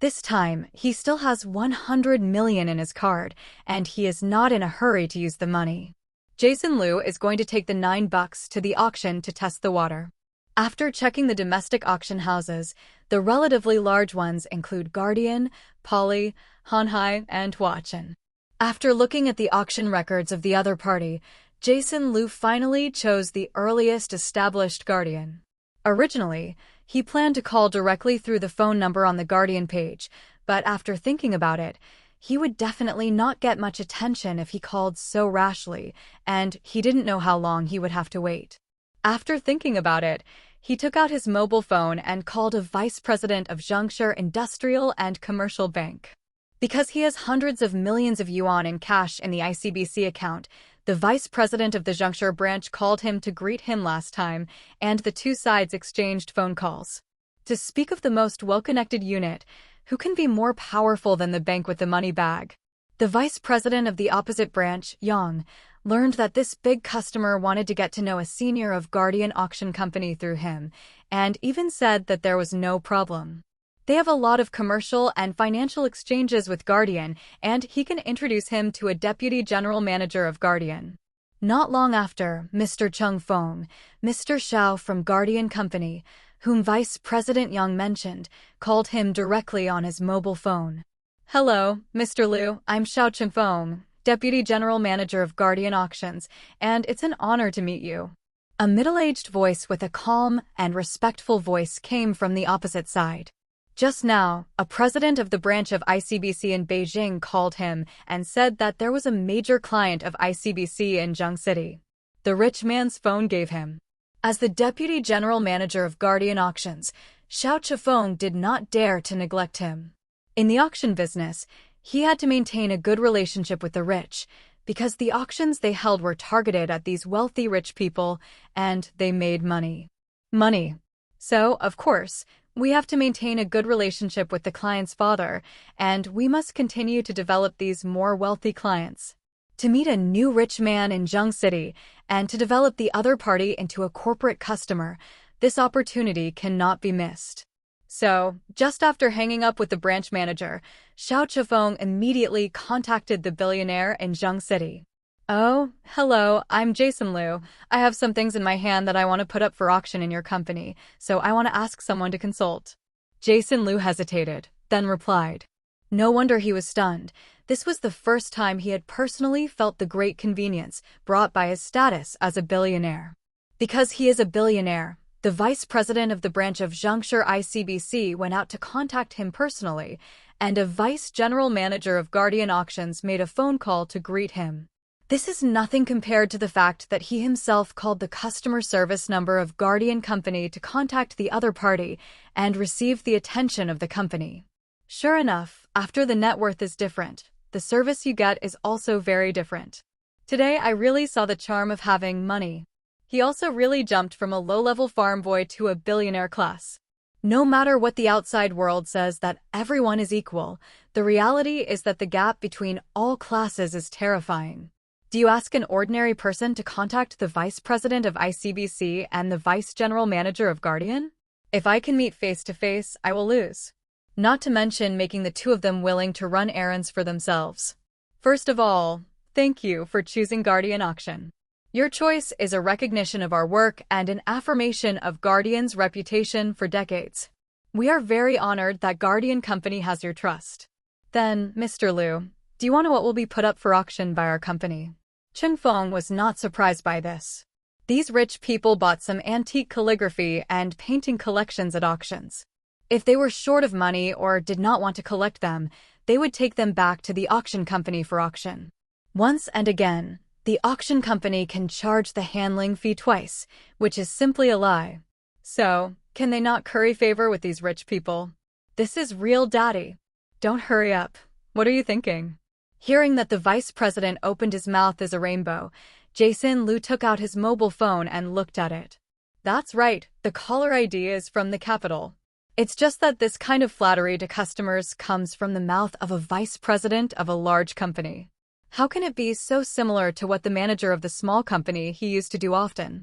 This time, he still has 100 million in his card, and he is not in a hurry to use the money. Jason Liu is going to take the $9 to the auction to test the water. After checking the domestic auction houses, the relatively large ones include Guardian, Poly, Hanhai, and Huachen. After looking at the auction records of the other party, Jason Liu finally chose the earliest established Guardian. Originally, he planned to call directly through the phone number on the Guardian page, but after thinking about it, he would definitely not get much attention if he called so rashly, and he didn't know how long he would have to wait. After thinking about it, he took out his mobile phone and called a vice president of Zhengshi Industrial and Commercial Bank. Because he has hundreds of millions of yuan in cash in the ICBC account, the vice president of the Zhengshi branch called him to greet him last time, and the 2 sides exchanged phone calls. To speak of the most well-connected unit, who can be more powerful than the bank with the money bag? The vice president of the opposite branch, Yang, learned that this big customer wanted to get to know a senior of Guardian Auction Company through him, and even said that there was no problem. They have a lot of commercial and financial exchanges with Guardian, and he can introduce him to a deputy general manager of Guardian. Not long after, Mr. Chung Fong, Mr. Xiao from Guardian Company, whom Vice President Yang mentioned, called him directly on his mobile phone. Hello, Mr. Liu. I'm Xiao Chengfeng, Deputy General Manager of Guardian Auctions, and it's an honor to meet you. A middle-aged voice with a calm and respectful voice came from the opposite side. Just now, a president of the branch of ICBC in Beijing called him and said that there was a major client of ICBC in Zheng City. The rich man's phone gave him. As the Deputy General Manager of Guardian Auctions, Xiao Chengfeng did not dare to neglect him. In the auction business, he had to maintain a good relationship with the rich, because the auctions they held were targeted at these wealthy rich people, and they made money. Money. So, of course, we have to maintain a good relationship with the client's father, and we must continue to develop these more wealthy clients. To meet a new rich man in Zheng City, and to develop the other party into a corporate customer, this opportunity cannot be missed. So, just after hanging up with the branch manager, Xiao Chengfeng immediately contacted the billionaire in Zheng City. Oh, hello, I'm Jason Liu. I have some things in my hand that I want to put up for auction in your company, so I want to ask someone to consult. Jason Liu hesitated, then replied. No wonder he was stunned. This was the first time he had personally felt the great convenience brought by his status as a billionaire. Because he is a billionaire, the vice president of the branch of Zhengshi ICBC went out to contact him personally, and a vice general manager of Guardian Auctions made a phone call to greet him. This is nothing compared to the fact that he himself called the customer service number of Guardian Company to contact the other party and receive the attention of the company. Sure enough, after the net worth is different, the service you get is also very different. Today I really saw the charm of having money. He also really jumped from a low-level farm boy to a billionaire class. No matter what the outside world says that everyone is equal, the reality is that the gap between all classes is terrifying. Do you ask an ordinary person to contact the vice president of ICBC and the vice general manager of Guardian? If I can meet face-to-face, I will lose. Not to mention making the two of them willing to run errands for themselves. First of all, thank you for choosing Guardian Auction. Your choice is a recognition of our work and an affirmation of Guardian's reputation for decades. We are very honored that Guardian Company has your trust. Then, Mr. Liu, do you want to know what will be put up for auction by our company? Chengfeng was not surprised by this. These rich people bought some antique calligraphy and painting collections at auctions. If they were short of money or did not want to collect them, they would take them back to the auction company for auction. Once and again, the auction company can charge the handling fee twice, which is simply a lie. So, can they not curry favor with these rich people? This is real daddy. Don't hurry up. What are you thinking? Hearing that the vice president opened his mouth as a rainbow, Jason Liu took out his mobile phone and looked at it. That's right, the caller ID is from the capital. It's just that this kind of flattery to customers comes from the mouth of a vice president of a large company. How can it be so similar to what the manager of the small company he used to do often?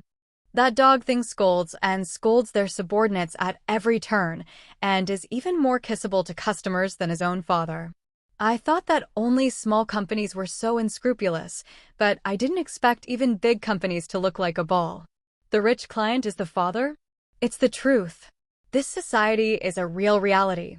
That dog thing scolds and scolds their subordinates at every turn, and is even more kissable to customers than his own father. I thought that only small companies were so unscrupulous, but I didn't expect even big companies to look like a ball. The rich client is the father? It's the truth. This society is a real reality.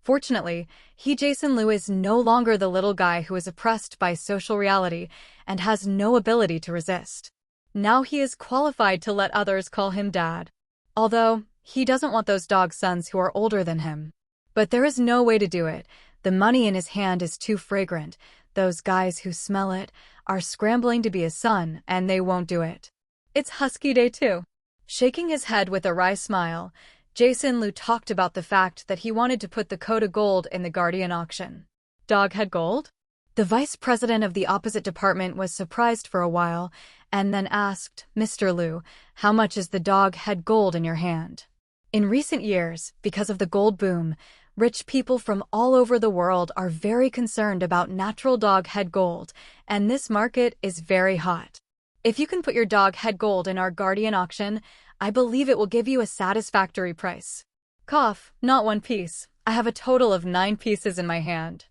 Fortunately, Jason Liu is no longer the little guy who is oppressed by social reality and has no ability to resist. Now he is qualified to let others call him dad. Although, he doesn't want those dog sons who are older than him. But there is no way to do it. The money in his hand is too fragrant. Those guys who smell it are scrambling to be his son, and they won't do it. It's husky day too. Shaking his head with a wry smile, Jason Liu talked about the fact that he wanted to put the Coda Gold in the Guardian auction. Doghead Gold? The vice president of the opposite department was surprised for a while, and then asked, Mr. Liu, how much is the Doghead Gold in your hand? In recent years, because of the gold boom, rich people from all over the world are very concerned about natural Doghead Gold, and this market is very hot. If you can put your Doghead Gold in our Guardian auction, I believe it will give you a satisfactory price. Cough, not one piece. I have a total of 9 pieces in my hand.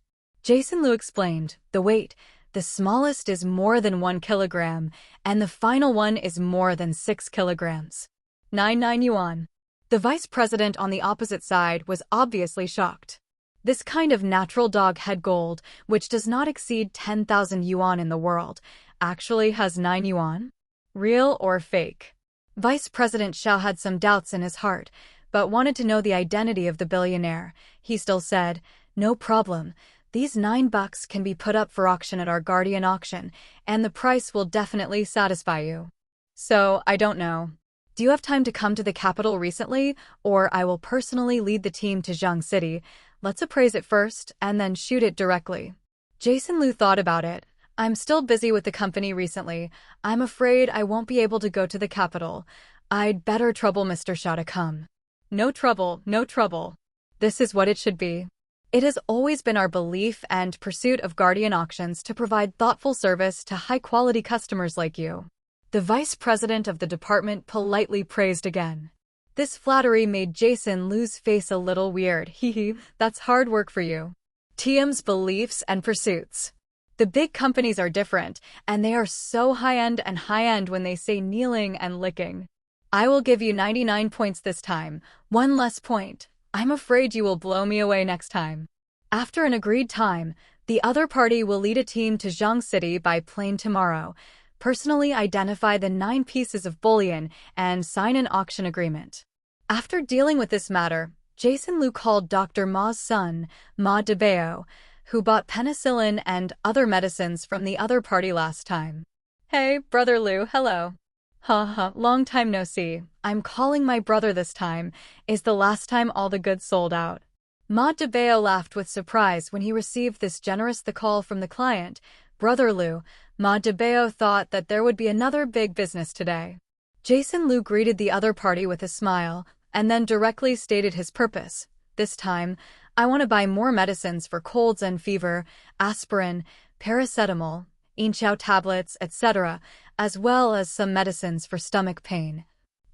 Jason Liu explained, the weight, the smallest is more than 1 kilogram, and the final one is more than 6 kilograms. 99 yuan. The vice president on the opposite side was obviously shocked. This kind of natural dog head gold, which does not exceed 10,000 yuan in the world, actually has 9 yuan? Real or fake? Vice President Xiao had some doubts in his heart, but wanted to know the identity of the billionaire. He still said, "No problem. These $9 can be put up for auction at our Guardian auction, and the price will definitely satisfy you." So, I don't know. Do you have time to come to the capital recently, or I will personally lead the team to Zhang City? Let's appraise it first, and then shoot it directly. Jason Liu thought about it. I'm still busy with the company recently. I'm afraid I won't be able to go to the capital. I'd better trouble Mr. Xiao to come. No trouble, no trouble. This is what it should be. It has always been our belief and pursuit of Guardian auctions to provide thoughtful service to high-quality customers like you. The vice president of the department politely praised again. This flattery made Jason Liu's face a little weird. Hee, that's hard work for you. TM's beliefs and pursuits. The big companies are different, and they are so high-end when they say kneeling and licking. I will give you 99 points this time, 1 less point. I'm afraid you will blow me away next time. After an agreed time, the other party will lead a team to Zhang City by plane tomorrow, personally identify the 9 pieces of bullion, and sign an auction agreement. After dealing with this matter, Jason Liu called Dr. Ma's son, Ma Debao, who bought penicillin and other medicines from the other party last time. Hey, Brother Liu, hello. Haha, long time no see. I'm calling my brother this time. Is the last time all the goods sold out? Ma Debao laughed with surprise when he received this generous call from the client. Brother Liu, Ma Debao thought that there would be another big business today. Jason Liu greeted the other party with a smile, and then directly stated his purpose. This time, I want to buy more medicines for colds and fever, aspirin, paracetamol, Inchao tablets, etc., as well as some medicines for stomach pain.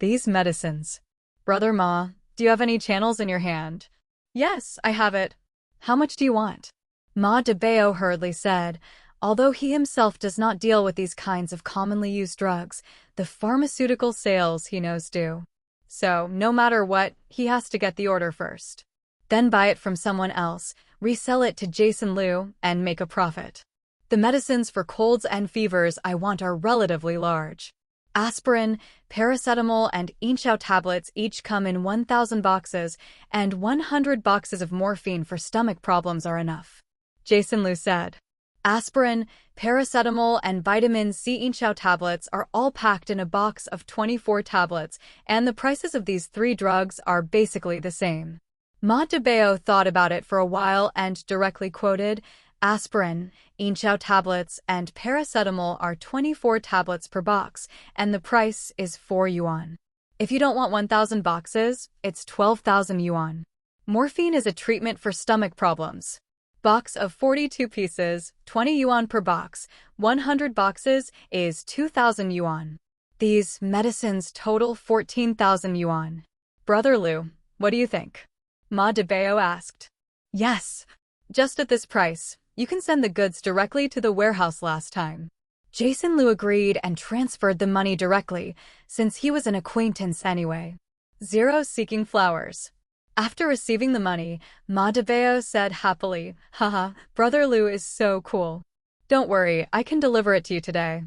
These medicines. Brother Ma, do you have any channels in your hand? Yes, I have it. How much do you want? Ma Debao hurriedly said. Although he himself does not deal with these kinds of commonly used drugs, the pharmaceutical sales he knows do. So, no matter what, he has to get the order first. Then buy it from someone else, resell it to Jason Liu, and make a profit. The medicines for colds and fevers I want are relatively large. Aspirin, paracetamol, and Inchao tablets each come in 1,000 boxes, and 100 boxes of morphine for stomach problems are enough. Jason Liu said. Aspirin, paracetamol, and vitamin C Inchao tablets are all packed in a box of 24 tablets, and the prices of these 3 drugs are basically the same. Ma Debao thought about it for a while and directly quoted, Aspirin, Inchao tablets, and paracetamol are 24 tablets per box, and the price is 4 yuan. If you don't want 1,000 boxes, it's 12,000 yuan. Morphine is a treatment for stomach problems. Box of 42 pieces, 20 yuan per box, 100 boxes is 2,000 yuan. These medicines total 14,000 yuan. Brother Liu, what do you think? Ma Debao asked. Yes. Just at this price, you can send the goods directly to the warehouse last time. Jason Liu agreed and transferred the money directly, since he was an acquaintance anyway. Zero seeking flowers. After receiving the money, Ma Debao said happily, haha, Brother Liu is so cool. Don't worry, I can deliver it to you today.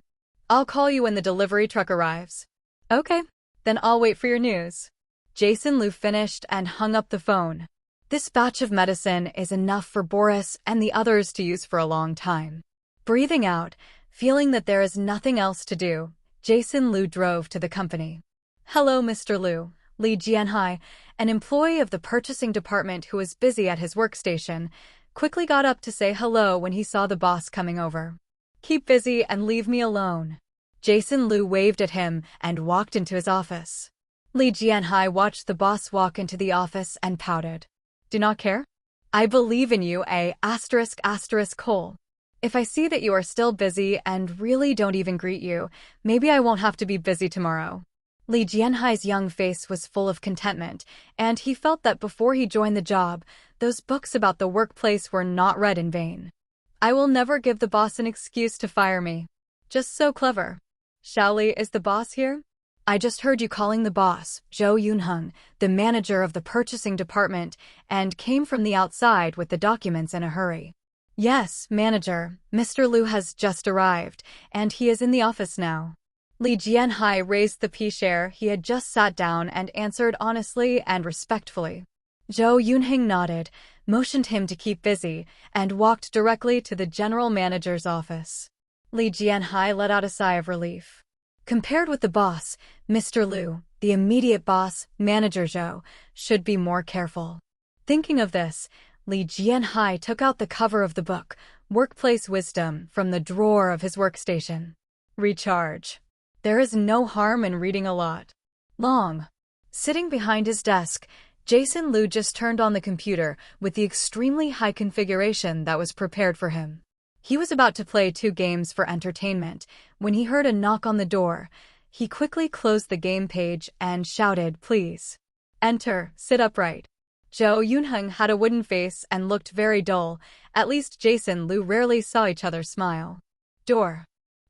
I'll call you when the delivery truck arrives. Okay, then I'll wait for your news. Jason Liu finished and hung up the phone. This batch of medicine is enough for Boris and the others to use for a long time. Breathing out, feeling that there is nothing else to do, Jason Liu drove to the company. Hello, Mr. Liu. Li Jianhai, an employee of the purchasing department who was busy at his workstation, quickly got up to say hello when he saw the boss coming over. Keep busy and leave me alone. Jason Liu waved at him and walked into his office. Li Jianhai watched the boss walk into the office and pouted. Do not care? I believe in you, Cole. If I see that you are still busy and really don't even greet you, maybe I won't have to be busy tomorrow. Li Jianhai's young face was full of contentment, and he felt that before he joined the job, those books about the workplace were not read in vain. I will never give the boss an excuse to fire me. Just so clever. Xiaoli, is the boss here? I just heard you calling the boss, Zhou Yunheng, the manager of the purchasing department, and came from the outside with the documents in a hurry. Yes, manager, Mr. Liu has just arrived, and he is in the office now. Li Jianhai raised the P-share he had just sat down and answered honestly and respectfully. Zhou Yunheng nodded, motioned him to keep busy, and walked directly to the general manager's office. Li Jianhai let out a sigh of relief. Compared with the boss, Mr. Liu, the immediate boss, Manager Zhou, should be more careful. Thinking of this, Li Jianhai took out the cover of the book, Workplace Wisdom, from the drawer of his workstation. Recharge. There is no harm in reading a lot. Long. Sitting behind his desk, Jason Liu just turned on the computer with the extremely high configuration that was prepared for him. He was about to play 2 games for entertainment when he heard a knock on the door. He quickly closed the game page and shouted, "Please enter, sit upright." Zhou Yunheng had a wooden face and looked very dull. At least Jason Liu rarely saw each other smile. Door.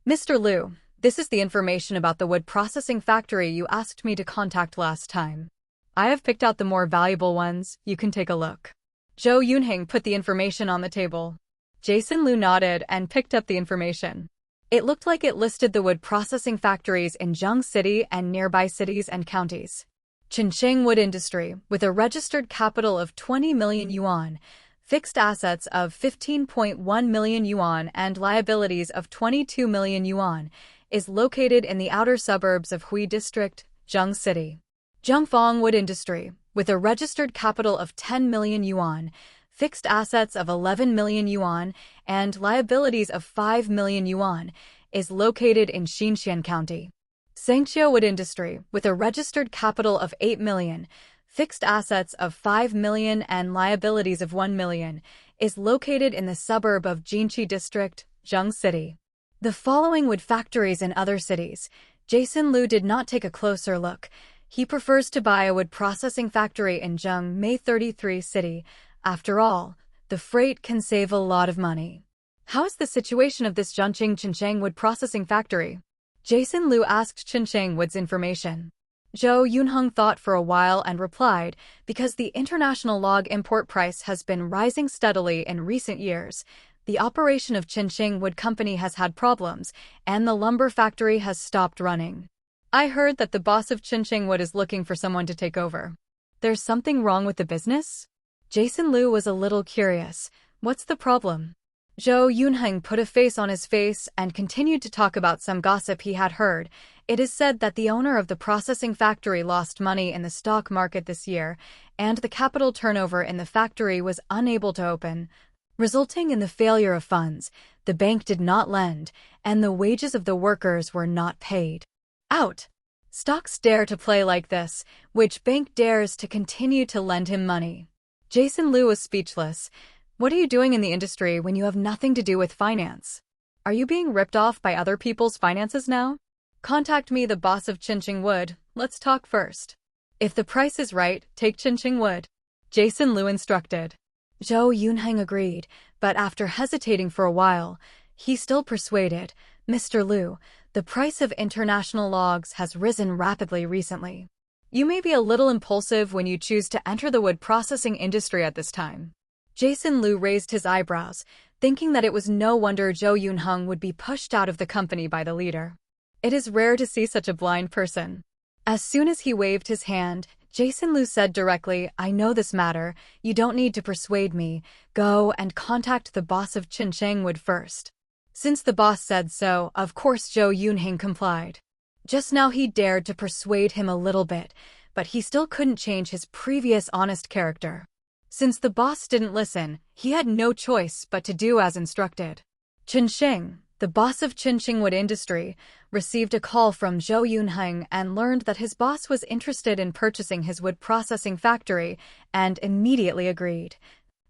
Mr. Liu, this is the information about the wood processing factory you asked me to contact last time. I have picked out the more valuable ones, you can take a look. Zhou Yunheng put the information on the table. Jason Liu nodded and picked up the information. It looked like it listed the wood processing factories in Zheng City and nearby cities and counties. Qinsheng Wood Industry, with a registered capital of 20 million yuan, fixed assets of 15.1 million yuan and liabilities of 22 million yuan, is located in the outer suburbs of Hui District, Zheng City. Zhengfang Wood Industry, with a registered capital of 10 million yuan, fixed assets of 11 million yuan, and liabilities of 5 million yuan, is located in Xinxian County. Sangqiu Wood Industry, with a registered capital of 8 million, fixed assets of 5 million and liabilities of 1 million, is located in the suburb of Jinqi District, Zheng City. The following wood factories in other cities. Jason Liu did not take a closer look. He prefers to buy a wood processing factory in Zheng May 33 City. After all, the freight can save a lot of money. How is the situation of this Zhongqing Qinsheng wood processing factory? Jason Liu asked Qinsheng Wood's information. Zhou Yunheng thought for a while and replied, because the international log import price has been rising steadily in recent years, the operation of Qinsheng Wood Company has had problems, and the lumber factory has stopped running. I heard that the boss of Qinsheng Wood is looking for someone to take over. There's something wrong with the business? Jason Liu was a little curious. What's the problem? Zhou Yunheng put a face on his face and continued to talk about some gossip he had heard. It is said that the owner of the processing factory lost money in the stock market this year, and the capital turnover in the factory was unable to open, resulting in the failure of funds. The bank did not lend, and the wages of the workers were not paid. Out! Stocks dare to play like this. Which bank dares to continue to lend him money? Jason Liu was speechless. What are you doing in the industry when you have nothing to do with finance? Are you being ripped off by other people's finances now? Contact me, the boss of Qinsheng Wood. Let's talk first. If the price is right, take Qinsheng Wood. Jason Liu instructed. Zhou Yunheng agreed, but after hesitating for a while, he still persuaded, Mr. Liu, the price of international logs has risen rapidly recently. You may be a little impulsive when you choose to enter the wood processing industry at this time. Jason Liu raised his eyebrows, thinking that it was no wonder Zhou Yunheng would be pushed out of the company by the leader. It is rare to see such a blind person. As soon as he waved his hand, Jason Liu said directly, I know this matter, you don't need to persuade me, go and contact the boss of Qinsheng Wood first. Since the boss said so, of course Zhou Yunheng complied. Just now he dared to persuade him a little bit, but he still couldn't change his previous honest character. Since the boss didn't listen, he had no choice but to do as instructed. Qinsheng, the boss of Qinsheng Wood Industry, received a call from Zhou Yunheng and learned that his boss was interested in purchasing his wood processing factory and immediately agreed,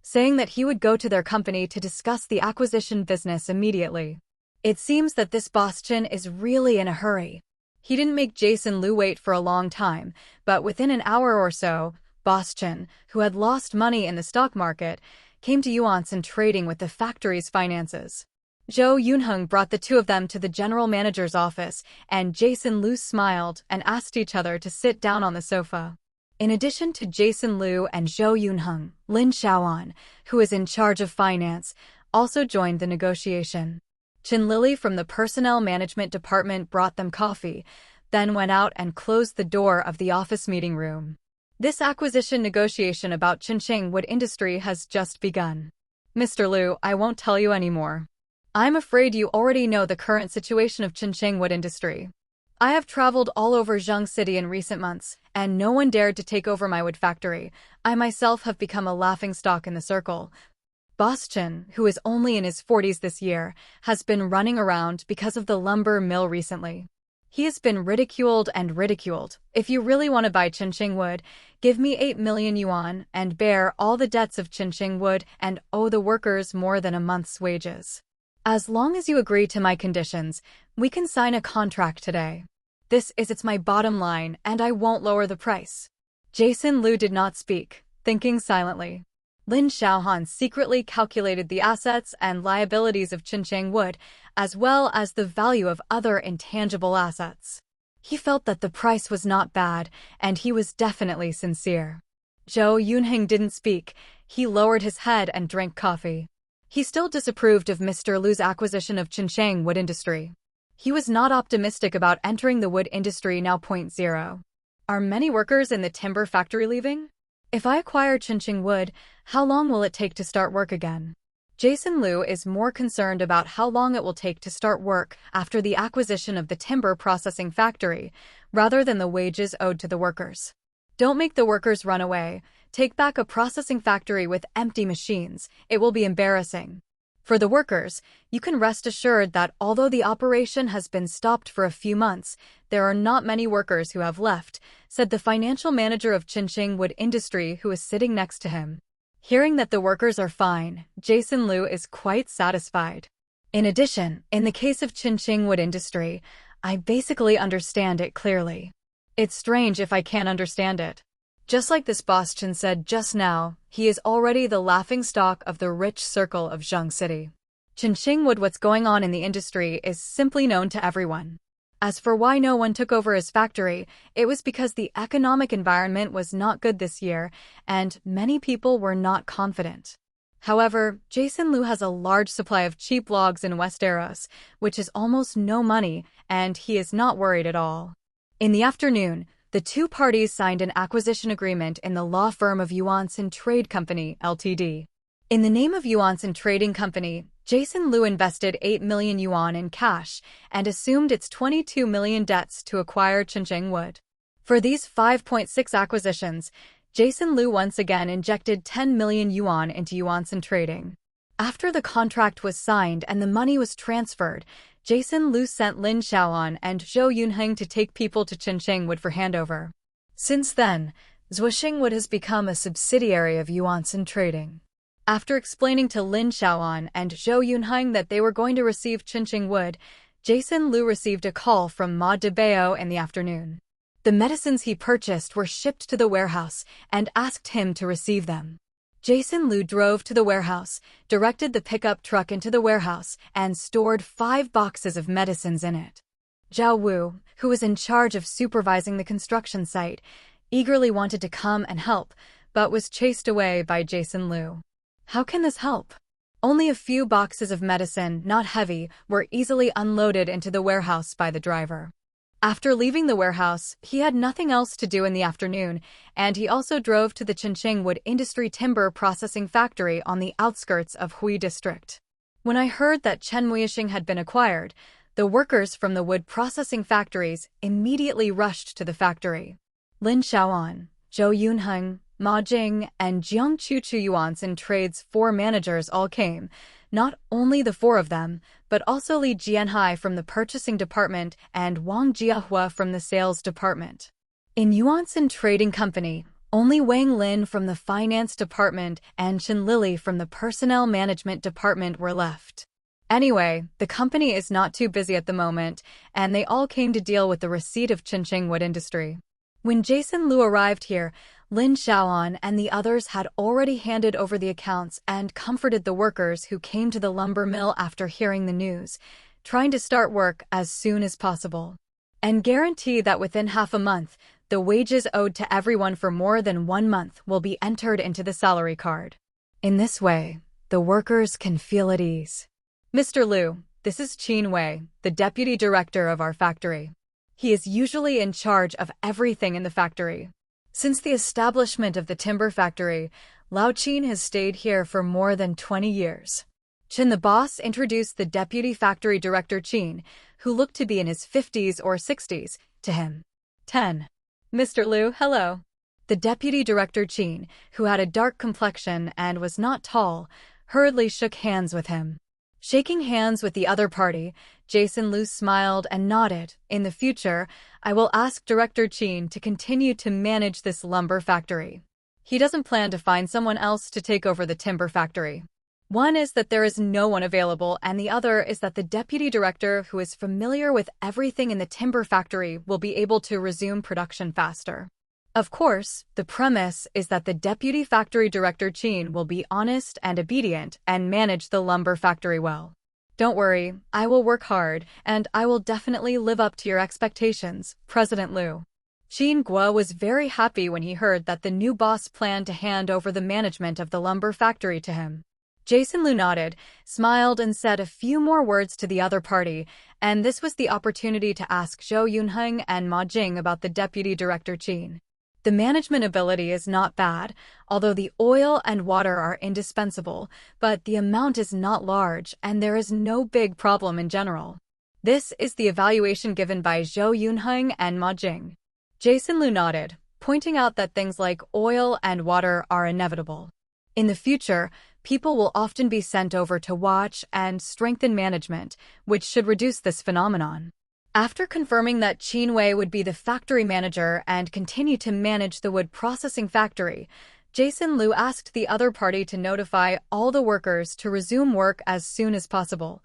saying that he would go to their company to discuss the acquisition business immediately. It seems that this boss Qin is really in a hurry. He didn't make Jason Liu wait for a long time, but within an hour or so, Boss Qin, who had lost money in the stock market, came to Yuanson trading with the factory's finances. Zhou Yunheng brought the two of them to the general manager's office, and Jason Liu smiled and asked each other to sit down on the sofa. In addition to Jason Liu and Zhou Yunheng, Lin Xiaoan, who is in charge of finance, also joined the negotiation. Chen Lily from the personnel management department brought them coffee, then went out and closed the door of the office meeting room. This acquisition negotiation about Qinsheng Wood Industry has just begun. Mr. Liu, I won't tell you anymore. I'm afraid you already know the current situation of Qinsheng Wood Industry. I have traveled all over Zheng City in recent months, and no one dared to take over my wood factory. I myself have become a laughingstock in the circle. Boss Chen, who is only in his 40s this year, has been running around because of the lumber mill recently. He has been ridiculed and ridiculed. If you really want to buy Qinsheng Wood, give me 8 million yuan and bear all the debts of Qinsheng Wood and owe the workers more than a month's wages. As long as you agree to my conditions, we can sign a contract today. It's my bottom line, and I won't lower the price. Jason Liu did not speak, thinking silently. Lin Xiaohan secretly calculated the assets and liabilities of Qinsheng Wood, as well as the value of other intangible assets. He felt that the price was not bad, and he was definitely sincere. Zhou Yunheng didn't speak. He lowered his head and drank coffee. He still disapproved of Mr. Liu's acquisition of Qinsheng Wood Industry. He was not optimistic about entering the wood industry now. 0. Are many workers in the timber factory leaving? If I acquire Qinsheng Wood, how long will it take to start work again? Jason Liu is more concerned about how long it will take to start work after the acquisition of the timber processing factory, rather than the wages owed to the workers. Don't make the workers run away. Take back a processing factory with empty machines. It will be embarrassing. For the workers, you can rest assured that although the operation has been stopped for a few months, there are not many workers who have left, said the financial manager of Qinsheng Wood Industry, who is sitting next to him. Hearing that the workers are fine, Jason Liu is quite satisfied. In addition, in the case of Qinsheng Wood Industry, I basically understand it clearly. It's strange if I can't understand it. Just like this boss Chen said just now, he is already the laughingstock of the rich circle of Zheng City. Qinsheng Wood, what's going on in the industry is simply known to everyone. As for why no one took over his factory, it was because the economic environment was not good this year, and many people were not confident. However, Jason Liu has a large supply of cheap logs in Westeros, which is almost no money, and he is not worried at all. In the afternoon, the two parties signed an acquisition agreement in the law firm of Yuanson Trade Company, Ltd. In the name of Yuanson Trading Company, Jason Liu invested 8 million yuan in cash and assumed its 22 million debts to acquire Qinsheng Wood. For these 5.6 acquisitions, Jason Liu once again injected 10 million yuan into Yuanson Trading. After the contract was signed and the money was transferred, Jason Liu sent Lin Xiaoan and Zhou Yunheng to take people to Qinsheng Wood for handover. Since then, Zhuoxing Wood has become a subsidiary of Yuanson Trading. After explaining to Lin Xiaoan and Zhou Yunheng that they were going to receive Qinsheng Wood, Jason Liu received a call from Ma Debao in the afternoon. The medicines he purchased were shipped to the warehouse and asked him to receive them. Jason Liu drove to the warehouse, directed the pickup truck into the warehouse, and stored 5 boxes of medicines in it. Zhao Wu, who was in charge of supervising the construction site, eagerly wanted to come and help, but was chased away by Jason Liu. How can this help? Only a few boxes of medicine, not heavy, were easily unloaded into the warehouse by the driver. After leaving the warehouse, he had nothing else to do in the afternoon, and he also drove to the Qinsheng Wood Industry timber processing factory on the outskirts of Hui District. When I heard that Chen Muixing had been acquired, the workers from the wood processing factories immediately rushed to the factory. Lin Xiaoan, Zhou Yunheng, Ma Jing, and Jiang Chuchu Yuanson Trade's 4 managers all came, not only the 4 of them, but also Li Jianhai from the purchasing department and Wang Jiahua from the sales department. In Yuanson Trading Company, only Wang Lin from the finance department and Chen Lily from the personnel management department were left. Anyway, the company is not too busy at the moment, and they all came to deal with the receipt of Qinsheng Wood Industry. When Jason Liu arrived here, Lin Xiaoan and the others had already handed over the accounts and comforted the workers who came to the lumber mill after hearing the news, trying to start work as soon as possible, and guarantee that within half a month, the wages owed to everyone for more than 1 month will be entered into the salary card. In this way, the workers can feel at ease. Mr. Liu, this is Qin Wei, the deputy director of our factory. He is usually in charge of everything in the factory. Since the establishment of the timber factory, Lao Qin has stayed here for more than 20 years. Qin the boss introduced the deputy factory director Qin, who looked to be in his 50s or 60s, to him. 10. Mr. Liu, hello. The deputy director Qin, who had a dark complexion and was not tall, hurriedly shook hands with him. Shaking hands with the other party, Jason Liu smiled and nodded. In the future, I will ask Director Qin to continue to manage this lumber factory. He doesn't plan to find someone else to take over the timber factory. One is that there is no one available, and the other is that the deputy director who is familiar with everything in the timber factory will be able to resume production faster. Of course, the premise is that the deputy factory director Qin will be honest and obedient and manage the lumber factory well. Don't worry, I will work hard, and I will definitely live up to your expectations, President Liu. Qin Guo was very happy when he heard that the new boss planned to hand over the management of the lumber factory to him. Jason Liu nodded, smiled, and said a few more words to the other party, and this was the opportunity to ask Zhou Yunheng and Ma Jing about the deputy director Qin. The management ability is not bad, although the oil and water are indispensable, but the amount is not large and there is no big problem in general. This is the evaluation given by Zhou Yunheng and Ma Jing. Jason Liu nodded, pointing out that things like oil and water are inevitable. In the future, people will often be sent over to watch and strengthen management, which should reduce this phenomenon. After confirming that Qin Wei would be the factory manager and continue to manage the wood processing factory, Jason Liu asked the other party to notify all the workers to resume work as soon as possible,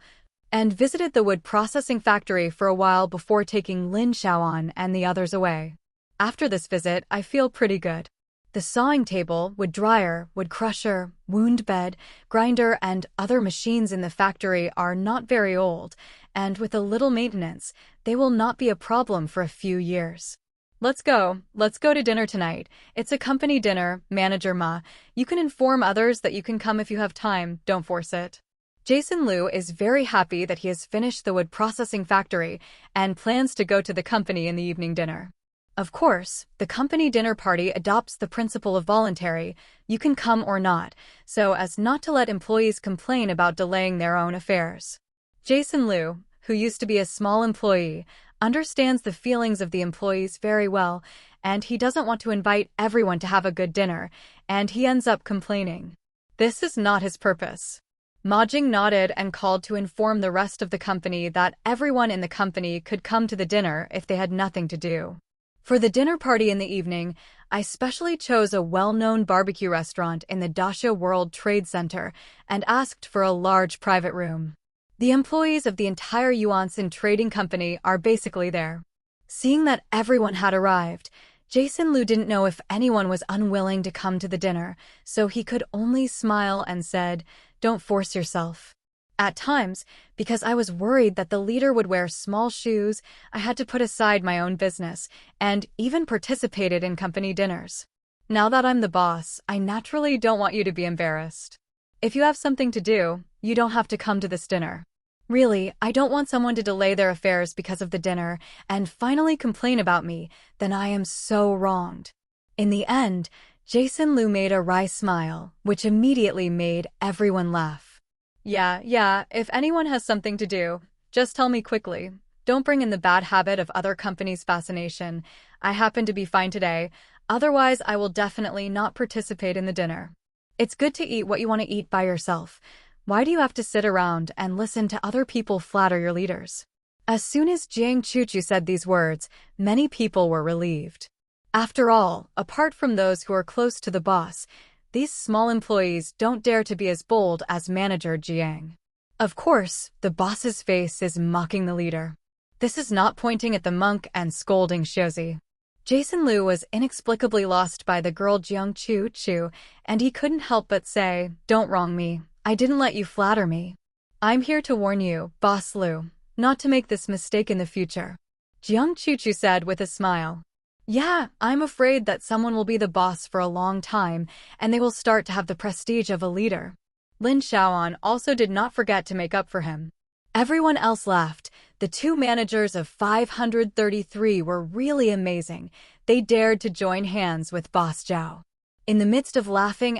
and visited the wood processing factory for a while before taking Lin Xiaoan and the others away. After this visit, I feel pretty good. The sawing table, wood dryer, wood crusher, wound bed, grinder, and other machines in the factory are not very old, and with a little maintenance, they will not be a problem for a few years. Let's go to dinner tonight. It's a company dinner, Manager Ma. You can inform others that you can come if you have time, don't force it. Jason Liu is very happy that he has finished the wood processing factory and plans to go to the company in the evening dinner. Of course, the company dinner party adopts the principle of voluntary, you can come or not, so as not to let employees complain about delaying their own affairs. Jason Liu, who used to be a small employee, understands the feelings of the employees very well, and he doesn't want to invite everyone to have a good dinner, and he ends up complaining. This is not his purpose. Ma Jing nodded and called to inform the rest of the company that everyone in the company could come to the dinner if they had nothing to do. For the dinner party in the evening, I specially chose a well-known barbecue restaurant in the Dacia World Trade Center and asked for a large private room. The employees of the entire Yuansin Trading Company are basically there. Seeing that everyone had arrived, Jason Liu didn't know if anyone was unwilling to come to the dinner, so he could only smile and said, "Don't force yourself." At times, because I was worried that the leader would wear small shoes, I had to put aside my own business, and even participated in company dinners. Now that I'm the boss, I naturally don't want you to be embarrassed. If you have something to do, you don't have to come to this dinner. Really, I don't want someone to delay their affairs because of the dinner and finally complain about me, then I am so wronged. In the end, Jason Liu made a wry smile, which immediately made everyone laugh. Yeah, if anyone has something to do, just tell me quickly. Don't bring in the bad habit of other companies' fascination. I happen to be fine today, otherwise I will definitely not participate in the dinner. It's good to eat what you want to eat by yourself. Why do you have to sit around and listen to other people flatter your leaders? As soon as Jiang Chuchu said these words, many people were relieved. After all, apart from those who are close to the boss, these small employees don't dare to be as bold as Manager Jiang. Of course, the boss's face is mocking the leader. This is not pointing at the monk and scolding Shozi. Jason Liu was inexplicably lost by the girl Jiang Chu, and he couldn't help but say, "Don't wrong me. I didn't let you flatter me. I'm here to warn you, Boss Liu, not to make this mistake in the future." Jiang Chu said with a smile. "Yeah, I'm afraid that someone will be the boss for a long time, and they will start to have the prestige of a leader." Lin Xiaoan also did not forget to make up for him. Everyone else laughed. The two managers of 533 were really amazing. They dared to join hands with Boss Zhao. In the midst of laughing,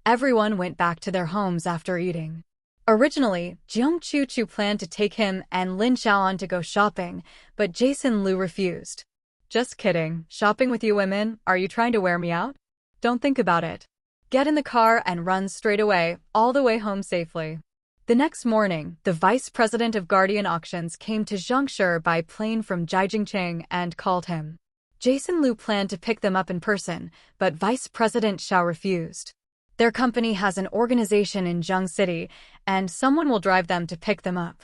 everyone went back to their homes after eating. Originally, Jiang Chu planned to take him and Lin Xiaoan to go shopping, but Jason Liu refused. "Just kidding. Shopping with you women? Are you trying to wear me out? Don't think about it. Get in the car and run straight away, all the way home safely." The next morning, the vice president of Guardian Auctions came to Zhongshe by plane from Jiajingcheng and called him. Jason Liu planned to pick them up in person, but Vice President Xiao refused. Their company has an organization in Zheng City, and someone will drive them to pick them up.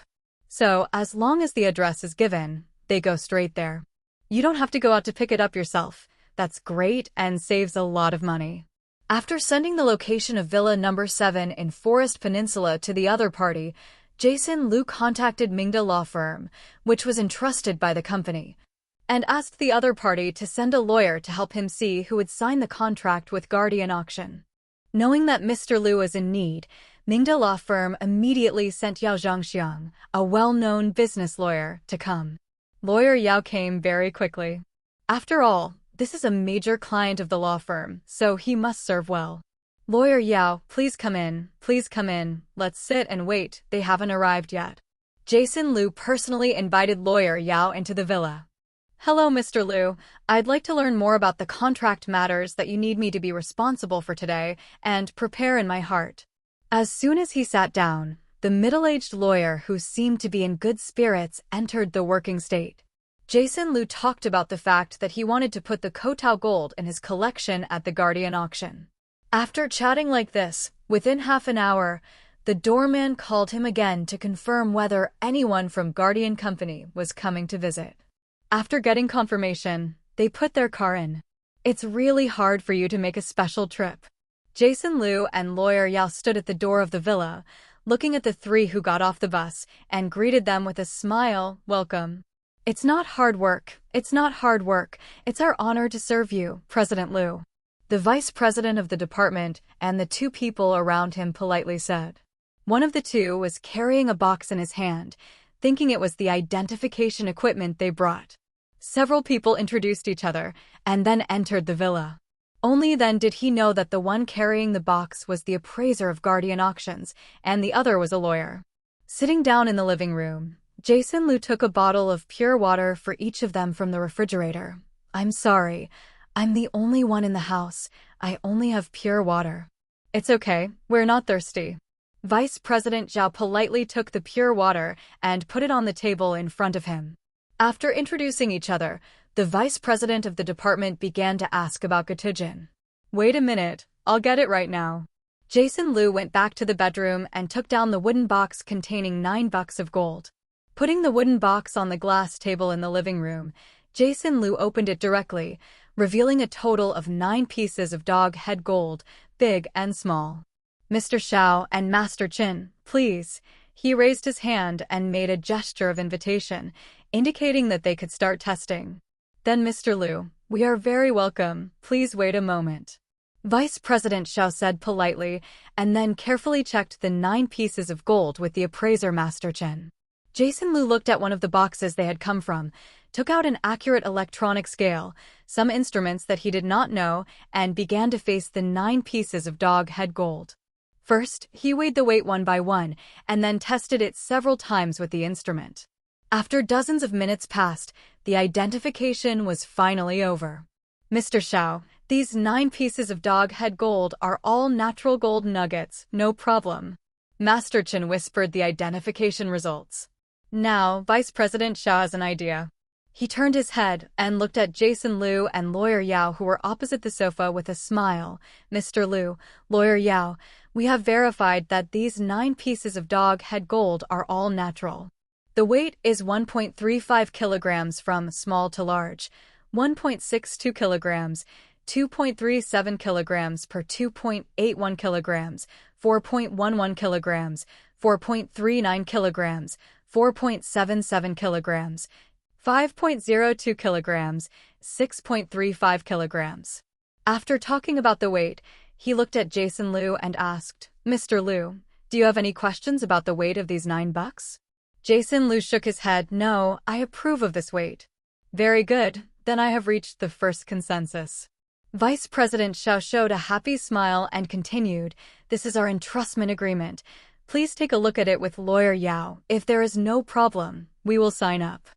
So, as long as the address is given, they go straight there. You don't have to go out to pick it up yourself. That's great and saves a lot of money. After sending the location of Villa Number 7 in Forest Peninsula to the other party, Jason Liu contacted Mingda Law Firm, which was entrusted by the company, and asked the other party to send a lawyer to help him see who would sign the contract with Guardian Auction. Knowing that Mr. Liu was in need, Mingda Law Firm immediately sent Yao Zhangxiang, a well-known business lawyer, to come. Lawyer Yao came very quickly. After all, this is a major client of the law firm, so he must serve well. "Lawyer Yao, please come in, please come in. Let's sit and wait, they haven't arrived yet." Jason Liu personally invited Lawyer Yao into the villa. "Hello, Mr. Liu. I'd like to learn more about the contract matters that you need me to be responsible for today, and prepare in my heart." As soon as he sat down, the middle-aged lawyer who seemed to be in good spirits entered the working state. Jason Liu talked about the fact that he wanted to put the Kotao gold in his collection at the Guardian Auction. After chatting like this, within half an hour, the doorman called him again to confirm whether anyone from Guardian Company was coming to visit. After getting confirmation, they put their car in. "It's really hard for you to make a special trip." Jason Liu and Lawyer Yao stood at the door of the villa, looking at the three who got off the bus, and greeted them with a smile, "Welcome." "It's not hard work. It's not hard work. It's our honor to serve you, President Liu." The vice president of the department and the two people around him politely said. One of the two was carrying a box in his hand, thinking it was the identification equipment they brought. Several people introduced each other, and then entered the villa. Only then did he know that the one carrying the box was the appraiser of Guardian Auctions, and the other was a lawyer. Sitting down in the living room, Jason Liu took a bottle of pure water for each of them from the refrigerator. "I'm sorry. I'm the only one in the house. I only have pure water." "It's okay. We're not thirsty." Vice President Zhao politely took the pure water and put it on the table in front of him. After introducing each other, the vice president of the department began to ask about Gatijin. "Wait a minute. I'll get it right now." Jason Liu went back to the bedroom and took down the wooden box containing $9 of gold. Putting the wooden box on the glass table in the living room, Jason Liu opened it directly, revealing a total of 9 pieces of dog head gold, big and small. "Mr. Xiao and Master Qin, please." He raised his hand and made a gesture of invitation, indicating that they could start testing. Then Mr. Liu, "We are very welcome. Please wait a moment." Vice President Xiao said politely, and then carefully checked the 9 pieces of gold with the appraiser Master Chen. Jason Liu looked at one of the boxes they had come from, took out an accurate electronic scale, some instruments that he did not know, and began to face the 9 pieces of dog head gold. First, he weighed the weight one by one, and then tested it several times with the instrument. After dozens of minutes passed, the identification was finally over. "Mr. Xiao, these 9 pieces of dog head gold are all natural gold nuggets, no problem." Master Chen whispered the identification results. Now, Vice President Xiao has an idea. He turned his head and looked at Jason Liu and Lawyer Yao, who were opposite the sofa, with a smile. "Mr. Liu, Lawyer Yao, we have verified that these 9 pieces of dog head gold are all natural. The weight is 1.35 kilograms from small to large. 1.62 kilograms, 2.37 kilograms per 2.81 kilograms, 4.11 kilograms, 4.39 kilograms, 4.77 kilograms, 5.02 kilograms, 6.35 kilograms. After talking about the weight, he looked at Jason Liu and asked, "Mr. Liu, do you have any questions about the weight of these $9?" Jason Liu shook his head. "No, I approve of this weight." "Very good, then I have reached the first consensus." Vice President Xiao showed a happy smile and continued, "This is our entrustment agreement. Please take a look at it with Lawyer Yao. If there is no problem, we will sign up."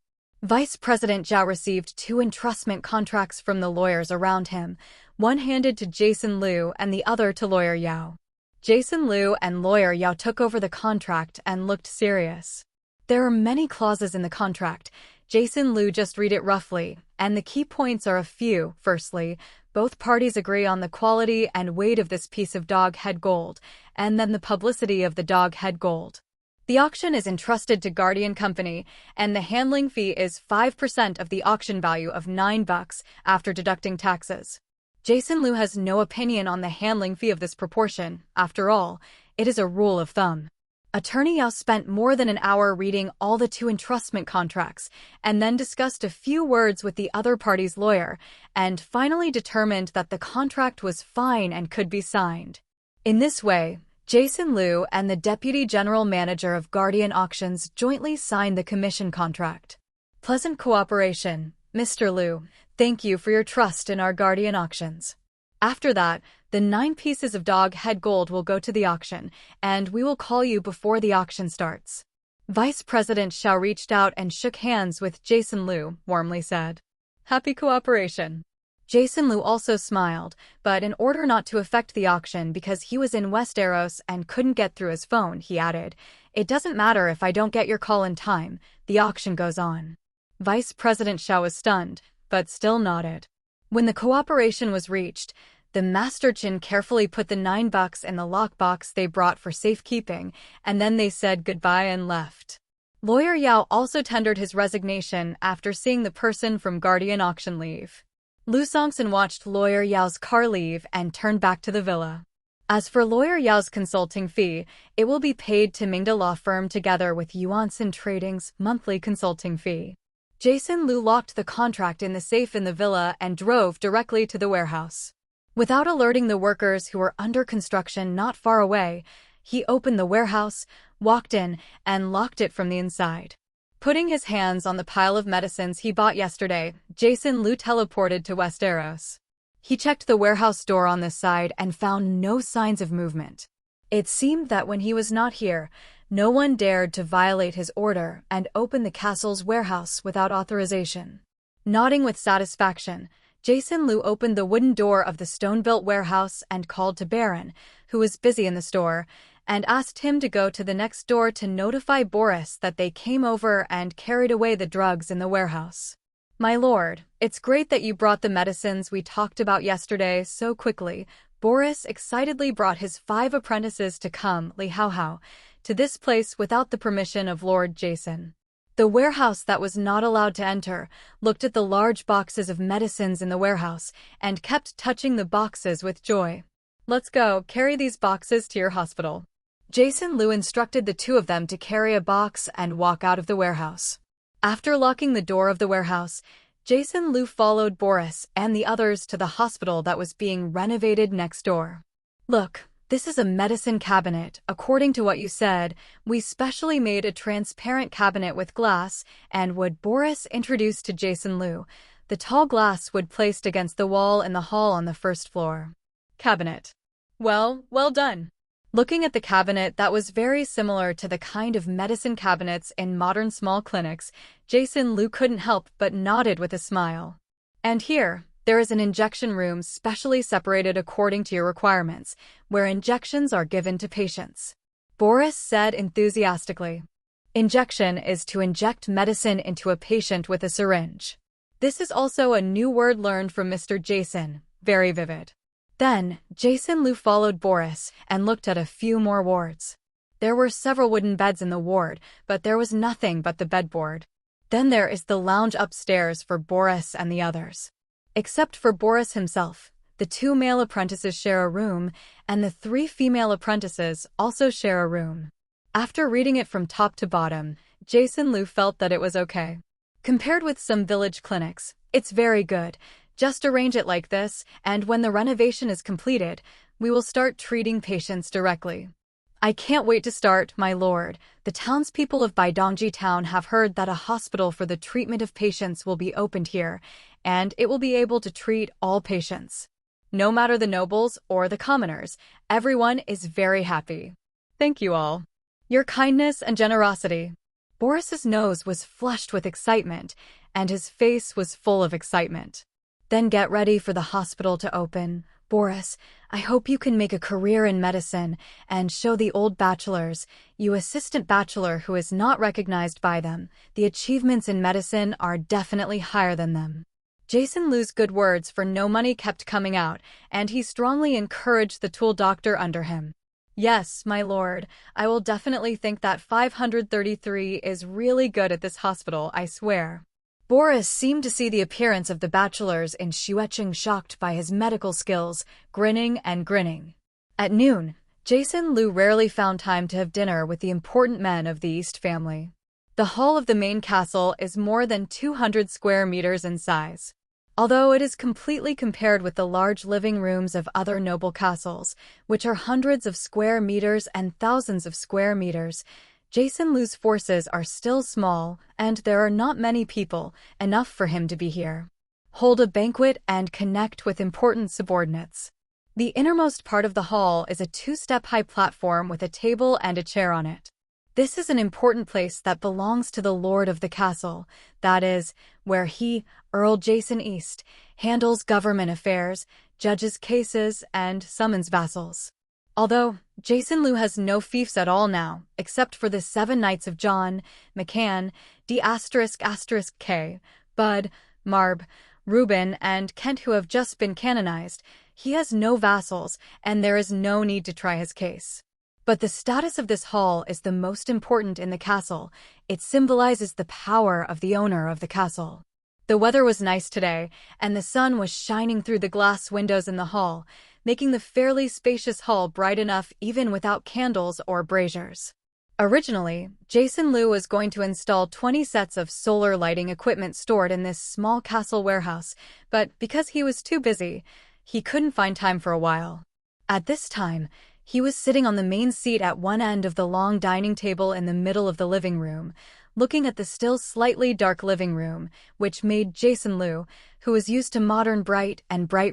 Vice President Zhao received 2 entrustment contracts from the lawyers around him, one handed to Jason Liu and the other to Lawyer Yao. Jason Liu and Lawyer Yao took over the contract and looked serious. There are many clauses in the contract. Jason Liu just read it roughly, and the key points are a few. Firstly, both parties agree on the quality and weight of this piece of dog head gold, and then the publicity of the dog head gold. The auction is entrusted to Guardian Company, and the handling fee is 5% of the auction value of $9 after deducting taxes. Jason Liu has no opinion on the handling fee of this proportion. After all, it is a rule of thumb. Attorney Yao spent more than an hour reading all the 2 entrustment contracts, and then discussed a few words with the other party's lawyer, and finally determined that the contract was fine and could be signed. In this way, Jason Liu and the Deputy General Manager of Guardian Auctions jointly signed the commission contract. Pleasant cooperation, Mr. Liu. Thank you for your trust in our Guardian Auctions. After that, the 9 pieces of dog head gold will go to the auction, and we will call you before the auction starts. Vice President Xiao reached out and shook hands with Jason Liu, warmly said, "Happy cooperation." Jason Liu also smiled, but in order not to affect the auction because he was in Westeros and couldn't get through his phone, he added, "It doesn't matter if I don't get your call in time, the auction goes on." Vice President Xiao was stunned, but still nodded. When the cooperation was reached, the Master Chin carefully put the $9 in the lockbox they brought for safekeeping, and then they said goodbye and left. Lawyer Yao also tendered his resignation after seeing the person from Guardian Auction leave. Lu Songson watched Lawyer Yao's car leave and turned back to the villa. As for Lawyer Yao's consulting fee, it will be paid to Mingda Law Firm together with Yuanson Trading's monthly consulting fee. Jason Liu locked the contract in the safe in the villa and drove directly to the warehouse. Without alerting the workers who were under construction not far away, he opened the warehouse, walked in, and locked it from the inside. Putting his hands on the pile of medicines he bought yesterday, Jason Liu teleported to Westeros. He checked the warehouse door on this side and found no signs of movement. It seemed that when he was not here, no one dared to violate his order and open the castle's warehouse without authorization. Nodding with satisfaction, Jason Liu opened the wooden door of the stone-built warehouse and called to Baron, who was busy in the store, and asked him to go to the next door to notify Boris that they came over and carried away the drugs in the warehouse. "My lord, it's great that you brought the medicines we talked about yesterday so quickly." Boris excitedly brought his 5 apprentices to come, Li Haohao, to this place without the permission of Lord Jason. The warehouse that was not allowed to enter looked at the large boxes of medicines in the warehouse and kept touching the boxes with joy. "Let's go, carry these boxes to your hospital." Jason Liu instructed the 2 of them to carry a box and walk out of the warehouse. After locking the door of the warehouse, Jason Liu followed Boris and the others to the hospital that was being renovated next door. "Look, this is a medicine cabinet. According to what you said, we specially made a transparent cabinet with glass and wood." Boris introduced to Jason Liu, the tall glass wood placed against the wall in the hall on the first floor. "Cabinet. Well done." Looking at the cabinet that was very similar to the kind of medicine cabinets in modern small clinics, Jason Liu couldn't help but nodded with a smile. "And here, there is an injection room specially separated according to your requirements, where injections are given to patients," Boris said enthusiastically. Injection is to inject medicine into a patient with a syringe. This is also a new word learned from Mr. Jason, very vivid. Then, Jason Liu followed Boris and looked at a few more wards. There were several wooden beds in the ward, but there was nothing but the bedboard. Then there is the lounge upstairs for Boris and the others. Except for Boris himself, the 2 male apprentices share a room, and the 3 female apprentices also share a room. After reading it from top to bottom, Jason Liu felt that it was okay. Compared with some village clinics, it's very good. Just arrange it like this, and when the renovation is completed, we will start treating patients directly. I can't wait to start, my lord. The townspeople of Baidongji town have heard that a hospital for the treatment of patients will be opened here, and it will be able to treat all patients. No matter the nobles or the commoners, everyone is very happy. Thank you all. Your kindness and generosity. Boris's nose was flushed with excitement, and his face was full of excitement. Then get ready for the hospital to open. Boris, I hope you can make a career in medicine and show the old bachelors, you assistant bachelor who is not recognized by them, the achievements in medicine are definitely higher than them. Jason Liu's good words for no money kept coming out, and he strongly encouraged the tool doctor under him. Yes, my lord, I will definitely think that 533 is really good at this hospital, I swear. Boris seemed to see the appearance of the bachelors in Shuecheng, shocked by his medical skills, grinning and grinning. At noon, Jason Liu rarely found time to have dinner with the important men of the East family. The hall of the main castle is more than 200 square meters in size. Although it is completely compared with the large living rooms of other noble castles, which are hundreds of square meters and thousands of square meters, Jason Liu's forces are still small, and there are not many people, enough for him to be here. Hold a banquet and connect with important subordinates. The innermost part of the hall is a 2-step high platform with a table and a chair on it. This is an important place that belongs to the lord of the castle, that is, where he, Earl Jason East, handles government affairs, judges cases, and summons vassals. Although Jason Liu has no fiefs at all now, except for the 7 knights of John, McCann, D***K, Bud, Marb, Reuben, and Kent who have just been canonized, he has no vassals, and there is no need to try his case. But the status of this hall is the most important in the castle. It symbolizes the power of the owner of the castle. The weather was nice today, and the sun was shining through the glass windows in the hall, making the fairly spacious hall bright enough even without candles or braziers. Originally, Jason Liu was going to install 20 sets of solar lighting equipment stored in this small castle warehouse, but because he was too busy, he couldn't find time for a while. At this time, he was sitting on the main seat at one end of the long dining table in the middle of the living room, looking at the still slightly dark living room, which made Jason Liu, who was used to modern bright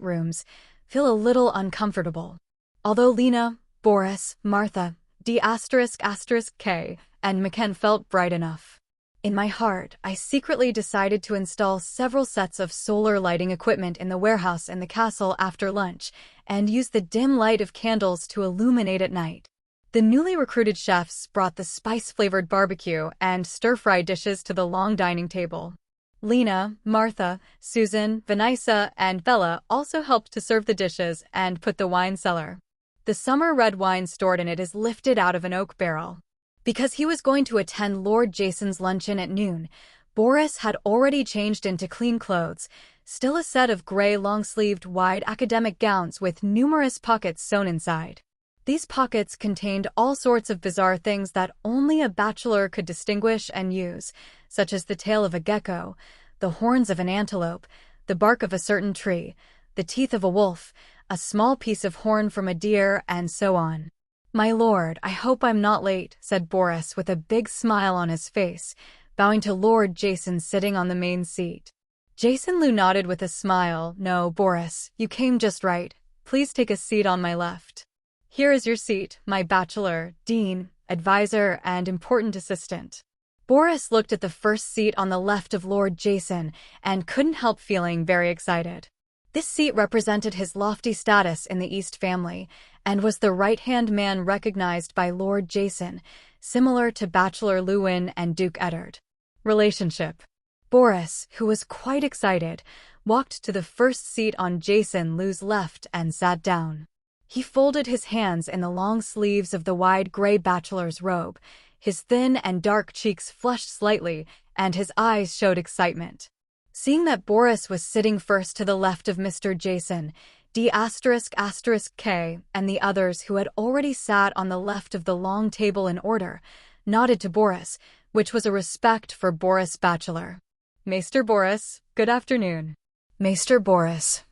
rooms, feel a little uncomfortable. Although Lena, Boris, Martha, D***K, and McKen felt bright enough. In my heart, I secretly decided to install several sets of solar lighting equipment in the warehouse in the castle after lunch, and use the dim light of candles to illuminate at night. The newly recruited chefs brought the spice-flavored barbecue and stir-fry dishes to the long dining table. Lena, Martha, Susan, Vanessa, and Bella also helped to serve the dishes and put the wine cellar. The summer red wine stored in it is lifted out of an oak barrel. Because he was going to attend Lord Jason's luncheon at noon, Boris had already changed into clean clothes, still a set of gray long-sleeved wide academic gowns with numerous pockets sewn inside. These pockets contained all sorts of bizarre things that only a bachelor could distinguish and use, such as the tail of a gecko, the horns of an antelope, the bark of a certain tree, the teeth of a wolf, a small piece of horn from a deer, and so on. "My lord, I hope I'm not late," said Boris with a big smile on his face, bowing to Lord Jason sitting on the main seat. Jason Liu nodded with a smile. "No, Boris, you came just right. Please take a seat on my left. Here is your seat, my bachelor, dean, advisor, and important assistant." Boris looked at the first seat on the left of Lord Jason and couldn't help feeling very excited. This seat represented his lofty status in the East family and was the right-hand man recognized by Lord Jason, similar to Bachelor Lewin and Duke Eddard. Relationship. Boris, who was quite excited, walked to the first seat on Jason Liu's left and sat down. He folded his hands in the long sleeves of the wide gray bachelor's robe, His thin and dark cheeks flushed slightly, and his eyes showed excitement. Seeing that Boris was sitting first to the left of Mr. Jason, D***K, and the others who had already sat on the left of the long table in order, nodded to Boris, which was a respect for Boris Bachelor. Maester Boris, good afternoon. Maester Boris.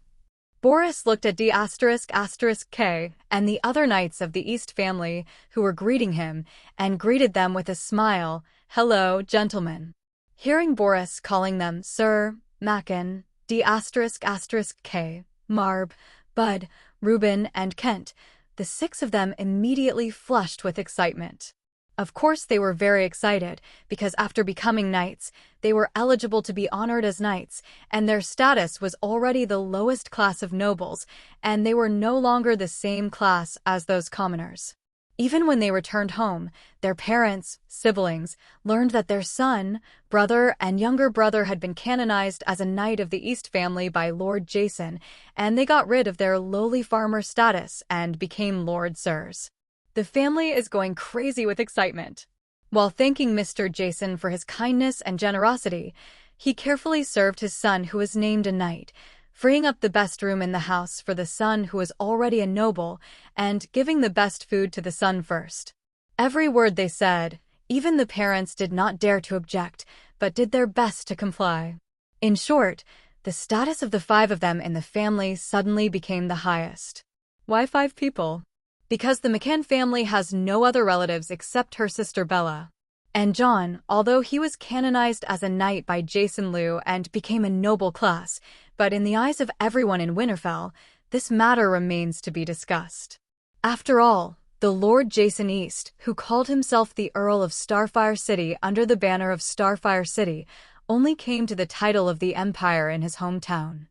Boris looked at D***K and the other knights of the East family who were greeting him and greeted them with a smile. Hello, gentlemen. Hearing Boris calling them Sir, Mackin, D***K, Marb, Bud, Reuben, and Kent, the 6 of them immediately flushed with excitement. Of course they were very excited, because after becoming knights, they were eligible to be honored as knights, and their status was already the lowest class of nobles, and they were no longer the same class as those commoners. Even when they returned home, their parents, siblings, learned that their son, brother, and younger brother had been canonized as a knight of the East family by Lord Jason, and they got rid of their lowly farmer status and became Lord Sirs. The family is going crazy with excitement. While thanking Mr. Jason for his kindness and generosity, he carefully served his son who was named a knight, freeing up the best room in the house for the son who was already a noble, and giving the best food to the son first. Every word they said, even the parents did not dare to object, but did their best to comply. In short, the status of the 5 of them in the family suddenly became the highest. Why 5 people? Because the McCann family has no other relatives except her sister Bella. And John, although he was canonized as a knight by Jason Liu and became a noble class, but in the eyes of everyone in Winterfell, this matter remains to be discussed. After all, the Lord Jason East, who called himself the Earl of Starfire City under the banner of Starfire City, only came to the title of the Empire in his hometown.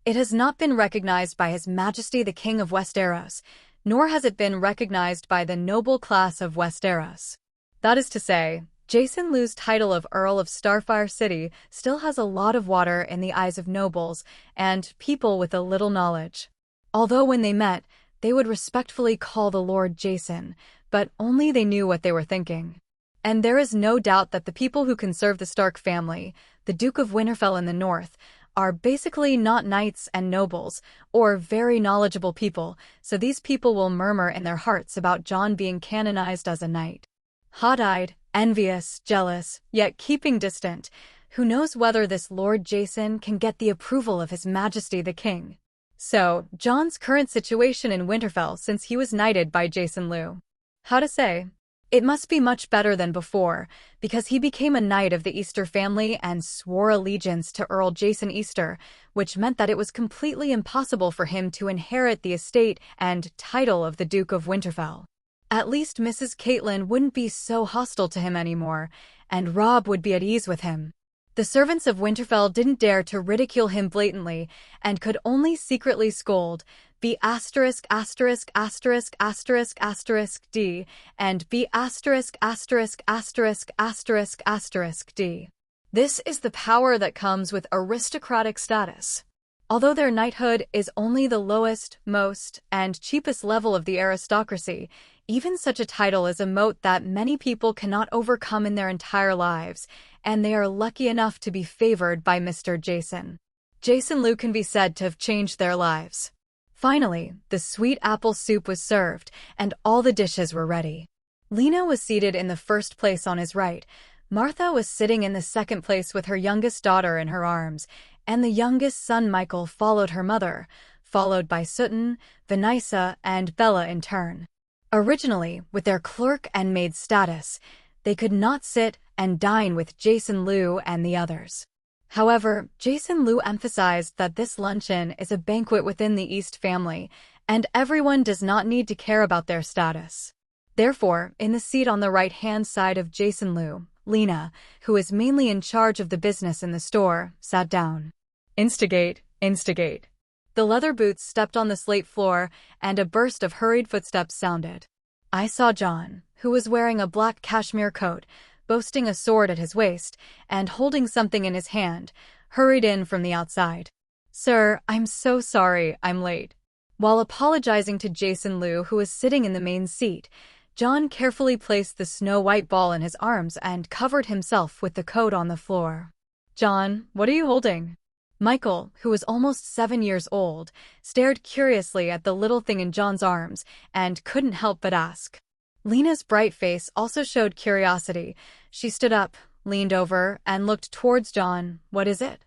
It has not been recognized by His Majesty the King of Westeros, nor has it been recognized by the noble class of Westeros. That is to say, Jason Liu's title of Earl of Starfire City still has a lot of water in the eyes of nobles and people with a little knowledge. Although when they met, they would respectfully call the Lord Jason, but only they knew what they were thinking. And there is no doubt that the people who can serve the Stark family, the Duke of Winterfell in the north, are basically not knights and nobles, or very knowledgeable people, so these people will murmur in their hearts about John being canonized as a knight. Hot-eyed, envious, jealous, yet keeping distant, who knows whether this Lord Jason can get the approval of His Majesty the King? So, John's current situation in Winterfell since he was knighted by Jason Liu. How to say? It must be much better than before, because he became a knight of the Easter family and swore allegiance to Earl Jason Easter, which meant that it was completely impossible for him to inherit the estate and title of the Duke of Winterfell. At least Mrs. Catelyn wouldn't be so hostile to him anymore, and Robb would be at ease with him. The servants of Winterfell didn't dare to ridicule him blatantly, and could only secretly scold B************************************** D and B*************************************************************. This is the power that comes with aristocratic status. Although their knighthood is only the lowest, most, and cheapest level of the aristocracy, even such a title is a moat that many people cannot overcome in their entire lives, and they are lucky enough to be favored by Mr. Jason. Jason Liu can be said to have changed their lives. Finally, the sweet apple soup was served, and all the dishes were ready. Lena was seated in the first place on his right, Martha was sitting in the second place with her youngest daughter in her arms, and the youngest son Michael followed her mother, followed by Sutton, Vanessa, and Bella in turn. Originally, with their clerk and maid status, they could not sit and dine with Jason Liu and the others. However, Jason Liu emphasized that this luncheon is a banquet within the East family, and everyone does not need to care about their status. Therefore, in the seat on the right-hand side of Jason Liu, Lena, who is mainly in charge of the business in the store, sat down. Instigate, instigate. The leather boots stepped on the slate floor, and a burst of hurried footsteps sounded. I saw John, who was wearing a black cashmere coat, boasting a sword at his waist, and holding something in his hand, hurried in from the outside. Sir, I'm so sorry I'm late. While apologizing to Jason Liu, who was sitting in the main seat, John carefully placed the snow-white ball in his arms and covered himself with the coat on the floor. "John, what are you holding?" Michael, who was almost 7 years old, stared curiously at the little thing in John's arms and couldn't help but ask. Lena's bright face also showed curiosity. She stood up, leaned over, and looked towards John. "What is it?"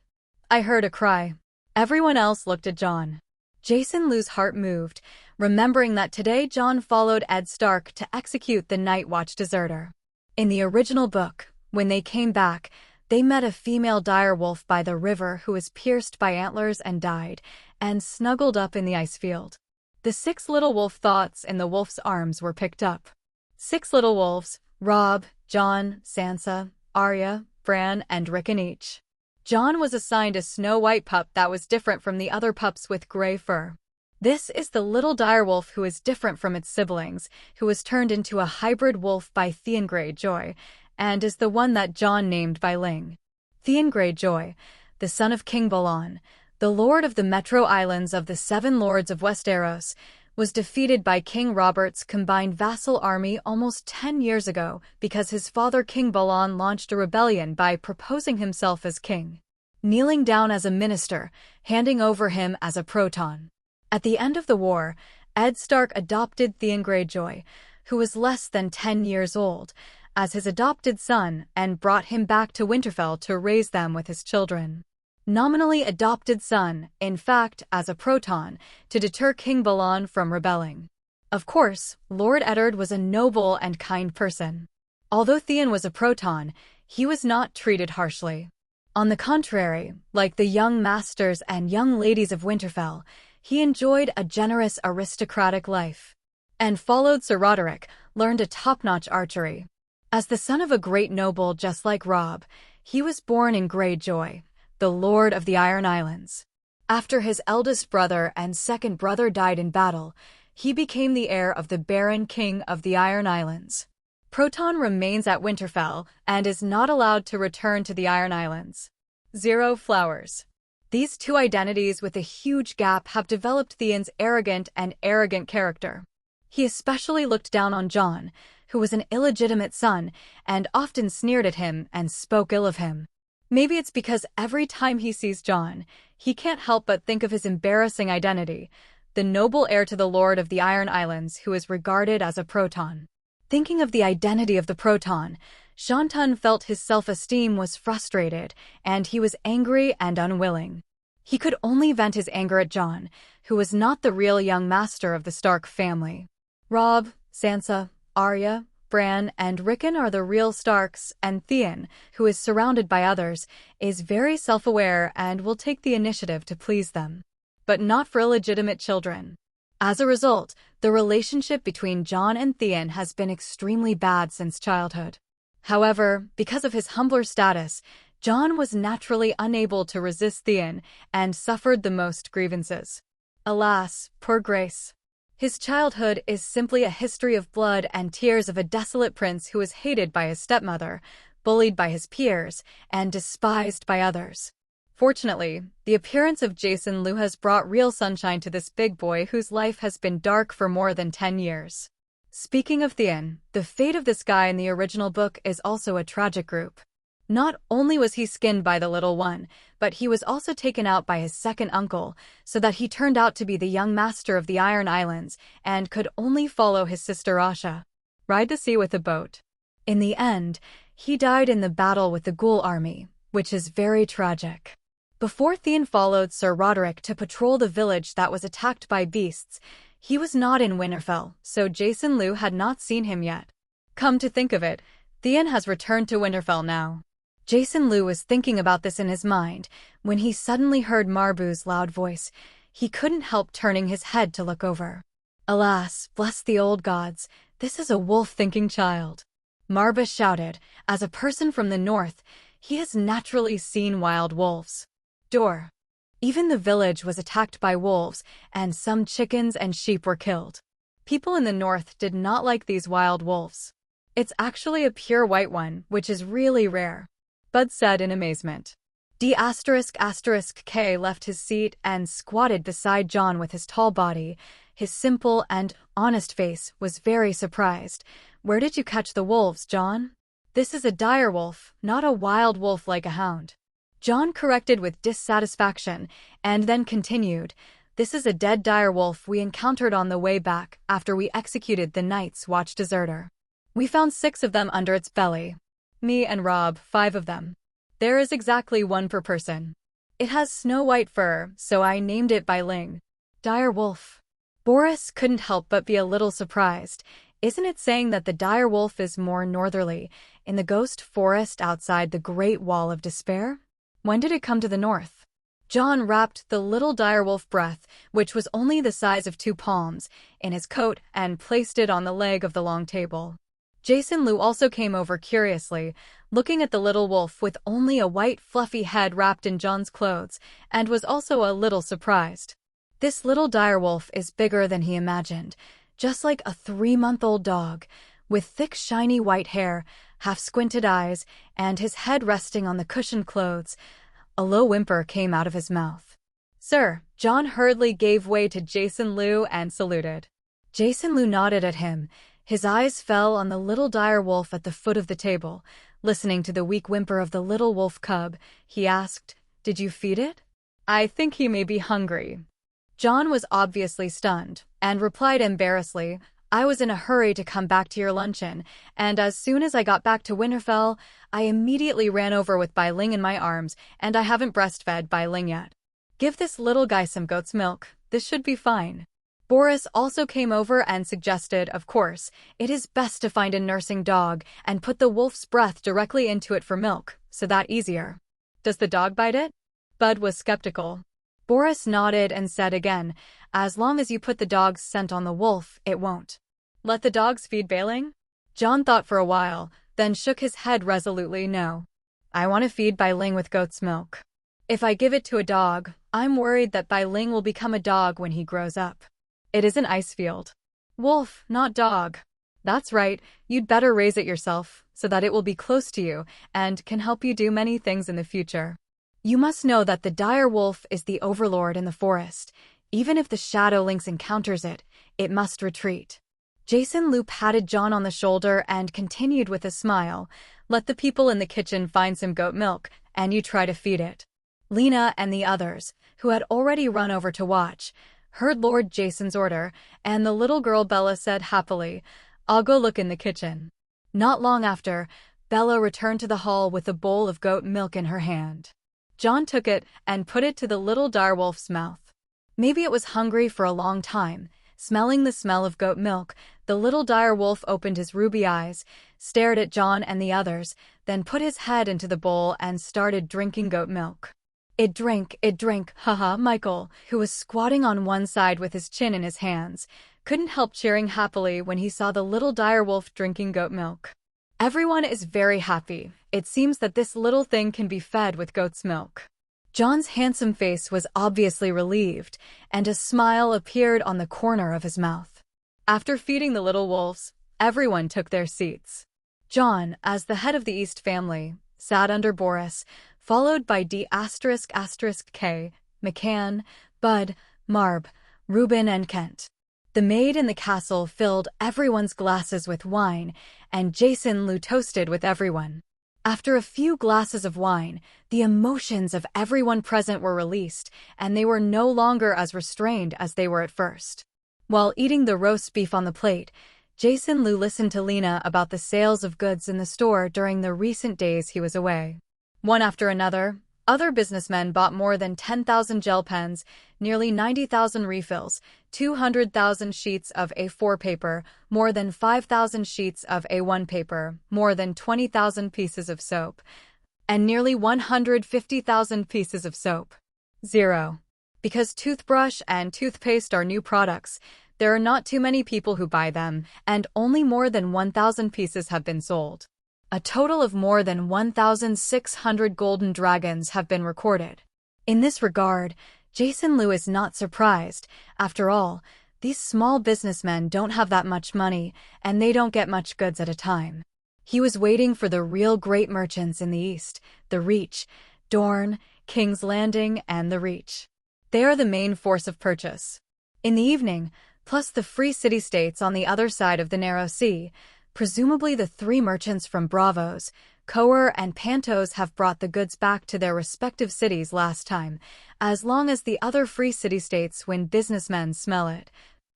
"I heard a cry." Everyone else looked at John. Jason Lou's heart moved, remembering that today John followed Ed Stark to execute the Night Watch deserter. In the original book, when they came back, they met a female direwolf by the river who was pierced by antlers and died, and snuggled up in the ice field. The 6 little wolf thoughts in the wolf's arms were picked up. 6 little wolves: Robb, Jon, Sansa, Arya, Bran, and Rickon each. Jon was assigned a snow-white pup that was different from the other pups with gray fur. This is the little direwolf who is different from its siblings, who was turned into a hybrid wolf by Theon Greyjoy, and is the one that Jon named by Ling. Theon Greyjoy, the son of King Balon, the lord of the Metro Islands of the 7 lords of Westeros, was defeated by King Robert's combined vassal army almost 10 years ago because his father King Balon launched a rebellion by proposing himself as king, kneeling down as a minister, handing over him as a proton. At the end of the war, Ed Stark adopted Theon Greyjoy, who was less than 10 years old, as his adopted son and brought him back to Winterfell to raise them with his children. Nominally adopted son, in fact, as a proton, to deter King Balon from rebelling. Of course, Lord Eddard was a noble and kind person. Although Theon was a proton, he was not treated harshly. On the contrary, like the young masters and young ladies of Winterfell, he enjoyed a generous aristocratic life. And followed Sir Roderick, learned a top-notch archery. As the son of a great noble just like Robb, he was born in Greyjoy, the Lord of the Iron Islands. After his eldest brother and second brother died in battle, he became the heir of the Baron King of the Iron Islands. Proton remains at Winterfell and is not allowed to return to the Iron Islands. 0 flowers. These 2 identities with a huge gap have developed Theon's arrogant character. He especially looked down on Jon, who was an illegitimate son, and often sneered at him and spoke ill of him. Maybe it's because every time he sees Jon, he can't help but think of his embarrassing identity, the noble heir to the Lord of the Iron Islands who is regarded as a proton. Thinking of the identity of the proton, Shantan felt his self-esteem was frustrated, and he was angry and unwilling. He could only vent his anger at Jon, who was not the real young master of the Stark family. Robb, Sansa, Arya, Bran, and Rickon are the real Starks, and Theon, who is surrounded by others, is very self-aware and will take the initiative to please them. But not for illegitimate children. As a result, the relationship between Jon and Theon has been extremely bad since childhood. However, because of his humbler status, Jon was naturally unable to resist Theon and suffered the most grievances. Alas, poor Grace. His childhood is simply a history of blood and tears of a desolate prince who is hated by his stepmother, bullied by his peers, and despised by others. Fortunately, the appearance of Jason Lou has brought real sunshine to this big boy whose life has been dark for more than 10 years. Speaking of Theon, the fate of this guy in the original book is also a tragic group. Not only was he skinned by the little one, but he was also taken out by his second uncle, so that he turned out to be the young master of the Iron Islands and could only follow his sister Asha. Ride the sea with a boat. In the end, he died in the battle with the Ghoul army, which is very tragic. Before Theon followed Sir Roderick to patrol the village that was attacked by beasts, he was not in Winterfell, so Jason Lou had not seen him yet. Come to think of it, Theon has returned to Winterfell now. Jason Lou was thinking about this in his mind when he suddenly heard Marbu's loud voice. He couldn't help turning his head to look over. Alas, bless the old gods, this is a wolf-thinking child. Marbu shouted. As a person from the north, he has naturally seen wild wolves. Door. Even the village was attacked by wolves, and some chickens and sheep were killed. People in the north did not like these wild wolves. It's actually a pure white one, which is really rare. Bud said in amazement. D***K left his seat and squatted beside Jon with his tall body, His simple and honest face was very surprised. "Where did you catch the wolves, John?" "This is a dire wolf, not a wild wolf like a hound," John corrected with dissatisfaction, and then continued, "This is a dead dire wolf we encountered on the way back after we executed the Night's Watch deserter. We found 6 of them under its belly. Me and Rob, 5 of them. There is exactly 1 per person. It has snow-white fur, so I named it by Ling. Dire wolf." Boris couldn't help but be a little surprised. Isn't it saying that the dire wolf is more northerly, in the ghost forest outside the Great Wall of Despair? When did it come to the north? John wrapped the little direwolf breath, which was only the size of 2 palms, in his coat and placed it on the leg of the long table. Jason Liu also came over curiously, looking at the little wolf with only a white fluffy head wrapped in John's clothes, and was also a little surprised. This little direwolf is bigger than he imagined, just like a 3-month-old dog, with thick shiny white hair, half-squinted eyes, and his head resting on the cushioned clothes. A low whimper came out of his mouth. "Sir," John hurriedly gave way to Jason Liu and saluted. Jason Liu nodded at him. His eyes fell on the little dire wolf at the foot of the table. Listening to the weak whimper of the little wolf cub, he asked, "Did you feed it?" "I think he may be hungry." John was obviously stunned, and replied embarrassedly, "I was in a hurry to come back to your luncheon, and as soon as I got back to Winterfell, I immediately ran over with Bai Ling in my arms, and I haven't breastfed Bai Ling yet. Give this little guy some goat's milk, this should be fine." Boris also came over and suggested, of course, it is best to find a nursing dog and put the wolf's breath directly into it for milk, so that easier. "Does the dog bite it?" Bud was skeptical. Boris nodded and said again, "As long as you put the dog's scent on the wolf, it won't." "Let the dogs feed Bai Ling?" John thought for a while, then shook his head resolutely, "No. I want to feed Bai Ling with goat's milk. If I give it to a dog, I'm worried that Bai Ling will become a dog when he grows up. It is an ice field. Wolf, not dog." "That's right, you'd better raise it yourself, so that it will be close to you, and can help you do many things in the future. You must know that the dire wolf is the overlord in the forest. Even if the Shadow Lynx encounters it, it must retreat." Jason Liu patted John on the shoulder and continued with a smile, "Let the people in the kitchen find some goat milk, and you try to feed it." Lena and the others, who had already run over to watch, heard Lord Jason's order, and the little girl Bella said happily, "I'll go look in the kitchen." Not long after, Bella returned to the hall with a bowl of goat milk in her hand. John took it and put it to the little direwolf's mouth. Maybe it was hungry for a long time. Smelling the smell of goat milk, the little direwolf opened his ruby eyes, stared at John and the others, then put his head into the bowl and started drinking goat milk. It drank, haha. Michael, who was squatting on one side with his chin in his hands, couldn't help cheering happily when he saw the little direwolf drinking goat milk. Everyone is very happy. It seems that this little thing can be fed with goat's milk. John's handsome face was obviously relieved, and a smile appeared on the corner of his mouth. After feeding the little wolves, everyone took their seats. John, as the head of the East family, sat under Boris, followed by D***K, McCann, Bud, Marb, Reuben and Kent. The maid in the castle filled everyone's glasses with wine, and Jason Liu toasted with everyone. After a few glasses of wine, the emotions of everyone present were released, and they were no longer as restrained as they were at first. While eating the roast beef on the plate, Jason Liu listened to Lena about the sales of goods in the store during the recent days he was away. One after another, other businessmen bought more than 10,000 gel pens, nearly 90,000 refills, 200,000 sheets of A4 paper, more than 5,000 sheets of A1 paper, more than 20,000 pieces of soap, and nearly 150,000 pieces of soap. 0. Because toothbrush and toothpaste are new products, there are not too many people who buy them, and only more than 1,000 pieces have been sold. A total of more than 1,600 golden dragons have been recorded. In this regard, Jason Liu is not surprised. After all, these small businessmen don't have that much money, and they don't get much goods at a time. He was waiting for the real great merchants in the East, the Reach, Dorne, King's Landing, and the Reach. They are the main force of purchase. In the evening, plus the free city-states on the other side of the narrow sea. Presumably the 3 merchants from Bravos, Coer and Pantos have brought the goods back to their respective cities last time. As long as the other free city-states when businessmen smell it,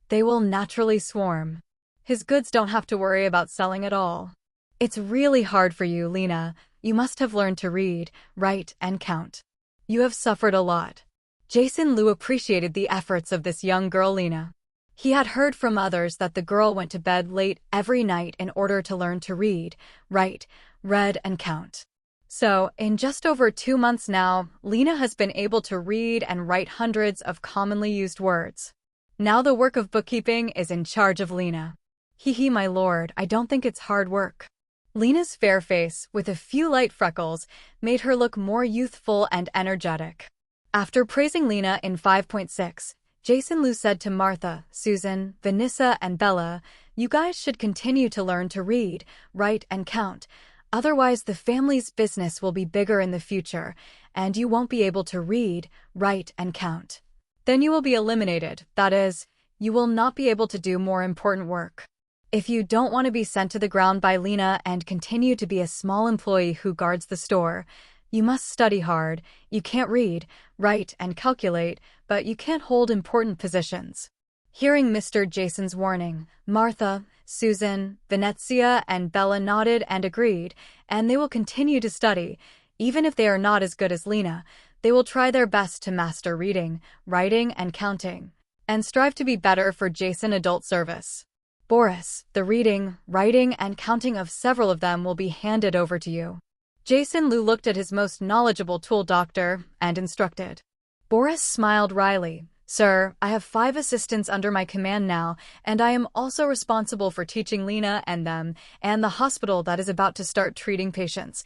they will naturally swarm. His goods don't have to worry about selling at all. It's really hard for you, Lena. You must have learned to read, write, and count. You have suffered a lot. Jason Liu appreciated the efforts of this young girl, Lena. He had heard from others that the girl went to bed late every night in order to learn to read, write, read, and count. So, in just over 2 months now, Lena has been able to read and write hundreds of commonly used words. Now the work of bookkeeping is in charge of Lena. Hee, my lord, I don't think it's hard work. Lena's fair face, with a few light freckles, made her look more youthful and energetic. After praising Lena in 5.6, Jason Liu said to Martha, Susan, Vanessa, and Bella, "You guys should continue to learn to read, write, and count. Otherwise, the family's business will be bigger in the future, and you won't be able to read, write, and count. Then you will be eliminated, that is, you will not be able to do more important work. If you don't want to be sent to the ground by Lena and continue to be a small employee who guards the store, you must study hard. You can't read, write, and calculate, but you can't hold important positions." Hearing Mr. Jason's warning, Martha, Susan, Venezia, and Bella nodded and agreed, and they will continue to study. Even if they are not as good as Lena, they will try their best to master reading, writing, and counting, and strive to be better for Jason Adult Service. Boris, the reading, writing, and counting of several of them will be handed over to you. Jason Liu looked at his most knowledgeable tool doctor and instructed. Boris smiled wryly. "Sir, I have 5 assistants under my command now, and I am also responsible for teaching Lena and them, and the hospital that is about to start treating patients.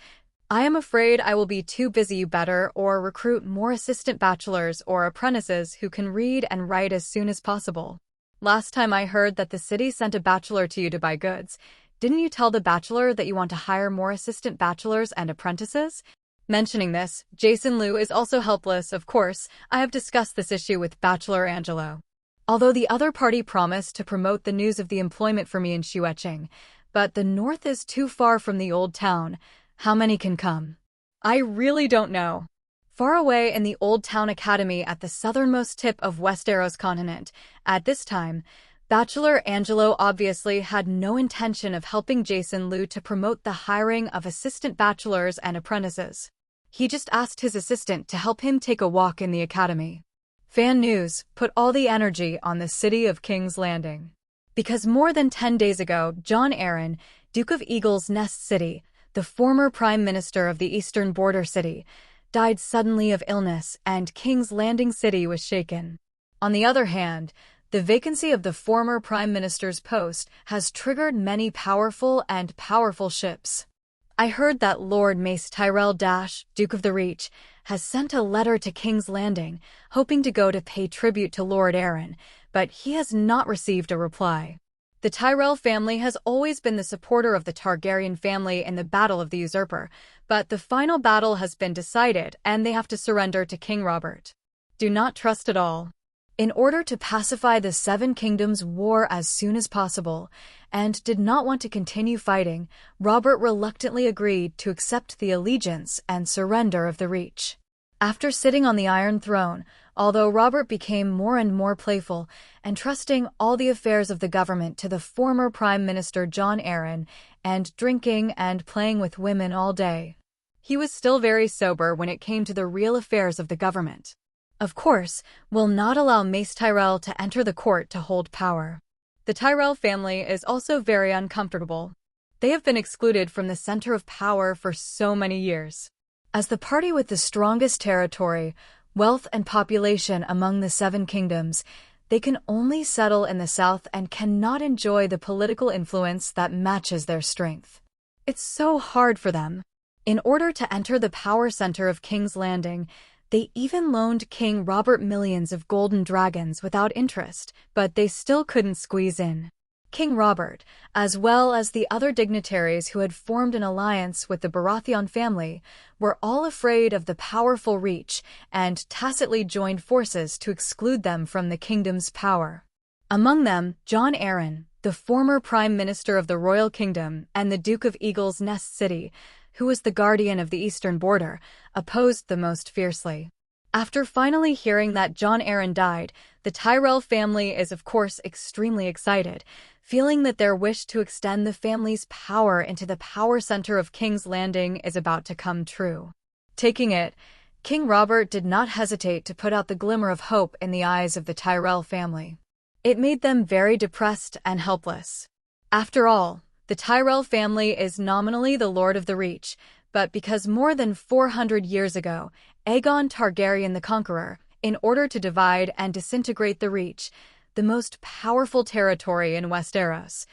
I am afraid I will be too busy. You better or recruit more assistant bachelors or apprentices who can read and write as soon as possible. Last time I heard that the city sent a bachelor to you to buy goods. Didn't you tell the bachelor that you want to hire more assistant bachelors and apprentices?" Mentioning this, Jason Liu is also helpless, of course. I have discussed this issue with Bachelor Angelo. Although the other party promised to promote the news of the employment for me in Xuecheng, but the north is too far from the old town. How many can come? I really don't know. Far away in the Old Town Academy at the southernmost tip of Westeros continent, at this time, Bachelor Angelo obviously had no intention of helping Jason Liu to promote the hiring of assistant bachelors and apprentices. He just asked his assistant to help him take a walk in the academy. Fan News put all the energy on the city of King's Landing. Because more than 10 days ago, Jon Arryn, Duke of Eagle's Nest City, the former Prime Minister of the Eastern Border City, died suddenly of illness, and King's Landing City was shaken. On the other hand, the vacancy of the former Prime Minister's post has triggered many powerful ships. I heard that Lord Mace Tyrell Dash, Duke of the Reach, has sent a letter to King's Landing, hoping to go to pay tribute to Lord Arryn, but he has not received a reply. The Tyrell family has always been the supporter of the Targaryen family in the Battle of the Usurper, but the final battle has been decided and they have to surrender to King Robert. Do not trust at all. In order to pacify the Seven Kingdoms' war as soon as possible, and did not want to continue fighting, Robert reluctantly agreed to accept the allegiance and surrender of the Reach. After sitting on the Iron Throne, although Robert became more and more playful, entrusting all the affairs of the government to the former Prime Minister Jon Arryn, and drinking and playing with women all day, he was still very sober when it came to the real affairs of the government. Of course, will not allow Mace Tyrell to enter the court to hold power. The Tyrell family is also very uncomfortable. They have been excluded from the center of power for so many years. As the party with the strongest territory, wealth, and population among the Seven Kingdoms, they can only settle in the south and cannot enjoy the political influence that matches their strength. It's so hard for them. In order to enter the power center of King's Landing, they even loaned King Robert millions of golden dragons without interest, but they still couldn't squeeze in. King Robert, as well as the other dignitaries who had formed an alliance with the Baratheon family, were all afraid of the powerful Reach and tacitly joined forces to exclude them from the kingdom's power. Among them, Jon Arryn, the former Prime Minister of the Royal Kingdom and the Duke of Eagle's Nest City, who was the guardian of the eastern border, opposed the most fiercely. After finally hearing that Jon Arryn died, the Tyrell family is of course extremely excited, feeling that their wish to extend the family's power into the power center of King's Landing is about to come true. Taking it, King Robert did not hesitate to put out the glimmer of hope in the eyes of the Tyrell family. It made them very depressed and helpless. After all, the Tyrell family is nominally the Lord of the Reach, but because more than 400 years ago, Aegon Targaryen the Conqueror, in order to divide and disintegrate the Reach, the most powerful territory in Westeros,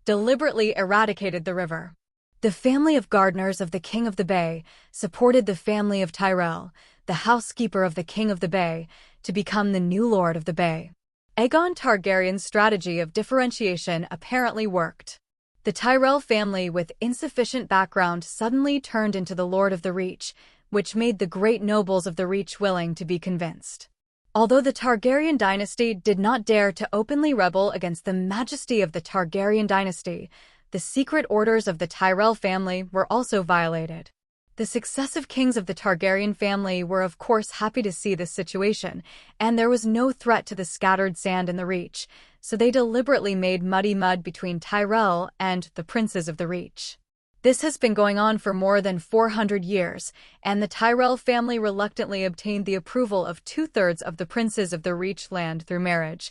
deliberately eradicated the river. The family of gardeners of the King of the Bay supported the family of Tyrell, the housekeeper of the King of the Bay, to become the new Lord of the Bay. Aegon Targaryen's strategy of differentiation apparently worked. The Tyrell family with insufficient background suddenly turned into the Lord of the Reach, which made the great nobles of the Reach willing to be convinced. Although the Targaryen dynasty did not dare to openly rebel against the majesty of the Targaryen dynasty, the secret orders of the Tyrell family were also violated. The successive kings of the Targaryen family were of course happy to see this situation, and there was no threat to the scattered sand in the Reach, so they deliberately made muddy mud between Tyrell and the princes of the Reach. This has been going on for more than 400 years, and the Tyrell family reluctantly obtained the approval of 2/3 of the princes of the Reach land through marriage,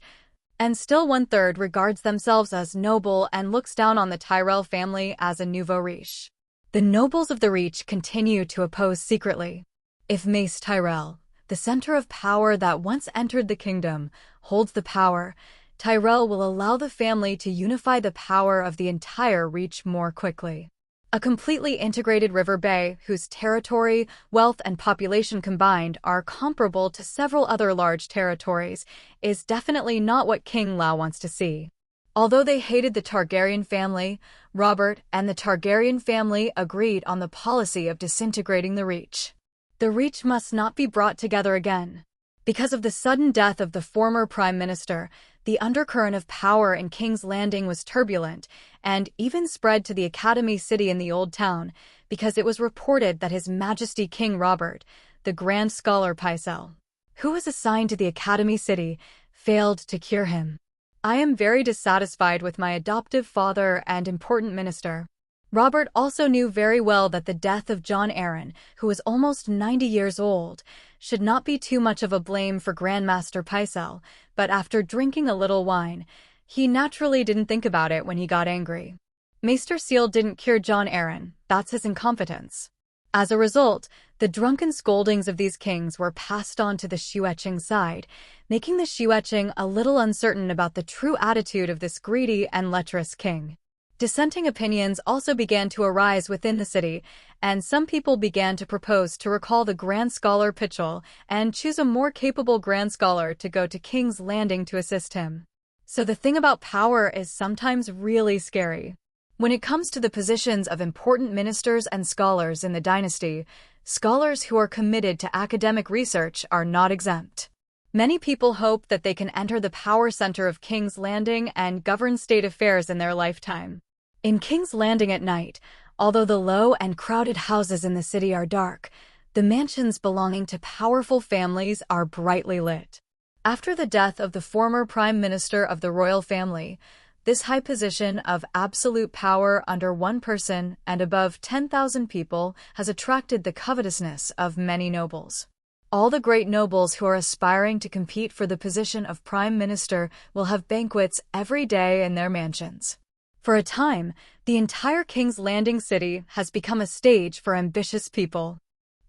and still 1/3 regards themselves as noble and looks down on the Tyrell family as a nouveau riche. The nobles of the Reach continue to oppose secretly. If Mace Tyrell, the center of power that once entered the kingdom, holds the power, Tyrell will allow the family to unify the power of the entire Reach more quickly. A completely integrated river bay whose territory, wealth, and population combined are comparable to several other large territories is definitely not what King Lao wants to see. Although they hated the Targaryen family, Robert and the Targaryen family agreed on the policy of disintegrating the Reach. The Reach must not be brought together again. Because of the sudden death of the former Prime Minister, the undercurrent of power in King's Landing was turbulent and even spread to the Academy City in the Old Town because it was reported that His Majesty King Robert, the Grand Scholar Pycelle, who was assigned to the Academy City, failed to cure him. I am very dissatisfied with my adoptive father and important minister. Robert also knew very well that the death of Jon Arryn, who was almost 90 years old, should not be too much of a blame for Grandmaster Pycelle, but after drinking a little wine, he naturally didn't think about it when he got angry. Maester Seal didn't cure Jon Arryn, that's his incompetence. As a result, the drunken scoldings of these kings were passed on to the Shueching side, making the Shueching a little uncertain about the true attitude of this greedy and lecherous king. Dissenting opinions also began to arise within the city, and some people began to propose to recall the Grand Scholar Pycelle and choose a more capable Grand Scholar to go to King's Landing to assist him. So the thing about power is sometimes really scary. When it comes to the positions of important ministers and scholars in the dynasty, scholars who are committed to academic research are not exempt. Many people hope that they can enter the power center of King's Landing and govern state affairs in their lifetime. In King's Landing at night, although the low and crowded houses in the city are dark, the mansions belonging to powerful families are brightly lit. After the death of the former Prime Minister of the royal family, this high position of absolute power under one person and above 10,000 people has attracted the covetousness of many nobles. All the great nobles who are aspiring to compete for the position of Prime Minister will have banquets every day in their mansions. For a time, the entire King's Landing city has become a stage for ambitious people.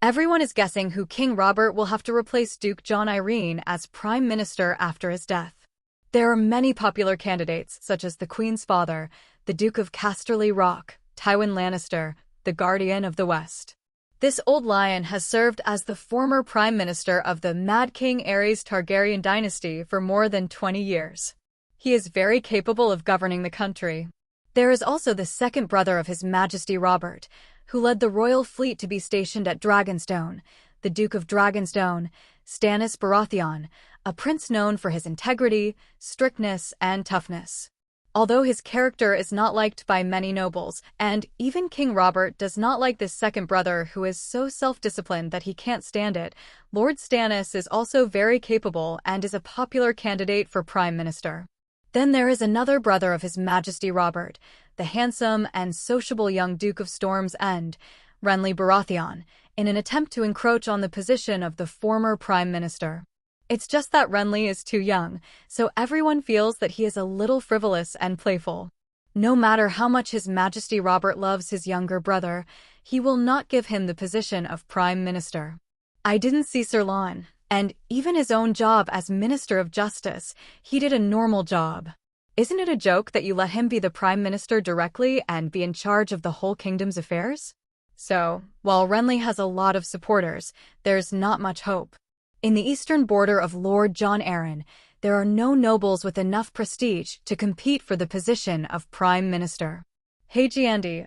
Everyone is guessing who King Robert will have to replace Duke Jon Arryn as Prime Minister after his death. There are many popular candidates, such as the Queen's father, the Duke of Casterly Rock, Tywin Lannister, the Guardian of the West. This old lion has served as the former Prime Minister of the Mad King Aerys Targaryen dynasty for more than 20 years. He is very capable of governing the country. There is also the second brother of His Majesty Robert, who led the royal fleet to be stationed at Dragonstone, the Duke of Dragonstone, Stannis Baratheon, a prince known for his integrity, strictness, and toughness. Although his character is not liked by many nobles, and even King Robert does not like this second brother who is so self-disciplined that he can't stand it, Lord Stannis is also very capable and is a popular candidate for Prime Minister. Then there is another brother of His Majesty Robert, the handsome and sociable young Duke of Storm's End, Renly Baratheon, in an attempt to encroach on the position of the former Prime Minister. It's just that Renly is too young, so everyone feels that he is a little frivolous and playful. No matter how much His Majesty Robert loves his younger brother, he will not give him the position of Prime Minister. I didn't see Sir Lon, and even his own job as Minister of Justice, he did a normal job. Isn't it a joke that you let him be the Prime Minister directly and be in charge of the whole kingdom's affairs? So, while Renly has a lot of supporters, there's not much hope. In the eastern border of Lord Jon Arryn, there are no nobles with enough prestige to compete for the position of Prime Minister. Haegiandi,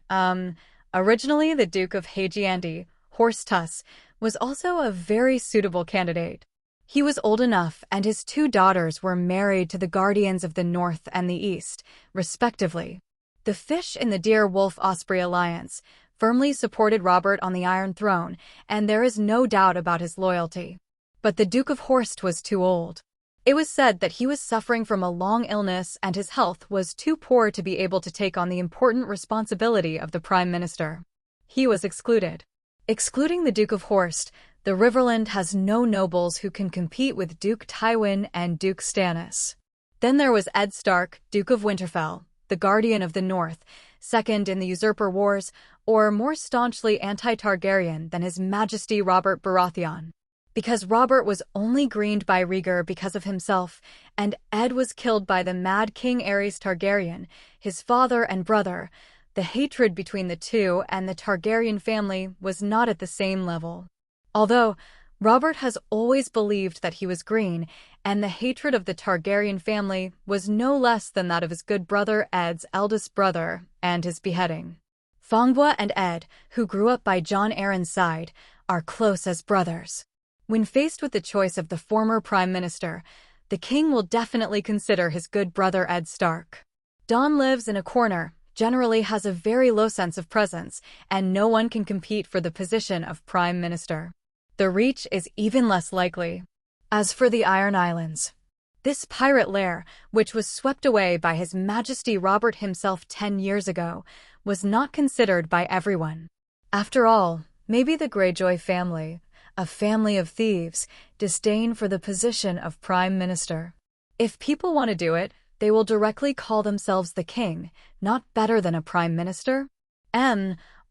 originally the Duke of Haegiandi, Horse Tuss, was also a very suitable candidate. He was old enough and his two daughters were married to the Guardians of the North and the East, respectively. The Fish in the Deer Wolf Osprey alliance firmly supported Robert on the Iron Throne, and there is no doubt about his loyalty. But the Duke of Horst was too old. It was said that he was suffering from a long illness and his health was too poor to be able to take on the important responsibility of the Prime Minister. He was excluded. Excluding the Duke of Horst, the Riverland has no nobles who can compete with Duke Tywin and Duke Stannis. Then there was Ed Stark, Duke of Winterfell, the Guardian of the North, second in the Usurper Wars, or more staunchly anti-Targaryen than His Majesty Robert Baratheon. Because Robert was only greened by Rhaegar because of himself, and Ed was killed by the mad King Aerys Targaryen, his father and brother, the hatred between the two and the Targaryen family was not at the same level. Although, Robert has always believed that he was green, and the hatred of the Targaryen family was no less than that of his good brother Ed's eldest brother and his beheading. Fongbois and Ed, who grew up by Jon Arryn's side, are close as brothers. When faced with the choice of the former Prime Minister, the king will definitely consider his good brother Ed Stark. Don lives in a corner, generally has a very low sense of presence, and no one can compete for the position of Prime Minister. The Reach is even less likely. As for the Iron Islands, this pirate lair, which was swept away by His Majesty Robert himself 10 years ago, was not considered by everyone. After all, maybe the Greyjoy family, a family of thieves, disdain for the position of Prime Minister. If people want to do it, they will directly call themselves the king, not better than a Prime Minister.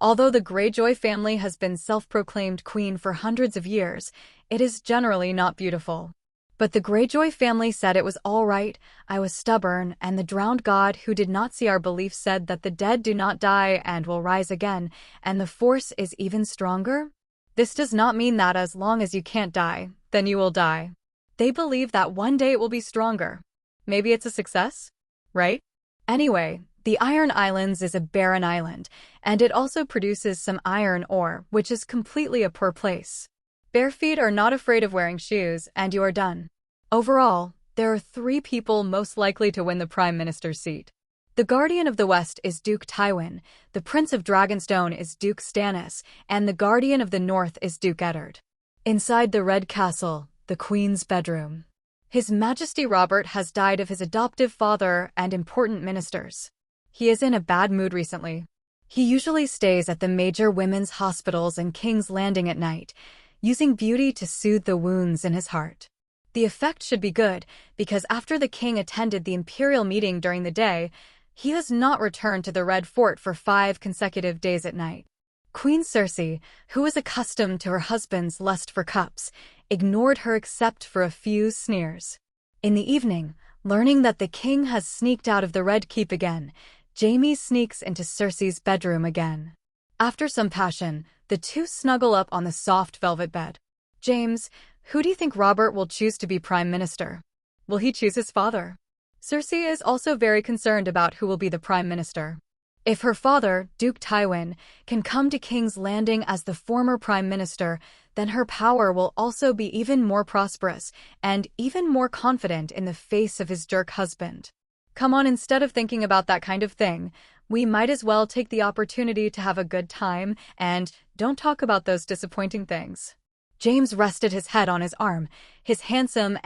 Although the Greyjoy family has been self-proclaimed queen for hundreds of years, it is generally not beautiful. But the Greyjoy family said it was all right, I was stubborn, and the drowned god who did not see our belief said that the dead do not die and will rise again, and the force is even stronger. This does not mean that as long as you can't die, then you will die. They believe that one day it will be stronger. Maybe it's a success? Right? Anyway, the Iron Islands is a barren island, and it also produces some iron ore, which is completely a poor place. Bare feet are not afraid of wearing shoes, and you are done. Overall, there are 3 people most likely to win the Prime Minister's seat. The Guardian of the West is Duke Tywin, the Prince of Dragonstone is Duke Stannis, and the Guardian of the North is Duke Eddard. Inside the Red Castle, the Queen's bedroom. His Majesty Robert has died of his adoptive father and important ministers. He is in a bad mood recently. He usually stays at the major women's hospitals and King's Landing at night, using beauty to soothe the wounds in his heart. The effect should be good, because after the king attended the imperial meeting during the day, he has not returned to the Red Fort for 5 consecutive days at night. Queen Cersei, who was accustomed to her husband's lust for cups, ignored her except for a few sneers. In the evening, learning that the king has sneaked out of the Red Keep again, Jaime sneaks into Cersei's bedroom again. After some passion, the two snuggle up on the soft velvet bed. James, who do you think Robert will choose to be Prime Minister? Will he choose his father? Cersei is also very concerned about who will be the Prime Minister. If her father, Duke Tywin, can come to King's Landing as the former Prime Minister, then her power will also be even more prosperous and even more confident in the face of his jerk husband. Come on, instead of thinking about that kind of thing, we might as well take the opportunity to have a good time and don't talk about those disappointing things. James rested his head on his arm. His handsome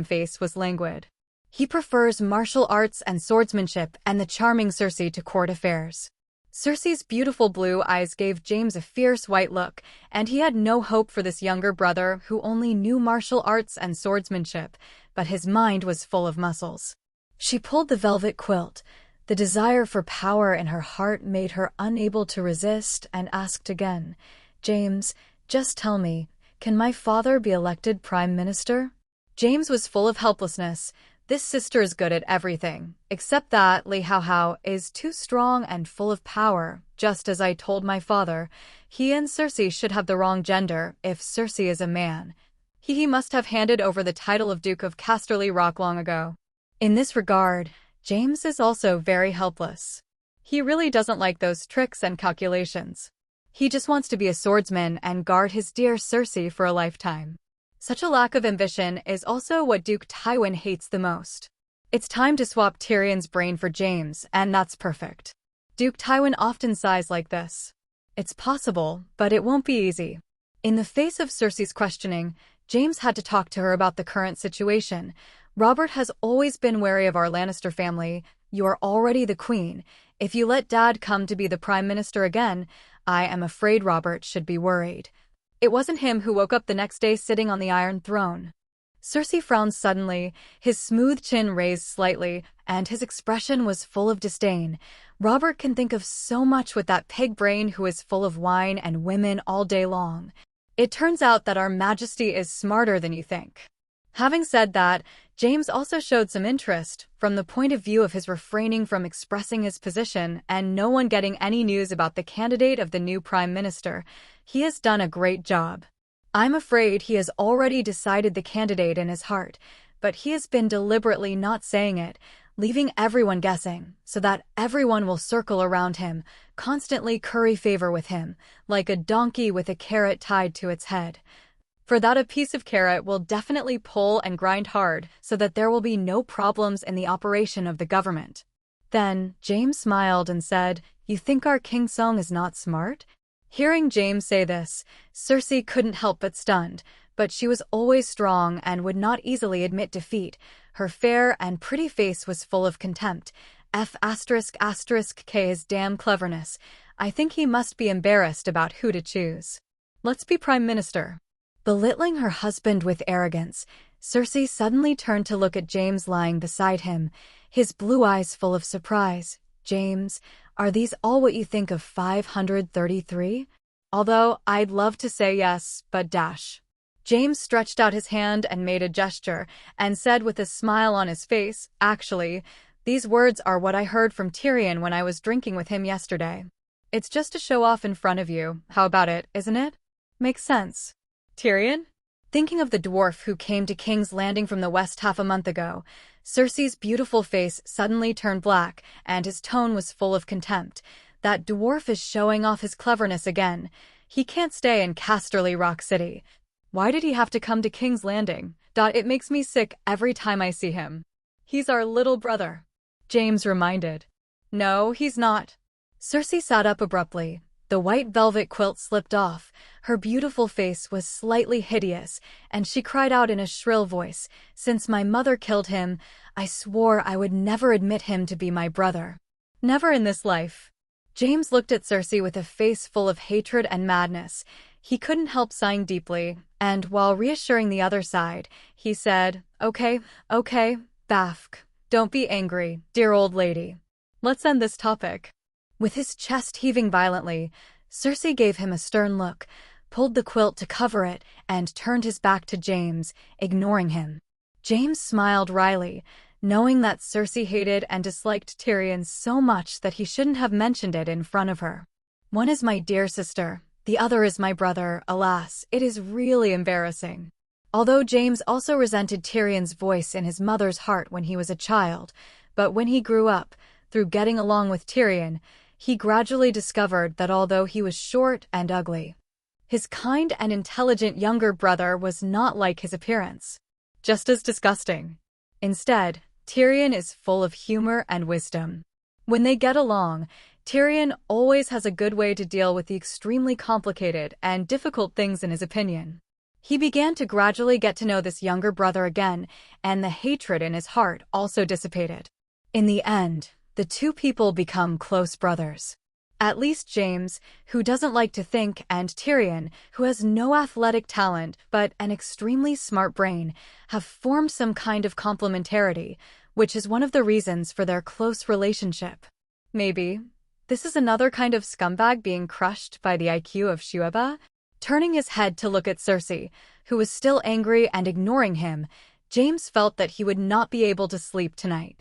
face was languid. He prefers martial arts and swordsmanship and the charming Cersei to court affairs. Cersei's beautiful blue eyes gave James a fierce white look, and he had no hope for this younger brother who only knew martial arts and swordsmanship, but his mind was full of muscles. She pulled the velvet quilt. The desire for power in her heart made her unable to resist and asked again, "James, just tell me, can my father be elected prime minister?" James was full of helplessness. This sister is good at everything, except that Li Hao is too strong and full of power, just as I told my father. He and Cersei should have the wrong gender if Cersei is a man. He must have handed over the title of Duke of Casterly Rock long ago. In this regard, James is also very helpless. He really doesn't like those tricks and calculations. He just wants to be a swordsman and guard his dear Cersei for a lifetime. Such a lack of ambition is also what Duke Tywin hates the most. It's time to swap Tyrion's brain for James, and that's perfect. Duke Tywin often sighs like this. It's possible, but it won't be easy. In the face of Cersei's questioning, James had to talk to her about the current situation. Robert has always been wary of our Lannister family. You're already the queen. If you let Dad come to be the prime minister again, I am afraid Robert should be worried. It wasn't him who woke up the next day sitting on the Iron Throne. Cersei frowned suddenly, his smooth chin raised slightly, and his expression was full of disdain. Robert can think of so much with that pig brain who is full of wine and women all day long. It turns out that our Majesty is smarter than you think. Having said that, James also showed some interest, from the point of view of his refraining from expressing his position and no one getting any news about the candidate of the new prime minister. He has done a great job. I'm afraid he has already decided the candidate in his heart, but he has been deliberately not saying it, leaving everyone guessing, so that everyone will circle around him, constantly curry favor with him, like a donkey with a carrot tied to its head. For that a piece of carrot will definitely pull and grind hard so that there will be no problems in the operation of the government. Then, James smiled and said, "You think our King Song is not smart?" Hearing James say this, Cersei couldn't help but stunned, but she was always strong and would not easily admit defeat. Her fair and pretty face was full of contempt. K his damn cleverness. I think he must be embarrassed about who to choose. Let's be prime minister. Belittling her husband with arrogance, Cersei suddenly turned to look at James lying beside him, his blue eyes full of surprise. "James, are these all what you think of 533? Although I'd love to say yes, but dash." James stretched out his hand and made a gesture, and said with a smile on his face, "Actually, these words are what I heard from Tyrion when I was drinking with him yesterday. It's just to show off in front of you. How about it, isn't it? Makes sense." Tyrion? Thinking of the dwarf who came to King's Landing from the west half a month ago, Cersei's beautiful face suddenly turned black, and his tone was full of contempt. That dwarf is showing off his cleverness again. He can't stay in Casterly Rock City. Why did he have to come to King's Landing? It makes me sick every time I see him. He's our little brother. James reminded. No, he's not. Cersei sat up abruptly. The white velvet quilt slipped off, her beautiful face was slightly hideous, and she cried out in a shrill voice, "Since my mother killed him, I swore I would never admit him to be my brother. Never in this life." James looked at Cersei with a face full of hatred and madness. He couldn't help sighing deeply, and while reassuring the other side, he said, Okay, Bafk, don't be angry, dear old lady. Let's end this topic." With his chest heaving violently, Cersei gave him a stern look, pulled the quilt to cover it, and turned his back to James, ignoring him. James smiled wryly, knowing that Cersei hated and disliked Tyrion so much that he shouldn't have mentioned it in front of her. "One is my dear sister, the other is my brother. Alas, it is really embarrassing." Although James also resented Tyrion's voice in his mother's heart when he was a child, but when he grew up, through getting along with Tyrion, he gradually discovered that although he was short and ugly, His kind and intelligent younger brother was not like his appearance, just as disgusting. Instead, Tyrion is full of humor and wisdom. When they get along, Tyrion always has a good way to deal with the extremely complicated and difficult things in his opinion. He began to gradually get to know this younger brother again, and the hatred in his heart also dissipated. In the end, the two people become close brothers. At least James, who doesn't like to think, and Tyrion, who has no athletic talent but an extremely smart brain, have formed some kind of complementarity, which is one of the reasons for their close relationship. Maybe this is another kind of scumbag being crushed by the IQ of Shueba? Turning his head to look at Cersei, who was still angry and ignoring him, James felt that he would not be able to sleep tonight.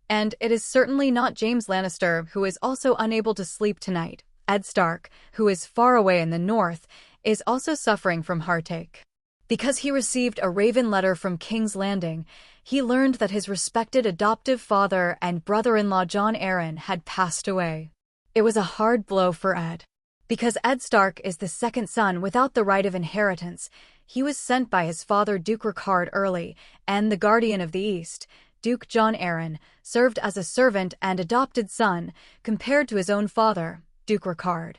And it is certainly not James Lannister who is also unable to sleep tonight. Ed Stark, who is far away in the north, is also suffering from heartache. Because he received a Raven letter from King's Landing, he learned that his respected adoptive father and brother-in-law Jon Arryn had passed away. It was a hard blow for Ed. Because Ed Stark is the second son without the right of inheritance, he was sent by his father Duke Rickard early, and the Guardian of the East, Duke Jon Arryn, served as a servant and adopted son, compared to his own father, Duke Rickard.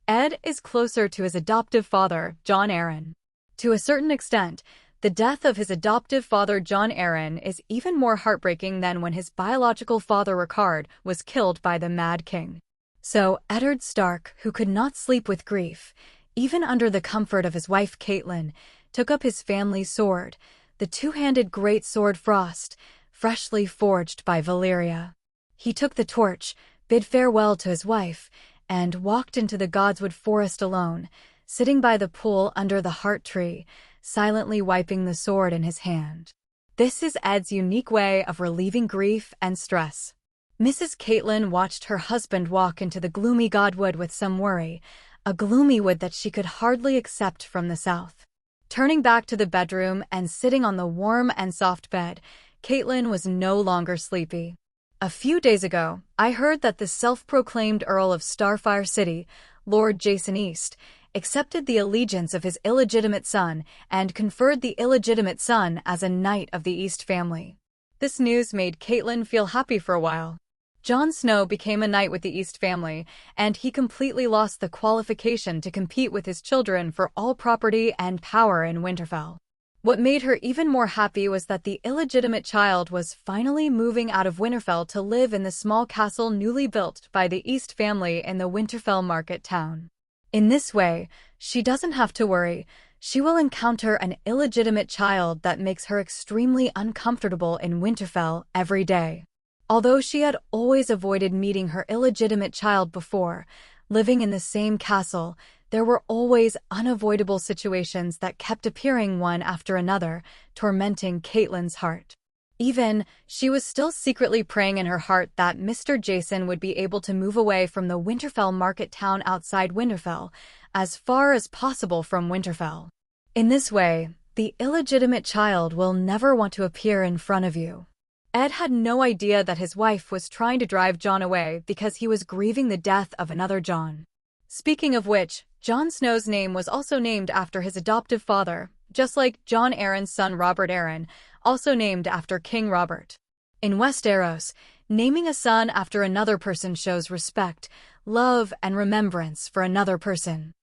Ed is closer to his adoptive father, Jon Arryn. To a certain extent, the death of his adoptive father Jon Arryn is even more heartbreaking than when his biological father Rickard was killed by the Mad King. So Eddard Stark, who could not sleep with grief, even under the comfort of his wife Catelyn, took up his family sword, the two-handed great sword Frost, freshly forged by Valyria. He took the torch, bid farewell to his wife, and walked into the Godswood forest alone, sitting by the pool under the heart tree, silently wiping the sword in his hand. This is Ed's unique way of relieving grief and stress. Mrs. Catelyn watched her husband walk into the gloomy Godwood with some worry, a gloomy wood that she could hardly accept from the south. Turning back to the bedroom and sitting on the warm and soft bed, Catelyn was no longer sleepy. A few days ago, I heard that the self-proclaimed Earl of Starfire City, Lord Jason East, accepted the allegiance of his illegitimate son and conferred the illegitimate son as a knight of the East family. This news made Catelyn feel happy for a while. Jon Snow became a knight with the East family, and he completely lost the qualification to compete with his children for all property and power in Winterfell. What made her even more happy was that the illegitimate child was finally moving out of Winterfell to live in the small castle newly built by the East family in the Winterfell market town. In this way, she doesn't have to worry. She will encounter an illegitimate child that makes her extremely uncomfortable in Winterfell every day. Although she had always avoided meeting her illegitimate child before, living in the same castle, there were always unavoidable situations that kept appearing one after another, tormenting Catelyn's heart. Even, she was still secretly praying in her heart that Mr. Jason would be able to move away from the Winterfell market town outside Winterfell, as far as possible from Winterfell. In this way, the illegitimate child will never want to appear in front of you. Ed had no idea that his wife was trying to drive Jon away because he was grieving the death of another Jon. Speaking of which, Jon Snow's name was also named after his adoptive father, just like Jon Arryn's son Robert Arryn, also named after King Robert. In Westeros, naming a son after another person shows respect, love, and remembrance for another person.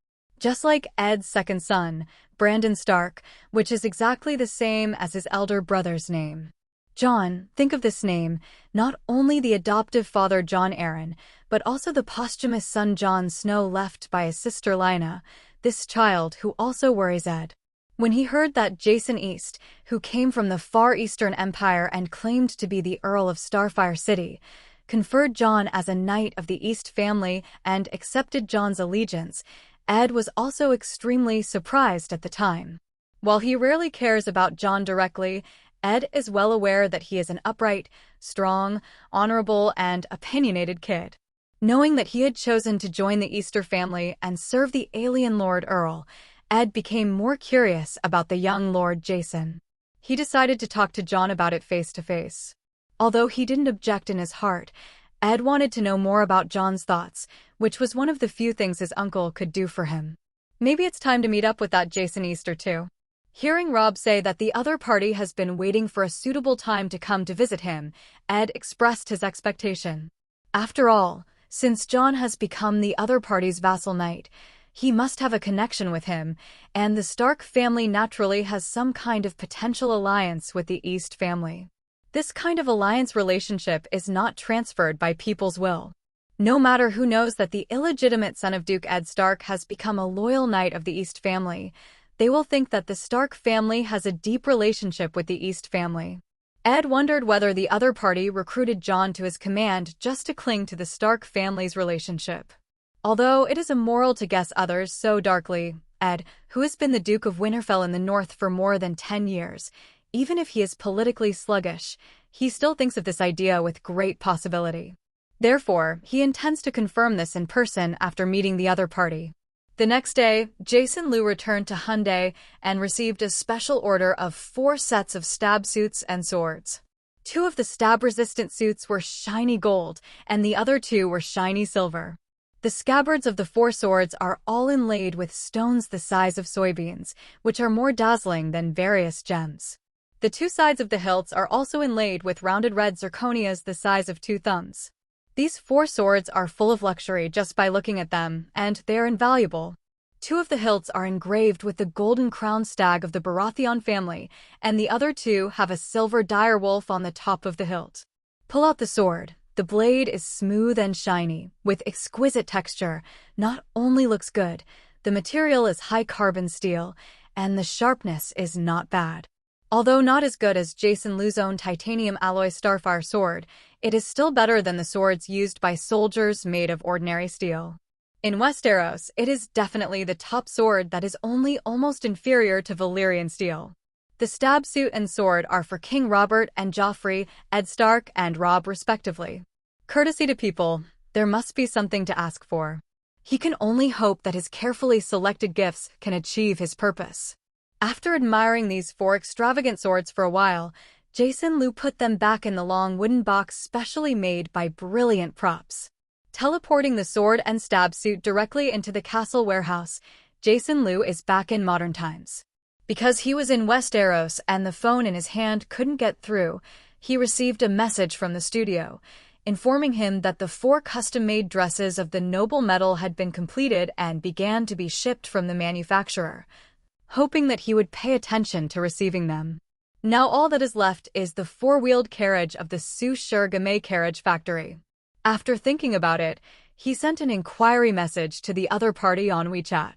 Just like Ed's second son, Brandon Stark, which is exactly the same as his elder brother's name. Jon, think of this name, not only the adoptive father Jon Arryn, but also the posthumous son Jon Snow left by his sister Lyanna, this child who also worries Ed. When he heard that Jason East, who came from the far Eastern Empire and claimed to be the Earl of Starfire City, conferred Jon as a knight of the East family and accepted Jon's allegiance, Ed was also extremely surprised at the time. While he rarely cares about Jon directly, Ed is well aware that he is an upright, strong, honorable, and opinionated kid. Knowing that he had chosen to join the Easter family and serve the alien Lord Earl, Ed became more curious about the young Lord Jason. He decided to talk to Jon about it face to face. Although he didn't object in his heart, Ed wanted to know more about Jon's thoughts, which was one of the few things his uncle could do for him. Maybe it's time to meet up with that Jason Easter too. Hearing Rob say that the other party has been waiting for a suitable time to come to visit him, Ed expressed his expectation. After all, since Jon has become the other party's vassal knight, he must have a connection with him, and the Stark family naturally has some kind of potential alliance with the East family. This kind of alliance relationship is not transferred by people's will. No matter who knows that the illegitimate son of Duke Ed Stark has become a loyal knight of the East family, they will think that the Stark family has a deep relationship with the East family. Ed wondered whether the other party recruited Jon to his command just to cling to the Stark family's relationship. Although it is immoral to guess others so darkly, Ed, who has been the Duke of Winterfell in the North for more than 10 years, even if he is politically sluggish, he still thinks of this idea with great possibility. Therefore, he intends to confirm this in person after meeting the other party. The next day, Jason Liu returned to Hyundai and received a special order of 4 sets of stab suits and swords. 2 of the stab-resistant suits were shiny gold, and the other 2 were shiny silver. The scabbards of the 4 swords are all inlaid with stones the size of soybeans, which are more dazzling than various gems. The 2 sides of the hilts are also inlaid with rounded red zirconias the size of 2 thumbs. These 4 swords are full of luxury just by looking at them, and they are invaluable. 2 of the hilts are engraved with the golden crowned stag of the Baratheon family, and the other 2 have a silver dire wolf on the top of the hilt. Pull out the sword. The blade is smooth and shiny, with exquisite texture. Not only looks good, the material is high-carbon steel, and the sharpness is not bad. Although not as good as Jason Liu's own titanium alloy Starfire sword, it is still better than the swords used by soldiers made of ordinary steel. In Westeros, it is definitely the top sword that is only almost inferior to Valyrian steel. The stab suit and sword are for King Robert and Joffrey, Ed Stark and Robb respectively. Courtesy to people, there must be something to ask for. He can only hope that his carefully selected gifts can achieve his purpose. After admiring these 4 extravagant swords for a while, Jason Liu put them back in the long wooden box specially made by brilliant props. Teleporting the sword and stab suit directly into the castle warehouse, Jason Liu is back in modern times. Because he was in Westeros and the phone in his hand couldn't get through, he received a message from the studio, informing him that the 4 custom-made dresses of the noble metal had been completed and began to be shipped from the manufacturer, hoping that he would pay attention to receiving them. Now all that is left is the 4-wheeled carriage of the Su-Shur Gamay carriage factory. After thinking about it, he sent an inquiry message to the other party on WeChat.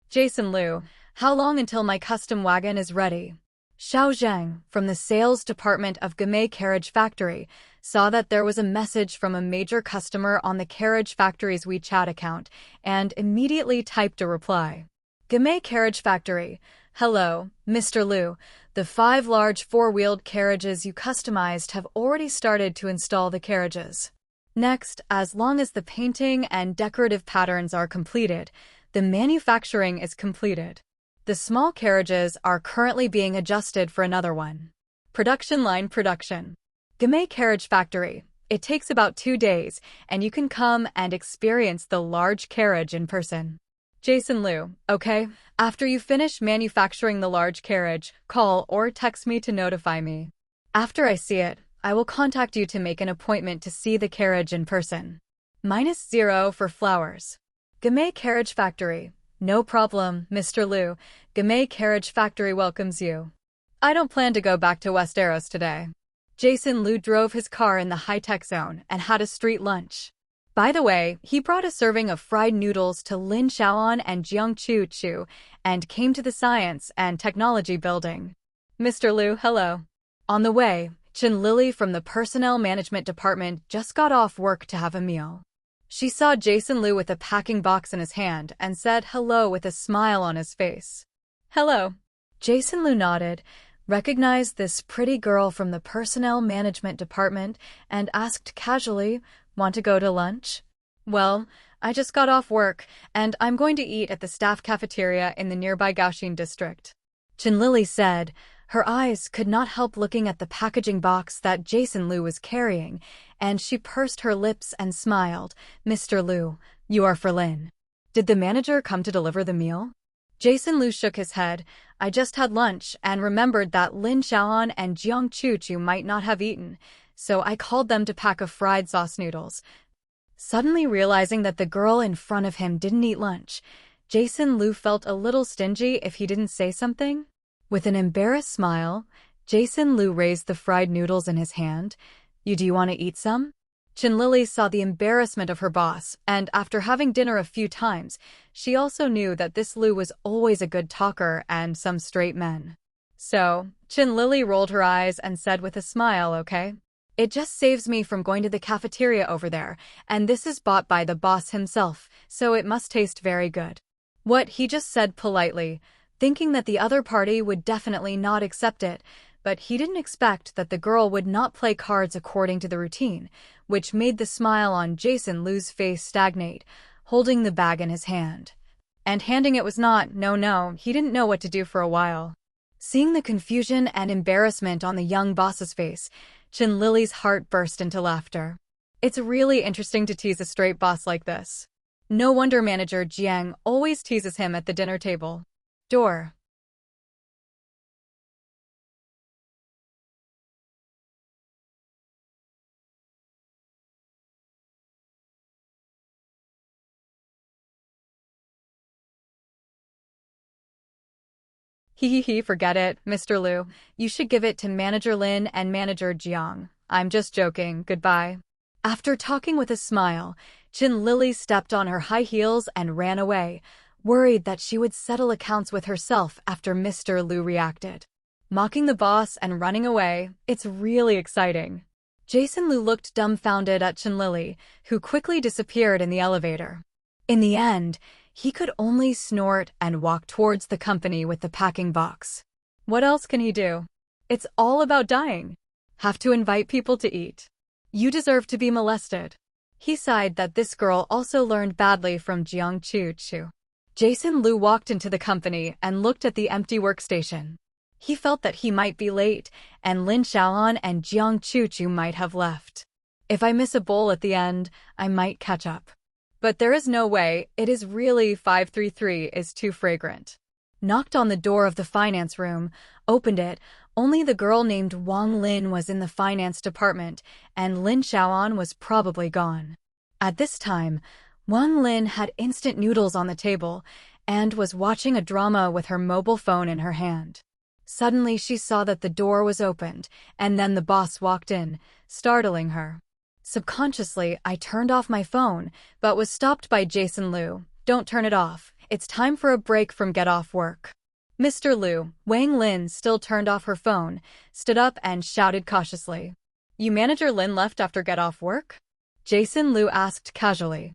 Jason Liu, how long until my custom wagon is ready? Xiao Zhang, from the sales department of Gamay Carriage Factory, saw that there was a message from a major customer on the carriage factory's WeChat account and immediately typed a reply. Gamay Carriage Factory. Hello, Mr. Liu. The 5 large 4-wheeled carriages you customized have already started to install the carriages. Next, as long as the painting and decorative patterns are completed, the manufacturing is completed. The small carriages are currently being adjusted for another one. Production line production. Gamay Carriage Factory. It takes about 2 days, and you can come and experience the large carriage in person. Jason Liu, okay, after you finish manufacturing the large carriage, call or text me to notify me. After I see it, I will contact you to make an appointment to see the carriage in person. -0 for flowers. Gamay Carriage Factory. No problem, Mr. Liu. Gamay Carriage Factory welcomes you. I don't plan to go back to Westeros today. Jason Liu drove his car in the high-tech zone and had a street lunch. By the way, he brought a serving of fried noodles to Lin Xiaoan and Jiang Chu and came to the Science and Technology building. Mr. Liu, hello. On the way, Chen Lily from the Personnel Management Department just got off work to have a meal. She saw Jason Liu with a packing box in his hand and said hello with a smile on his face. Hello. Jason Liu nodded, recognized this pretty girl from the Personnel Management Department, and asked casually, want to go to lunch? Well, I just got off work, and I'm going to eat at the staff cafeteria in the nearby Gaoxin district. Chen Lily said. Her eyes could not help looking at the packaging box that Jason Liu was carrying, and she pursed her lips and smiled. Mr. Liu, you are for Lin. Did the manager come to deliver the meal? Jason Lu shook his head. I just had lunch and remembered that Lin Xiaoan and Jiang Chuchu might not have eaten, so I called them to pack a fried sauce noodles. Suddenly realizing that the girl in front of him didn't eat lunch, Jason Lu felt a little stingy if he didn't say something. With an embarrassed smile, Jason Lu raised the fried noodles in his hand. Do you want to eat some? Chen Lily saw the embarrassment of her boss, and after having dinner a few times, she also knew that this Lu was always a good talker and some straight men. So, Chen Lily rolled her eyes and said with a smile, okay. It just saves me from going to the cafeteria over there, and this is bought by the boss himself, so it must taste very good. What he just said politely, thinking that the other party would definitely not accept it, but he didn't expect that the girl would not play cards according to the routine, which made the smile on Jason Lu's face stagnate, holding the bag in his hand. And handing it was not, no, he didn't know what to do for a while. Seeing the confusion and embarrassment on the young boss's face, Chen Lily's heart burst into laughter. It's really interesting to tease a straight boss like this. No wonder manager Jiang always teases him at the dinner table. Door. Forget it, Mr. Lu. You should give it to Manager Lin and Manager Jiang. I'm just joking, goodbye. After talking with a smile, Chen Lily stepped on her high heels and ran away, worried that she would settle accounts with herself after Mr. Lu reacted. Mocking the boss and running away, it's really exciting. Jason Lu looked dumbfounded at Chen Lily, who quickly disappeared in the elevator. In the end, he could only snort and walk towards the company with the packing box. What else can he do? It's all about dying. Have to invite people to eat. You deserve to be molested. He sighed that this girl also learned badly from Jiang Chuchu. Jason Lu walked into the company and looked at the empty workstation. He felt that he might be late, and Lin Xiaoan and Jiang Chuchu might have left. If I miss a bowl at the end, I might catch up. But there is no way, it is really 533 is too fragrant. Knocked on the door of the finance room, opened it, only the girl named Wang Lin was in the finance department, and Lin Xiaoan was probably gone. At this time, Wang Lin had instant noodles on the table, and was watching a drama with her mobile phone in her hand. Suddenly she saw that the door was opened, and then the boss walked in, startling her. Subconsciously, I turned off my phone, but was stopped by Jason Lu. Don't turn it off. It's time for a break from get off work. Mr. Lu, Wang Lin still turned off her phone, stood up and shouted cautiously. You Manager Lin left after get off work? Jason Lu asked casually.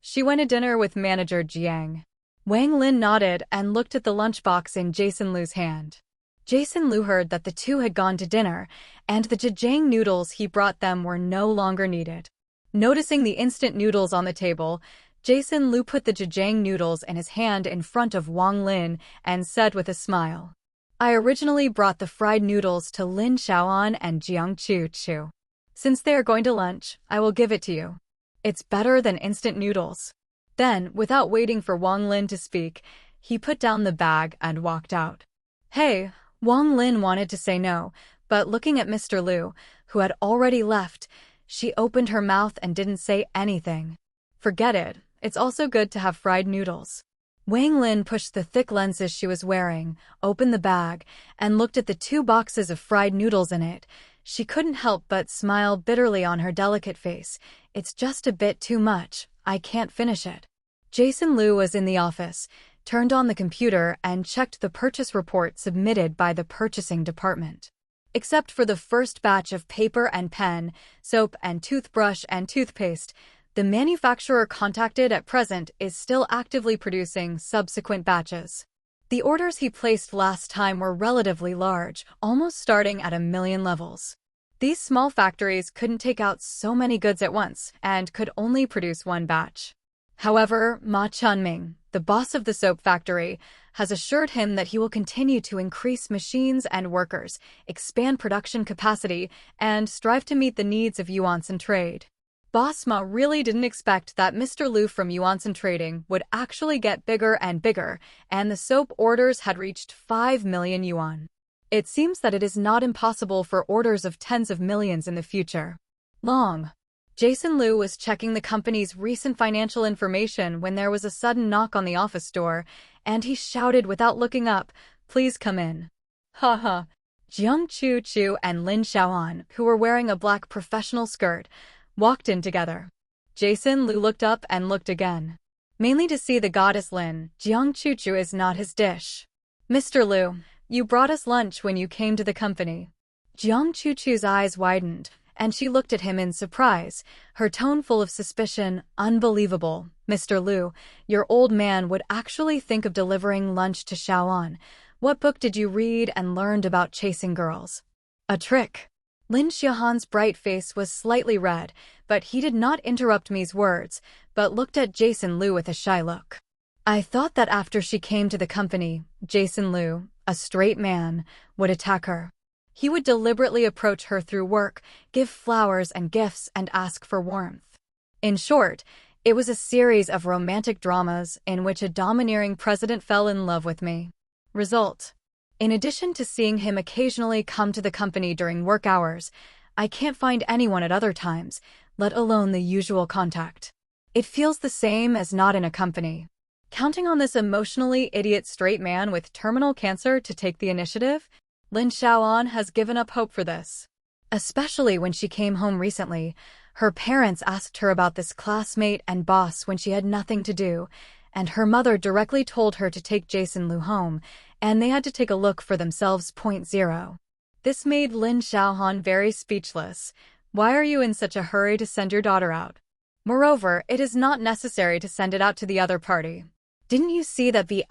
She went to dinner with Manager Jiang. Wang Lin nodded and looked at the lunchbox in Jason Lu's hand. Jason Lu heard that the two had gone to dinner, and the jjiang noodles he brought them were no longer needed. Noticing the instant noodles on the table, Jason Lu put the jjiang noodles in his hand in front of Wang Lin and said with a smile, I originally brought the fried noodles to Lin Xiaoan and Jiang Chuchu. Since they are going to lunch, I will give it to you. It's better than instant noodles. Then, without waiting for Wang Lin to speak, he put down the bag and walked out. Hey, Wang Lin wanted to say no, but looking at Mr. Lu, who had already left, she opened her mouth and didn't say anything. Forget it, it's also good to have fried noodles. Wang Lin pushed the thick lenses she was wearing, opened the bag, and looked at the 2 boxes of fried noodles in it. She couldn't help but smile bitterly on her delicate face. It's just a bit too much, I can't finish it. Jason Lu was in the office, turned on the computer and checked the purchase report submitted by the purchasing department. Except for the first batch of paper and pen, soap and toothbrush and toothpaste, the manufacturer contacted at present is still actively producing subsequent batches. The orders he placed last time were relatively large, almost starting at 1 million levels. These small factories couldn't take out so many goods at once and could only produce 1 batch. However, Ma Chunming, the boss of the soap factory, has assured him that he will continue to increase machines and workers, expand production capacity, and strive to meet the needs of yuans and trade. Boss Ma really didn't expect that Mr. Liu from Yuanson Trading would actually get bigger and bigger, and the soap orders had reached 5 million yuan. It seems that it is not impossible for orders of tens of millions in the future. Long. Jason Liu was checking the company's recent financial information when there was a sudden knock on the office door, and he shouted without looking up, "Please come in." Haha. Jiang Chu and Lin Xiaoan, who were wearing a black professional skirt, walked in together. Jason Liu looked up and looked again. Mainly to see the goddess Lin, Jiang Chu is not his dish. "Mr. Liu, you brought us lunch when you came to the company." Jiang Chu's eyes widened, and she looked at him in surprise, her tone full of suspicion. "Unbelievable, Mr. Liu, your old man would actually think of delivering lunch to Xiaoan. What book did you read and learned about chasing girls?" "A trick." Lin Xiaohan's bright face was slightly red, but he did not interrupt me's words, but looked at Jason Liu with a shy look. "I thought that after she came to the company, Jason Liu, a straight man, would attack her. He would deliberately approach her through work, give flowers and gifts, and ask for warmth. In short, it was a series of romantic dramas in which a domineering president fell in love with me. Result: in addition to seeing him occasionally come to the company during work hours, I can't find anyone at other times, let alone the usual contact. It feels the same as not in a company. Counting on this emotionally idiot straight man with terminal cancer to take the initiative? Lin Xiaoan has given up hope for this. Especially when she came home recently, her parents asked her about this classmate and boss when she had nothing to do, and her mother directly told her to take Jason Liu home, and they had to take a look for themselves. 0. This made Lin Xiaohan very speechless. Why are you in such a hurry to send your daughter out? Moreover, it is not necessary to send it out to the other party. Didn't you see that the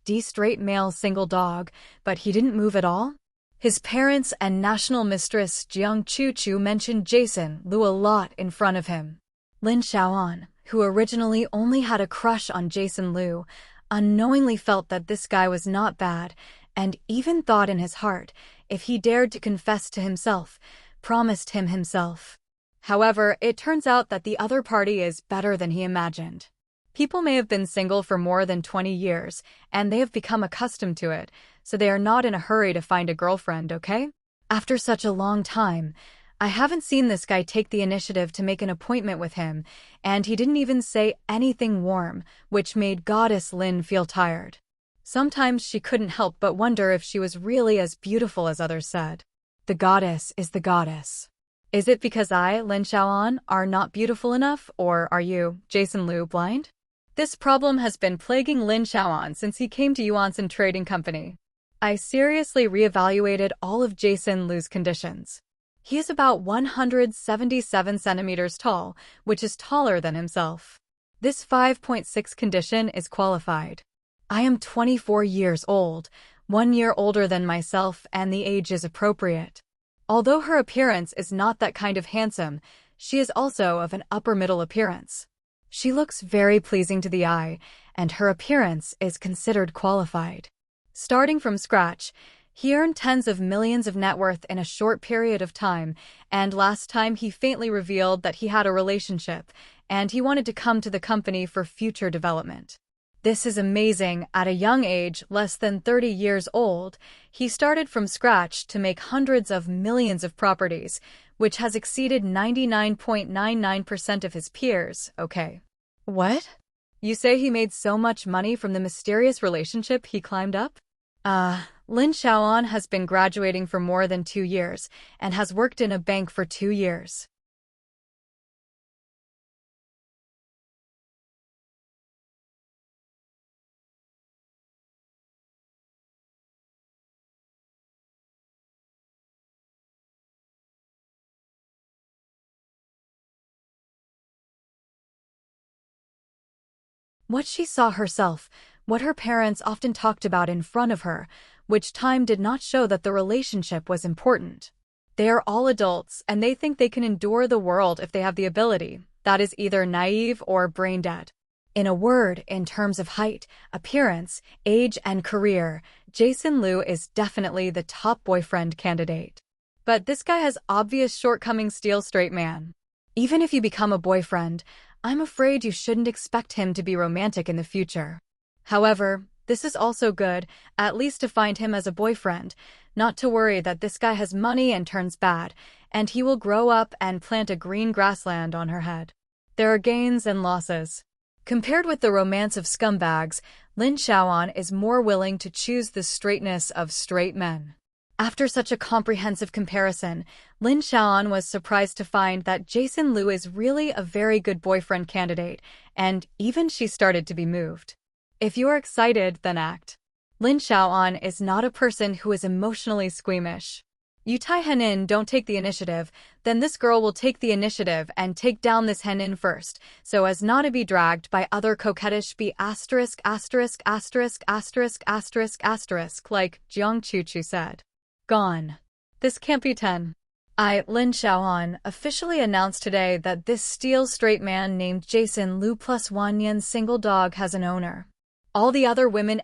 D straight male single dog, but he didn't move at all? His parents and national mistress Jiang Chu mentioned Jason Liu a lot in front of him. Lin Xiaoan, who originally only had a crush on Jason Liu, unknowingly felt that this guy was not bad, and even thought in his heart, if he dared to confess to himself, promised him himself. However, it turns out that the other party is better than he imagined. People may have been single for more than 20 years, and they have become accustomed to it, so they are not in a hurry to find a girlfriend, okay? After such a long time, I haven't seen this guy take the initiative to make an appointment with him, and he didn't even say anything warm, which made Goddess Lin feel tired. Sometimes she couldn't help but wonder if she was really as beautiful as others said. The goddess is the goddess. Is it because I, Lin Xiaoan, are not beautiful enough, or are you, Jason Liu, blind? This problem has been plaguing Lin Xiaoan since he came to Yuanson Trading Company. I seriously reevaluated all of Jason Liu's conditions. He is about 177 centimeters tall, which is taller than himself. This 5.6 condition is qualified. I am 24 years old, 1 year older than myself, and the age is appropriate. Although her appearance is not that kind of handsome, she is also of an upper-middle appearance. She looks very pleasing to the eye, and her appearance is considered qualified. Starting from scratch, he earned tens of millions of net worth in a short period of time, and last time he faintly revealed that he had a relationship, and he wanted to come to the company for future development. This is amazing. At a young age, less than 30 years old, he started from scratch to make hundreds of millions of properties, which has exceeded 99.99% of his peers. Okay. What? You say he made so much money from the mysterious relationship he climbed up? Lin Xiaoan has been graduating for more than 2 years and has worked in a bank for 2 years. What she saw herself, what her parents often talked about in front of her, which time did not show that the relationship was important. They are all adults, and they think they can endure the world if they have the ability. That is either naive or brain dead. In a word, in terms of height, appearance, age, and career, Jason Liu is definitely the top boyfriend candidate. But this guy has obvious shortcomings, steal straight man. Even if you become a boyfriend, I'm afraid you shouldn't expect him to be romantic in the future. However, this is also good, at least to find him as a boyfriend, not to worry that this guy has money and turns bad, and he will grow up and plant a green grassland on her head. There are gains and losses. Compared with the romance of scumbags, Lin Xiaoan is more willing to choose the straightness of straight men. After such a comprehensive comparison, Lin Xiaoan was surprised to find that Jason Liu is really a very good boyfriend candidate, and even she started to be moved. If you're excited, then act. Lin Xiaoan is not a person who is emotionally squeamish. You tie Henin don't take the initiative, then this girl will take the initiative and take down this Henin first, so as not to be dragged by other coquettish like Jiang Chuchu said. Gone. This can't be 10. Lin Xiaoan, officially announced today that this steel straight man named Jason Liu plus Wanyan single dog has an owner. All the other women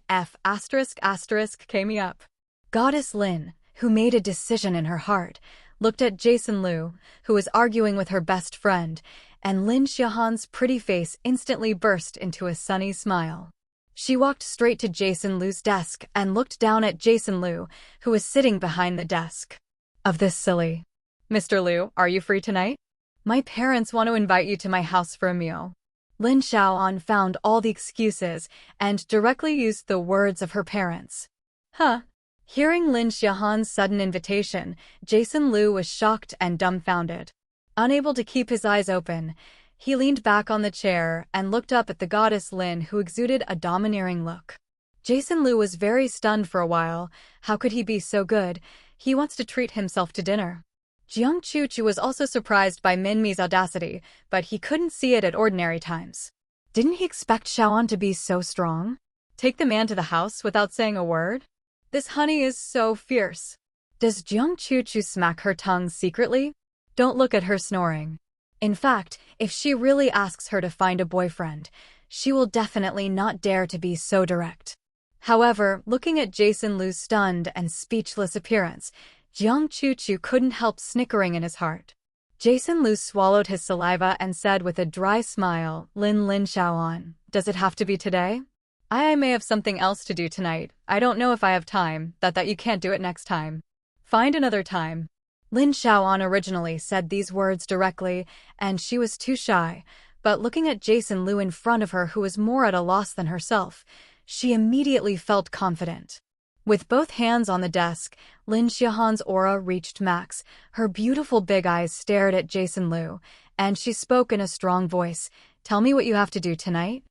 came me up. Goddess Lin, who made a decision in her heart, looked at Jason Liu, who was arguing with her best friend, and Lin Xiaoan's pretty face instantly burst into a sunny smile. She walked straight to Jason Liu's desk and looked down at Jason Liu, who was sitting behind the desk. Of this silly. Mr. Liu, are you free tonight? My parents want to invite you to my house for a meal. Lin Xiaoan found all the excuses and directly used the words of her parents. Huh. Hearing Lin Xiaoan's sudden invitation, Jason Liu was shocked and dumbfounded. Unable to keep his eyes open, he leaned back on the chair and looked up at the goddess Lin, who exuded a domineering look. Jason Liu was very stunned for a while. How could he be so good? He wants to treat himself to dinner. Jiang Chuchu was also surprised by Minmi's audacity, but he couldn't see it at ordinary times. Didn't he expect Xiaoan to be so strong? Take the man to the house without saying a word? This honey is so fierce. Does Jiang Chuchu smack her tongue secretly? Don't look at her snoring. In fact, if she really asks her to find a boyfriend, she will definitely not dare to be so direct. However, looking at Jason Liu's stunned and speechless appearance, Jiang Chuchu couldn't help snickering in his heart. Jason Liu swallowed his saliva and said with a dry smile, Lin Xiaoan, does it have to be today? I may have something else to do tonight. I don't know if I have time, that you can't do it next time. Find another time. Lin Xiaoan originally said these words directly, and she was too shy, but looking at Jason Liu in front of her, who was more at a loss than herself, she immediately felt confident. With both hands on the desk, Lin Xiaoan's aura reached max. Her beautiful big eyes stared at Jason Liu, and she spoke in a strong voice, tell me what you have to do tonight.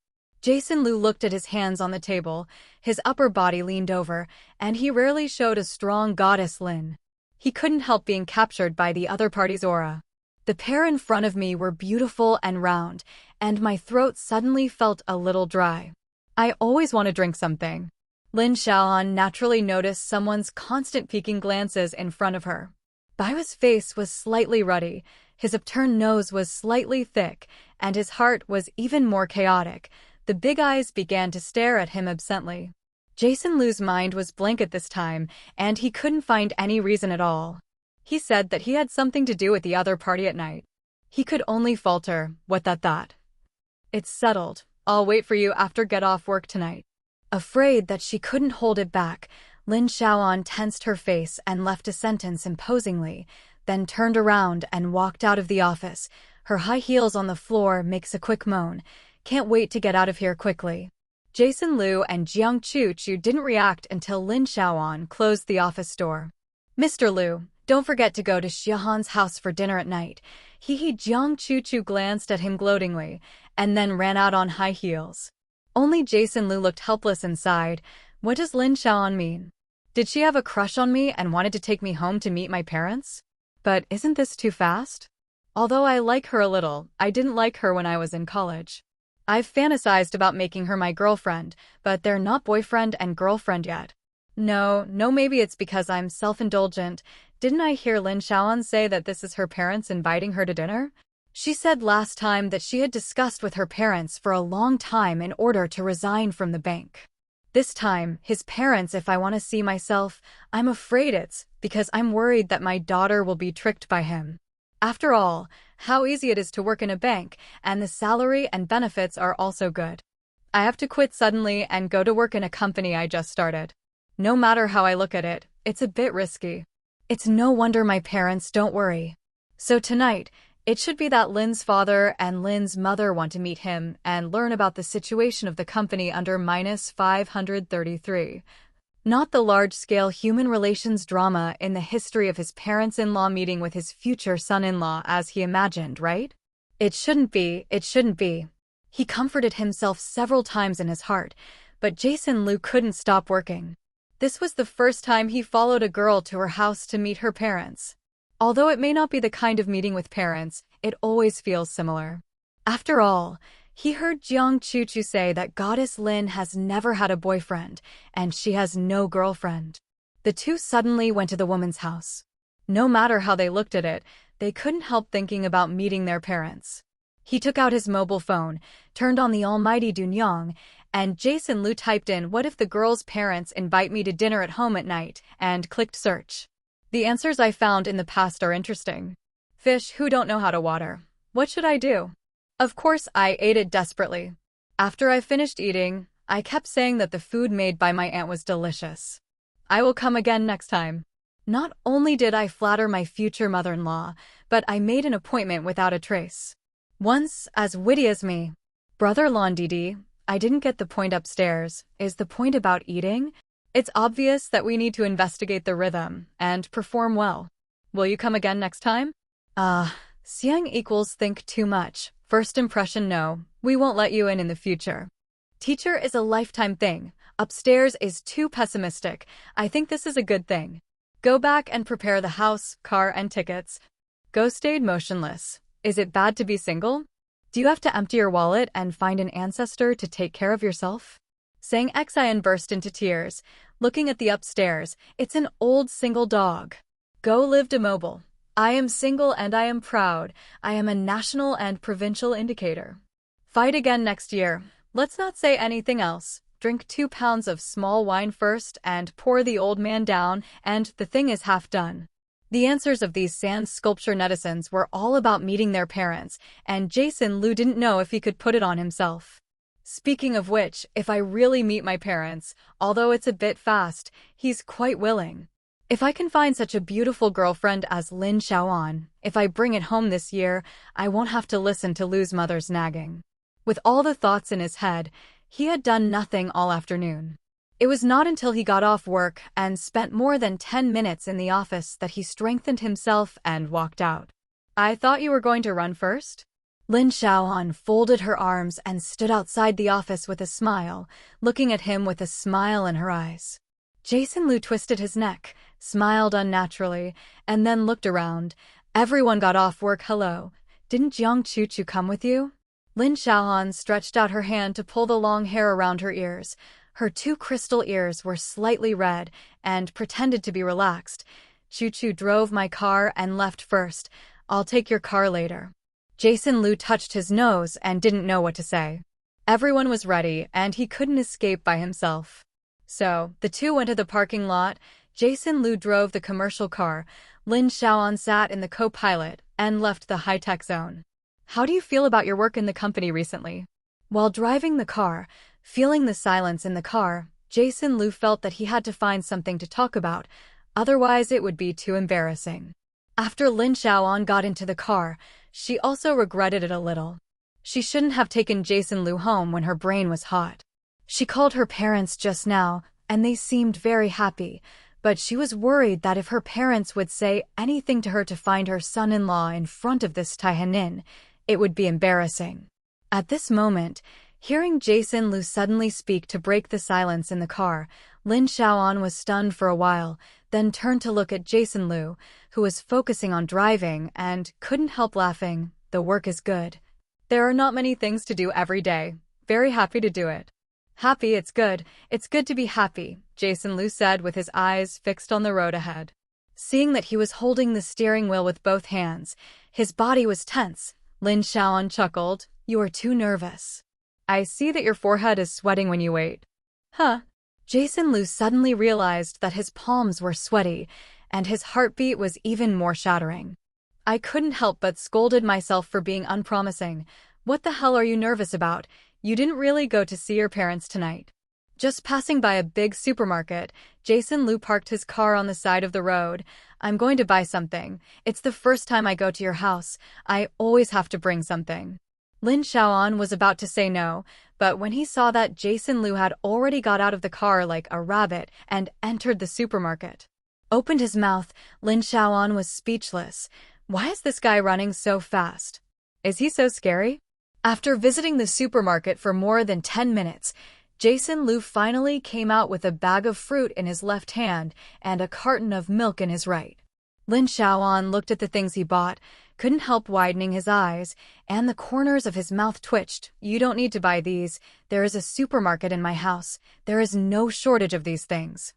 Jason Liu looked at his hands on the table, his upper body leaned over, and he rarely showed a strong goddess Lin. He couldn't help being captured by the other party's aura. The pair in front of me were beautiful and round, and my throat suddenly felt a little dry. I always want to drink something. Lin Xiaoan naturally noticed someone's constant peeking glances in front of her. Bai's face was slightly ruddy, his upturned nose was slightly thick, and his heart was even more chaotic. The big eyes began to stare at him absently. Jason Liu's mind was blank at this time, and he couldn't find any reason at all. He said that he had something to do with the other party at night. He could only falter, what that? It's settled. I'll wait for you after get off work tonight. Afraid that she couldn't hold it back, Lin Xiaoan tensed her face and left a sentence imposingly, then turned around and walked out of the office. Her high heels on the floor makes a quick moan. Can't wait to get out of here quickly. Jason Liu and Jiang Chuchu didn't react until Lin Xiaoan closed the office door. Mr. Liu, don't forget to go to Xiaohan's house for dinner at night. Jiang Chuchu glanced at him gloatingly, and then ran out on high heels. Only Jason Liu looked helpless inside. What does Lin Xiaoan mean? Did she have a crush on me and wanted to take me home to meet my parents? But isn't this too fast? Although I like her a little, I didn't like her when I was in college. I've fantasized about making her my girlfriend, but they're not boyfriend and girlfriend yet. No, maybe it's because I'm self-indulgent. Didn't I hear Lin Xiaoan say that this is her parents inviting her to dinner? She said last time that she had discussed with her parents for a long time in order to resign from the bank. This time, his parents, if I want to see myself, I'm afraid it's because I'm worried that my daughter will be tricked by him. After all, how easy it is to work in a bank, and the salary and benefits are also good. I have to quit suddenly and go to work in a company I just started. No matter how I look at it, it's a bit risky. It's no wonder my parents don't worry. So tonight, it should be that Lynn's father and Lynn's mother want to meet him and learn about the situation of the company under -533. Not the large-scale human relations drama in the history of his parents-in-law meeting with his future son-in-law as he imagined, right? It shouldn't be. He comforted himself several times in his heart, but Jason Liu couldn't stop working. This was the first time he followed a girl to her house to meet her parents. Although it may not be the kind of meeting with parents, it always feels similar. After all, he heard Jiang Chuchu say that Goddess Lin has never had a boyfriend, and she has no girlfriend. The two suddenly went to the woman's house. No matter how they looked at it, they couldn't help thinking about meeting their parents. He took out his mobile phone, turned on the almighty Dunyang, and Jason Liu typed in, "What if the girl's parents invite me to dinner at home at night?" and clicked search. The answers I found in the past are interesting. Fish who don't know how to water. What should I do? Of course, I ate it desperately. After I finished eating, I kept saying that the food made by my aunt was delicious. I will come again next time. Not only did I flatter my future mother-in-law, but I made an appointment without a trace. Once as witty as me. Brother Londidi, I didn't get the point upstairs. Is the point about eating? It's obvious that we need to investigate the rhythm and perform well. Will you come again next time? Seeing equals think too much. First impression no, we won't let you in the future. Teacher is a lifetime thing. Upstairs is too pessimistic. I think this is a good thing. Go back and prepare the house, car, and tickets. Go stayed motionless. Is it bad to be single? Do you have to empty your wallet and find an ancestor to take care of yourself? Saying Xian burst into tears, looking at the upstairs. It's an old single dog. Go live immobile. I am single and I am proud. I am a national and provincial indicator. Fight again next year. Let's not say anything else. Drink 2 pounds of small wine first and pour the old man down, and the thing is half done. The answers of these sand sculpture netizens were all about meeting their parents, and Jason Liu didn't know if he could put it on himself. Speaking of which, if I really meet my parents, although it's a bit fast, he's quite willing. If I can find such a beautiful girlfriend as Lin Xiaoan, if I bring it home this year, I won't have to listen to Lu's mother's nagging. With all the thoughts in his head, he had done nothing all afternoon. It was not until he got off work and spent more than 10 minutes in the office that he strengthened himself and walked out. I thought you were going to run first? Lin Xiaoan folded her arms and stood outside the office with a smile, looking at him with a smile in her eyes. Jason Liu twisted his neck, smiled unnaturally, and then looked around. Everyone got off work. Hello. Didn't Jiang Chuchu come with you? Lin Xiaoan stretched out her hand to pull the long hair around her ears. Her 2 crystal ears were slightly red and pretended to be relaxed. Chuchu drove my car and left first. I'll take your car later. Jason Liu touched his nose and didn't know what to say. Everyone was ready, and he couldn't escape by himself. So, the two went to the parking lot. Jason Liu drove the commercial car. Lin Xiaoan sat in the co-pilot and left the high-tech zone. How do you feel about your work in the company recently? While driving the car, feeling the silence in the car, Jason Liu felt that he had to find something to talk about, otherwise it would be too embarrassing. After Lin Xiaoan got into the car, she also regretted it a little. She shouldn't have taken Jason Liu home when her brain was hot. She called her parents just now, and they seemed very happy, but she was worried that if her parents would say anything to her to find her son-in-law in front of this Taihanin, it would be embarrassing. At this moment, hearing Jason Liu suddenly speak to break the silence in the car, Lin Xiaoan was stunned for a while, then turned to look at Jason Liu, who was focusing on driving, and couldn't help laughing. The work is good. There are not many things to do every day. Very happy to do it. Happy, it's good. It's good to be happy, Jason Liu said with his eyes fixed on the road ahead. Seeing that he was holding the steering wheel with both hands, his body was tense. Lin Xiaoan chuckled. You are too nervous. I see that your forehead is sweating when you wait. Huh, Jason Lu suddenly realized that his palms were sweaty, and his heartbeat was even more shattering. I couldn't help but scolded myself for being unpromising. What the hell are you nervous about? You didn't really go to see your parents tonight. Just passing by a big supermarket, Jason Lu parked his car on the side of the road. I'm going to buy something. It's the first time I go to your house. I always have to bring something. Lin Xiaoan was about to say no, but when he saw that Jason Lu had already got out of the car like a rabbit and entered the supermarket. Opened his mouth, Lin Xiaoan was speechless. Why is this guy running so fast? Is he so scary? After visiting the supermarket for more than 10 minutes, Jason Lu finally came out with a bag of fruit in his left hand and a carton of milk in his right. Lin Xiaoan looked at the things he bought, couldn't help widening his eyes, and the corners of his mouth twitched. You don't need to buy these. There is a supermarket in my house. There is no shortage of these things.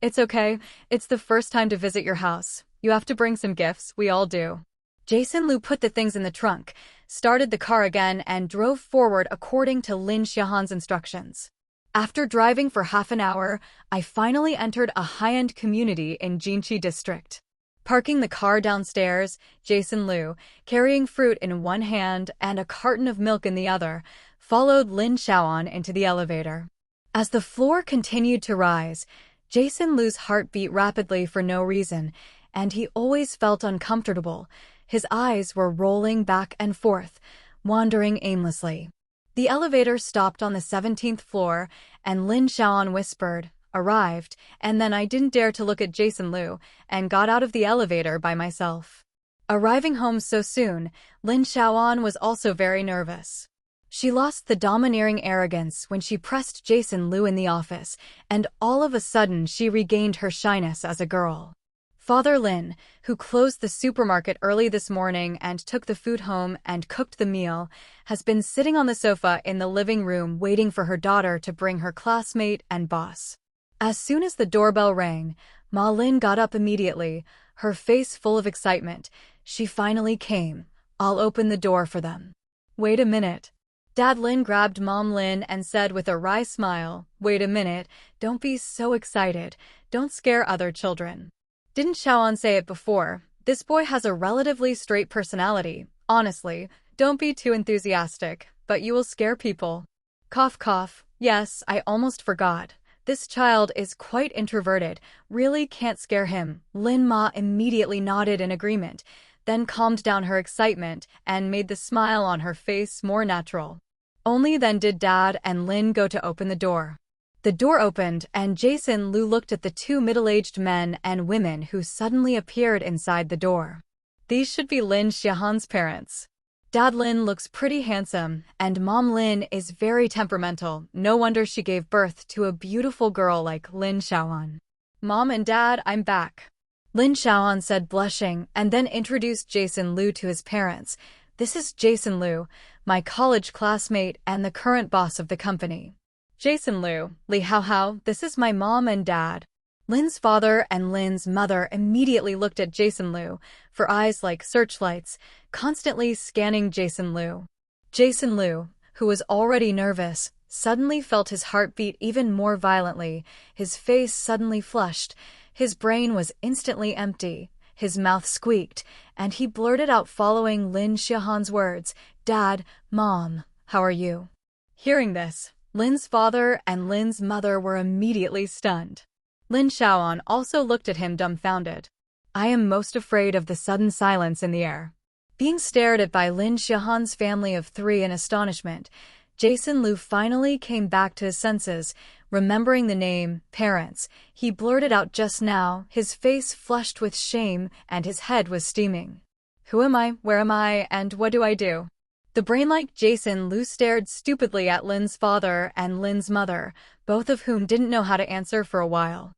It's okay. It's the first time to visit your house. You have to bring some gifts. We all do. Jason Lu put the things in the trunk, started the car again, and drove forward according to Lin Xiaoan's instructions. After driving for half an hour, I finally entered a high-end community in Jinqi district. Parking the car downstairs, Jason Lu, carrying fruit in one hand and a carton of milk in the other, followed Lin Xiaoan into the elevator. As the floor continued to rise, Jason Lu's heart beat rapidly for no reason, and he always felt uncomfortable. His eyes were rolling back and forth, wandering aimlessly. The elevator stopped on the 17th floor, and Lin Xiaoan whispered, "Arrived," and then I didn't dare to look at Jason Lu, and got out of the elevator by myself. Arriving home so soon, Lin Xiaoan was also very nervous. She lost the domineering arrogance when she pressed Jason Lu in the office, and all of a sudden she regained her shyness as a girl. Father Lin, who closed the supermarket early this morning and took the food home and cooked the meal, has been sitting on the sofa in the living room waiting for her daughter to bring her classmate and boss. As soon as the doorbell rang, Ma Lin got up immediately, her face full of excitement. She finally came. I'll open the door for them. Wait a minute. Dad Lin grabbed Mom Lin and said with a wry smile, "Wait a minute, don't be so excited. Don't scare other children." Didn't Xiaoan say it before? This boy has a relatively straight personality. Honestly, don't be too enthusiastic, but you will scare people. Cough cough. Yes, I almost forgot. This child is quite introverted. Really can't scare him. Lin Ma immediately nodded in agreement, then calmed down her excitement and made the smile on her face more natural. Only then did Dad and Lin go to open the door. The door opened, and Jason Lu looked at the two middle-aged men and women who suddenly appeared inside the door. These should be Lin Xiaoan's parents. Dad Lin looks pretty handsome, and Mom Lin is very temperamental. No wonder she gave birth to a beautiful girl like Lin Xiaoan. Mom and Dad, I'm back. Lin Xiaoan said, blushing, and then introduced Jason Lu to his parents. This is Jason Lu, my college classmate and the current boss of the company. Jason Lu, Li Hao Hao, this is my mom and dad. Lin's father and Lin's mother immediately looked at Jason Lu, for eyes like searchlights, constantly scanning Jason Lu. Jason Lu, who was already nervous, suddenly felt his heart beat even more violently, his face suddenly flushed, his brain was instantly empty, his mouth squeaked, and he blurted out following Lin Xiaoan's words, "Dad, Mom, how are you?" Hearing this, Lin's father and Lin's mother were immediately stunned. Lin Xiaoan also looked at him dumbfounded. I am most afraid of the sudden silence in the air. Being stared at by Lin Xiaoan's family of three in astonishment, Jason Lu finally came back to his senses, remembering the name, parents, he blurted out just now, his face flushed with shame and his head was steaming. Who am I, where am I, and what do I do? The brain-like Jason Lu stared stupidly at Lin's father and Lin's mother, both of whom didn't know how to answer for a while.